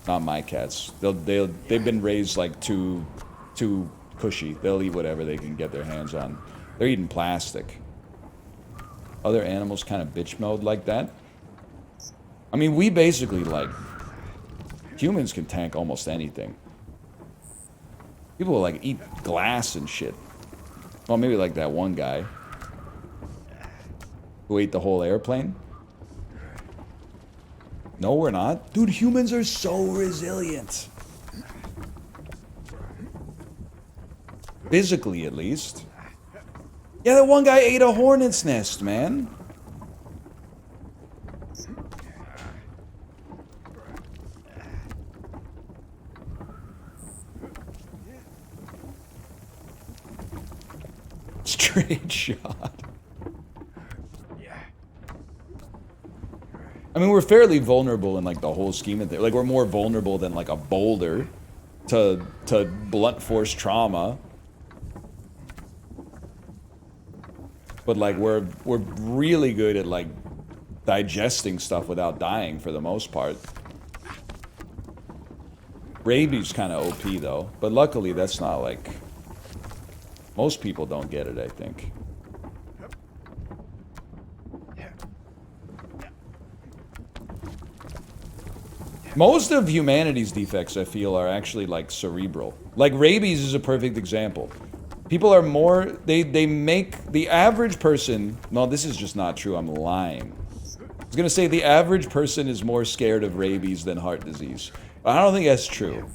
[SPEAKER 1] not my cats. They've been raised, like, too cushy. They'll eat whatever they can get their hands on. They're eating plastic. Other animals kind of bitch mode like that. I mean, we basically, like... Humans can tank almost anything. People will, like, eat glass and shit. Well, maybe like that one guy who ate the whole airplane. No, we're not. Dude, humans are so resilient. Physically, at least. Yeah, that one guy ate a hornet's nest, man. Straight shot. I mean, we're fairly vulnerable in, like, the whole scheme of things. Like, we're more vulnerable than, like, a boulder to blunt force trauma. But, like, we're really good at, like, digesting stuff without dying for the most part. Rabies kind of OP, though. But luckily, that's not, like... Most people don't get it, I think. Most of humanity's defects, I feel, are actually, like, cerebral. Like, rabies is a perfect example. People are more... They make... The average person... No, this is just not true. I'm lying. I was gonna say the average person is more scared of rabies than heart disease. But I don't think that's true.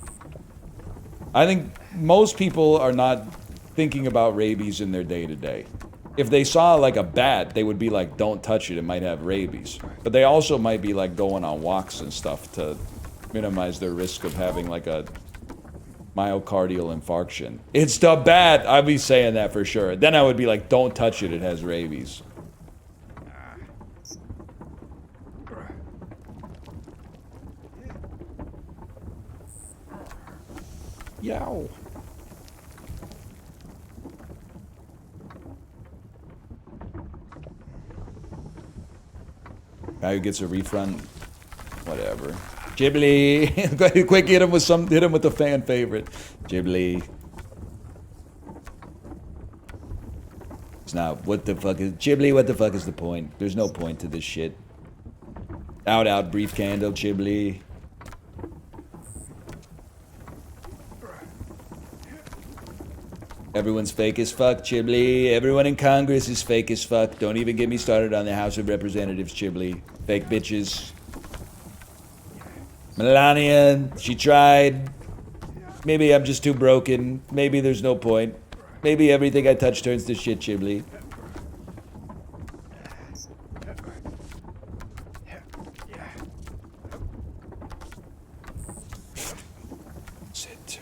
[SPEAKER 1] I think most people are not thinking about rabies in their day-to-day. If they saw, like, a bat, they would be like, don't touch it, it might have rabies. But they also might be, like, going on walks and stuff to minimize their risk of having, like, a myocardial infarction. It's the bat! I'd be saying that for sure. Then I would be like, don't touch it, it has rabies. Yow. Guy who gets a refund, whatever. Ghibli. Quick, hit him with the fan favorite. Ghibli. It's not, what the fuck is... Ghibli, what the fuck is the point? There's no point to this shit. Out, brief candle, Ghibli. Everyone's fake as fuck, Ghibli. Everyone in Congress is fake as fuck. Don't even get me started on the House of Representatives, Ghibli. Fake bitches. Melania, she tried. Maybe I'm just too broken. Maybe there's no point. Maybe everything I touch turns to shit, Ghibli. Sit too.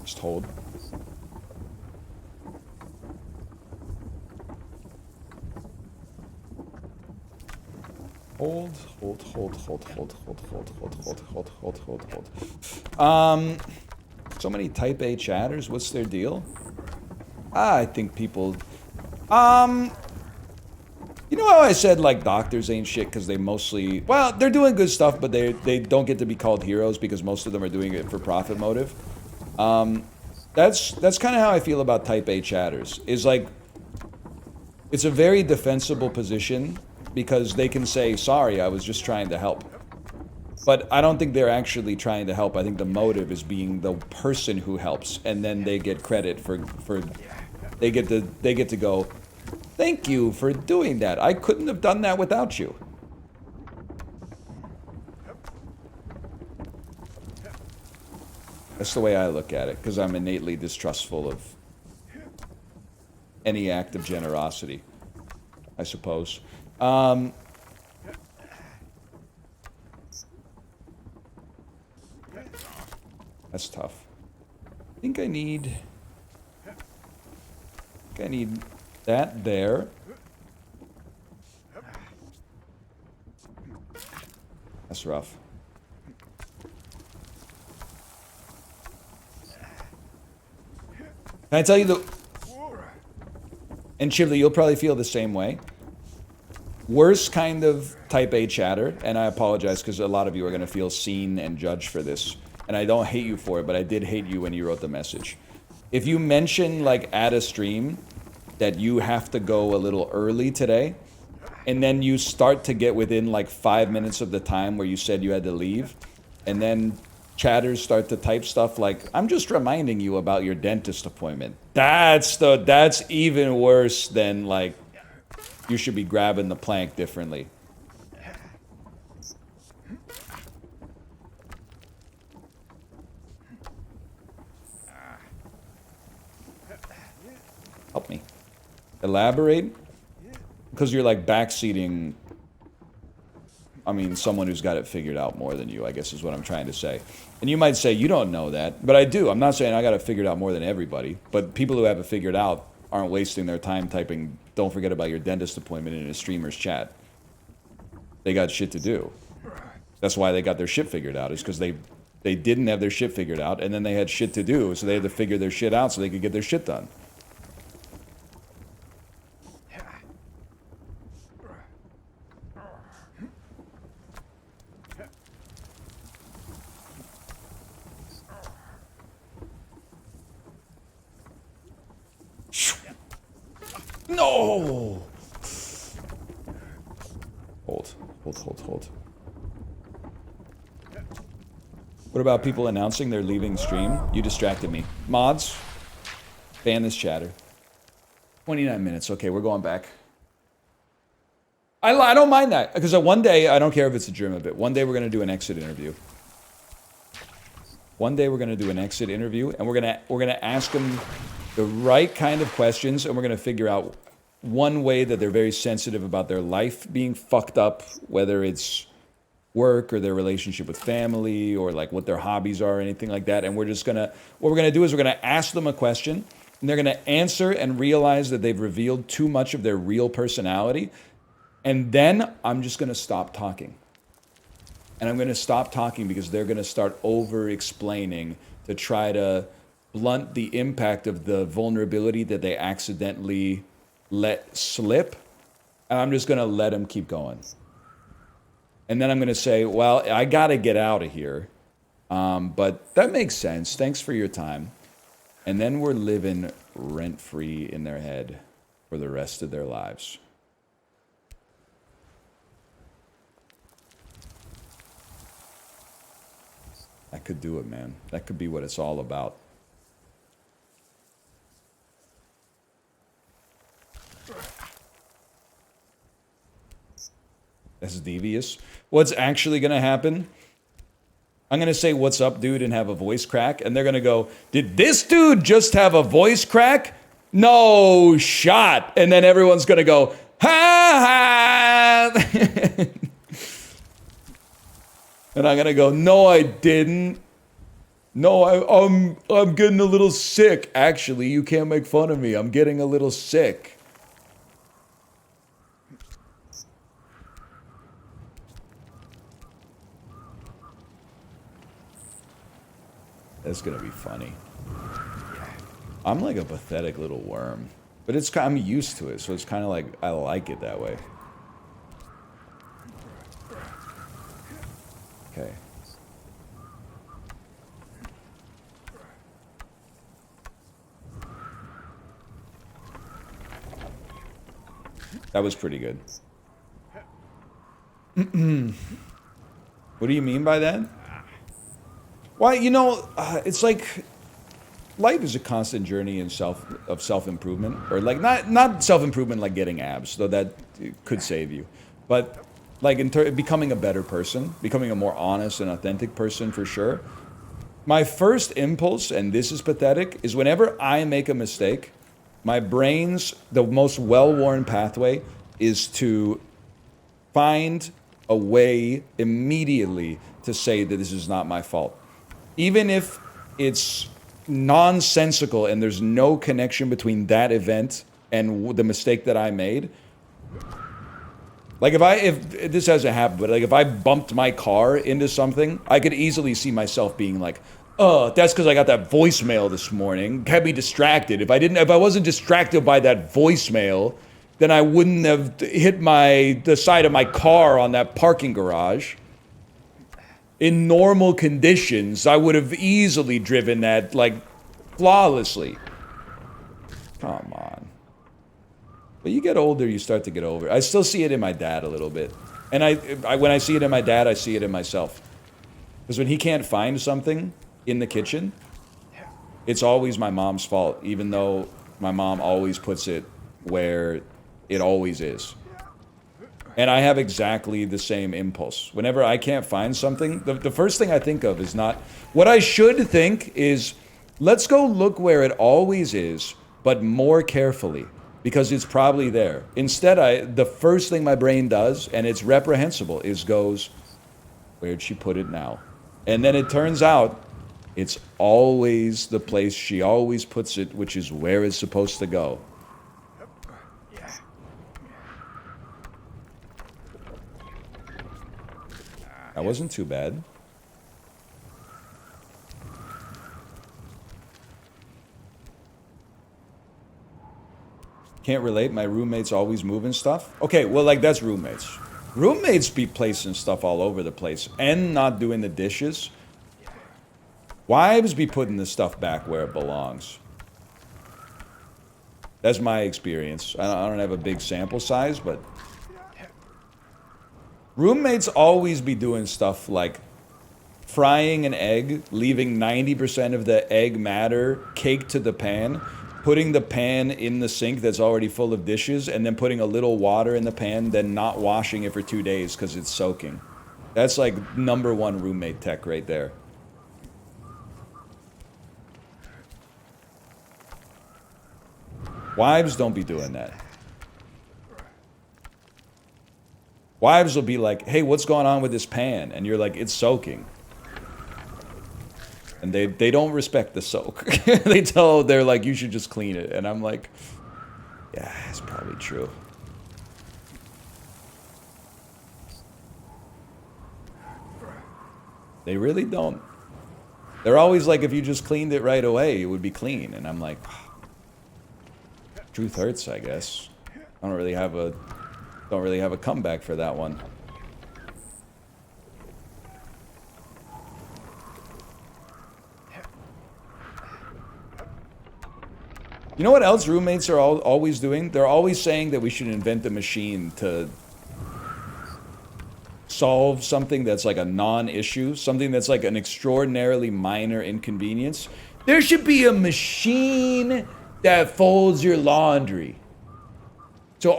[SPEAKER 1] Just hold. Hold. So many type A chatters, what's their deal? I think people, you know how I said, like, doctors ain't shit because they mostly, well, they're doing good stuff, but they don't get to be called heroes because most of them are doing it for profit motive. That's kind of how I feel about type A chatters, is like, it's a very defensible position because they can say, sorry, I was just trying to help. But I don't think they're actually trying to help. I think the motive is being the person who helps, and then they get credit for they get to go, thank you for doing that. I couldn't have done that without you. That's the way I look at it, because I'm innately distrustful of any act of generosity, I suppose. That's tough. I think I need that there. That's rough. Can I tell you the... And Chivli, you'll probably feel the same way. Worst kind of type A chatter, and I apologize because a lot of you are going to feel seen and judged for this. And I don't hate you for it, but I did hate you when you wrote the message. If you mention, like, at a stream that you have to go a little early today, and then you start to get within, like, 5 minutes of the time where you said you had to leave, and then chatters start to type stuff like, I'm just reminding you about your dentist appointment. That's even worse than, like, you should be grabbing the plank differently. Help me. Elaborate? Because you're like backseating, I mean, someone who's got it figured out more than you, I guess is what I'm trying to say. And you might say, you don't know that, but I do. I'm not saying I got it figured out more than everybody, but people who have it figured out aren't wasting their time typing, don't forget about your dentist appointment in a streamer's chat. They got shit to do. That's why they got their shit figured out, is because they didn't have their shit figured out, and then they had shit to do, so they had to figure their shit out so they could get their shit done. No! Hold. What about people announcing they're leaving stream? You distracted me. Mods, ban this chatter. 29 minutes. Okay, we're going back. I don't mind that, because one day, I don't care if it's a German bit, one day we're going to do an exit interview. One day we're going to do an exit interview, and we're going to ask them the right kind of questions, and we're going to figure out one way that they're very sensitive about their life being fucked up, whether it's work or their relationship with family or like what their hobbies are or anything like that. And we're just going to, what we're going to do is we're going to ask them a question, and they're going to answer and realize that they've revealed too much of their real personality. And then I'm just going to stop talking. And I'm going to stop talking because they're going to start over-explaining to try to blunt the impact of the vulnerability that they accidentally let slip. And I'm just going to let them keep going. And then I'm going to say, well, I got to get out of here. But that makes sense. Thanks for your time. And then we're living rent-free in their head for the rest of their lives. That could do it, man. That could be what it's all about. That's devious. What's actually going to happen? I'm going to say, what's up, dude, and have a voice crack. And they're going to go, did this dude just have a voice crack? No shot. And then everyone's going to go, ha ha. And I'm going to go, no, I didn't. No, I'm getting a little sick. Actually, you can't make fun of me. I'm getting a little sick. That's gonna be funny. I'm like a pathetic little worm, but it's I'm used to it, so it's kind of like I like it that way. Okay. That was pretty good. What do you mean by that? Well, you know, it's like life is a constant journey in self-improvement, or like not self-improvement like getting abs, though that could save you, but like becoming a better person, becoming a more honest and authentic person for sure. My first impulse, and this is pathetic, is whenever I make a mistake, my brain's the most well-worn pathway is to find a way immediately to say that this is not my fault. Even if it's nonsensical and there's no connection between that event and the mistake that I made. Like if this hasn't happened, but like if I bumped my car into something, I could easily see myself being like, oh, that's because I got that voicemail this morning. Kept me distracted. If I wasn't distracted by that voicemail, then I wouldn't have hit the side of my car on that parking garage. In normal conditions, I would have easily driven that, like, flawlessly. Come on. But you get older, you start to get over it. I still see it in my dad a little bit. And when I see it in my dad, I see it in myself. Because when he can't find something in the kitchen, it's always my mom's fault, even though my mom always puts it where it always is. And I have exactly the same impulse. Whenever I can't find something, the first thing I think of is not... What I should think is, let's go look where it always is, but more carefully, because it's probably there. Instead, the first thing my brain does, and it's reprehensible, is goes, where'd she put it now? And then it turns out, it's always the place she always puts it, which is where it's supposed to go. That wasn't too bad. Can't relate, my roommates always moving stuff. Okay, well, like, that's roommates. Roommates be placing stuff all over the place and not doing the dishes. Wives be putting the stuff back where it belongs. That's my experience. I don't have a big sample size, but... Roommates always be doing stuff like frying an egg, leaving 90% of the egg matter caked to the pan, putting the pan in the sink that's already full of dishes, and then putting a little water in the pan, then not washing it for 2 days because it's soaking. That's like #1 roommate tech right there. Wives don't be doing that. Wives will be like, hey, what's going on with this pan? And you're like, it's soaking. And they don't respect the soak. They're like, you should just clean it. And I'm like, yeah, it's probably true. They really don't. They're always like, if you just cleaned it right away, it would be clean. And I'm like, truth hurts, I guess. I don't really have a comeback for that one. You know what else roommates are always doing? They're always saying that we should invent a machine to solve something that's like a non-issue, something that's like an extraordinarily minor inconvenience. There should be a machine that folds your laundry. So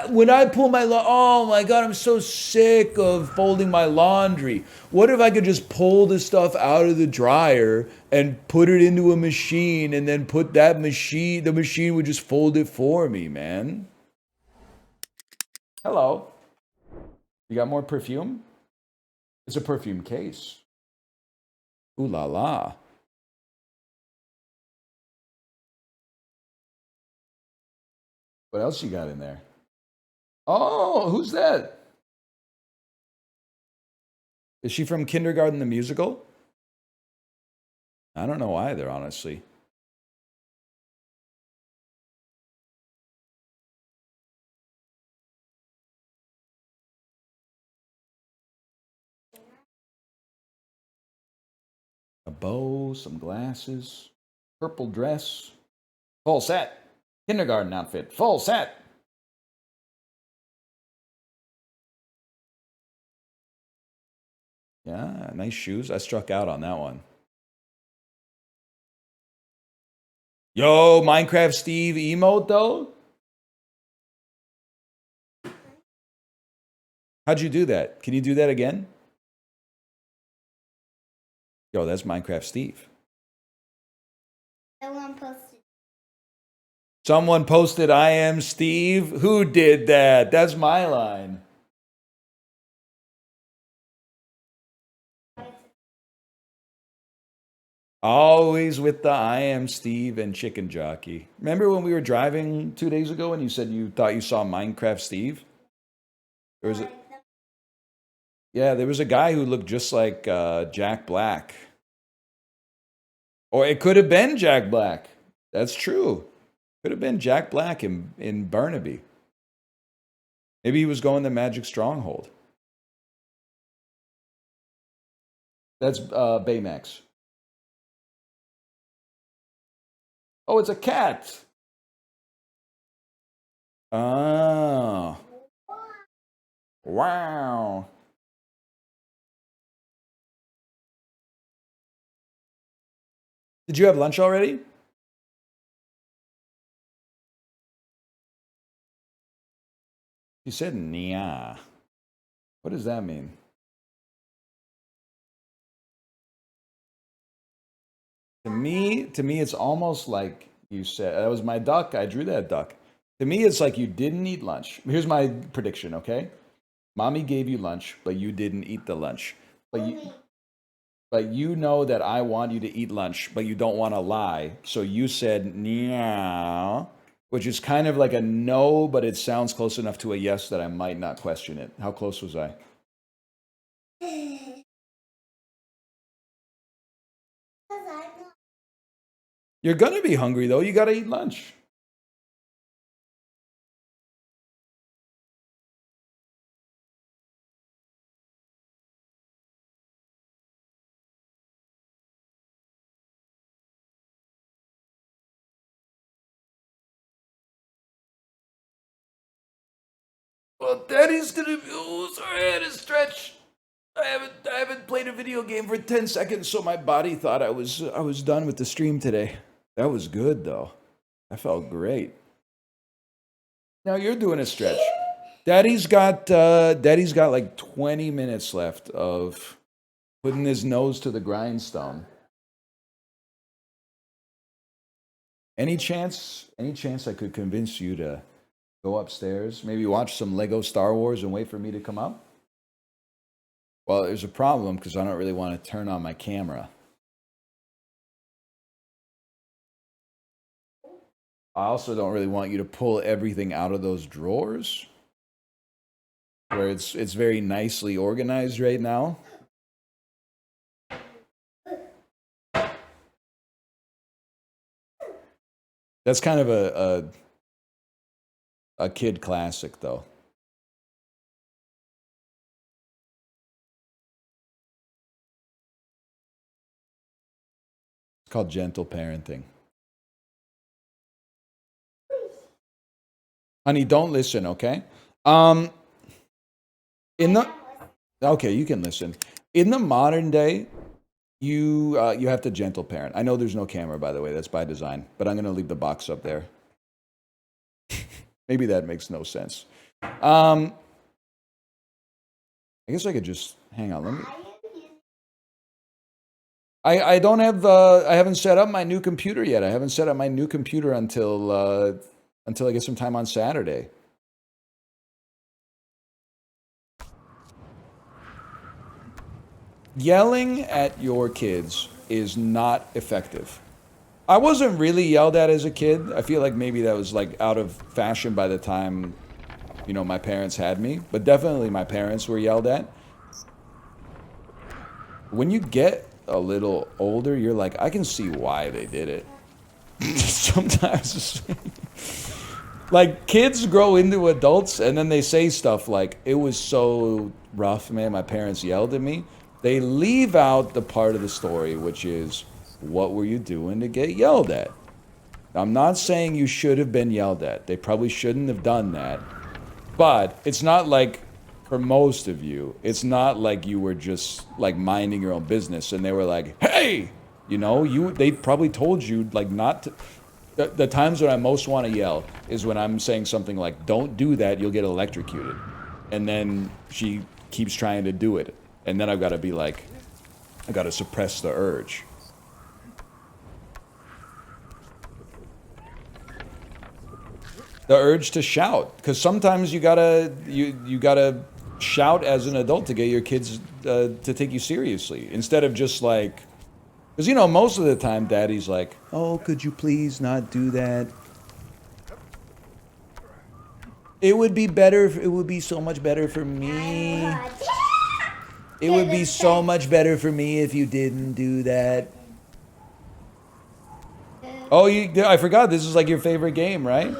[SPEAKER 1] when I pull my oh my god, I'm so sick of folding my laundry. What if I could just pull the stuff out of the dryer and put it into a machine, and then put the machine would just fold it for me, man. Hello. You got more perfume? It's a perfume case. Ooh la la. What else you got in there? Oh, who's that? Is she from Kindergarten the Musical? I don't know either, honestly. A bow, some glasses, purple dress, full set. Kindergarten outfit, full set. Yeah, nice shoes. I struck out on that one. Yo, Minecraft Steve emote though? How'd you do that? Can you do that again? Yo, that's Minecraft Steve.
[SPEAKER 4] Someone posted.
[SPEAKER 1] Someone posted, I am Steve. Who did that? That's my line. Always with the I am Steve and chicken jockey. Remember when we were driving 2 days ago and you said you thought you saw Minecraft Steve? There was there was a guy who looked just like Jack Black. Or it could have been Jack Black. That's true. Could have been Jack Black in Burnaby. Maybe he was going to Magic Stronghold. That's Baymax. Oh, it's a cat. Oh. Wow. Did you have lunch already? You said nya. What does that mean? To me, it's almost like you said, that was my duck. I drew that duck. To me, it's like you didn't eat lunch. Here's my prediction, okay? Mommy gave you lunch, but you didn't eat the lunch. But you know that I want you to eat lunch, but you don't want to lie. So you said, yeah, which is kind of like a no, but it sounds close enough to a yes that I might not question it. How close was I? You're going to be hungry, though. You got to eat lunch. Well, Daddy's gonna be. Oh, sorry, I had to stretch. I haven't played a video game for 10 seconds, so my body thought I was done with the stream today. That was good though. I felt great. Now you're doing a stretch. Daddy's got like 20 minutes left of putting his nose to the grindstone. Any chance I could convince you to go upstairs, maybe watch some Lego Star Wars and wait for me to come up? Well, there's a problem because I don't really want to turn on my camera. I also don't really want you to pull everything out of those drawers where it's very nicely organized right now. That's kind of a kid classic, though. It's called gentle parenting. Honey, don't listen, okay? In the okay, you can listen. In the modern day, you have to gentle parent. I know there's no camera, by the way. That's by design. But I'm gonna leave the box up there. Maybe that makes no sense. I guess I could just hang on. Let me. I don't have. I haven't set up my new computer yet. I haven't set up my new computer until I get some time on Saturday. Yelling at your kids is not effective. I wasn't really yelled at as a kid. I feel like maybe that was like out of fashion by the time, you know, my parents had me. But definitely my parents were yelled at. When you get a little older, you're like, I can see why they did it. Sometimes, like, kids grow into adults and then they say stuff like, it was so rough, man, my parents yelled at me. They leave out the part of the story, which is, what were you doing to get yelled at? I'm not saying you should have been yelled at. They probably shouldn't have done that. But it's not like, for most of you, it's not like you were just like minding your own business and they were like, hey, you know, they probably told you like not to. The times when I most want to yell is when I'm saying something like, don't do that, you'll get electrocuted. And then she keeps trying to do it. And then I've got to be like, I got to suppress the urge. The urge to shout, because sometimes you gotta shout as an adult to get your kids to take you seriously, instead of just like, because you know most of the time daddy's like, oh, could you please not do that? It would be better. It would be so much better for me. It would be so much better for me if you didn't do that. Oh, I forgot. This is like your favorite game, right?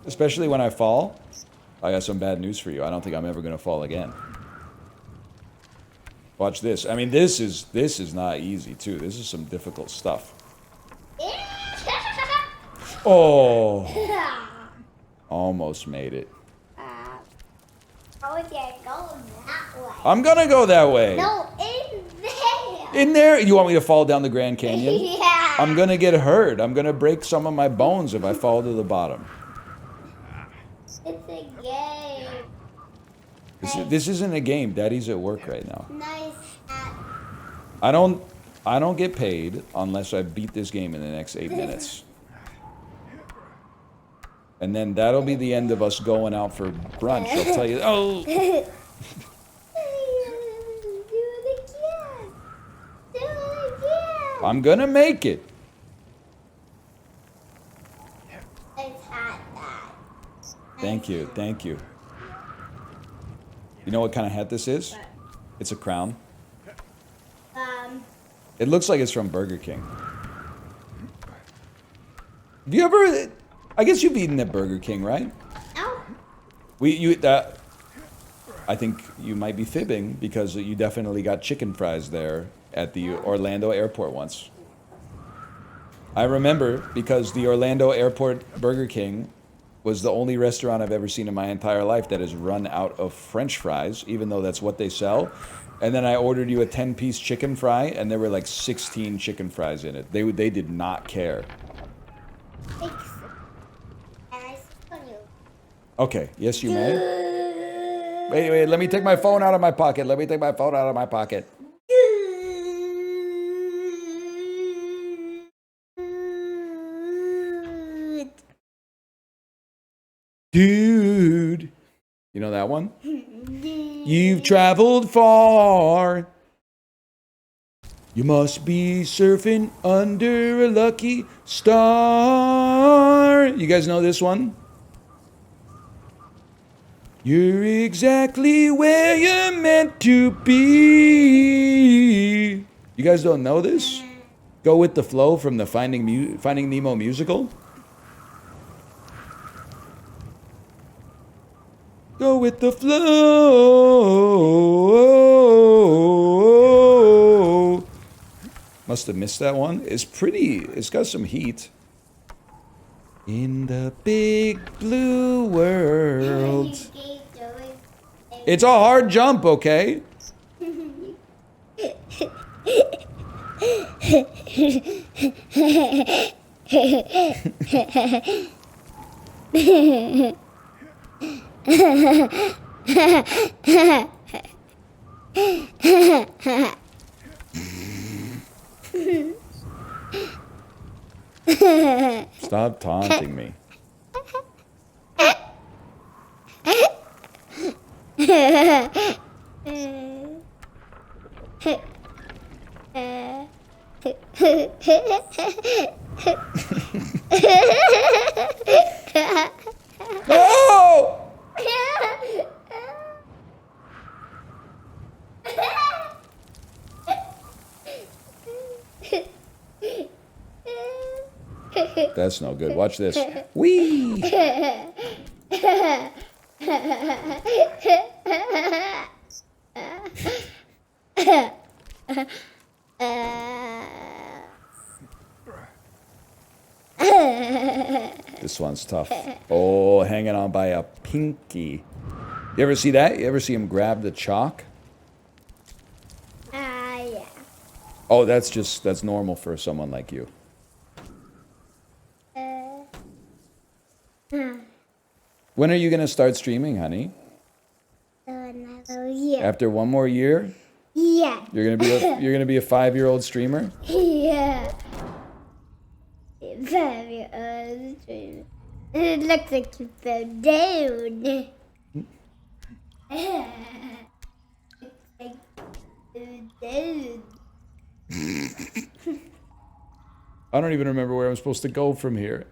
[SPEAKER 1] Especially when I fall. I got some bad news for you. I don't think I'm ever going to fall again. Watch this. I mean, this is not easy, too. This is some difficult stuff. Oh. Almost made it. I'm going to go that way.
[SPEAKER 4] No, in there.
[SPEAKER 1] In there? You want me to fall down the Grand Canyon?
[SPEAKER 4] Yeah.
[SPEAKER 1] I'm going to get hurt. I'm going to break some of my bones if I fall to the bottom.
[SPEAKER 4] It's a game.
[SPEAKER 1] This isn't a game. Daddy's at work right now.
[SPEAKER 4] Nice hat.
[SPEAKER 1] I don't get paid unless I beat this game in the next 8 minutes. And then that'll be the end of us going out for brunch. I'll tell you. Oh.
[SPEAKER 4] Do it again. Do it again.
[SPEAKER 1] I'm gonna make it.
[SPEAKER 4] It's hot, Dad.
[SPEAKER 1] Thank you. Thank you. You know what kind of hat this is? It's a crown. It looks like it's from Burger King. Have you ever... I guess you've eaten at Burger King, right?
[SPEAKER 4] No.
[SPEAKER 1] I think you might be fibbing because you definitely got chicken fries there at the Orlando airport once. I remember because the Orlando airport Burger King was the only restaurant I've ever seen in my entire life that has run out of French fries, even though that's what they sell. And then I ordered you a 10-piece chicken fry, and there were like 16 chicken fries in it. They did not care.
[SPEAKER 4] Thanks. And I sit on you.
[SPEAKER 1] Okay, yes you may. Wait, let me take my phone out of my pocket. Let me take my phone out of my pocket. Dude. You know that one? You've traveled far. You must be surfing under a lucky star. You guys know this one? You're exactly where you're meant to be. You guys don't know this? Go with the flow from the Finding Nemo musical? Go with the flow. Must have missed that one. It's pretty. It's got some heat. In the big blue world. It's a hard jump, okay? Stop taunting me. Oh! That's no good. Watch this. Whee! This one's tough. Oh, hanging on by a pinky. You ever see that? You ever see him grab the chalk?
[SPEAKER 4] Yeah.
[SPEAKER 1] Oh, that's normal for someone like you. When are you gonna start streaming, honey?
[SPEAKER 4] Another year.
[SPEAKER 1] After one more year?
[SPEAKER 4] Yeah.
[SPEAKER 1] You're gonna be a 5-year-old streamer?
[SPEAKER 4] Yeah. 5-year-old streamer. It looks like you fell down. Looks like you fell down.
[SPEAKER 1] I don't even remember where I'm supposed to go from here.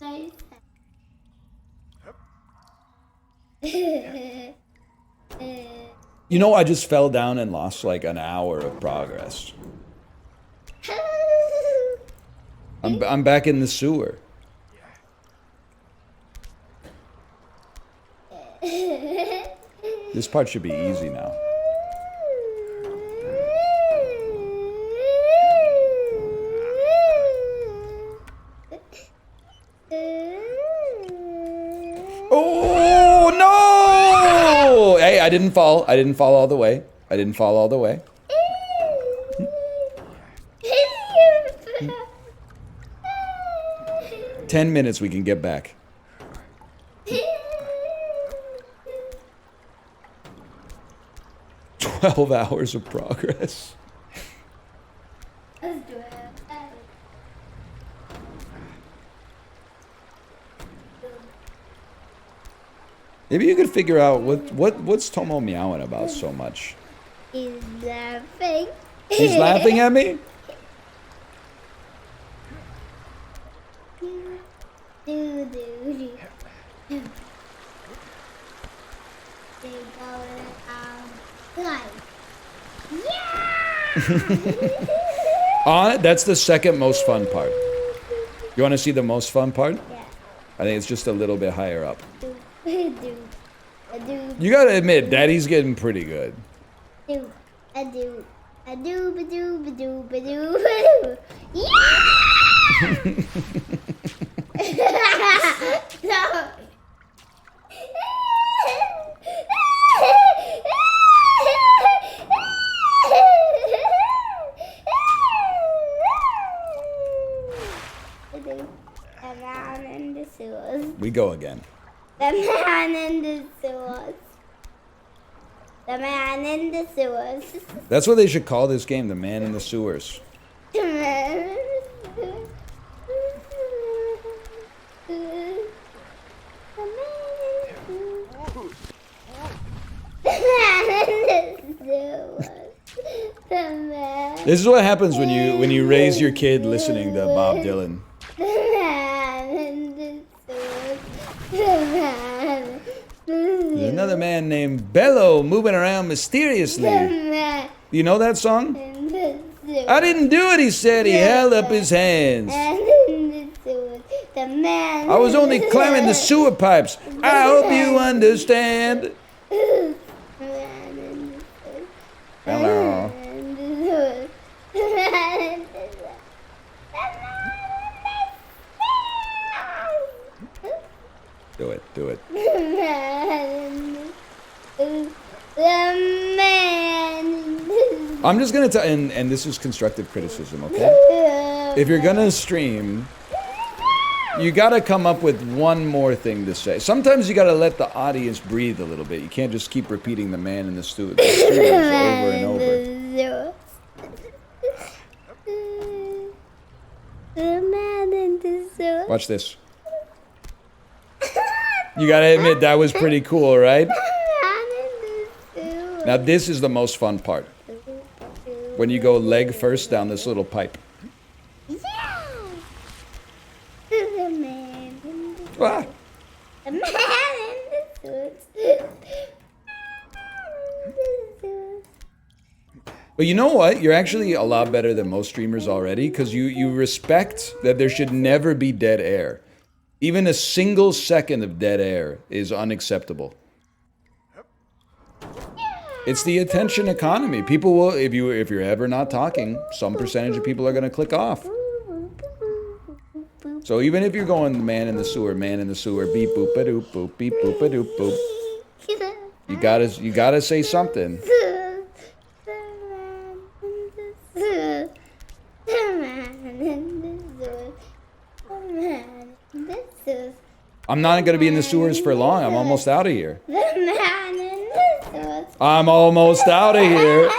[SPEAKER 4] Nice.
[SPEAKER 1] You know, I just fell down and lost like an hour of progress. I'm back in the sewer. This part should be easy now. Oh no! Hey, I didn't fall. I didn't fall all the way. I didn't fall all the way. 10 minutes, we can get back. 12 hours of progress.
[SPEAKER 4] Let's do it.
[SPEAKER 1] Maybe you could figure out what's Tomo meowing about so much.
[SPEAKER 4] He's laughing.
[SPEAKER 1] He's laughing at me?
[SPEAKER 4] Do, do, do. They go like, yeah!
[SPEAKER 1] That's the second most fun part. You want to see the most fun part?
[SPEAKER 4] Yeah.
[SPEAKER 1] I think it's just a little bit higher up.
[SPEAKER 4] Do, do, do,
[SPEAKER 1] You gotta admit, Daddy's getting pretty good.
[SPEAKER 4] do, do, do, do, do, do. Yeah! No. The man in the sewers.
[SPEAKER 1] We go again.
[SPEAKER 4] The man in the sewers. The man in the sewers.
[SPEAKER 1] That's what they should call this game, the man in the sewers.
[SPEAKER 4] The man in the sewers.
[SPEAKER 1] This is what happens when you raise your kid listening to Bob Dylan. There's another man named Bello moving around mysteriously. You know that song?
[SPEAKER 4] in the sewer.
[SPEAKER 1] I didn't do it, he said. He held up his hands.
[SPEAKER 4] And in the sewer, the man.
[SPEAKER 1] I was only climbing the sewer pipes. I hope you understand.
[SPEAKER 4] The man in the sewer.
[SPEAKER 1] Hello.
[SPEAKER 4] In the sewer. The man in the sewer.
[SPEAKER 1] Do it, do it.
[SPEAKER 4] The man in the sewer. The man in the sewer.
[SPEAKER 1] I'm just gonna tell, and this is constructive criticism, okay? If you're gonna stream, you gotta come up with one more thing to say. Sometimes you gotta let the audience breathe a little bit. You can't just keep repeating the man in the stew over and over.
[SPEAKER 4] The man in the sewer.
[SPEAKER 1] Watch this. You gotta admit that was pretty cool, right?
[SPEAKER 4] The man in the sewer.
[SPEAKER 1] Now this is the most fun part. When you go leg first down this little pipe.
[SPEAKER 4] Yeah. The man in the sewer.
[SPEAKER 1] Ah.
[SPEAKER 4] The man in the sewer.
[SPEAKER 1] But you know what? You're actually a lot better than most streamers already because you respect that there should never be dead air. Even a single second of dead air is unacceptable. It's the attention economy. People will, if you're ever not talking, some percentage of people are going to click off. So even if you're going man in the sewer, beep boop a doop boop, beep boop a doop boop, you gotta say something. I'm not going to be in the sewers for long. I'm almost out of here.
[SPEAKER 4] The man in the sewer.
[SPEAKER 1] I'm almost out of here.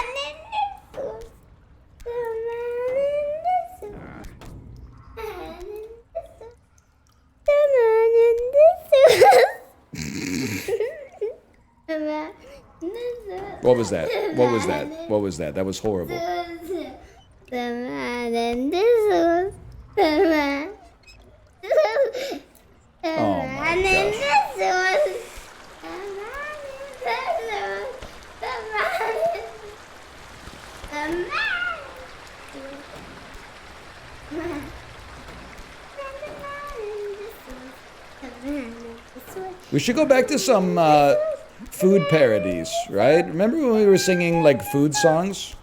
[SPEAKER 1] What was that? What was that? What was that? That was horrible.
[SPEAKER 4] The man in the sewer. The man.
[SPEAKER 1] Oh my gosh. We should go back to some food parodies, right? Remember when we were singing like food songs?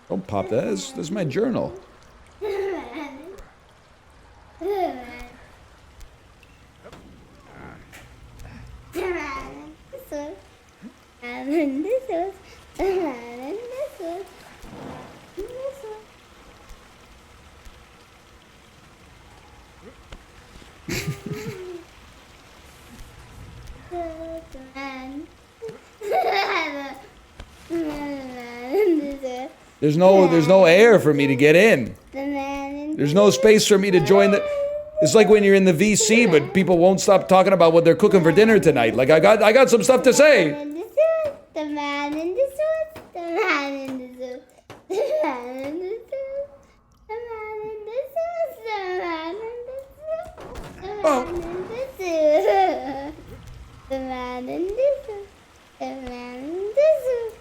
[SPEAKER 1] Don't pop that. That's my journal. There's no air for me to get in. There's no space for me to join the. It's like when you're in the VC, but people won't stop talking about what they're cooking for dinner tonight. Like I got some stuff to say.
[SPEAKER 4] The man in the suit. The man in the suit. The man in the suit. The man in the suit. The man in the suit. The man in the suit. The man in the suit. The man in the suit.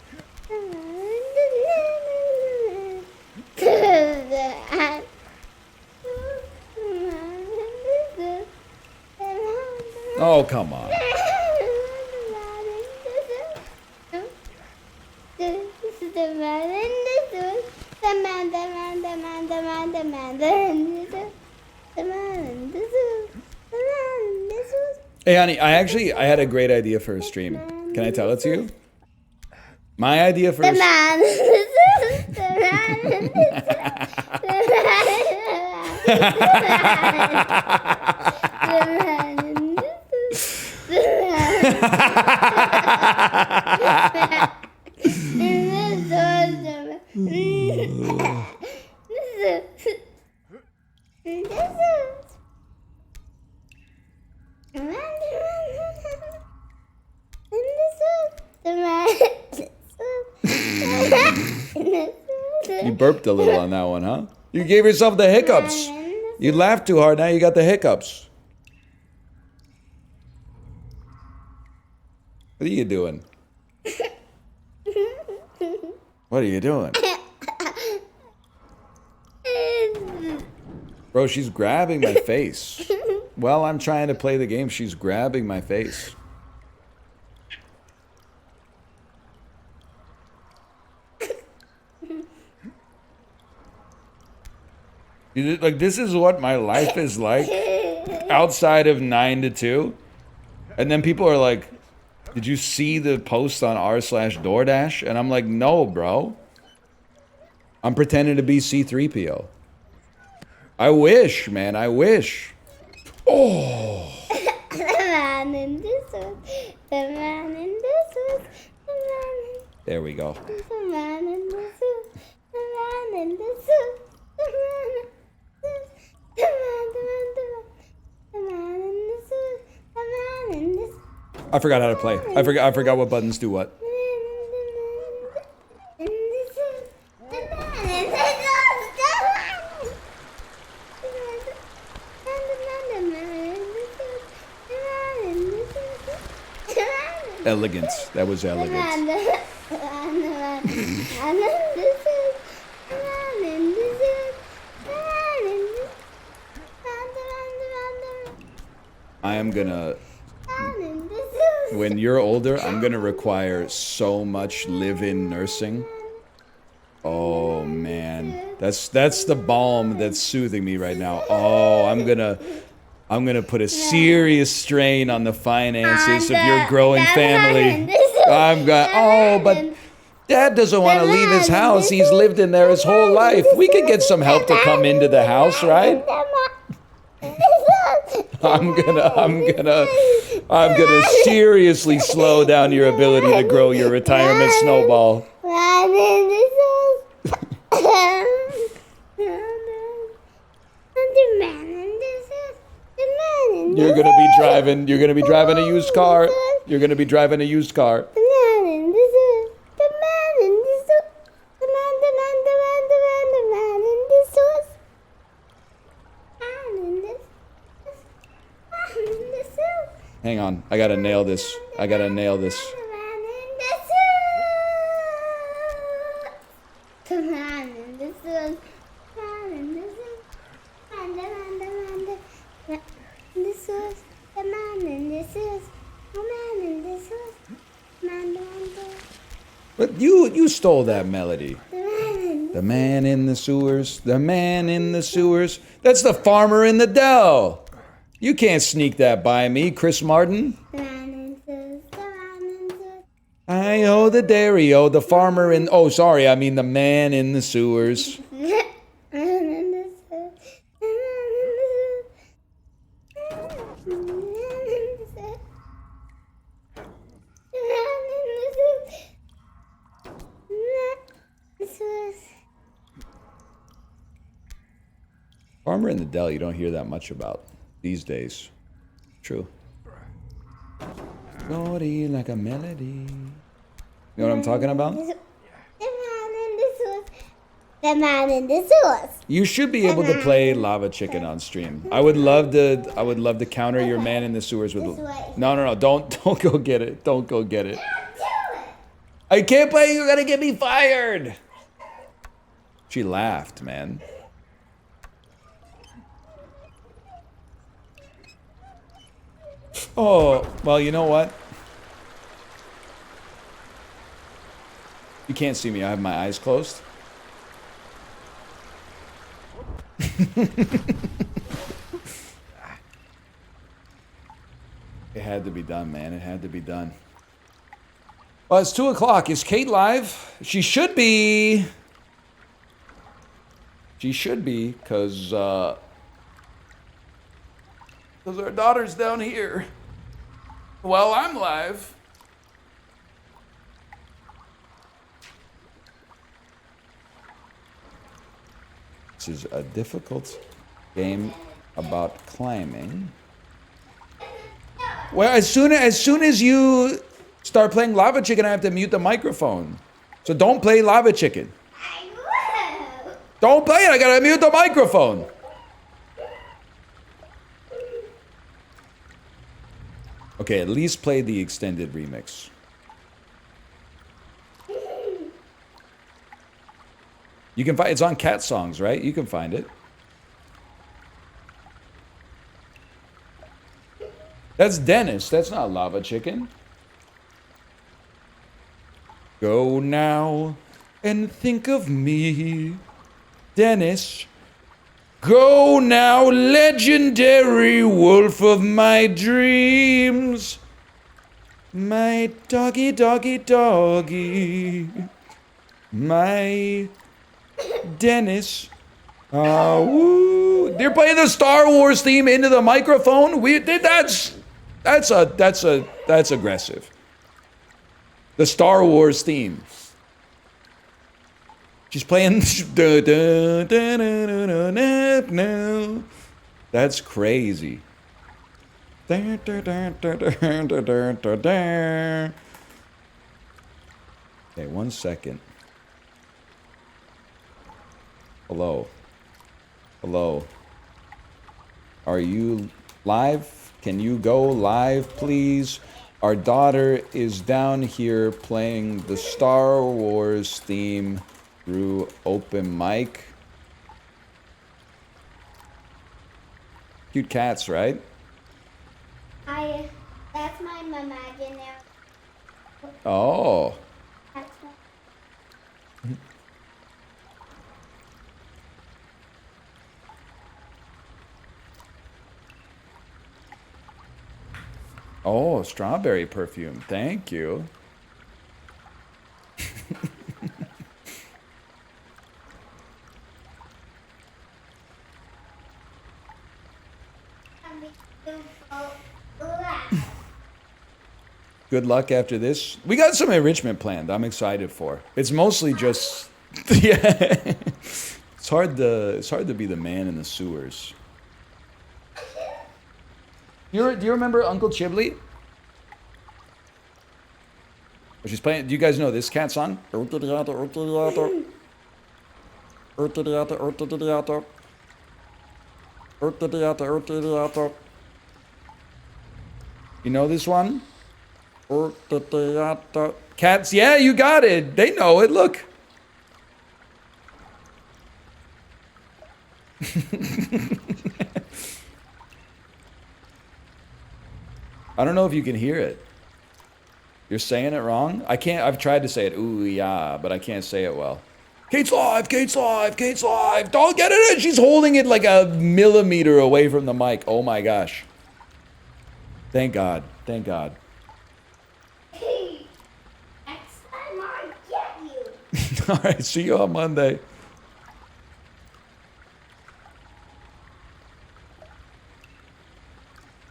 [SPEAKER 4] The man in the
[SPEAKER 1] Oh, come on. Hey, honey, I had a great idea for a stream. Can I tell it to you? My idea for a stream. You burped a little on that one, huh? You gave yourself the hiccups. You laughed too hard, now you got the hiccups. What are you doing? What are you doing? Bro, she's grabbing my face. While I'm trying to play the game, she's grabbing my face. Like, this is what my life is like outside of 9 to 2. And then people are like, did you see the post on r/DoorDash? And I'm like, no, bro. I'm pretending to be C-3PO. I wish, man, I wish. Oh.
[SPEAKER 4] The man in the suit. The man in the suit. The man in
[SPEAKER 1] There we go.
[SPEAKER 4] the man in the suit. The man in the suit. The man in the suit. The man in the suit. The man in the suit.
[SPEAKER 1] I forgot how to play. I forgot what buttons do what. Elegance. That was elegance. I am gonna, when you're older, I'm gonna require so much live-in nursing. Oh man, that's the balm that's soothing me right now. Oh, I'm gonna put a serious strain on the finances of your growing family. But Dad doesn't want to leave his house. He's lived in there his whole life. We could get some help to come into the house, right? I'm gonna seriously slow down your ability to grow your retirement snowball. You're gonna be driving a used car. You're gonna be driving a used car. Hang on, I gotta nail this. I gotta nail this. But you stole that melody. The man in the sewers, the man in the sewers. That's the farmer in the dell. You can't sneak that by me, Chris Martin. I owe the dairy-o, the farmer in... Oh, sorry, I mean the man in the sewers. Farmer in the dell, you don't hear that much about these days. True. Naughty like a melody. You know what I'm talking about?
[SPEAKER 4] The man in the suit. The man in the suit.
[SPEAKER 1] You should be able to play Lava Chicken on stream. I would love to counter your man in the sewers with... No, don't go get it. Don't go get it. I can't play, you're gonna get me fired. She laughed, man. Oh, well, you know what? You can't see me. I have my eyes closed. It had to be done, man. It had to be done. Well, it's 2 o'clock. Is Kate live? She should be. She should be, because our daughter's down here. Well, I'm live. This is a difficult game about climbing. Well, as soon as you start playing Lava Chicken, I have to mute the microphone. So don't play Lava Chicken. Don't play it. I gotta mute the microphone. Okay, at least play the extended remix. You can find it's on Cat Songs, right? You can find it. That's Dennis. That's not Lava Chicken. Go now and think of me, Dennis. Go now, legendary wolf of my dreams. My doggy, doggy, doggy. My Dennis. Woo. They're playing the Star Wars theme into the microphone. That's aggressive. The Star Wars theme. She's playing. That's crazy. Okay, 1 second. Hello. Hello. Are you live? Can you go live, please? Our daughter is down here playing the Star Wars theme through open mic. Cute cats, right?
[SPEAKER 4] That's my imaginary.
[SPEAKER 1] Oh.
[SPEAKER 4] That's my,
[SPEAKER 1] Oh, strawberry perfume. Thank you. Good luck after this. We got some enrichment planned. I'm excited for. It's mostly just yeah. It's hard to be the man in the sewers. Do you remember Uncle Chiblee? She's playing. Do you guys know this cat song? You know this one? Cats, yeah, you got it. They know it. Look. I don't know if you can hear it. You're saying it wrong? I can't. I've tried to say it. Ooh, yeah, but I can't say it well. Kate's live. Kate's live. Kate's live. Don't get it. She's holding it like a millimeter away from the mic. Oh my gosh. Thank God. Thank God.
[SPEAKER 4] next time I get you.
[SPEAKER 1] All right. See you on Monday.